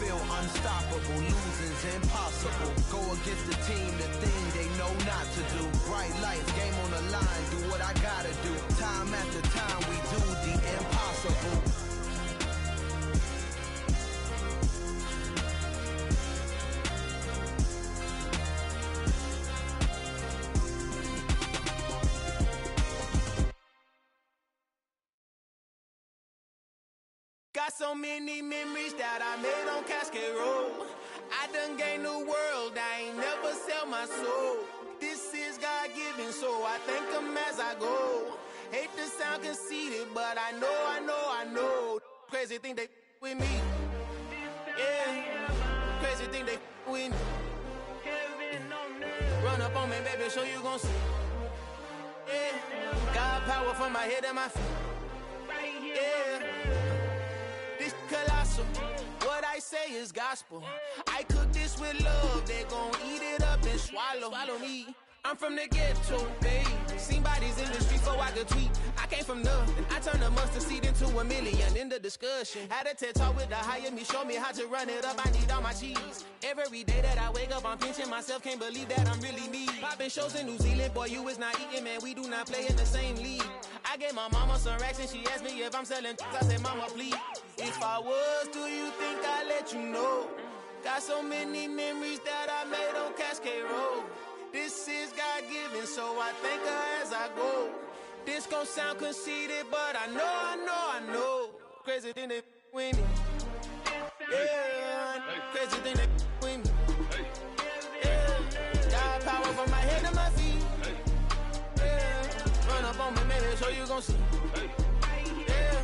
feel unstoppable. Losing's impossible. Go against the team, the thing they know not to do. Bright lights, game on the line, do what I gotta do. Time after time, we do the impossible. Got so many memories that I made on Cascade Road. I done gained the world, I ain't never sell my soul. This is God-given, so I thank him as I go. Hate to sound conceited, but I know. Crazy thing they with me. Yeah, crazy thing they with me. Run up on me, baby, so you gon' see. Yeah, got power from my head and my feet. Yeah. Colossal, what I say is gospel. I cook this with love, they gon' eat it up and swallow me. I'm from the ghetto, babe. Seen bodies in the streets before I could tweet. I came from nothing, I turned a mustard seed into a million. In the discussion, had a TED talk with the higher me, show me how to run it up. I need all my cheese. Every day that I wake up, I'm pinching myself, can't believe that I'm really me. Popping shows in New Zealand, boy, you is not eating, man. We do not play in the same league. I gave my mama some racks and she asked me if I'm selling. I said, mama, please. If I was, do you think I'd let you know? Got so many memories that I made on Cascade Road. This is God-given, so I thank her as I go. This gon' sound conceited, but I know. Crazy thing they with me. Yeah, crazy thing they with me. Yeah, got power from my head to my feet. Yeah, run up on me, maybe, so you gon' see. Yeah.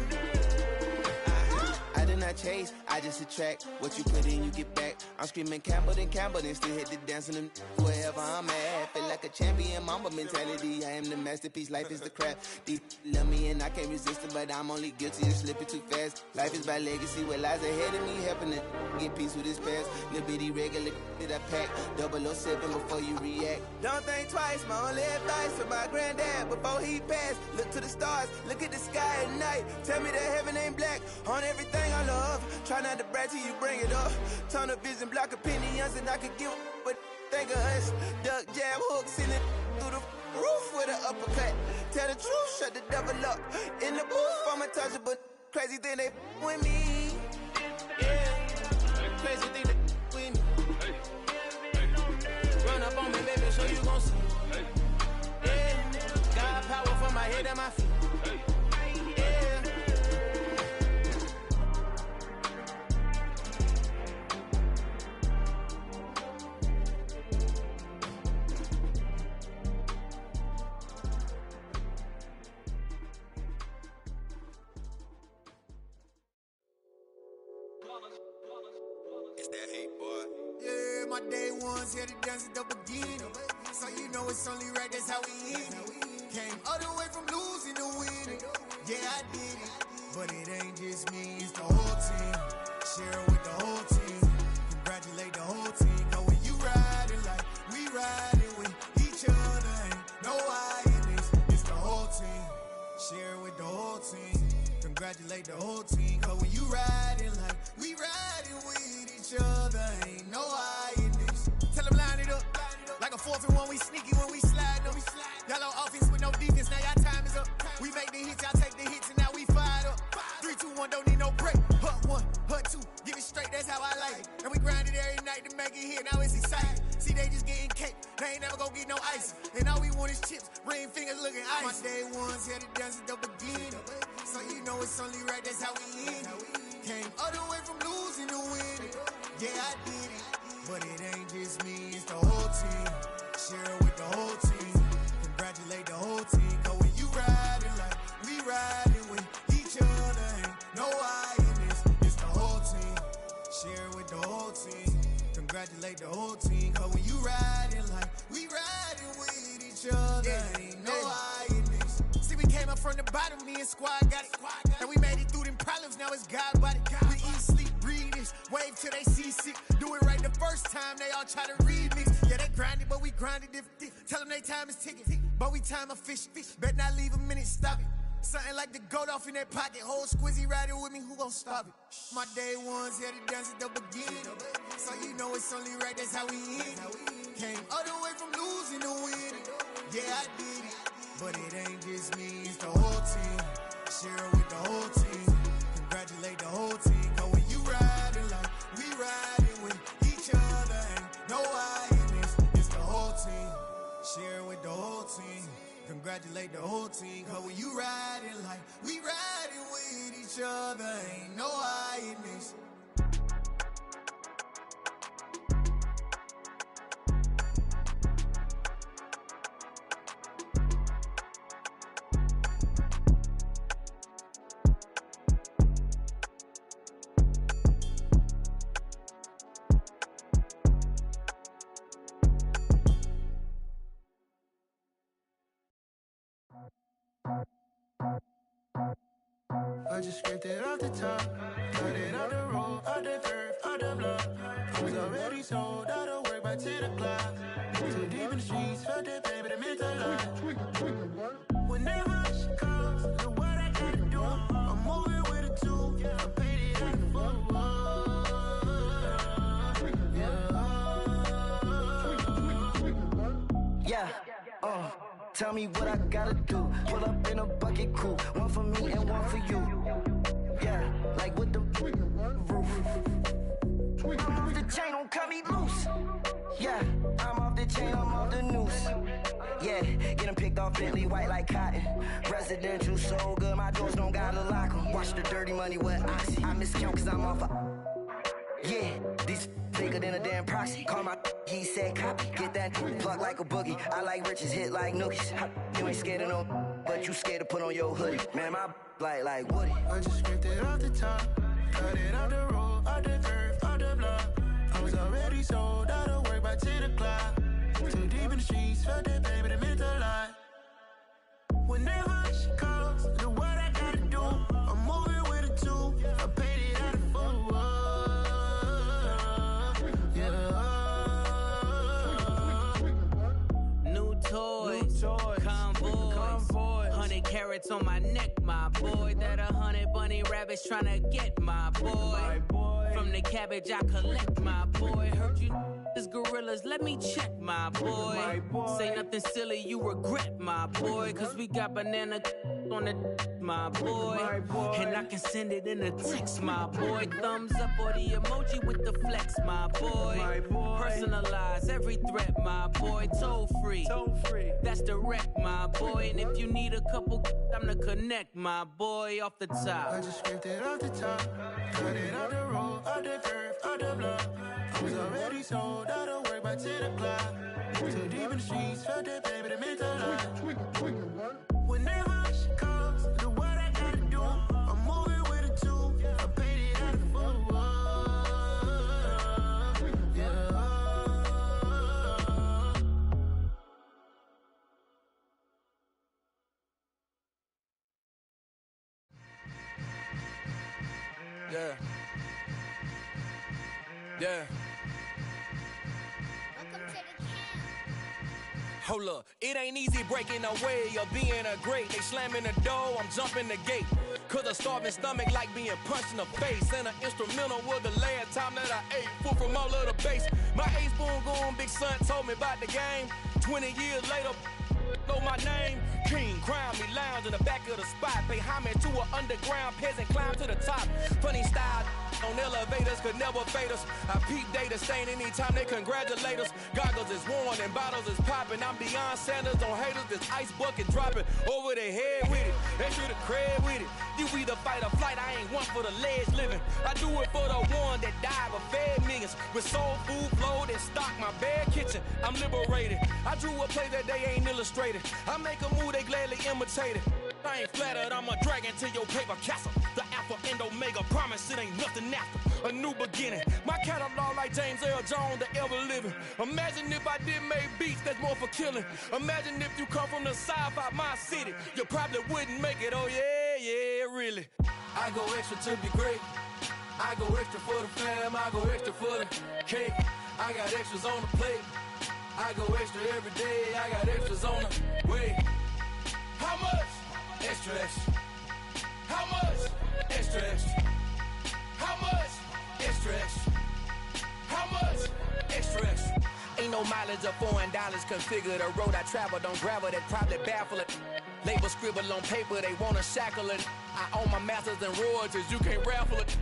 I did not chase, I just attract. What you put in, you get back. I'm screaming Campbell, then still hit the dance and them wherever I'm at. Feel like a champion, mamba mentality. I am the masterpiece, life is the crap. These love me and I can't resist it, but I'm only guilty of slipping too fast. Life is by legacy, what lies ahead of me, helping to get peace with this past. Little bitty regular that I pack, 007 before you react. Don't think twice, my only advice to my granddad before he passed. Look to the stars, look at the sky at night. Tell me that heaven ain't black on everything I love. Try not to brag till you bring it up. Tunnel vision, block opinions, and I could give but think of us. Duck, jab, hooks in it through the roof with an uppercut. Tell the truth, shut the devil up. In the booth, I'm untouchable. Crazy thing they with me. Yeah, crazy thing they with me. Run up on me, baby, so you gon' see. Yeah, got power from my head and my feet. My day ones here to dance at the beginning. So you know it's only right, that's how we end it. Came all the way from losing to winning. Yeah, I did it. But it ain't just me, it's the whole team. Share it with the whole team. Congratulate the whole team. Cause when you riding like we riding with each other, ain't no I in this. It's the whole team. Share it with the whole team. Congratulate the whole team. Cause when you riding like we riding with each other, ain't no I in this. Tell them line it up. Like a 4th and 1, we sneaky when we slide them. Y'all on offense with no defense, now y'all time is up. We make the hits, y'all take the hits, and now we fired up. 3, 2, 1, don't need no break. Hut 1, hut 2, give it straight, that's how I like it. And we grind it every night to make it hit, now it's exciting. See, they just getting cake, they ain't never gonna get no ice. And all we want is chips, ring fingers looking ice. My day ones here to dance at the beginning. So you know it's only right, that's how we end it. Came all the way from losing to winning. Yeah, I did it. But it ain't just me, it's the whole team. Share it with the whole team. Congratulate the whole team. Cause when you riding like we riding with each other, ain't no I in this. It's the whole team. Share it with the whole team. Congratulate the whole team. Cause when you riding like we riding with each other, ain't no I in this. See, we came up from the bottom, me and squad got it. And we made it through them problems, now it's God body. We eat, sleep, breathe this. Wave till they see sick. Do it right the first time, they all try to remix. Yeah, they grinded, but we grinded different. Tell them they time is ticking, but we time a fish. Bet not leave a minute, stop it. Something like the goat off in that pocket. Whole squizzy riding with me, who gon' stop it? My day ones here to dance at the beginning. So you know it's only right, that's how we end. Came all the way from losing to winning. Yeah, I did it. But it ain't just me, it's the whole team. Share it with the whole team. Congratulate the whole team. Cause when you riding like we riding with each other, ain't no I in this. It's the whole team. Share it with the whole team. Congratulate the whole team. Cause when you riding like we riding with each other, ain't no I in this. I just scraped it off the top, cut it out the road, out the curve, out the block. I was already sold, out of work by 10 o'clock. Too deep in the streets, felt that pain, but it meant a lot. Whenever she calls, know what I gotta do. I'm moving with a two, I paid it out the full. Yeah, tell me what I gotta do. Pull up in a bucket crew, one for me and one for you. Yeah, like with the roof. I'm off the chain, don't cut me loose. Yeah, I'm off the chain, I'm off the noose. Yeah, get them picked off Bentley, white like cotton. Residential so good, my doors don't gotta lock them. Watch the dirty money with oxy. I miscount cause I'm off a... Yeah, these bigger than a damn proxy. Call my he said copy. Get that plug like a boogie. I like riches, hit like nookies. You ain't scared of no, but you scared to put on your hoodie. Man, my like Woody. I just scraped it off the top, cut it out the road, out the curve, out the block. I was already sold, out of work by 10 o'clock. Too deep in the streets, felt that pain, but it meant a lot. Whenever she calls, know what I gotta do. I'm moving with a two, I paid it out of full. New toys, convoy, 100 carats on my neck, my boy. That 100 bunny rabbits tryna get my boy. From the cabbage I collect, my boy. Heard you is gorillas, let me check, my boy. Say nothing silly, you regret, my boy. Cause we got banana on the my boy. And I can send it in a text, my boy. Thumbs up or the emoji with the flex, my boy. Personalize every threat, my boy. Toll free, that's direct, my boy. And if you need a couple, I'm the connect, my boy. Off the top, I just scraped it off the top, cut it out the road, out the curve, out the block. I was already sold, out of work by 10 o'clock. Too deep in the streets, felt that pain, but it meant a lot. Whenever she calls, know what I gotta do. I'm moving with a two, I paid it out of full. Yeah. Yeah. Hold up, it ain't easy breaking away or being a great. They slamming the door, I'm jumping the gate. Cause a starving stomach like being punched in the face. And an instrumental was the last time that I ate food from all of the bass. My ace boom goon big son told me about the game. 20 years later, know my name. King, crown me, lounge in the back of the spot. Pay homage to an underground peasant, climb to the top. Funny style on elevators could never fade us. I peep data stain anytime they congratulate us. Goggles is worn and bottles is popping. I'm Deion Sanders on haters, this ice bucket dropping over their head with it. They should have cred with it. You either fight or flight, I ain't one for the ledge living. I do it for the one that died but fed millions. With soul food flowed and stocked my bare kitchen. I'm liberated. I drew a play that they ain't illustrated. I make a move, they gladly imitate it. I ain't flattered, I'm a dragon to your paper castle. The Alpha and Omega, promise it ain't nothing after. A new beginning. My catalog like James Earl Jones, the ever living. Imagine if I did make beats that's more for killing. Imagine if you come from the south out my city. You probably wouldn't make it, oh yeah, really. I go extra to be great. I go extra for the fam, I go extra for the cake. I got extras on the plate. I go extra every day, I got extras on the way. How much? Extra, extra. Knowledge of $4 configure the road I travel. Don't gravel that probably baffle it. Label scribble on paper, they wanna shackle it. I own my masters and royalties, you can't raffle it.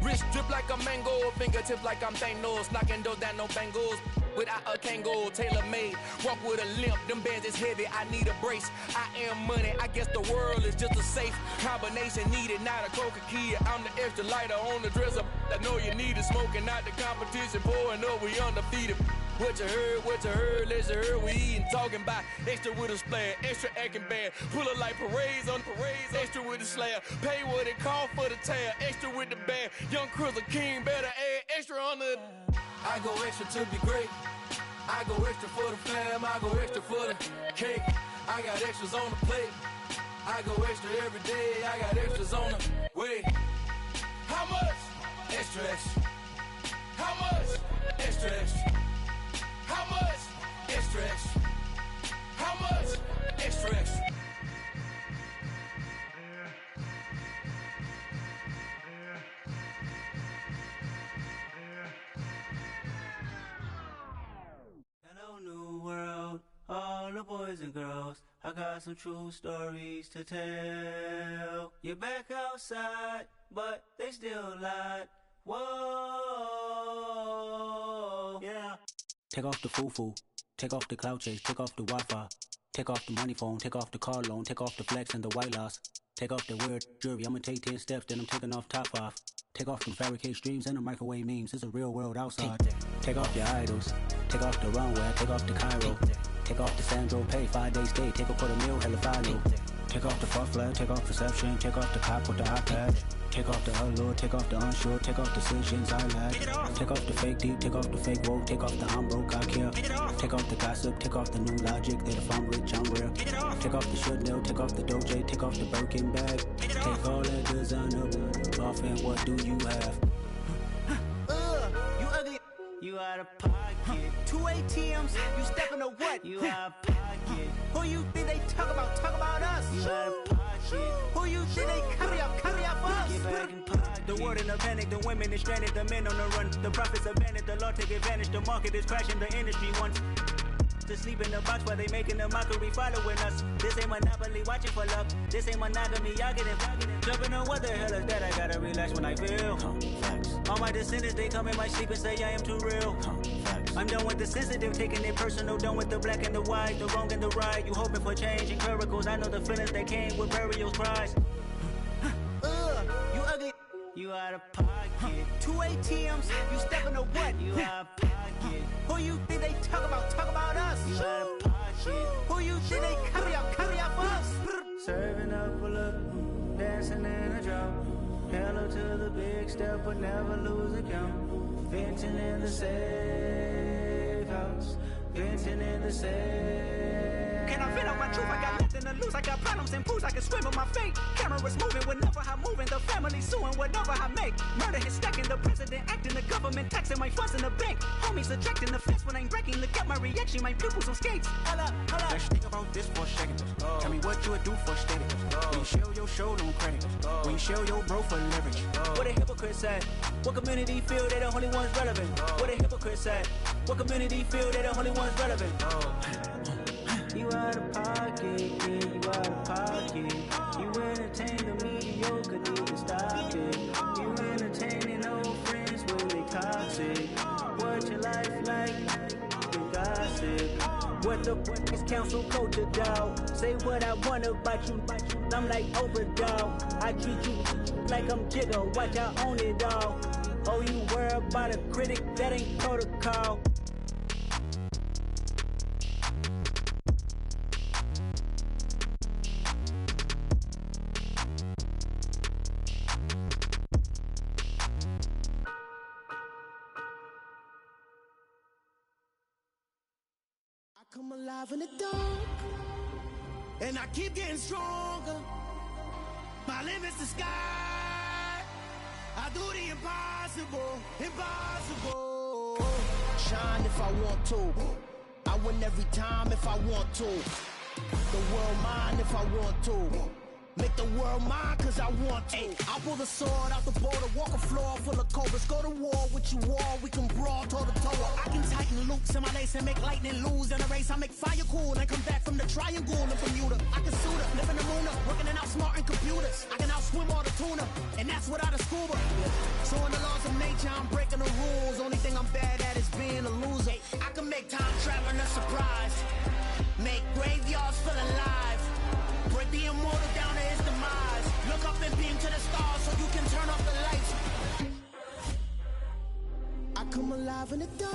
Wrist drip like a mango, fingertips like I'm Thanos. Knocking those down, no bangles. Without a Kango, tailor-made. Walk with a limp, them bands is heavy, I need a brace. I am money, I guess the world is just a safe combination needed, not a coca-key. I'm the extra lighter on the dresser. I know you need it, smoking out the competition, pouring up, we undefeated. What you heard, let's hear we eatin', talking about extra with a splash, extra acting bad, pull up like parades on parades, extra with the slab, pay what it cost for the tab, extra with the bag, young Crizzle King, better add extra on the. I go extra to be great, I go extra for the fam, I go extra for the cake, I got extras on the plate, I go extra every day, I got extras on the way. How much? Extra, extra. How much? Extra, extra. How much? Extra, extra. How much? Extra, extra. Hello, new world, all the boys and girls. I got some true stories to tell. You're back outside, but they still lied. Whoa, yeah. Take off the foo-foo, take off the cloud chase, take off the Wi-Fi, take off the money phone, take off the car loan, take off the flex and the white loss, take off the weird jewelry, I'ma take 10 steps, then I'm taking off top 5. Take off them fabricate streams and the microwave memes, it's a real world outside. Take off your idols, take off the runway, take off the Cairo, take off the Sandro pay, 5 days stay, take a $250,000, hella final. Take off the fuck flag, take off perception, take off the cop with the iPad. Take off the allure, take off the unsure, take off decisions I lack. Take off the fake deep, take off the fake woke, take off the I'm broke, I care. Take off the gossip, take off the new logic, that if I'm rich, I'm real. Take off the should know, take off the doje, take off the Birkin bag. Take all that designer off and what do you have? You ugly, you out of pocket. 2 ATMs, you stepping to what? You out of pocket. Who you think they talk about us? You out of pocket. Who you think they carry up for us? Get back in pocket. The world in a panic, the women is stranded, the men on the run. The profits abandoned, the law take advantage, the market is crashing, the industry wants to sleep in the box while they making a mockery following us. This ain't monopoly, watching for luck. This ain't monogamy, y'all get it. Jumping on what the hell is that? I gotta relax when I feel. All my descendants, they come in my sleep and say I am too real. I'm done with the sensitive, taking it personal. Done with the black and the white, the wrong and the right. You hoping for change and miracles. I know the feelings that came with burial cries. You ugly, you out of pocket. 2 ATMs, you stepping to what? You out of pocket. Who you think they talk about us? You out of pocket. Who you think they carry up for us? Serving up a look, dancing in a drop. Hello to the big step, but never lose a count. Venting in the safe house, venting in the safe. Can I vent out my truth? I got nothing to lose. I got problems and booze. I can swim with my fate. Cameras moving whenever I'm moving. The family suing whatever I make. Murder is stacking. The president acting. The government taxing my funds in the bank. Homies subtracting the fence when I'm breaking. Look at my reaction. My pupils on skates. Hold up. Let's think about this for a second. Tell me what you would do for steady. When you show your show, no credit. When you show your bro for leverage. What a hypocrite said. What community feel they the only ones relevant? What a hypocrite said. What community feel they the only ones relevant? You out of pocket, yeah, you out of pocket. You entertain the mediocre, need to stop it. You entertaining old friends when they toxic. What your life like? You gossip. What the fuck is council culture, dawg? Say what I want about you. I'm like overdog. I treat you like I'm Jigga. Watch I own it all. Oh, you worry about a critic? That ain't protocol. Come alive in the dark, and I keep getting stronger. My limit's the sky. I do the impossible, impossible. Shine if I want to. I win every time if I want to. The world mine if I want to. Make the world mine cause I want to. Ay, I'll pull the sword out the border, walk a floor full of cobras. Go to war with you all, we can brawl toe to toe. I can tighten loops in my lace and make lightning lose in a race. I make fire cool and come back from the triangle in Bermuda. I can suit up, live in the moon up, working and outsmarting computers. I can outswim all the tuna, and that's without a scuba. So in the laws of nature, I'm breaking the rules. Only thing I'm bad at is being a loser. I can make time traveling a surprise, make graveyards feel alive, break the immortal down to his demise. Look up and beam to the stars so you can turn off the lights. I come alive in the dark,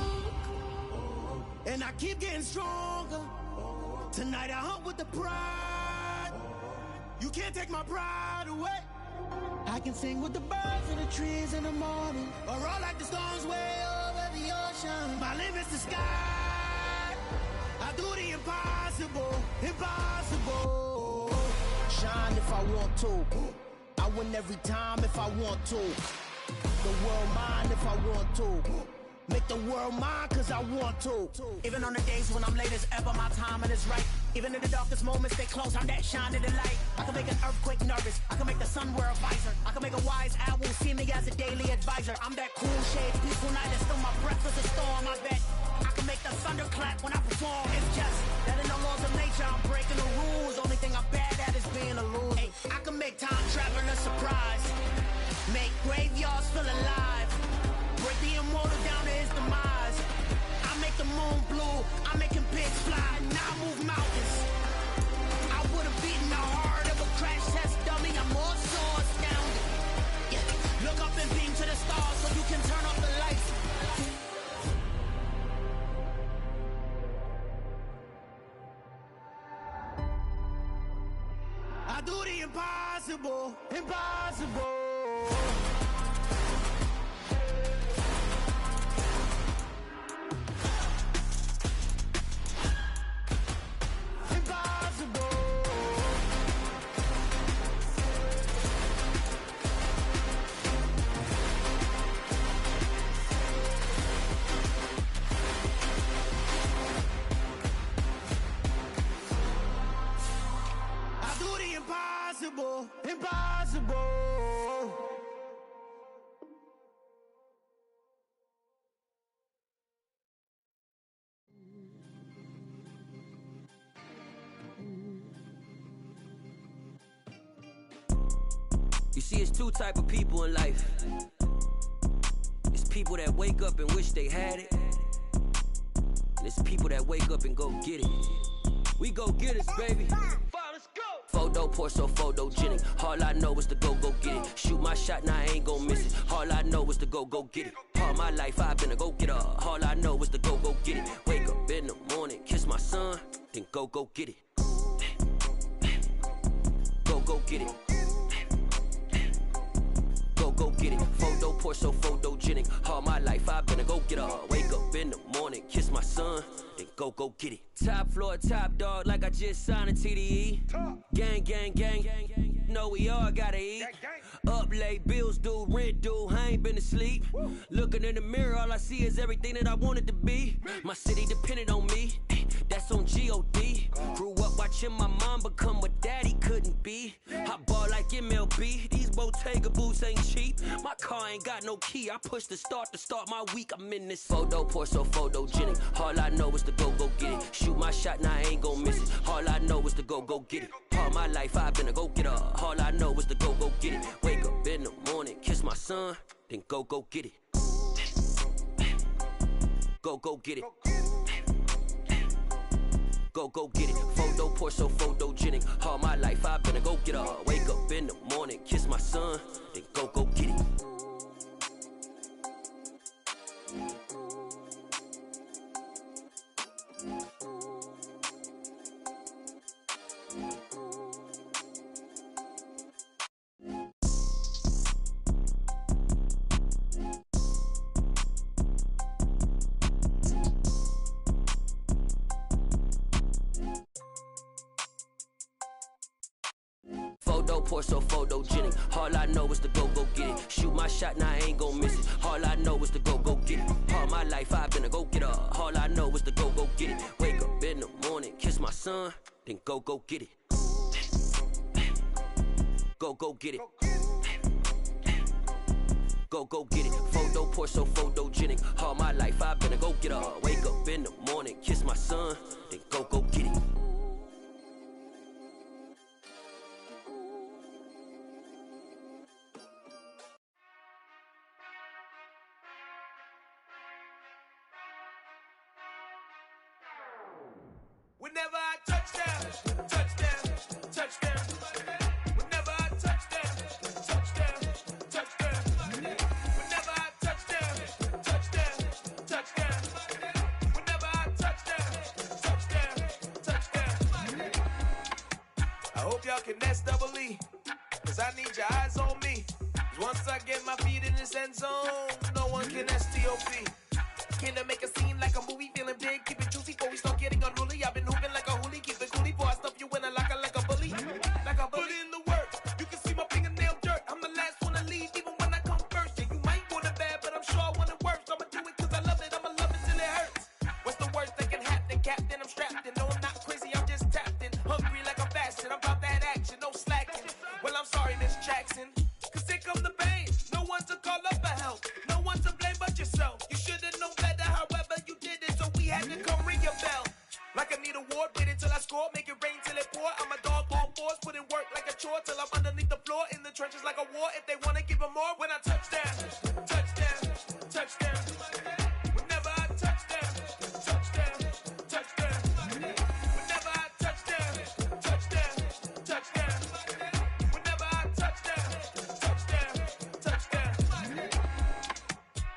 and I keep getting stronger. Tonight I hunt with the pride. You can't take my pride away. I can sing with the birds and the trees in the morning, or roll like the storms way over the ocean. My limit's the sky. I do the impossible, impossible. Shine if I want to. I win every time if I want to. The world mine if I want to. Make the world mine cause I want to. Even on the days when I'm late as ever, my timing is right. Even in the darkest moments, stay close, I'm that shine in the light. I can make an earthquake nervous, I can make the sun wear a visor. I can make a wise owl see me as a daily advisor. I'm that cool shade, peaceful night, and still my breath is a storm, I bet. I can make the thunder clap when I perform. It's just that in the laws of nature, I'm breaking the rules. Only thing I'm bad at is being a loser. Hey, I can make time traveling a surprise, make graveyards feel alive, break the immortal down to his demise. I make the moon blue, I'm making pigs fly, now I move mountains. I would've beaten the heart of a crash test dummy, I'm more so astounded. Yeah, look up and beam to the stars so you can turn off the lights. I do the impossible, impossible. Impossible, impossible. You see, it's two type of people in life. It's people that wake up and wish they had it, and it's people that wake up and go get it. We go get it, baby. Photo pour so photogenic. All I know is to go get it. Shoot my shot, now I ain't gon' miss it. All I know is to go get it. All my life I've been a go-getter. All I know is to go get it. Wake up in the morning, kiss my son, then go get it. Go get it. Go get it. Photo pour so photogenic. All my life I've been a go-getter. Wake up in the morning, kiss my son, then go get it. Top floor, top dog, like I just signed a TDE. Gang. Know we all gotta eat. Up late, bills due, rent due, I ain't been asleep. Looking in the mirror, all I see is everything that I wanted to be. My city depended on me, that's on G.O.D. Grew up watching my mom become what daddy couldn't be. I ball like MLB, these Bottega boots ain't cheap. My car ain't got no key, I push the start to start my week. I'm in this photo pour so photogenic. All I know is to go get it. Shoot my shot, now I ain't gon' miss it. All I know is to go get it. All my life I've been a go-getter. All I know is to go get it. Wake up in the morning, kiss my son, then go get it. Go get it. Go get it. Photo pour so photogenic. All my life I've been a go-getter. Wake up in the morning, kiss my son, then go get it. Photo pour so photogenic. All I know is to go get it. Shoot my shot, now I ain't gon' miss it. All I know is to go get it. All my life I've been a go-getter. All I know is to go get it. Wake up in the morning, kiss my son, then go get it. go get it. Go get it. Photo poor, so photogenic. All my life I've been a go getter. Wake up in the morning, kiss my son, then go get it. Whenever I touchdown, touchdown, touchdown. Whenever I touchdown, touchdown, touchdown. Whenever I touchdown, touchdown, touchdown. Whenever I touchdown, touchdown. I hope y'all can nest double E, cause I need your eyes on me. Cause once I get my feet in this end zone, no one can STOP. Came to make a scene like a movie, feeling big, keep it juicy before we start getting unruly. I've been hooping like a hoolie, keep it coolie before I stuff you in a locker like a bully. Like a bully. Put in the work, you can see my fingernail dirt. I'm the last one to leave, even when I come first. Yeah, you might want it bad, but I'm sure I want it worse. I'ma do it cause I love it, I'ma love it till it hurts. What's the worst that can happen, Captain? I'm strapped in, no I'm not crazy, I'm just tapped in. Hungry like I'm fasting, I'm about that action, no slacking. Well, I'm sorry, Miss Jackson, cause here come the pain. No one to call up for help, no one to blame but yourself. You should've known better, however you did it, so we had to come ring your bell. Like I need a ward, wait until I score, make it rain till it pour. I'm a dog on force, put in work like a chore till I'm underneath the floor, in the trenches like a war. If they wanna give them more, when I touchdown, touchdown, touchdown. Whenever I touchdown, touchdown, touchdown. Whenever I touchdown, touchdown, touchdown. Whenever I touchdown, touchdown, touchdown.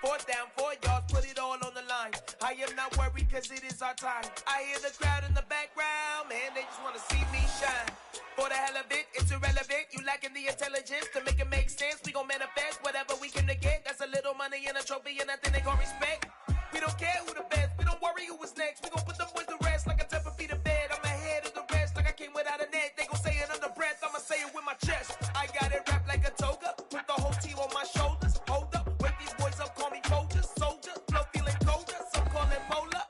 Fourth down, 4 yards, put it all on the line. I am not worried cause it is our time. I hear the crowd in the background, man, they just wanna see me shine. For the hell of it, it's irrelevant. You lacking the intelligence to make it make sense. We gon' manifest whatever we can to get. That's a little money and a trophy and nothing they gon' respect. We don't care who the best, we don't worry who was next. We gon' put the boys to rest like a Tempur-Pedic to bed. I'm ahead of the rest like I came without a net. They gon' say it under breath, I'ma say it with my chest. I got it wrapped like a toga, put the whole team on my shoulders. Hold up, wake these boys up, call me Folger, soldier. Flow feeling colder, some call it polar.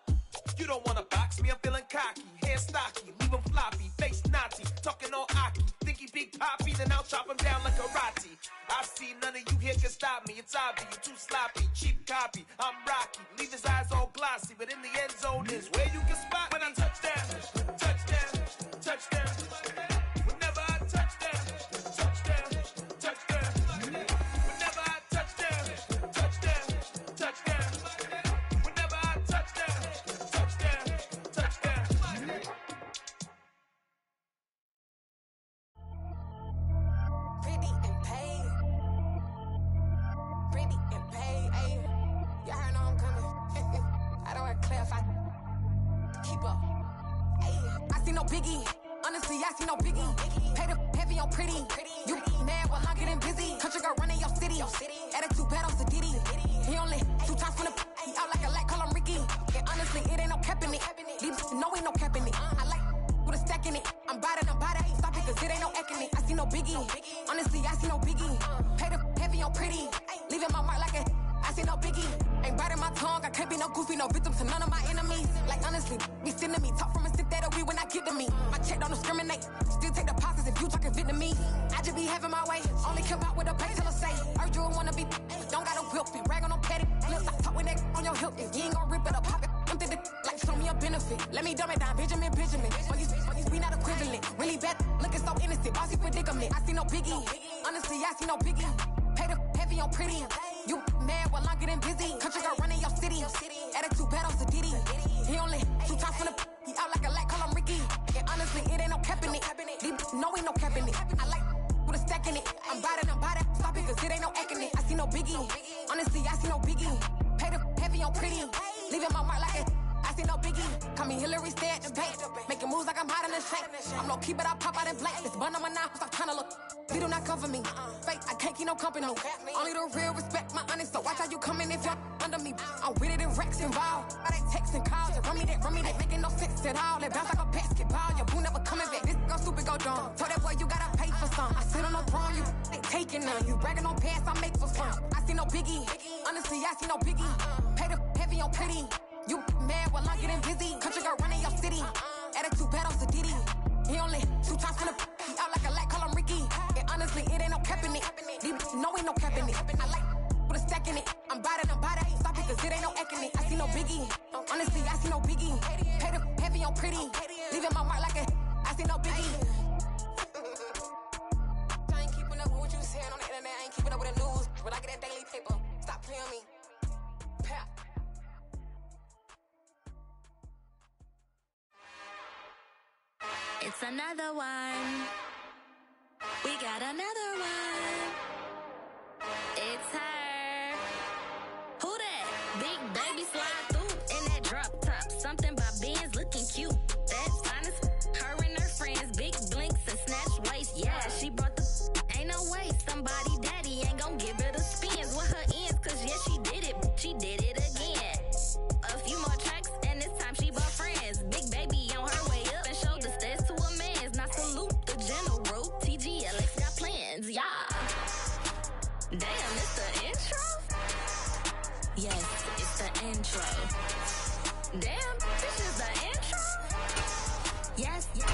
You don't wanna box me, I'm feeling cocky. Hair stocky, leave him floppy, face naughty. Talking all aki, think he big poppy, then I'll chop him down like karate. I see none of you here can stop me. It's obvious, you too sloppy, cheap copy. I'm Rocky, leave his eyes all glossy, but in the end zone is where you can spot when I touchdown, touchdown, touchdown. Whenever I touchdown, touchdown, touchdown. Whenever I touchdown, touchdown, touchdown. Whenever I touchdown, touchdown, touchdown. Pretty and paid. Pretty and paid, ayy. Y'all heard know I'm coming. I don't want to clarify. Keep up. Ayy. I see no biggie. Honestly, I see no biggie. Pay the heavy on pretty. You mad while I'm getting busy. Country girl running your city. Attitude bad on Sadiddy. He only 2 times from the he out like a light, call him Ricky. And honestly, it ain't no cap in it. These know ain't no cap in it. I like with a stack in it. I'm bad, stop it, cause it ain't no eck in it. I see no biggie. Honestly, I see no biggie. Pay the heavy on pretty. Leaving my mark like a I see no biggie. Ain't biting my tongue, I can't be no goofy, no victim to none of my enemies. Like honestly, be sending me talk from a stick that'll be when I get to me. My check don't discriminate, still take deposits if you talking Vietnamese. I just be having my way, only come out with a pay till I say. Urge you wanna be, don't got a whip, be rag on no petty. Lips, I talk with that on your hip, if you ain't gon' rip it up, pop it. Empty the like show me a benefit. Let me dumb it down, Benjamin. All these we not equivalent. Really bad, looking so innocent, bossy predicament. I see no biggie, honestly, I see no biggie. Pay the heavy on pretty. You mad while I'm getting busy. Country girl running your city. Attitude bad on Sadiddy. He only 2 times from the he out like a light, call him Ricky. And honestly, it ain't no cap in it. These know ain't no cap in it. I like with a stack in it. I'm bad, stop it, cause it ain't no eck in it. I see no biggie. Honestly, I see no biggie. Pay the heavy on pretty. Leaving my mark like a I see no biggie. Call me Hillary, stay at the bank. Making moves like I'm hot in the shank. I'm low key, but I pop out in blank. This bun on my knife, stop trying to look. They do not cover me. Fake, I can't keep no company. Only the real respect my honest. So watch how you coming if you're under me. I'm with it in Rex involved. I they texting calls. You run me that, making no sense at all. They bounce like a basketball. Your boo never coming back. This go stupid, go dumb. Told that boy you gotta pay for some. I sit on no throne, you ain't taking none. You bragging on pants, I make for fun. I see no biggie. Honestly, I see no biggie. Pay the heavy on pretty. You mad while I'm getting busy. Country girl running your city. Attitude bad on Sadiddy. He only 2 times from the he out like a light, call him Ricky. And honestly, I see no biggie. Honestly, I see no biggie. Pay the heavy on pretty. Leaving my mark like a. I see no biggie. I ain't keeping up with what you saying on the internet. I ain't keeping up with the news. But I get that daily paper. Stop playing me. Pap. It's another one. We got another one. It's her. Who that? Big baby slide through in that drop top. Something by Benz looking cute. That's honest. Her and her friends, big blinks and snatch waist. Yeah, she brought the. Ain't no way somebody daddy ain't gon' give her the spins with her ends. Cause yeah, she did it. She did it again. A few more tracks and this time she brought friends. Big baby on her way up and showed the stairs to a man's. Now salute the general. TGLX got plans, yeah. Damn, it's the intro? Yes, it's the intro. Damn, this is the intro? Yes, it's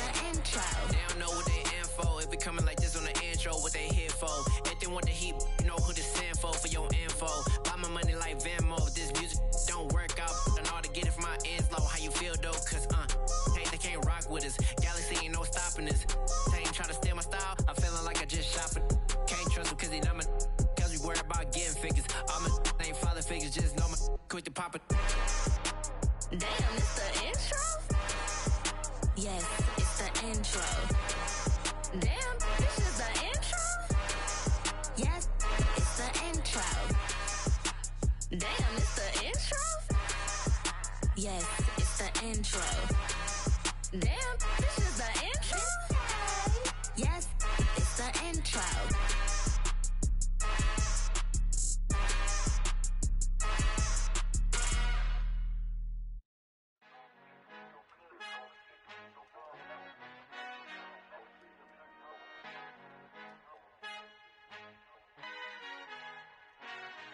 the intro. They don't know what they info. If we coming like this on the intro, what they here for? If they want the heat, you know who to send for your info. Buy my money like Venmo. If this music don't work out, I know how to get it from my ends low. How you feel though? Cause hey, they can't rock with us. Galaxy ain't no stopping us. They ain't trying to steal my style. I'm feeling like I just shot for. Can't trust him cause he numb. Cause we worried about getting figures. All my ain't father figures, just know my quick to pop it. Damn, it's the intro? Yes, it's the intro. Damn, this is the intro? Yes, it's the intro. Damn, it's the intro? Yes, it's the intro. Damn, this is the intro? Yes, it's the intro.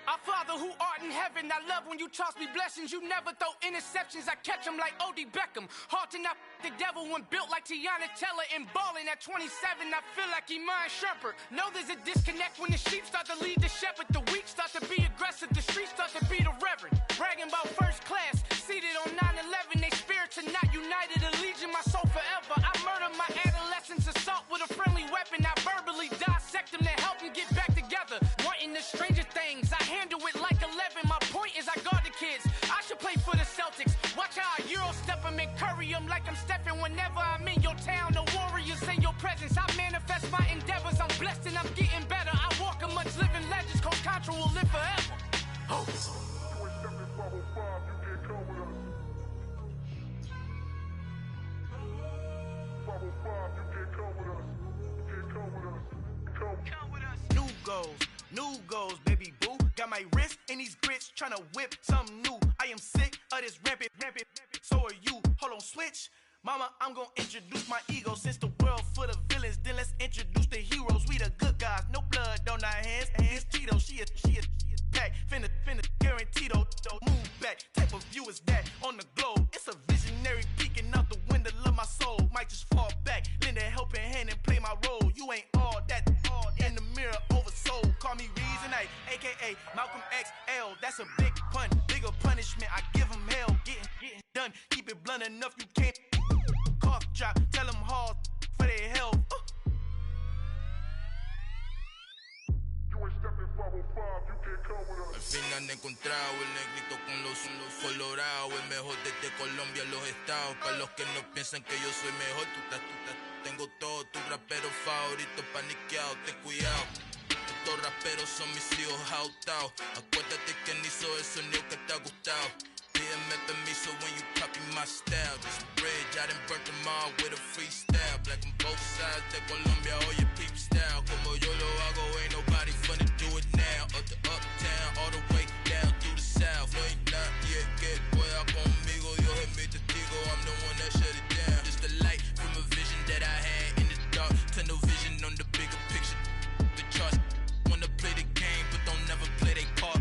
Our Father who art in heaven, I love when you toss me blessings. You never throw interceptions, I catch them like O.D. Beckham. Hard to not the devil when built like Tiana Teller and balling at 27. I feel like Iman Shumpert. Know there's a disconnect when the sheep start to lead the shepherd. The weak start to be aggressive, the streets start to be the reverend. Bragging about first class, seated on 9/11. They spirits are not united, a legion, my soul forever. I murder my adolescence, assault with a friendly weapon. I verbally dissect them to help them get back together. Wanting the stranger things, I handle it like 11. My point is I guard the kids. I should play for the Celtics. Watch how I Euro step them and curry them like I'm stepping. Whenever I'm in your town, the warriors in your presence. I manifest my endeavors. I'm blessed and I'm getting better. I walk amongst living legends. Coach Contra will live forever. Oh. New goals, baby boo. Got my wrist in these grits, tryna whip something new. I am sick of this rampant. So are you. Hold on, switch. Mama, I'm gonna introduce my ego. Since the world full of villains, then let's introduce the heroes. We the good guys, no blood on our hands. Hands Tito, she a pack. Finna guarantee though. Move back. Type of view is that on the globe? It's a visionary peeking out the window of my soul. Might just fall back, lend a helping hand and play my role. You ain't all that in the mirror oversold. Call me Reason A, aka Malcolm XL. That's a big pun, bigger punishment. I give him hell, getting done. Keep it blunt enough, you can't cough drop. Tell them hard for their health. Al fin han encontrado el negrito con los colorados, el mejor desde Colombia, los estados. Para los que no piensan que yo soy mejor, tengo todo tu rapero favorito paniqueado, ten cuidado. Estos raperos son mis hijos jautados. Acuérdate que ni hizo el sonido que te ha gustado. Pídeme permiso when you copy my style. This bridge, I done burnt them all with a freestyle. Black on both sides de Colombia, oye peep style. Como yo lo hago, ain't nobody finna do it now. Up to uptown, all the way down through the south. No hay nadie que pueda conmigo, Dios es mi testigo. I'm the one that shut it down. Just the light from a vision that I had in the dark. Tunnel vision on the bigger picture. The charts wanna play the game, but don't never play their part.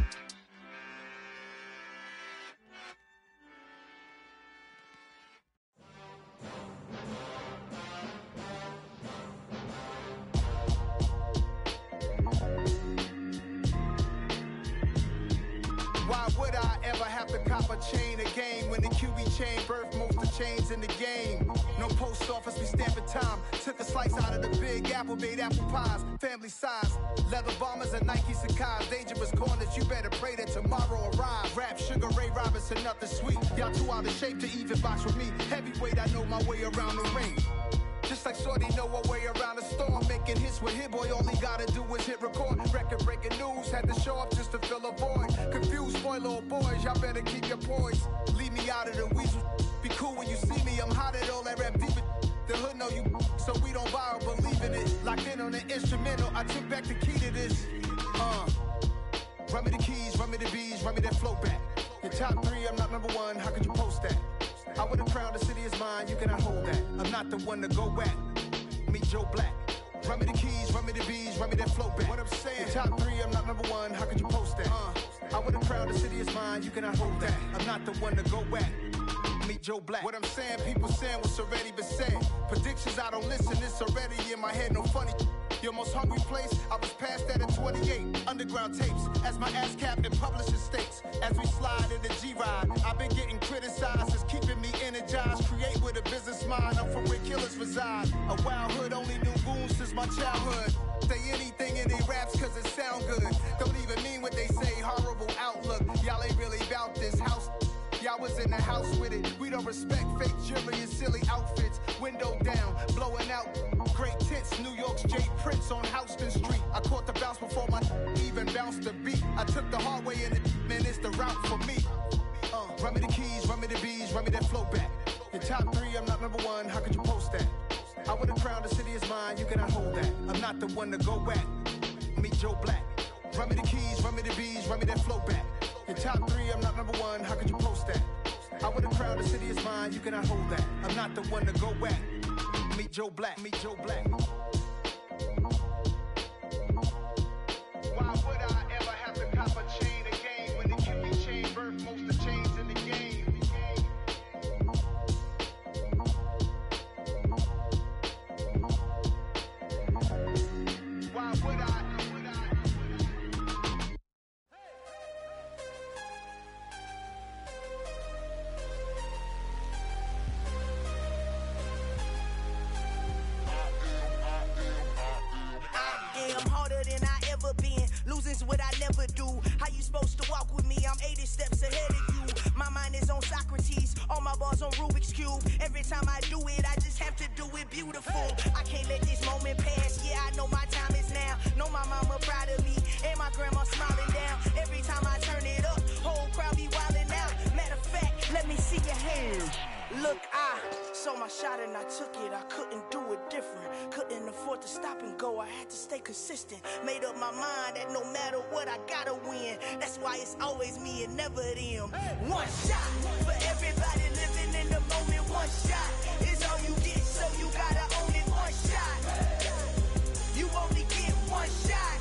chain of game. When the QB chain birthed most of chains in the game. No post office, we stamping time. Took a slice out of the big apple, made apple pies. Family size, leather bombers and Nike Sacai's. Dangerous corners, you better pray that tomorrow arrives. Rap, Sugar Ray Robinson, nothing sweet. Y'all too out of shape to even box with me. Heavyweight, I know my way around the ring. Just like Shorty know her way around the storm. Making hits with Hit Boy, all he gotta do is hit record. Record breaking news, had to show up just to fill a void. Confused boy, little boys, y'all better keep your poise. Leave me out of the weasel. Be cool when you see me, I'm hot at all that rap deep. The hood know you, so we don't buy or believe in it. Locked in on the instrumental, I took back the key to this. Run me the keys, run me the bees, run me that flow back. Your top 3, I'm not number 1, how could you post that? I would've crowned the city is mine, you cannot hold that. I'm not the one to go at. Meet Joe Black. Run me the keys, run me the bees, run me that flow back. What I'm saying, your top 3, I'm not number 1, how could you post that? I would've crowned the city is mine, you cannot hold that. I'm not the one to go at. Meet Joe Black. What I'm saying, people saying what's already been said. Predictions, I don't listen, it's already in my head, no funny. Your most hungry place, I was past that at 28. Underground tapes, as my ass cap in publishing states. As we slide in the G-Ride, I've been getting criticized, it's keeping me energized. Create with a business mind, I'm from where killers reside. A wild hood, only knew goons since my childhood. Say anything in they raps cause it sound good. Don't even mean what they say, horrible outlook. Y'all ain't really about this house. Y'all was in the house with it. We don't respect fake jewelry and silly outfits. Window down, blowing out great tents. New York's Jay Prince on Houston Street. I caught the bounce before my even bounced the beat. I took the hard way in it, man, it's the route for me. Run me the keys, run me the bees, run me that flow back. Your top 3, I'm not number 1, how could you post that? I would've crowned the city is mine, you cannot hold that. I'm not the one to go at. Meet Joe Black. Run me the keys, run me the bees, run me that flow back. Your top 3, I'm not number 1, how could you post that? I would've crowned the city is mine, you cannot hold that. I'm not the one to go at. Meet Joe Black, meet Joe Black. Why would I ever have to cop a chain again when the QB chain birthed most of chains in the game? Why would I? Losing's what I never do. How you supposed to walk with me? I'm 80 steps ahead of you. My mind is on Socrates, all my bars on Rubik's Cube. Every time I do it, I just have to do it beautiful. I can't let this moment pass. Yeah, I know my time is now. Know my mama proud of me, and my grandma smiling down. Every time I turn it up, whole crowd be wildin' out. Matter of fact, let me see your hands. Look, I saw my shot and I took it. I couldn't do it different. Couldn't afford to stop and go. I had to stay consistent. Made up my mind that no matter what, I gotta win. That's why it's always me and never them. One shot for everybody living in the moment. One shot is all you get, so you gotta own it. One shot. You only get one shot.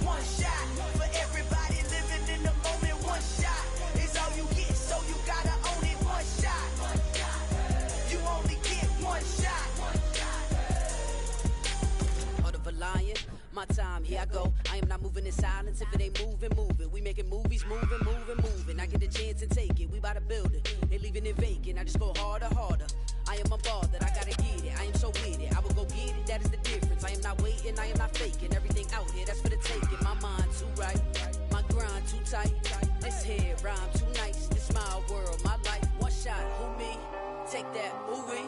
One shot for everybody living in the moment. One shot is all you get, so you gotta own it. One shot. You only get one shot. Heart of a lion, my time, here I go. I am not moving in silence. If it ain't moving, moving. We making movies, moving, moving, moving. I get a chance and take it. We bout to build it. They leaving it vacant. I just go harder, harder. I am unbothered, I gotta get it. I am so with it. I will go get it, that is the difference. I am not waiting, I am not faking. Everything out here, that's for the taking. My mind too right, my grind too tight. This head rhyme too nice. This my world, my life. One shot, who me? Take that, movie.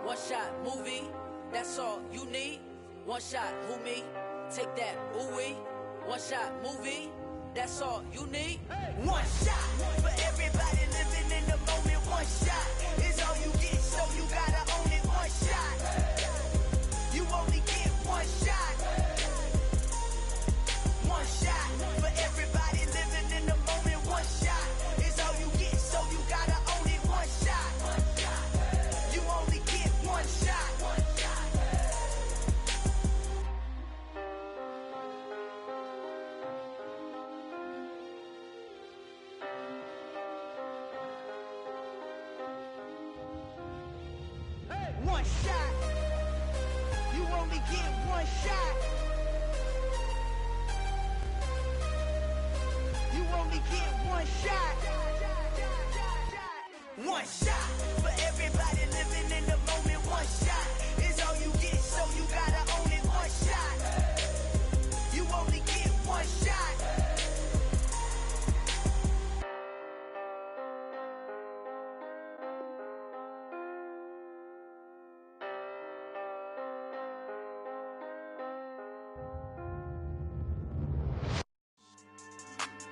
One shot, movie. That's all you need. One shot, who me? Take that, ooh-wee. One shot, movie. That's all you need. One shot for everybody living in the moment. One shot is all you get, so you gotta own it. One shot. You only get one shot. One shot for everybody living in the moment. One shot is all you get, so you gotta own it. One shot. You only get one shot. One shot. You only get one shot. You only only get one shot. One shot for everybody living in the moment. One shot is all you get, so you gotta own it. One shot. You only get one shot.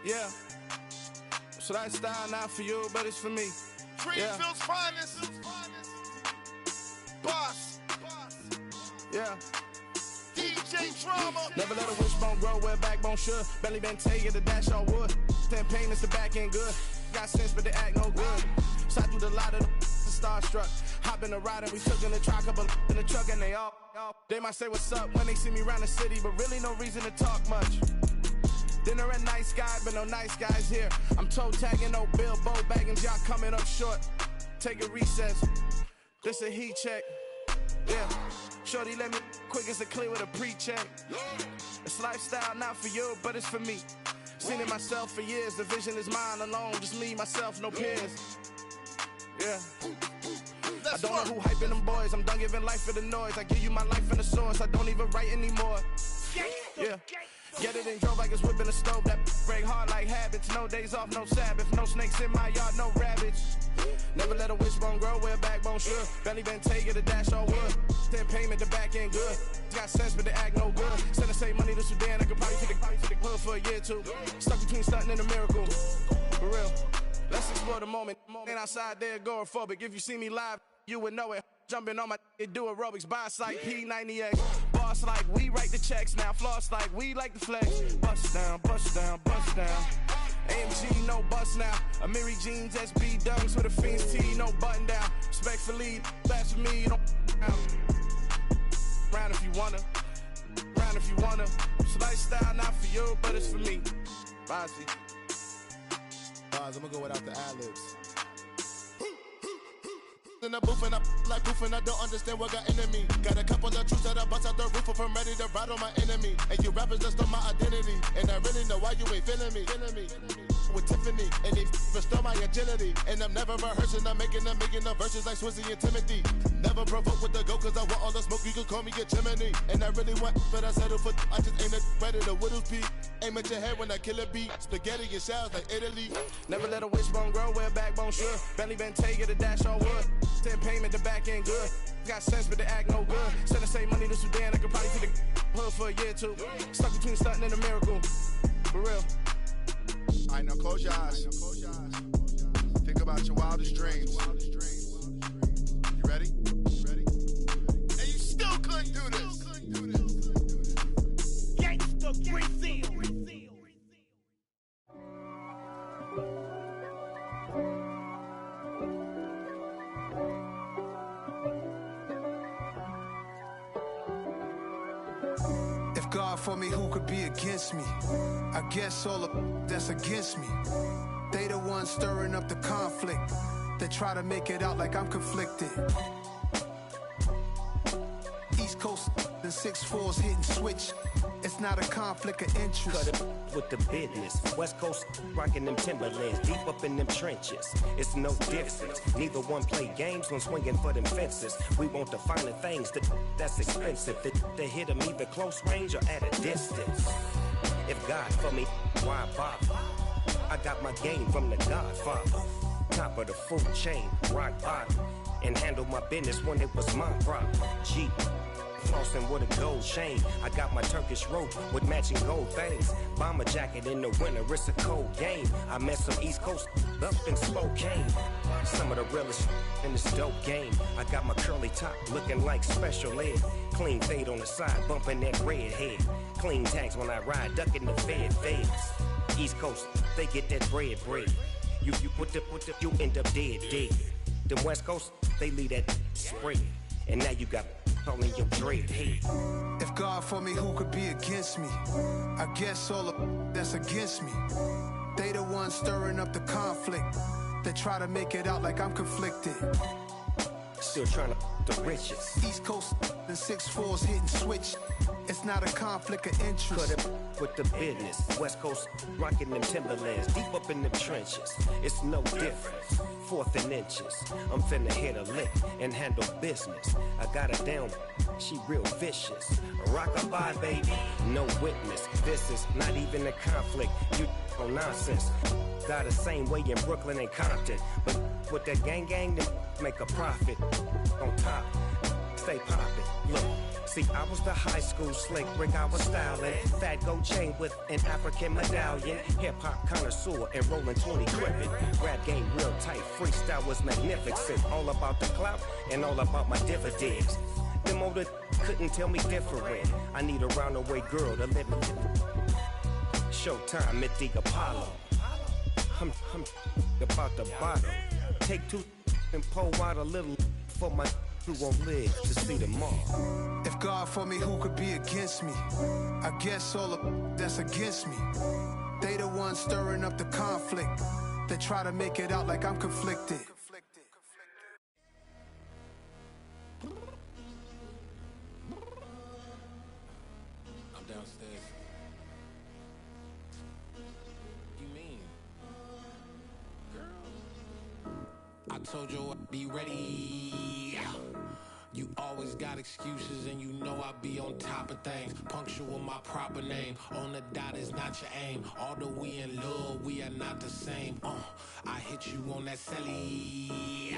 Yeah. So that style not for you, but it's for me. Greenfield's finest. Boss. Yeah. DJ Drama. Never let a wishbone grow where a backbone should. Belly been taking the dash all wood. 10 payments, the back end good. Got sense, but they act no good. So I threw the lot of the starstruck. Hop in the ride and we took in the truck, couple in the truck and they all. They might say what's up when they see me around the city, but really no reason to talk much. Dinner at nice guy, but no nice guys here. I'm toe tagging, no Bilbo bagging, y'all coming up short. Take a recess. This a heat check. Yeah. Shorty let me quick as a clear with a pre-check. It's lifestyle not for you, but it's for me. Seen it myself for years. The vision is mine alone, just me, myself, no peers. Yeah. I don't know who hyping them boys. I'm done giving life for the noise. I give you my life in the source. I don't even write anymore. Yeah. Get it and drove like it's whipping a stove. That break hard like habits. No days off, no Sabbath. No snakes in my yard, no rabbits. Never let a wishbone grow where a backbone should. Belly been taking the dash all wood. 10 payment, the back end good. Got sense, but they act no good. Send the same money to Sudan. I could probably take the hood for a year or two. Stuck between stunting and a miracle. For real. Let's explore the moment. Ain't outside there agoraphobic. If you see me live, you would know it. Jumping on my do aerobics, boss like P90X. Boss like we write the checks now. Floss like we like the flex. Bust down, bust down, bust down. AMG, no bust now. Amiri jeans, SB dunks with a Fiends T, no button down. Respectfully, that's for me, you don't round if you wanna. Round if you wanna. It's lifestyle not for you, but it's for me. Bossy. I'm gonna go without the ad-libs. In the booth and I like proof and I don't understand what got into me. Got a couple of truths that I bust out the roof if I'm ready to ride on my enemy. And you rappers just stole my identity, and I really know why you ain't feeling me. With Tiffany, and they restore my agility. And I'm never rehearsing, I'm making a million of verses like Swizzy and Timothy. Never provoke with the go, cause I want all the smoke, you can call me a chimney. And I really want, but I settle for, I just aim at better the Whittles beat. Aim at your head when I kill a beat. Spaghetti and shells like Italy. Never let a wishbone grow where a backbone should. Belly been taking the dash all wood. 10 payment, the back end good. Got sense, but they act no good. Send the same money to Sudan, I could probably take the hood for a year or two. Stuck between stunting and a miracle. For real. Alright, now close your eyes. Think about your wildest dreams. You ready? And you still couldn't do this. Gangsta Brazil. If God for me, who could be against me? I guess all of that's against me. They the ones stirring up the conflict. They try to make it out like I'm conflicted. East Coast and 6'4's hitting switch. It's not a conflict of interest. Cut it with the business. West Coast rocking them Timberlands, deep up in them trenches. It's no difference. Neither one play games when swinging for them fences. We want the finer things that's expensive. They hit them either close range or at a distance. If God for me, why bother? I got my game from the Godfather. Top of the food chain, rock bottom. And handle my business when it was my problem. Jeep. Flossing with a gold chain. I got my Turkish rope with matching gold things. Bomber jacket in the winter, it's a cold game. I met some East Coast up in Spokane. Some of the realest in this dope game. I got my curly top looking like special ed. Clean fade on the side, bumping that red head. Clean tags when I ride, ducking the feds. East Coast, they get that bread. You put the, you end up dead. Them West Coast, they leave that spread. And now you got all in your dread head. If God for me, who could be against me? I guess all of that's against me. They the ones stirring up the conflict. They try to make it out like I'm conflicted. Still trying to the richest. East Coast and 6'4s hitting switch. It's not a conflict of interest. Cut it with the business. West Coast rocking them Timberlands, deep up in them trenches. It's no difference. 4th and inches. I'm finna hit a lick and handle business. I got her down, she real vicious. Rockabye, baby, no witness. This is not even a conflict. You on nonsense. Got the same way in Brooklyn and Compton, but with that gang, then make a profit. On top, stay poppin'. Look. See, I was the high school slick Rick, I was styling. Fat gold chain with an African medallion. Hip-hop connoisseur and rolling 20 gripping. Rap game real tight, freestyle was magnificent. All about the clout and all about my dividends. Them older couldn't tell me different. I need a roundaway girl to live in. Showtime at the Apollo. I'm about the bottle. Take 2 and pour out a little for my who won't live to see tomorrow. If God for me, who could be against me? I guess all of that's against me. They the ones stirring up the conflict. They try to make it out like I'm conflicted. I'm downstairs. You mean? Girl, I told you I'd be ready. You always got excuses and you know I be on top of things. Punctual my proper name. On the dot is not your aim. Although we in love, we are not the same. I hit you on that celly.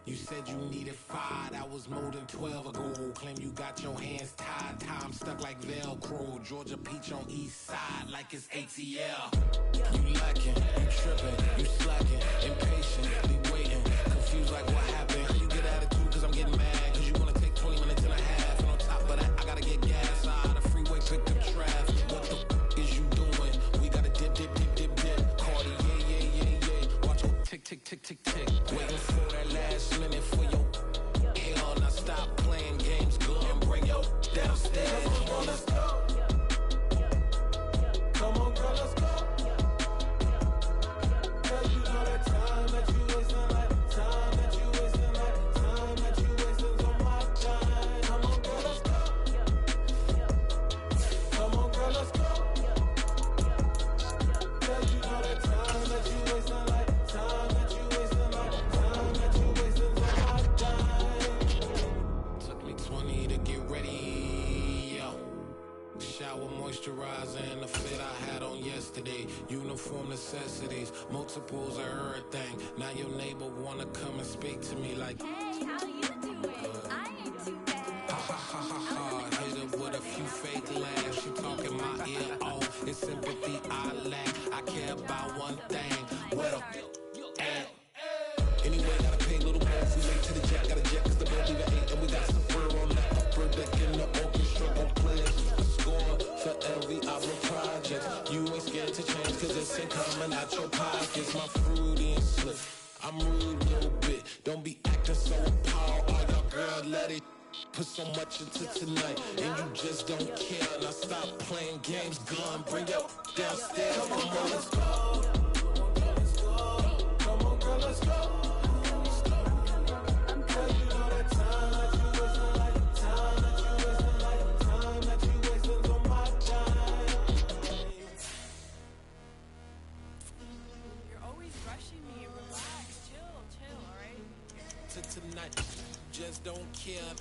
You said you needed 5, that was more than 12 ago. Claim you got your hands tied, time stuck like Velcro. Georgia Peach on east side like it's ATL. You lacking, you tripping, you slacking, impatient, be waiting, confused like what happened. You get attitude cause I'm getting mad, cause you wanna take 20 minutes and a half. And on top of that, I gotta get gas out of the freeway, pick up traffic. What the is you doing? We gotta dip. Cardi, yeah. Watch your tick. Waiting for that last minute for your hell. Now stop playing games, go and bring your downstairs. Come on, let's go. Come on, girl, let's go. Girl, you know that time that you wasting, like time that you wasting, like time that you wasting on my time. Come on, girl, let's go. Come on, girl, let's go. Girl, you know that time that you wasting, like time that you wasting, like time that you wasting on my time. Took me 20 to get ready, yo. Shower moisturizer and the fit I had on yesterday. Uniform necessities, multiples of everything. Now your neighbor wanna come and speak to me like, hey, how you doing? I ain't too bad. Ha. Hit her with a few fake laughs. She talking my ear off. It's sympathy I lack. I care about one thing. Where the at? Anyway, gotta pay a little more. We late to the jet, got a jet cause the boat leave at 8. And we got some fur on that upper deck in the orchestra. Gon' play a score for every album project. You ain't scared to change cause it's in common out your pockets. My fruity and slip. I'm rude a little bit. Don't be acting so appalled. All y'all girl, let it put so much into tonight. And you just don't care. Now stop playing games, gun. Bring your downstairs. Come on, let's go. Come on, girl, let's go. Tonight, just don't care.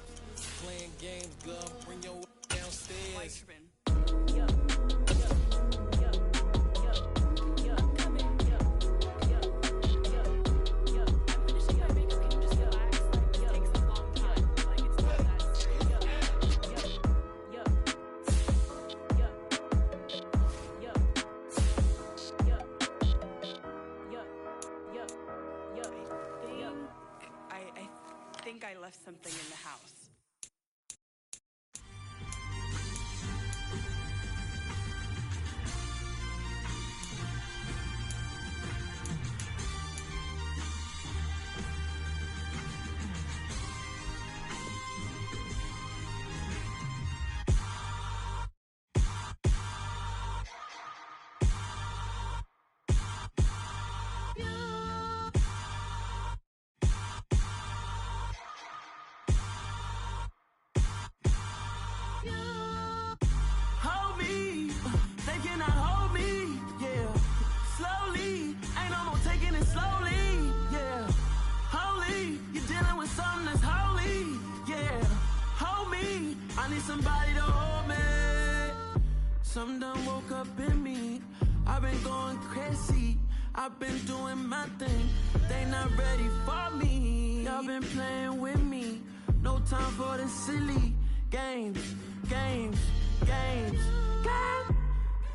Playing games, girl. Bring your downstairs. I left something in the house. I need somebody to hold me. Something done woke up in me. I've been going crazy. I've been doing my thing. They not ready for me. Y'all been playing with me. No time for the silly games.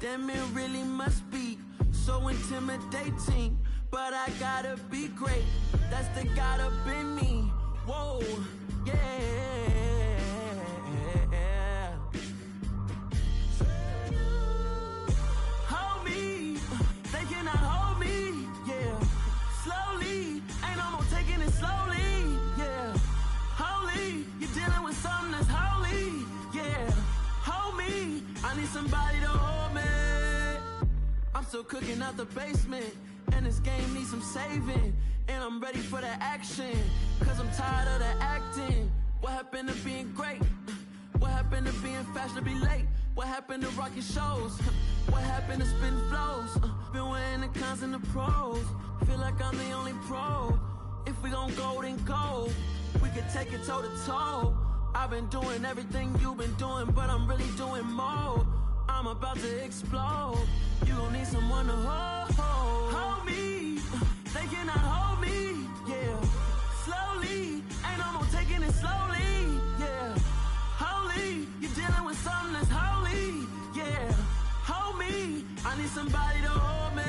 Damn, it really must be so intimidating. But I gotta be great. That's the God up in me. Whoa, yeah. Hold me, they cannot hold me, yeah. Slowly, ain't no more taking it slowly, yeah. Holy, you're dealing with something that's holy, yeah. Hold me, I need somebody to hold me. I'm still cooking out the basement, and this game needs some saving. And I'm ready for the action, cause I'm tired of the acting. What happened to being great? What happened to being fashionably late? What happened to rocking shows? What happened to spitting flows? Been wearing the cons and the pros. Feel like I'm the only pro. If we gon' go, then go. We could take it toe to toe. I've been doing everything you've been doing, but I'm really doing more. I'm about to explode. You gon' need someone to hold me. They cannot hold me, yeah. Slowly, ain't no more taking it slowly, yeah. Holy, you're dealing with something that's holy, yeah. Hold me, I need somebody to hold me.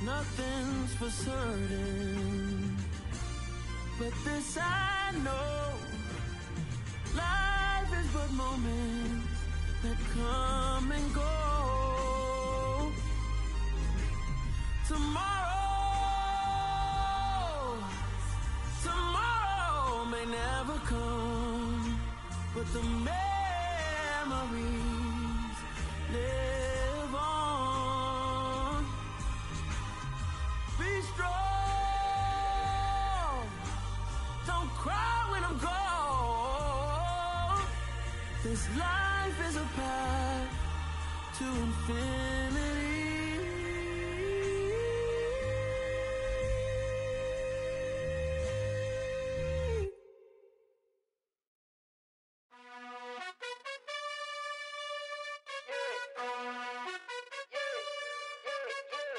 Nothing's for certain, but this I know. Life is but moments that come and go. Tomorrow may never come, but the memories live on. Be strong, don't cry when I'm gone. This life is a path to infinity.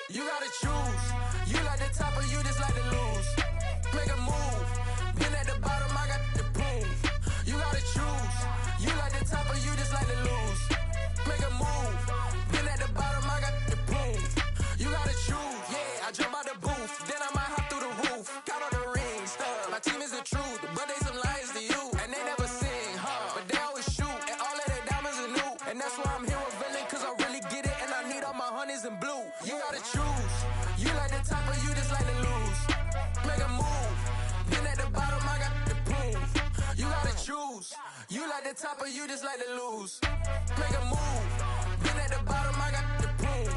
You gotta choose. You like the top or you just like to lose. Make a move. Been at the bottom, I got the proof. You gotta choose. You like the top or you just like to lose. Make a move. Been at the bottom, I got the proof. You gotta choose. Yeah, I jump out the booth. Then I might hop through the roof. Got all the rings, stuff. My team is the truth, but they some liars to you. And they never sing, but they always shoot. And all of their diamonds are new. And that's why I'm here with villain, cause I really get it. And I need all my honeys in blue. You gotta choose. You like the top or you just like to lose. Make a move. Been at the bottom, I got the proof. You gotta choose. You like the top or you just like to lose. Make a move. Been at the bottom, I got the proof.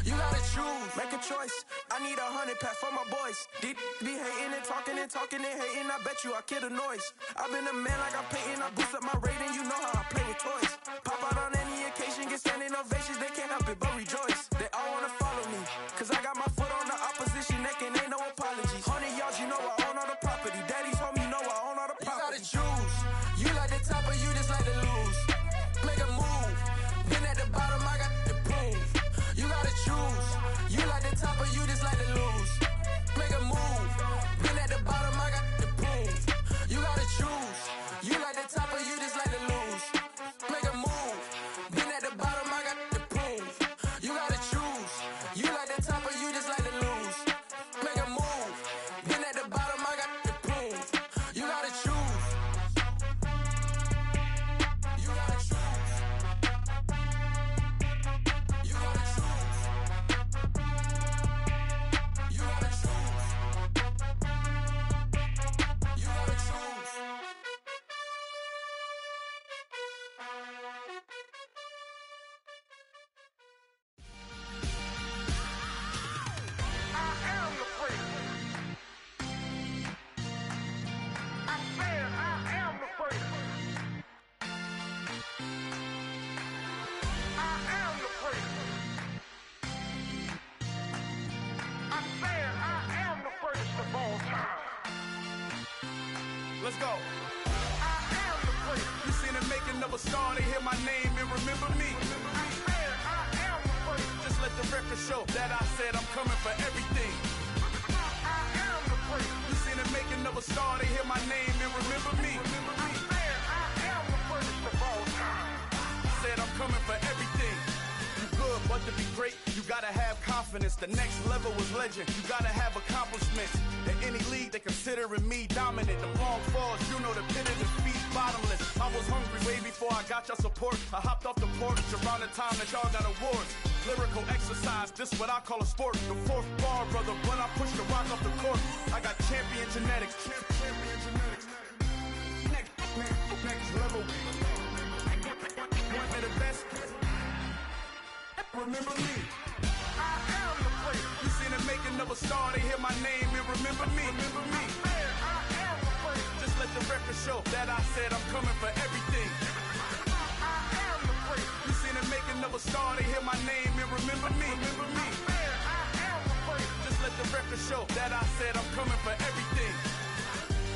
You gotta choose. Make a choice. I need 100 pack for my boys. Be hating and talking and hating. I bet you I kill the noise. I've been a man like I'm Peyton. I boost up my rating. You know how I play with toys. Pop out on any occasion, get standing ovations. They can't help it but rejoice. They all wanna follow me, cause I got my foot on the opposition neck and ain't no apologies. 100 yards, you know I own all the property. Daddy's home, you know I own all the property. You gotta choose. You like the top or you just like to lose. Make a move. Been at the bottom, I got the proof. You gotta choose. You like the top or you just like to lose. Make a move. Been at the bottom, I got the proof. You gotta choose. You like the top or you just another star, they hear my name and remember me. Just let the record show that I said I'm coming for everything. You seen it making of a star, they hear my name and remember me. Said I'm coming for everything. You good, but to be great, you gotta have confidence. The next level was legend, you gotta have accomplishments. In any league, they considering me dominant. The long falls, you know the pit of defeat, bottomless. I was hungry way before I got your support. I hopped off the porch around the time that y'all got awards. Lyrical exercise, this what I call a sport. The fourth bar, brother, when I push the rock off the court. I got champion genetics. Champion genetics. Next level. One of the best. Remember me. I am the place. You seen it making of a star, they hear my name and remember me. Remember me. I am the place. Just let the record show that I said I'm coming for everything. I am the place. You seen it making of a star, they hear my name and remember me. Remember me. I am the place. Just let the record show that I said I'm coming for everything.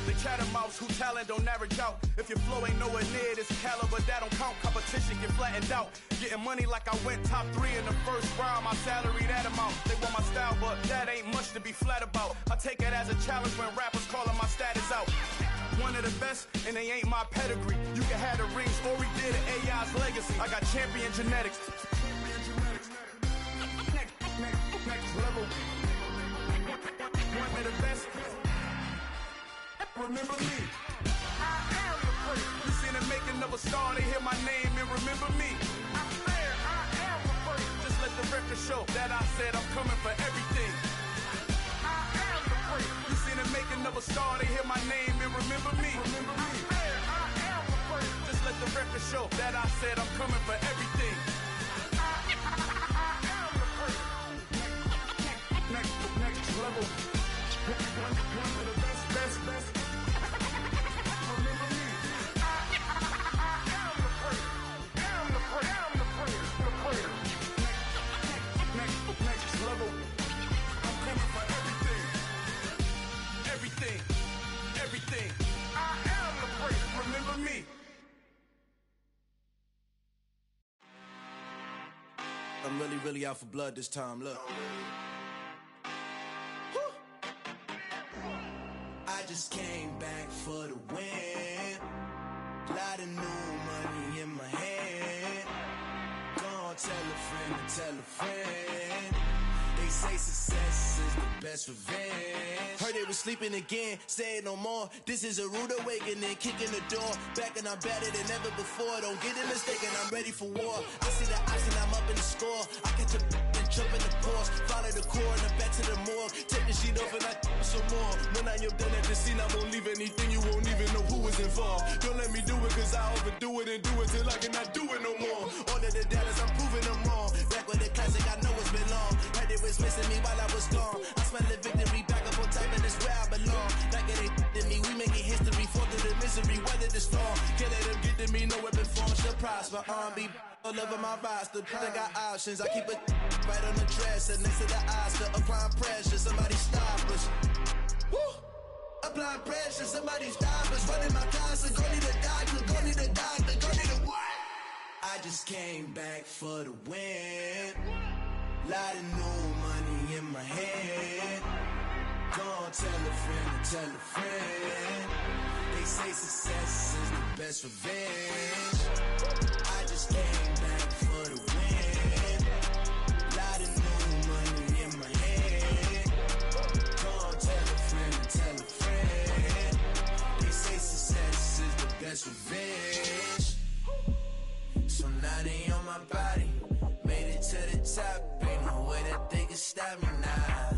The chattermouths who talent don't average out. If your flow ain't nowhere near this caliber, that don't count. Competition get flattened out. Getting money like I went top 3 in the first round. My salary that amount. They want my style, but that ain't much to be flat about. I take it as a challenge when rappers calling my status out. One of the best, and they ain't my pedigree. You can have the rings, or we did it, AI's legacy. I got champion genetics. Next level. One of the best. Remember me. I am the place. You seen it making of a star, they hear my name and remember me. I am the place. Just let the record show that I said I'm coming for everything. I am the place. You seen it making of a star, they hear my name and remember me. Remember me. I am the place. Just let the record show that I said I'm coming for everything. I am the place. Next level. One of the best. Everything. I am the place. Remember me. I'm really out for blood this time. Look. I just came back for the win. Lot of new money in my hand. Gonna tell a friend to tell a friend. They say success is the best revenge. Heard they was sleeping again, say it no more. This is a rude awakening, kicking the door. Back and I'm better than ever before. Don't get it mistaken, I'm ready for war. I see the option, I'm up in the score. I catch a and jump in the course. Follow the core and then back to the morgue. Take the sheet off and I some more. When I am done at the scene, I won't leave anything. You won't even know who was involved. Don't let me do it, cause I overdo it and do it till I cannot do it no more. All of the doubters, I'm proving them wrong. Back with the classic, I know it's been long. Heard it was missing me while I was gone. I smell the victory back up on top, and it's where I belong. Like it ain't to me, we making history. Fall through the misery, weather the storm. Can't let them get to me, no weapon form shall prosper. R&B all over my roster. I got options, I keep it right on the dresser. Next to the Oscar, applying pressure. Somebody stop us. Woo! Applying pressure, somebody stop us. Running my closet, go need a doctor, go need a doctor, go need a what? I just came back for the win. Lot of new money in my hand. Gonna tell a friend to tell a friend. They say success is the best revenge. I just came back for the win. Lot of new money in my hand. Gonna tell a friend to tell a friend. They say success is the best revenge. So now they on my body. Made it to the top, ain't no way that they can stop me now.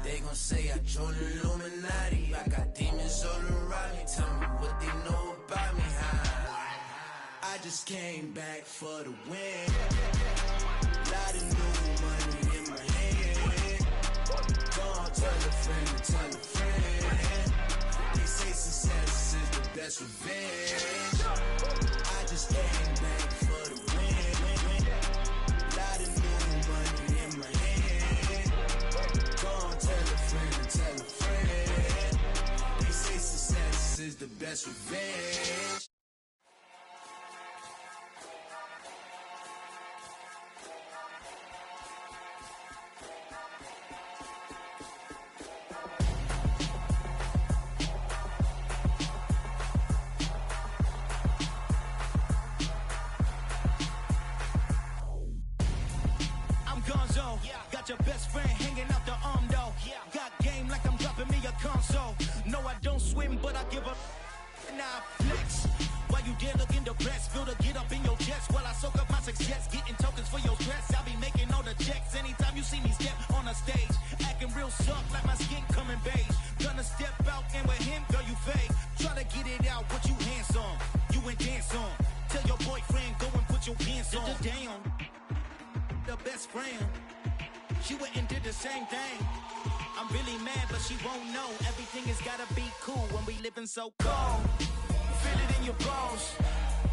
They gon' say I joined the Illuminati. I got demons all around me. Tell me what they know about me, huh? I just came back for the win. Lot of new money in my hand. Gonna tell a friend to tell a friend. They say success is the best revenge. I just came back for the win. Lot of new money in my hand. Gonna tell a friend to tell a friend. They say success is the best revenge. got your best friend hanging out the arm though. Got game like I'm dropping me a console. No, I don't swim, but I give up. Nah, flex. While you there looking depressed, feel the get up in your chest while I soak up my success, getting tokens for your stress. I be making all the checks anytime you see me step on a stage, acting real soft like my skin coming beige. Gonna step out and with him, girl, you fake. Try to get it out, what you hands on, you ain't dance on. Tell your boyfriend, go and put your pants on. Down, the best friend, she went and did the same thing. I'm really mad, but she won't know. Everything has gotta be cool when we living so cold. Feel it in your bones.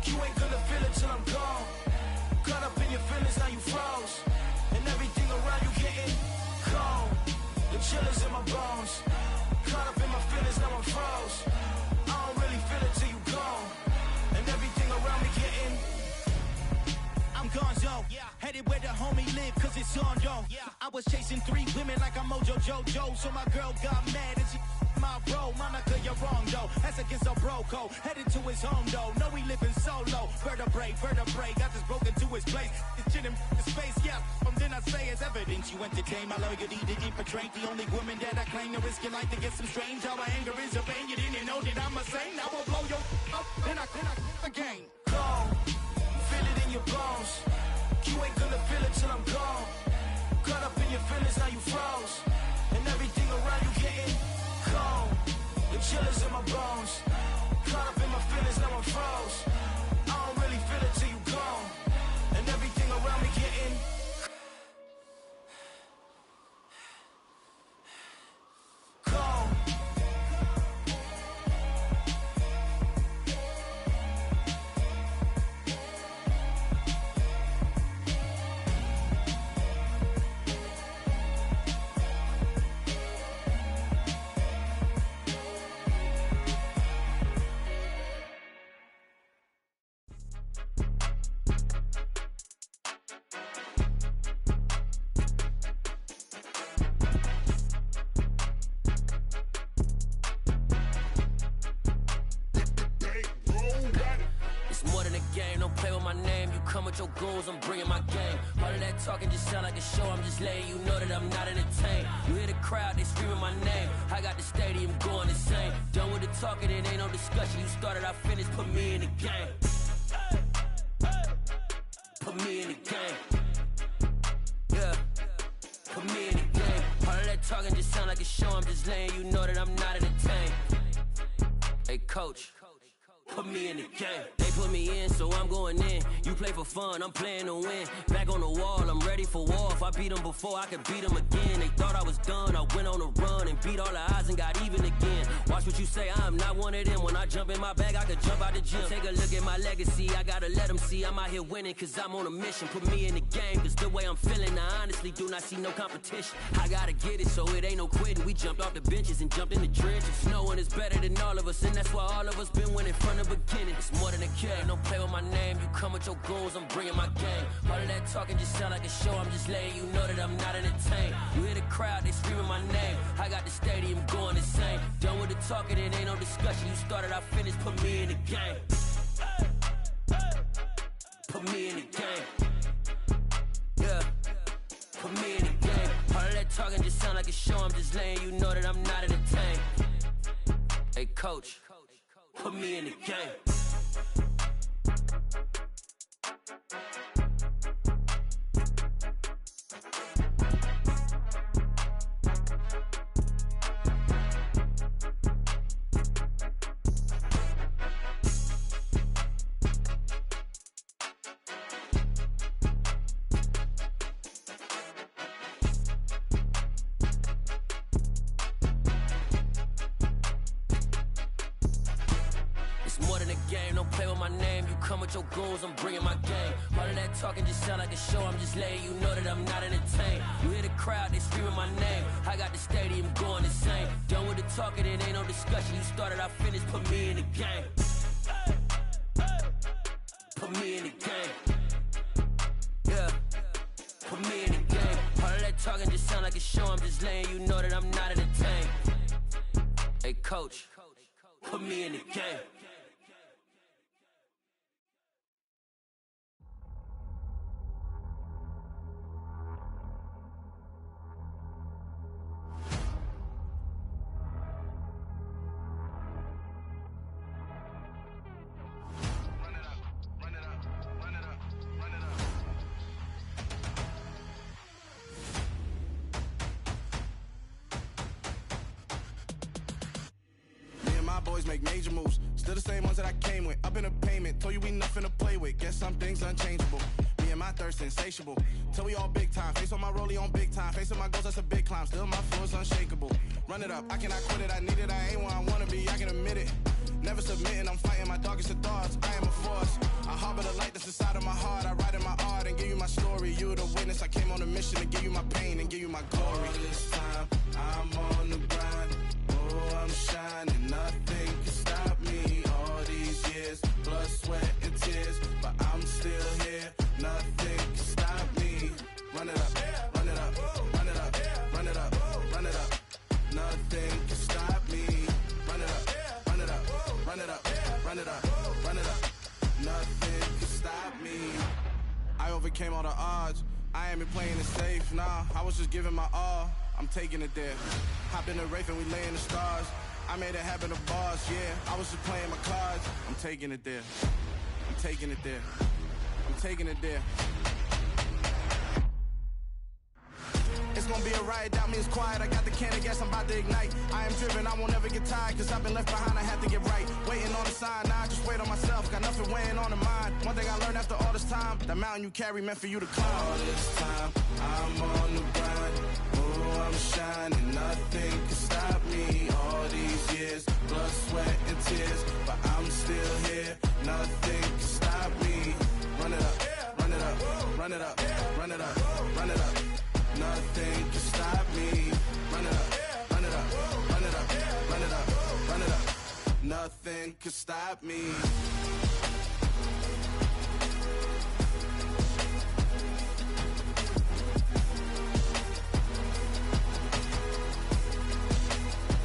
You ain't gonna feel it till I'm gone. Caught up in your feelings, now you froze. And everything around you getting cold. The chill is in my bones. Caught up in my feelings, now I'm froze. I don't really feel it till you gone. And everything around me getting I'm gonzo, headed where the homie live, cause it's on though. I was chasing 3 women like I'm Mojo Jojo, so my girl got mad and she my bro. Monica, you're wrong though, that's against our bro code. Headed to his home though, no we living solo. Vertebrae, got this broken to his place. It's shit in the space, then I say it's evidence you entertain my loyalty to infiltrate. The only woman that I claim to risk your life to get some strange. How my anger is a pain, you didn't know that I'm a saint. I will blow your up, then I again. Go. Feel it in your bones. You ain't gonna feel it till I'm gone. Caught up in your feelings, now you froze. And everything around you getting cold. The chill is in my bones. Caught up in my feelings, now I'm froze. I don't really feel it till you gone. And everything around me getting cold. Your goals, I'm bringing my game. All of that talking just sound like a show. I'm just letting you know that I'm not entertained. You hear the crowd, they screaming my name. I got the stadium going insane. Done with the talking, it ain't no discussion. You started, I finished, put me in the game. Put me in the game. Yeah, put me in the game. All of that talking just sound like a show. I'm just letting you know that I'm not entertained. Hey coach, put me in the game. They put me in, so I'm going in. You play for fun, I'm playing to win. Back on the wall, I'm ready for war. If I beat them before, I could beat them again. They thought I was done, I went on a run and beat all the odds and got even again. Watch what you say, I'm not one of them. When I jump in my bag, I could jump out the gym. Take a look at my legacy, I gotta let them see I'm out here winning, cause I'm on a mission. Put me in the game, cause the way I'm feeling, I honestly do not see no competition. I gotta get it, so it ain't no quitting. We jumped off the benches and jumped in the trenches. No one is better than all of us, and that's why all of us been winning from the beginning. It's more than a kid, don't play with my name. You come with your goons, I'm bringing my game. All of that talking just sound like a show. I'm just letting you know that I'm not entertained. You hear the crowd, they screaming my name. I got the stadium going insane. Done with the talking, it ain't no discussion. You started, I finished, put me in the game. Put me in the game. Yeah, put me in the game. All of that talking just sound like a show. I'm just letting you know that I'm not entertained. Hey coach, put me in the game. Your goals, I'm bringing my game. All of that talking just sound like a show. I'm just letting you know that I'm not entertained. You hear the crowd, they screaming my name. I got the stadium going insane. Done with the talking, it ain't no discussion. You started, I finished, put me in the game. Put me in the game. Yeah, put me in the game. All of that talking just sound like a show. I'm just letting you know that I'm not entertained. Hey coach, put me in the game. boys make major moves. Still the same ones that I came with. Up in a payment, told you we nothing to play with. Guess some things unchangeable. Me and my thirst insatiable. Till we all big time. Face on my rollie on big time. Facing my goals, that's a big climb. Still my flow is unshakable. Run it up, I cannot quit it. I need it, I ain't where I wanna be. I can admit it. Never submitting, I'm fighting my darkest of thoughts. I am a force. I harbor the light that's inside of my heart. I write in my art and give you my story. You the witness. I came on a mission to give you my pain and give you my glory. All this time, I'm on the grind. Oh, I'm shining. Nothing can stop me. All these years, blood, sweat, and tears. But I'm still here. Nothing can stop me. Run it up, run it up, run it up, run it up, run it up. Nothing can stop me. Run it up, run it up, run it up, run it up, run it up. Nothing can stop me. I overcame all the odds. I ain't been playing it safe, nah. I was just giving my all. I'm taking it there. Hop in the Wraith and we lay in the stars. I made it happen to boss, yeah. I was just playing my cards. I'm taking it there. I'm taking it there. I'm taking it there. It's gonna be a riot, doubt me it's quiet. I got the can of gas, I'm about to ignite. I am driven, I won't ever get tired, cause I've been left behind, I have to get right. Waiting on the sign, now I just wait on myself. Got nothing weighing on the mind. One thing I learned after all this time, the mountain you carry meant for you to climb. All this time, I'm on the grind. Oh, I'm shining, nothing can stop me. All these years, blood, sweat, and tears. But I'm still here, nothing can stop me. Run it up, run it up, run it up, run it up, run it up. Nothing can stop me. Run it up, run it up, run it up, run it up, run it up. Nothing can stop me.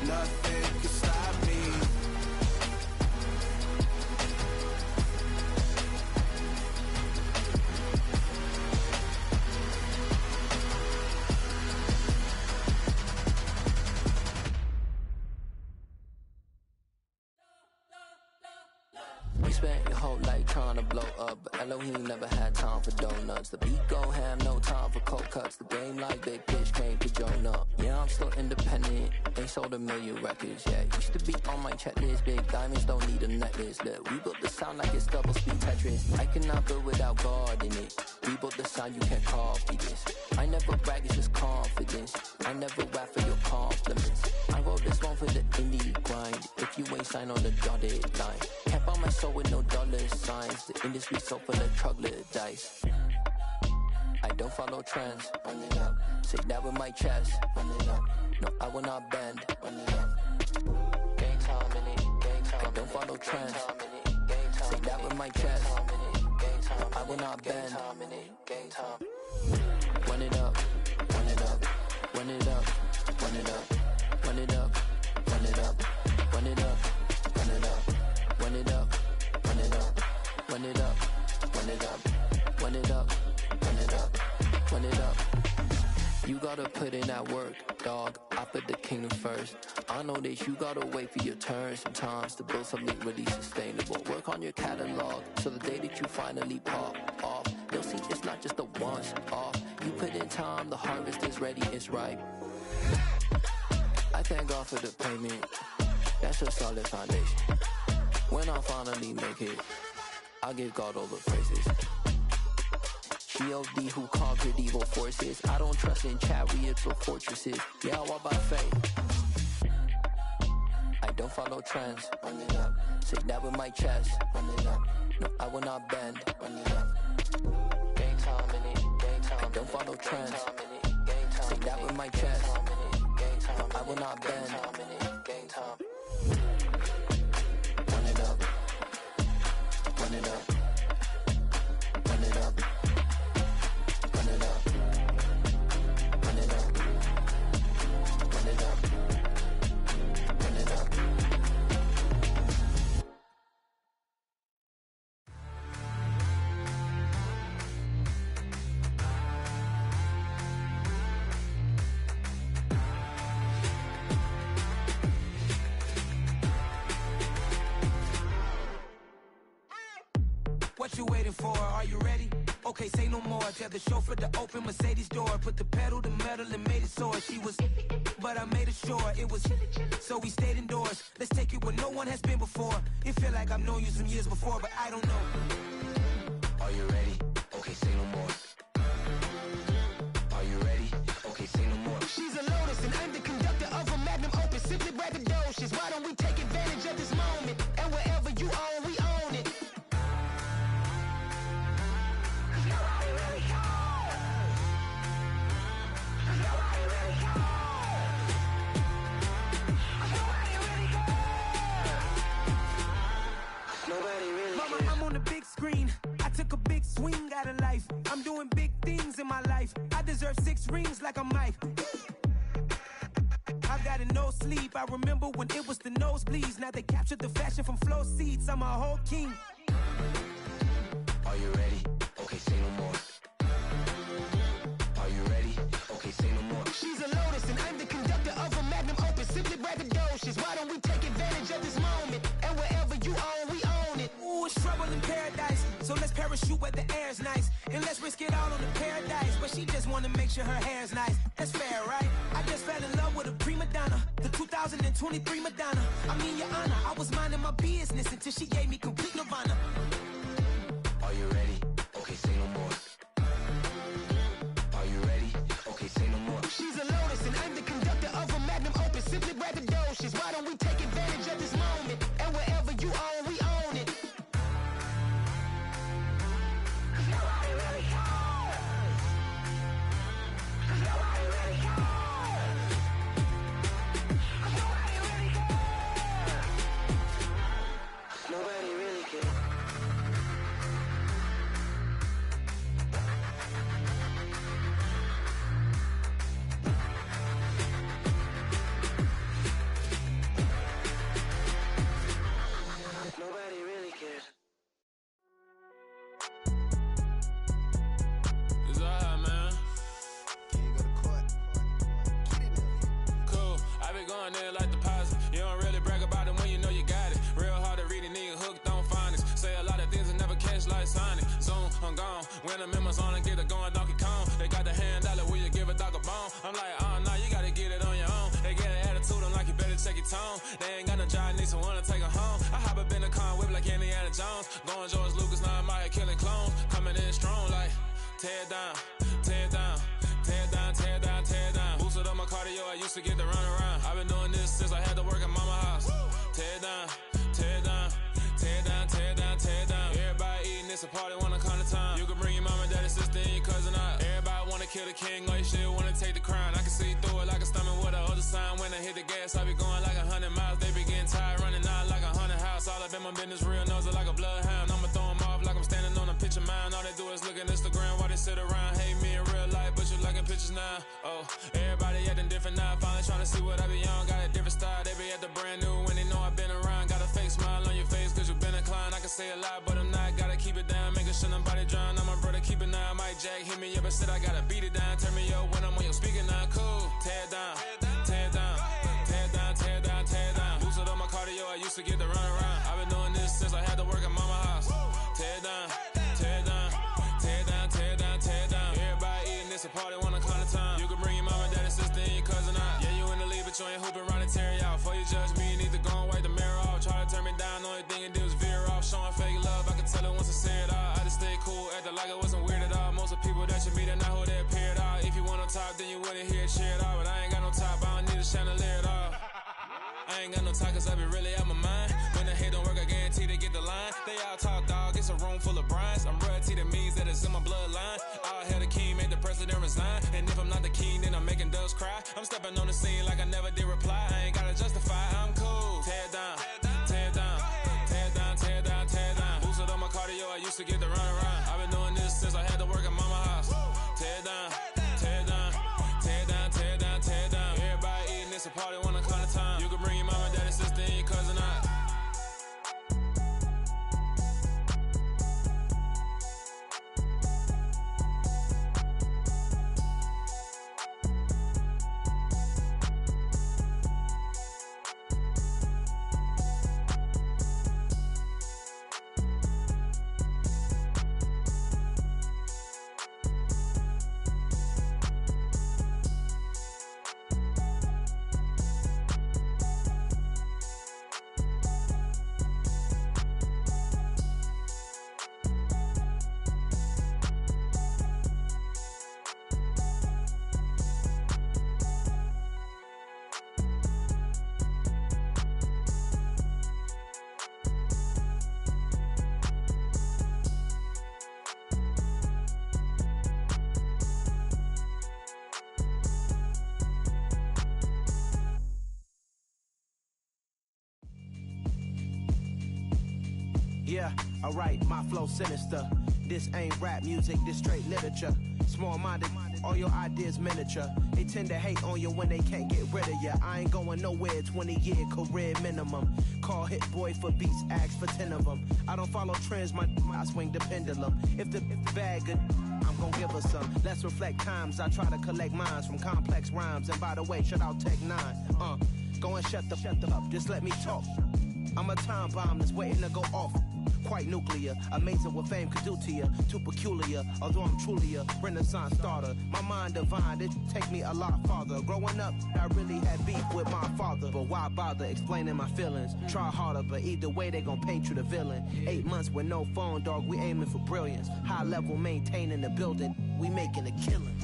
Nothing can stop me. You spent your whole life trying to blow up, but Elohim never had time for donuts. The beat go ham, no time for cold cuts. The game like big bitch came to join up. Yeah, I'm still independent, ain't sold a million records yet. Used to be on my checklist, big diamonds don't need a necklace. Look, we built the sound like it's double speed Tetris. I cannot build without God in it. We built the sound, you can't copy this. I never brag, it's just confidence. I never rap for your compliments. I wrote this one for the indie grind. If you ain't signed on the dotted line, can't buy my soul with no dollar signs. The industry so full of troglodytes. I don't follow trends. Run it up. Say that with my chest. Run it up. No, I will not bend. Run it up. Gang time in it. Gang time. I don't follow trends. Say that with my chest. No, I will not bend. Gang time. Run it up. Run it up. Run it up. Run it up. Run it up. Run it up. Run it up. Run it up. Run it up. Run it up. Run it up. Run it up. Run it up. Run it up. Run it up. You gotta put in that work, dog. I put the kingdom first. I know that you gotta wait for your turn sometimes to build something really sustainable. Work on your catalog so the day that you finally pop off, you'll see it's not just a once off. You put in time, the harvest is ready, it's ripe. I thank God for the payment. That's a solid foundation. When I finally make it, I'll give God all the praises. G.O.D. who conquered evil forces. I don't trust in chariots or fortresses. Yeah, I walk by faith. I don't follow trends. Run it up. Say that with my chest. Run it up. No, I will not bend. Run it up. Gang time in it. Gang time. I don't follow trends. Say that with my chest. No, I will not bend. Gang time. Run it up. Run it up. Run it up. Run it up. Run it up. Run it up. Run it up. What you waiting for? Are you ready? Okay, say no more. Tell the chauffeur to open Mercedes door. Put the pedal to metal and made it soar. She was, but I made it sure it was. So we stayed indoors. Let's take it where no one has been before. It feel like I've known you some years before, but I don't know. Are you ready? Okay, say no more. Are you ready? Okay, say no more. She's a Lotus and I'm the conductor of a magnum opus. Simply braggadocious. Why don't we take advantage of this moment? And wherever you own, we own it. Nobody really cares. Nobody really cares. Nobody really cares. Nobody really Mama, cares. I'm on the big screen. I took a big swing out of life. I'm doing big things in my life. I deserve 6 rings like a Mike. I've got no sleep. I remember when it was the nosebleeds. Now they captured the fashion from flow seats. I'm a whole king. Are you ready? Okay, say no more. Are you ready? Okay, say no more. She's a Lotus and I'm the conductor of a magnum opus. Simply braggadocious. Why don't we take advantage of this moment? And wherever you own, we own it. Ooh, it's trouble in paradise. So let's parachute where the air's nice. And let's risk it all on the paradise. But she just wanna make sure her hair's nice. That's fair, right? I just fell in love with a prima donna. The 2023 Madonna. I mean, your honor, I was minding my business until she gave me complete nirvana. Are you ready? Okay, say no more. Are you ready? Okay, say no more. She's a Lotus and I'm the conductor of a magnum opus. Simply braggadocious. Why don't we take advantage of this moment? And wherever you own, we own it. Nobody really cares. Nobody really cares. Nobody really cares. Nobody really cares. Nobody really cares. It's alright, man. Cool. I be going there like deposit. You don't really brag about it when you know you got it. Real hard to read a nigga hooked on finance. Say a lot of things and never catch like Sonic. Zoom, I'm gone. When I'm in my zone, I get it going Donkey Kong. They got the hand dollar, will you give a dog a bone? I'm like, nah, you gotta get it on your own. They get an attitude, I'm like, you better check your tone. They ain't got no job, need someone to take her home. I hop up in the car, whip like Indiana Jones. Going George Lucas, now I'm out here killing clones. Coming in strong like, tear down, tear down, tear down, tear down, tear down. Boosted up my cardio, I used to get to run around. I've been doing this since I had to work at mama house. Tear down, tear down, tear down, tear down, tear down. Everybody eating, it's a party, wanna come to time. You can bring your mama, daddy, sister, and your cousin out. Everybody wanna kill the king, like shit, wanna take the crown. I can see through it like a stomach with a other sign. When I hit the gas, I be going like 100 miles. They be getting tired, running out like 100 house. All up in my business, real nose like a bloodhound. I'ma throw them off like I'm standing on a picture mound. All they do is look at Instagram while they sit around. Hate me in real life, but you liking pictures now. Oh, everybody acting different now. Finally trying to see what I be on. Got a different style, they be at the brand new when they know I've been around. Got a fake smile on your face cause you been inclined. I can say a lot, but I'm not. Gotta keep it down, making sure nobody drown. I'm my brother, keep it now. Mike Jack hit me up and said I gotta beat it down. Turn me up when I'm on your speaker now. Cool, tear down, tear down, tear down, tear down, tear down. Boosted up my cardio, I used to get to run around. I've been doing this since I had to work at mama house. Tear down, tear down, tear down, tear down, tear down. Everybody eating, it's a party, wanna come to time. You can bring your mama, daddy, sister, and your cousin out. Yeah, you in the league, but you ain't hooping around and tear out. Before you judge me, you need to go and wipe the mirror off. Try to turn me down, only thing you do is veer off. Showing fake love, I can tell it once I say it all. I just stay cool, acting like it wasn't weird at all. Most of the people that you meet are not who they appear at all. If you want on top, then you wouldn't hear it cheer at all. But I ain't got no top, I don't need a chandelier at all. I ain't got no talk cause I be really out my mind. When the hate don't work, I guarantee they get the line. They all talk dog, it's a room full of brines. I'm royalty, that means that it's in my bloodline. All hail the king, make the president resign. And if I'm not the king, then I'm making doves cry. I'm stepping on the scene like I never did reply. I ain't gotta justify, I'm cool. Tear down, tear down, tear down, tear down, tear down. Boosted up my cardio, I used to get to run around. I've been doing this since I had to work at mama house. Tear down, tear down, tear down, tear down, tear down. Everybody eating, it's a party, wanna come to time. You can bring your mama, daddy, sister, and your cousin out. Yeah, alright, my flow sinister. This ain't rap music, this straight literature. Small-minded, all your ideas miniature. They tend to hate on you when they can't get rid of you. I ain't going nowhere, 20-year career minimum. Call Hit Boy for beats, ask for 10 of them. I don't follow trends, I swing the pendulum. If the bag good, I'm gon' give her some. Let's reflect times, I try to collect minds from complex rhymes. And by the way, shout out Tech 9. Go and shut the up, just let me talk. I'm a time bomb that's waiting to go off. Quite nuclear, amazing what fame could do to you. Too peculiar, although I'm truly a renaissance starter. My mind divine, it take me a lot farther. Growing up, I really had beef with my father. But why bother explaining my feelings? Try harder, but either way they gon' paint you the villain. 8 months with no phone, dog, we aiming for brilliance. High level maintaining the building, we making a killing.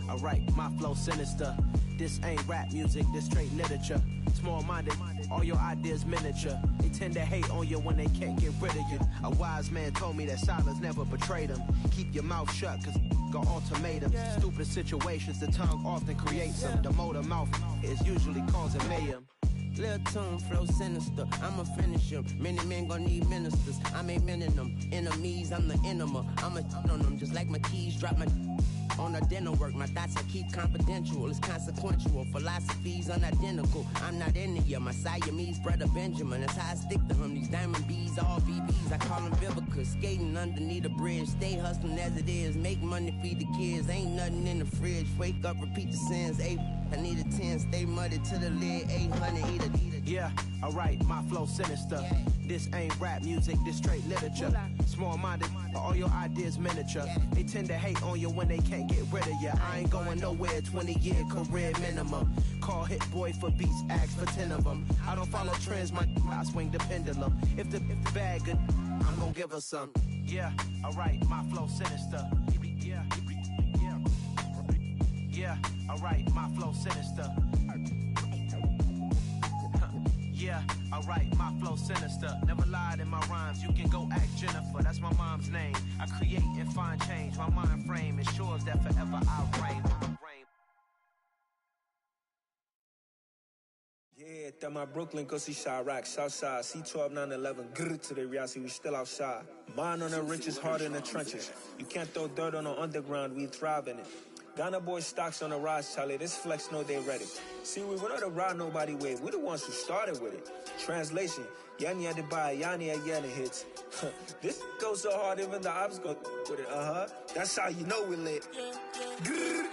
Alright, my flow sinister. This ain't rap music, this straight literature. Small-minded, all your ideas miniature. They tend to hate on you when they can't get rid of you. A wise man told me that silence never betrayed him. Keep your mouth shut, cause got ultimatums. Stupid situations, the tongue often creates them. The motor mouth is usually causing mayhem. Lil' tune, flow sinister, I'ma finish him. Many men gon' need ministers, I'm ain't mending them. Enemies, I'm the enema, I'ma on them. Just like my keys, drop my on the dinner work. My thoughts I keep confidential, it's consequential. Philosophies unidentical, I'm not into you. My Siamese brother Benjamin, that's how I stick to him. These diamond bees, all BBs, I call them Vivica. Skating underneath a bridge, stay hustling as it is. Make money, feed the kids, ain't nothing in the fridge. Wake up, repeat the sins, I need a 10, stay muddy to the lid, 800, eat a. Yeah, alright, my flow sinister. This ain't rap music, this straight literature. Small-minded, all your ideas miniature. They tend to hate on you when they can't get rid of you. I ain't going nowhere, 20-year career minimum. Call Hit Boy for beats, ask for 10 of them. I don't follow trends, I swing the pendulum. If the bag good, I'm gon' give her some. Yeah, alright, my flow sinister. Yeah, alright, my flow sinister. Yeah, alright, my flow sinister. Never lied in my rhymes, you can go ask Jennifer. That's my mom's name. I create and find change. My mind frame ensures that forever I'll reign. Yeah, that my Brooklyn, go see Chirac, Southside, C12, 911, grrr to the reality, we still outside. Mine on the riches, hard in the trenches. You can't throw dirt on the underground, we thrive in it. Ghana boys stocks on the rise, Charlie. This flex know they ready. See, we're not the ride nobody wave. We're the ones who started with it. Translation: Yanni had to buy, Yanni at Yanni hits. This goes so hard, even the ops go with it. That's how you know we lit. Grrr.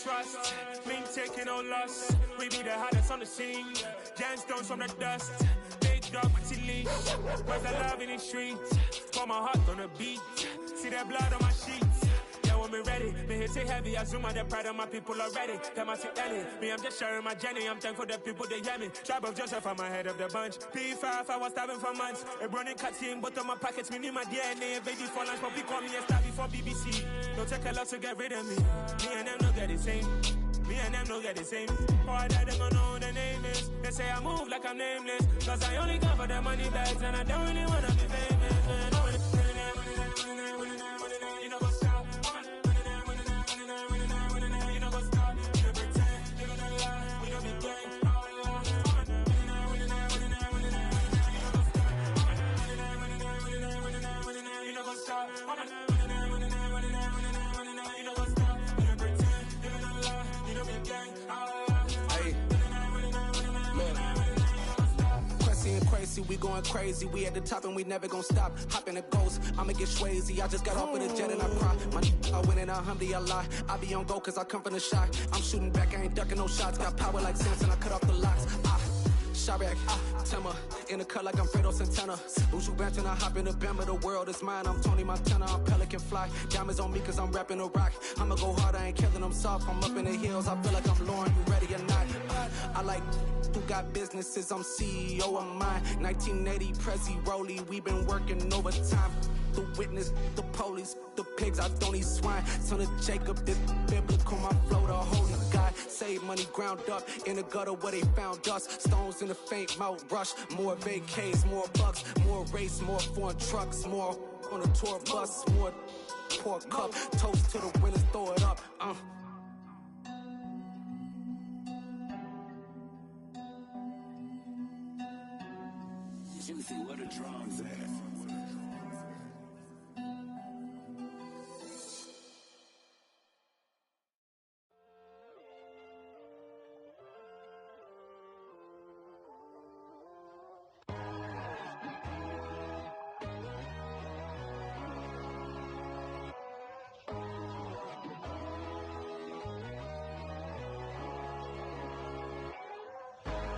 Trust, me taking no loss. We be the hottest on the scene. Gemstones from the dust. Big dog, pretty leash. Where's the love in the streets? Pour my heart on the beat. See that blood on my sheets. Yeah, when me ready, me hit it heavy. I zoom out the pride of my people already. Them I see Ellie. Me, I'm just sharing my journey. I'm thankful the people they hear me. Tribe of Joseph, I'm ahead of the bunch. P5, I was starving for months. A running cut in both of my pockets. Me need my DNA. Baby for lunch, but call me a star before BBC. Don't take a lot to get rid of me. Me and them no get the same. Me and them no get the same. Boy, that them gonna know the name is. They say I move like I'm nameless. Cause I only come for the money bags. And I don't really wanna be famous. You know what's up? You know what's up? You pretend, you don't lie. We don't be gang. You know what's up? We going crazy, we at the top and we never gon' stop. Hop in a ghost, I'ma get swayzy. I just got off with a jet and I cry. I win in alhamdulillah. I be on go cause I come from the shot. I'm shooting back, I ain't ducking no shots. Got power like Samson, I cut off the locks. Shabak, Timmer, in the cut like I'm Fredo Santana. Uju Banton, I hop in the Bama, the world is mine. I'm Tony Montana, I'm Pelican Fly. Diamonds on me cause I'm rapping a rock. I'ma go hard, I ain't killing them soft. I'm up in the hills, I feel like I'm Lauren, you ready or not? I like who got businesses, I'm CEO of mine. 1980 Prezi Rolly, we been working overtime. The witness, the police, the pigs, I don't eat swine. Son of Jacob, this biblical, my flow, the holy God. Save money ground up in the gutter where they found us. Stones in the faint mouth rush. More vacays, more bucks, more race, more foreign trucks, more on a tour bus, more pour cup. Toast to the winners, throw it up. Juicy, where the drums at?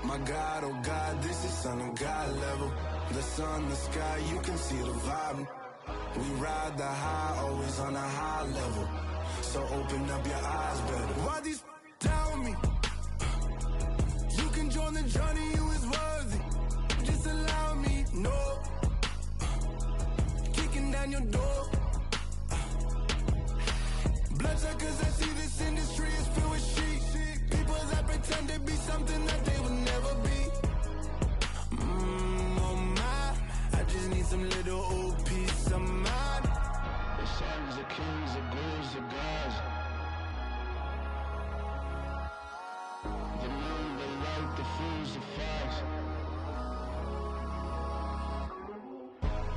My God, oh God, this is Son of God level. The sun, the sky, you can see the vibe. We ride the high, always on a high level. So open up your eyes better. Why these tell me? You can join the journey, you is worthy. Just allow me, no. Kicking down your door. Bloodsuckers, I see this industry is filled with sheep. People that pretend to be something that they will never be. Oh my, I just need some little old peace of mind. The sons, the kings, the ghouls, the gods. The moon, the light, the fools, the fogs.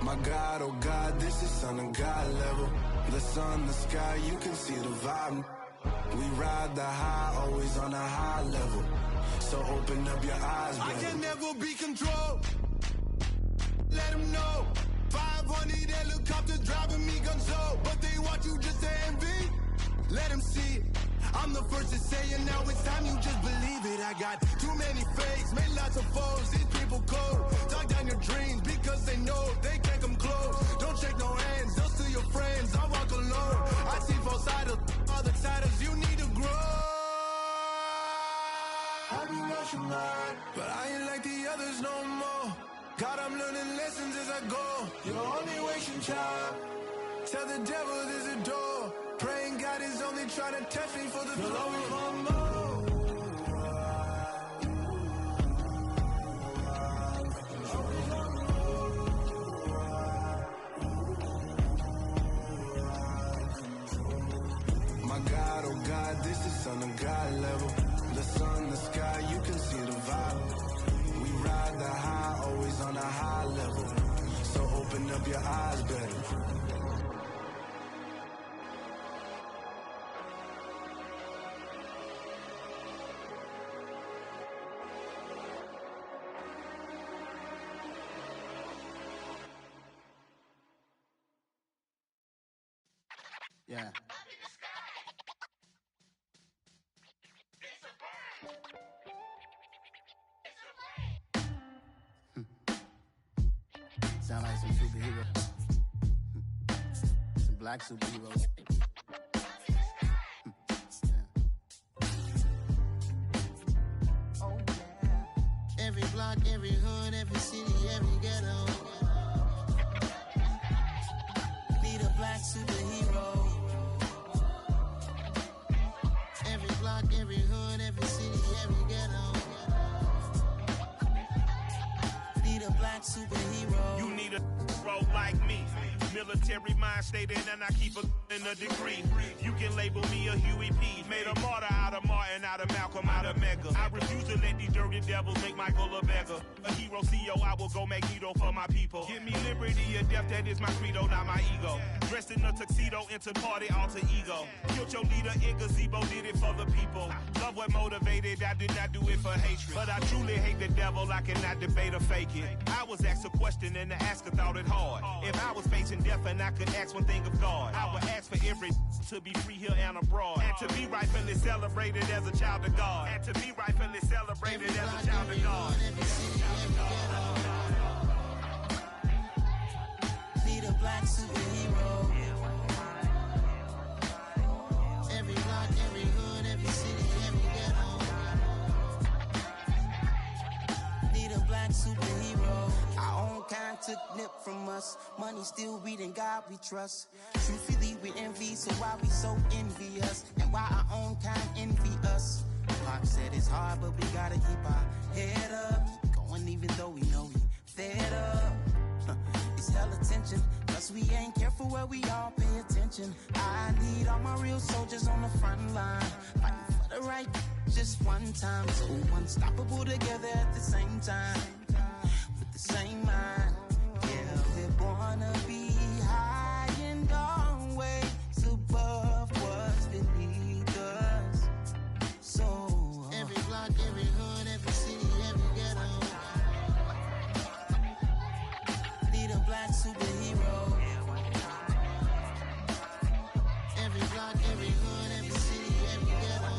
My God, oh God, this is Son of God level. The sun, the sky, you can see the vibe. We ride the high, always on a high level. So open up your eyes, baby. I can never be controlled. Let them know. 500 helicopters driving me gonzo. But they want you just to envy. Let them see it. I'm the first to say it, now it's time you just believe it. I got too many fakes, made lots of foes. These people cold. Talk down your dreams because they know they can't come close. Don't shake no hands, those to your friends. I walk alone. I see both sides, other siders. You need to grow. I be rushing hard, but I ain't like the others no more. God, I'm learning lessons as I go. You're only wasting time. Tell the devil there's a door. Praying God is only trying to touch me for the glory of more. My God, oh God, this is Son of God level. The sun, the sky, you can see the vibe. We ride the high, always on a high level. So open up your eyes better. Yeah. Sound like some superheroes. Some black superheroes. Oh, yeah. Every block, every hood, every city, every ghetto. Need a black superhero. Every block, every hood, every city, every ghetto. Need a black superhero. You need a bro like me. Military mind stated, and I keep in a degree. You can label me a Huey P. Made a martyr out of Martin, out of Malcolm, out of Mega. I refuse to let these dirty devils make Michael a beggar. A hero CEO, I will go Magneto for my people. Give me liberty or death, that is my credo, not my ego. Dressed in a tuxedo, into party, alter ego. Killed your leader in gazebo, did it for the people. Love what motivated, I did not do it for hatred. But I truly hate the devil, I cannot debate or fake it. I was asked a question and the asker thought it hard. If I was facing death and I could ask one thing of God, I would ask for every to be free here and abroad. And to be rightfully celebrated as a child of God. And to be rightfully celebrated as a child of God. Need a black superhero. Every block, every hood, every city, every ghetto. took nip from us. Money still reading God we trust. Truthfully we envy, so why we so envious? And why our own kind envy us? Pac said it's hard, but we gotta keep our head up. Going even though we know we fed up. It's hell attention, cause we ain't careful where we all pay attention. I need all my real soldiers on the front line, fighting for the right just one time. So unstoppable together at the same time, with the same mind. Yeah, we're born to be high and always above what's beneath us. So every block, every hood, every city, every ghetto need a black superhero. Every block, every hood, every city, every ghetto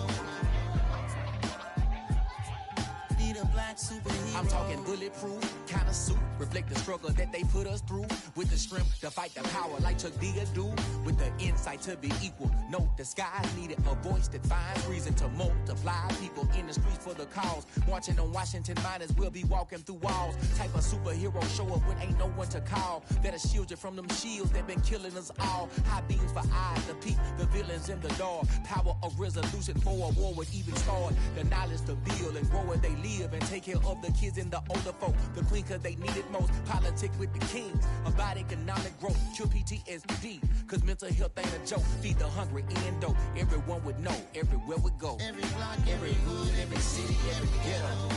need a black superhero. I'm talking bulletproof kind of suit, reflect the struggle that they put us through, with the strength to fight the power like Chuck D do, with the insight to be equal. No disguise needed, a voice that finds reason to multiply people in the streets for the cause. Marching on Washington miners, we'll be walking through walls. Type of superhero show up when ain't no one to call. That'll shield you from them shields that been killing us all. High beams for eyes to peep the villains in the dark. Power of resolution for a war would even start. The knowledge to build and grow where they live and take care of the kids and the older folk. The queen cause they need it most. Politics with the kings. About economic growth. Cure PTSD. Cause mental health ain't a joke. Feed the hungry and dope. Everyone would know. Everywhere we go. Every block, every hood, every city, every ghetto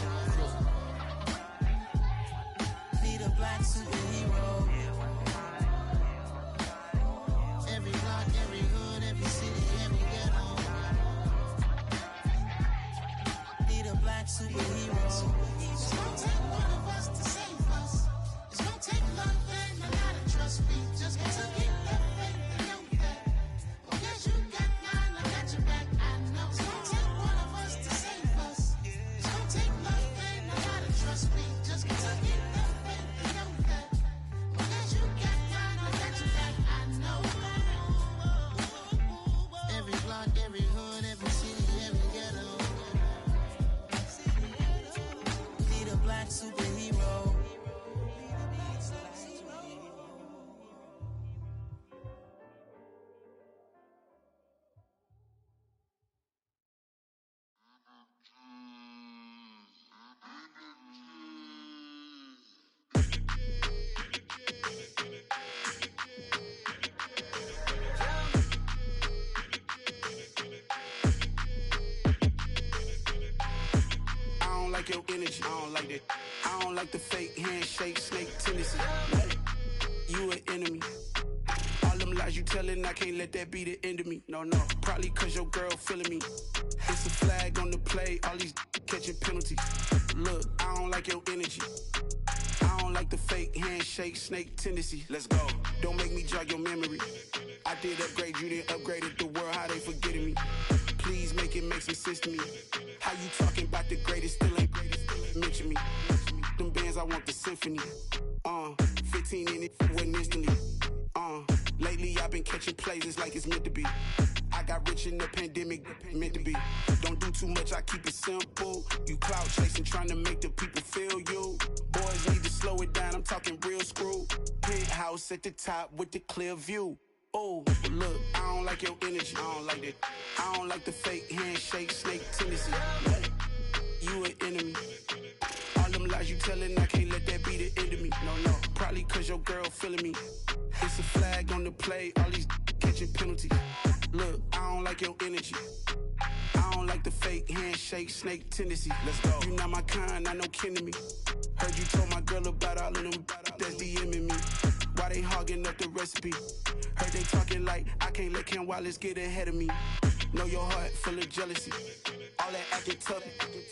need a black superhero. Every block, every hood, every city, every ghetto need a black superhero. It's gonna take one of us to save us. It's gonna take love and a lot of trust. We just got to keep the faith and know that. Because you got mine, I got your back. I know it's gonna take one of us to save us. It's gonna take love and a lot of trust. We just got to keep the faith and know that. Because you got mine, I got your back. I know. Every block, every hood, every city, every ghetto need a black superhero. I don't like your energy, I don't like that. I don't like the fake handshake, snake tendency. You an enemy. All them lies you telling, I can't let that be the end of me. No, probably cause your girl feeling me. It's a flag on the play, all these catching penalties. Look, I don't like your energy. I don't like the fake handshake, snake tendency. Let's go. Don't make me jog your memory. I did upgrade you, then upgraded the world, how they forgetting me. Please make it make some sense to me. How you talking about the greatest, still ain't greatest, mention me. Them bands, I want the symphony. 15 in it, wasn't instantly. Lately I've been catching plays, it's like it's meant to be. I got rich in the pandemic, meant to be. Don't do too much, I keep it simple. You clout chasing, trying to make the people feel you. Boys need to slow it down, I'm talking real screw. Penthouse at the top with the clear view. Oh, look, I don't like your energy, I don't like that. I don't like the fake handshake, snake tendency. You an enemy. All them lies you telling, I can't let that be the end of me. No, probably cause your girl feeling me. It's a flag on the play, all these catching penalties. Look, I don't like your energy. I don't like the fake handshake, snake tendency. Let's go. You not my kind, not no kin to me. Heard you told my girl about all of them that's DMing me. Why they hogging up the recipe? Heard they talking like I can't let Ken Wallace get ahead of me. Know your heart full of jealousy. All that acting tough,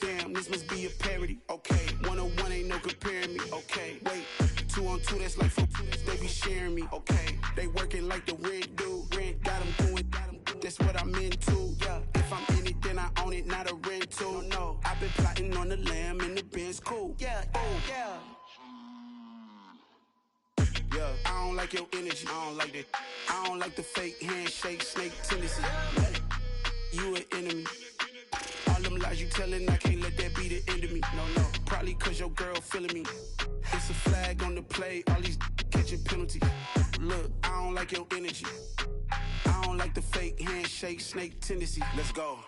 damn, this must be a parody. Okay, 101 ain't no comparing me. Okay, wait, 2 on 2, that's like 4 they be sharing me. Okay, they working like the rent do. Rent got them doing, that's what I'm into. Yeah, if I'm in it, then I own it, not a rental. No, I've been plotting on the lamb and the Benz cool. Yeah, yeah. I don't like your energy, I don't like that. I don't like the fake handshake, snake tendency. You an enemy. All them lies you telling, I can't let that be the end of me. No, probably cause your girl feeling me. It's a flag on the play, all these catching penalties. Look, I don't like your energy. I don't like the fake handshake, snake tendency. Let's go.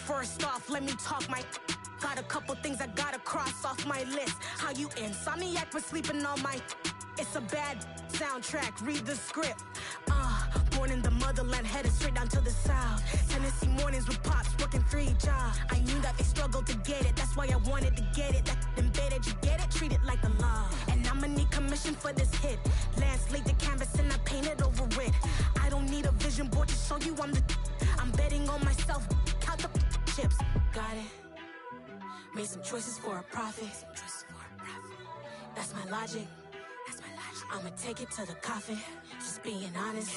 First off, let me talk my. Got a couple things I gotta cross off my list. How you insomniac for sleeping on my. It's a bad soundtrack, read the script. Born in the motherland, headed straight down to the south. Tennessee mornings with pops, working 3 jobs. I knew that they struggled to get it, that's why I wanted to get it. That embedded, you get it? Treat it like the law. And I'ma need commission for this hit. Lance laid the canvas and I painted over it. I don't need a vision board to show you I'm betting on myself, count the chips. Got it. Made some choices for a profit. That's my logic. I'ma take it to the coffin. Just being honest.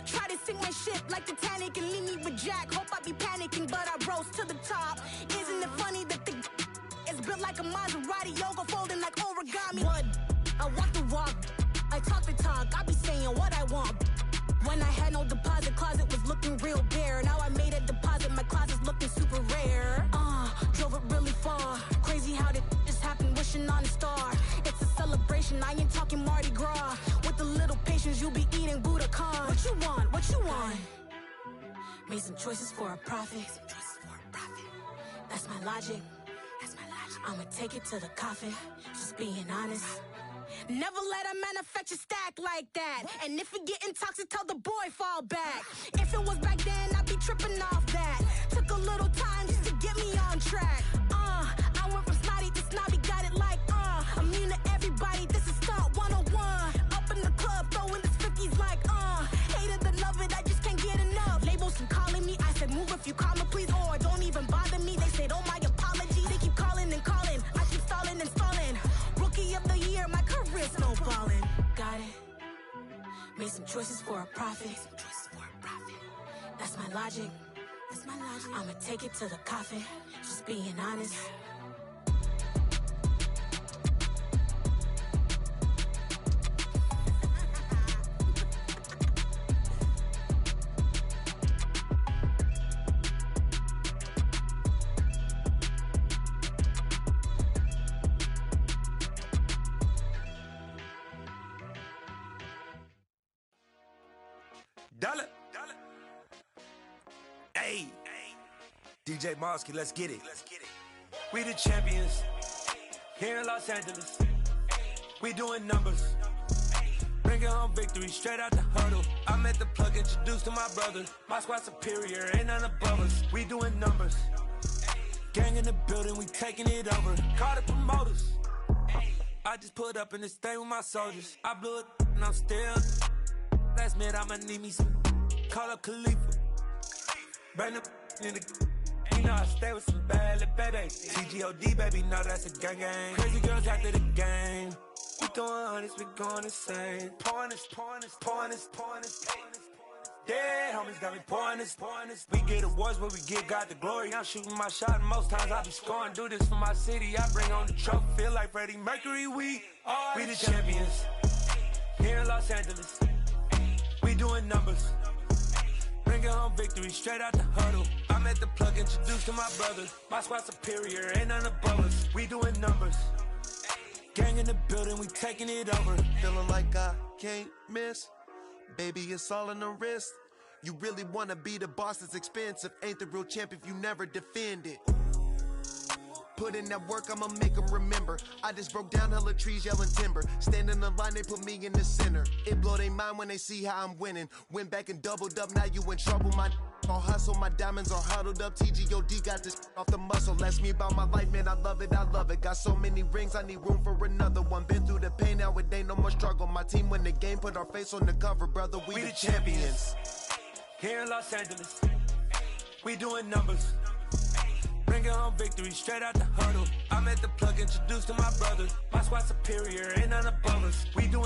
Try to sink my ship like Titanic and leave me with Jack. Hope I be panicking, but I rose to the top. Isn't it funny that the is built like a Maserati, yoga folding like origami? What? I walk the walk, I talk the talk. I be saying what I want. When I had no deposit, closet was looking real bare. Now I made a deposit, my closet's looking super rare. Drove it really far. Crazy how did just happen, wishing on a star. It's a celebration, I ain't talking Mardi Gras. With a little patience, you'll be eating Budokan. What you want? What you want? Made some choices for a profit. That's my logic. I'ma take it to the coffin. Just being honest. Never let a manufacture stack like that. And if it getting toxic, tell the boy fall back. If it was back then, I'd be tripping off that. Took a little time just to get me on track. I went from snotty to snobby, got it like immune to everybody, this is stunt 101. Up in the club, throwing this 50s like hate it, love it, I just can't get enough. Labels and calling me, I said move if you call me please, or don't even bother me. They said oh my apology, they keep calling and calling. I keep stalling and stalling. Rookie of the year, my career snowballing. Got it. Made some choices for a profit. That's my logic. I'ma take it to the coffin. Just being honest. Dollar. Hey, DJ Mosky, let's get it. We the champions here in Los Angeles. We doing numbers. Bringing home victory straight out the huddle. I'm at the plug, introduced to my brother. My squad superior, ain't none above us. We doing numbers. Gang in the building, we taking it over. Call the promoters. I just put up in this thing with my soldiers. I blew it and I'm still. Last minute, I'ma need me some. Call up Khalifa. Bring them in the. You know I stay with some bad little baby. TGOD, baby, no, that's a gang gang. Crazy girls after the game. We throwing hundreds, we going insane. Pouring this. Dead homies got me pouring this. We get awards, but we get God the glory. I'm shooting my shot, and most times I be scoring. Do this for my city, I bring on the trophy. Feel like Freddie Mercury, we the champions here in Los Angeles. We doing numbers. Bringing home victory straight out the huddle. I'm at the plug, introduced to my brother. My squad superior, ain't none above us. We doing numbers. Gang in the building, we taking it over. Feeling like I can't miss. Baby, it's all in the wrist. You really wanna be the boss, it's expensive. Ain't the real champ if you never defend it. Put in that work, I'ma make them remember. I just broke down hella trees, yelling timber. Stand in the line, they put me in the center. It blow their mind when they see how I'm winning. Went back and doubled up, now you in trouble. My all hustle, my diamonds are huddled up. TGOD got this off the muscle. Ask me about my life, man, I love it. Got so many rings, I need room for another one. Been through the pain, now it ain't no more struggle. My team win the game, put our face on the cover, brother. We the champions. Here in Los Angeles, we doing numbers. Bringing home victory straight out the huddle. I'm at the plug, introduced to my brother. My squad superior, ain't none above us. We doing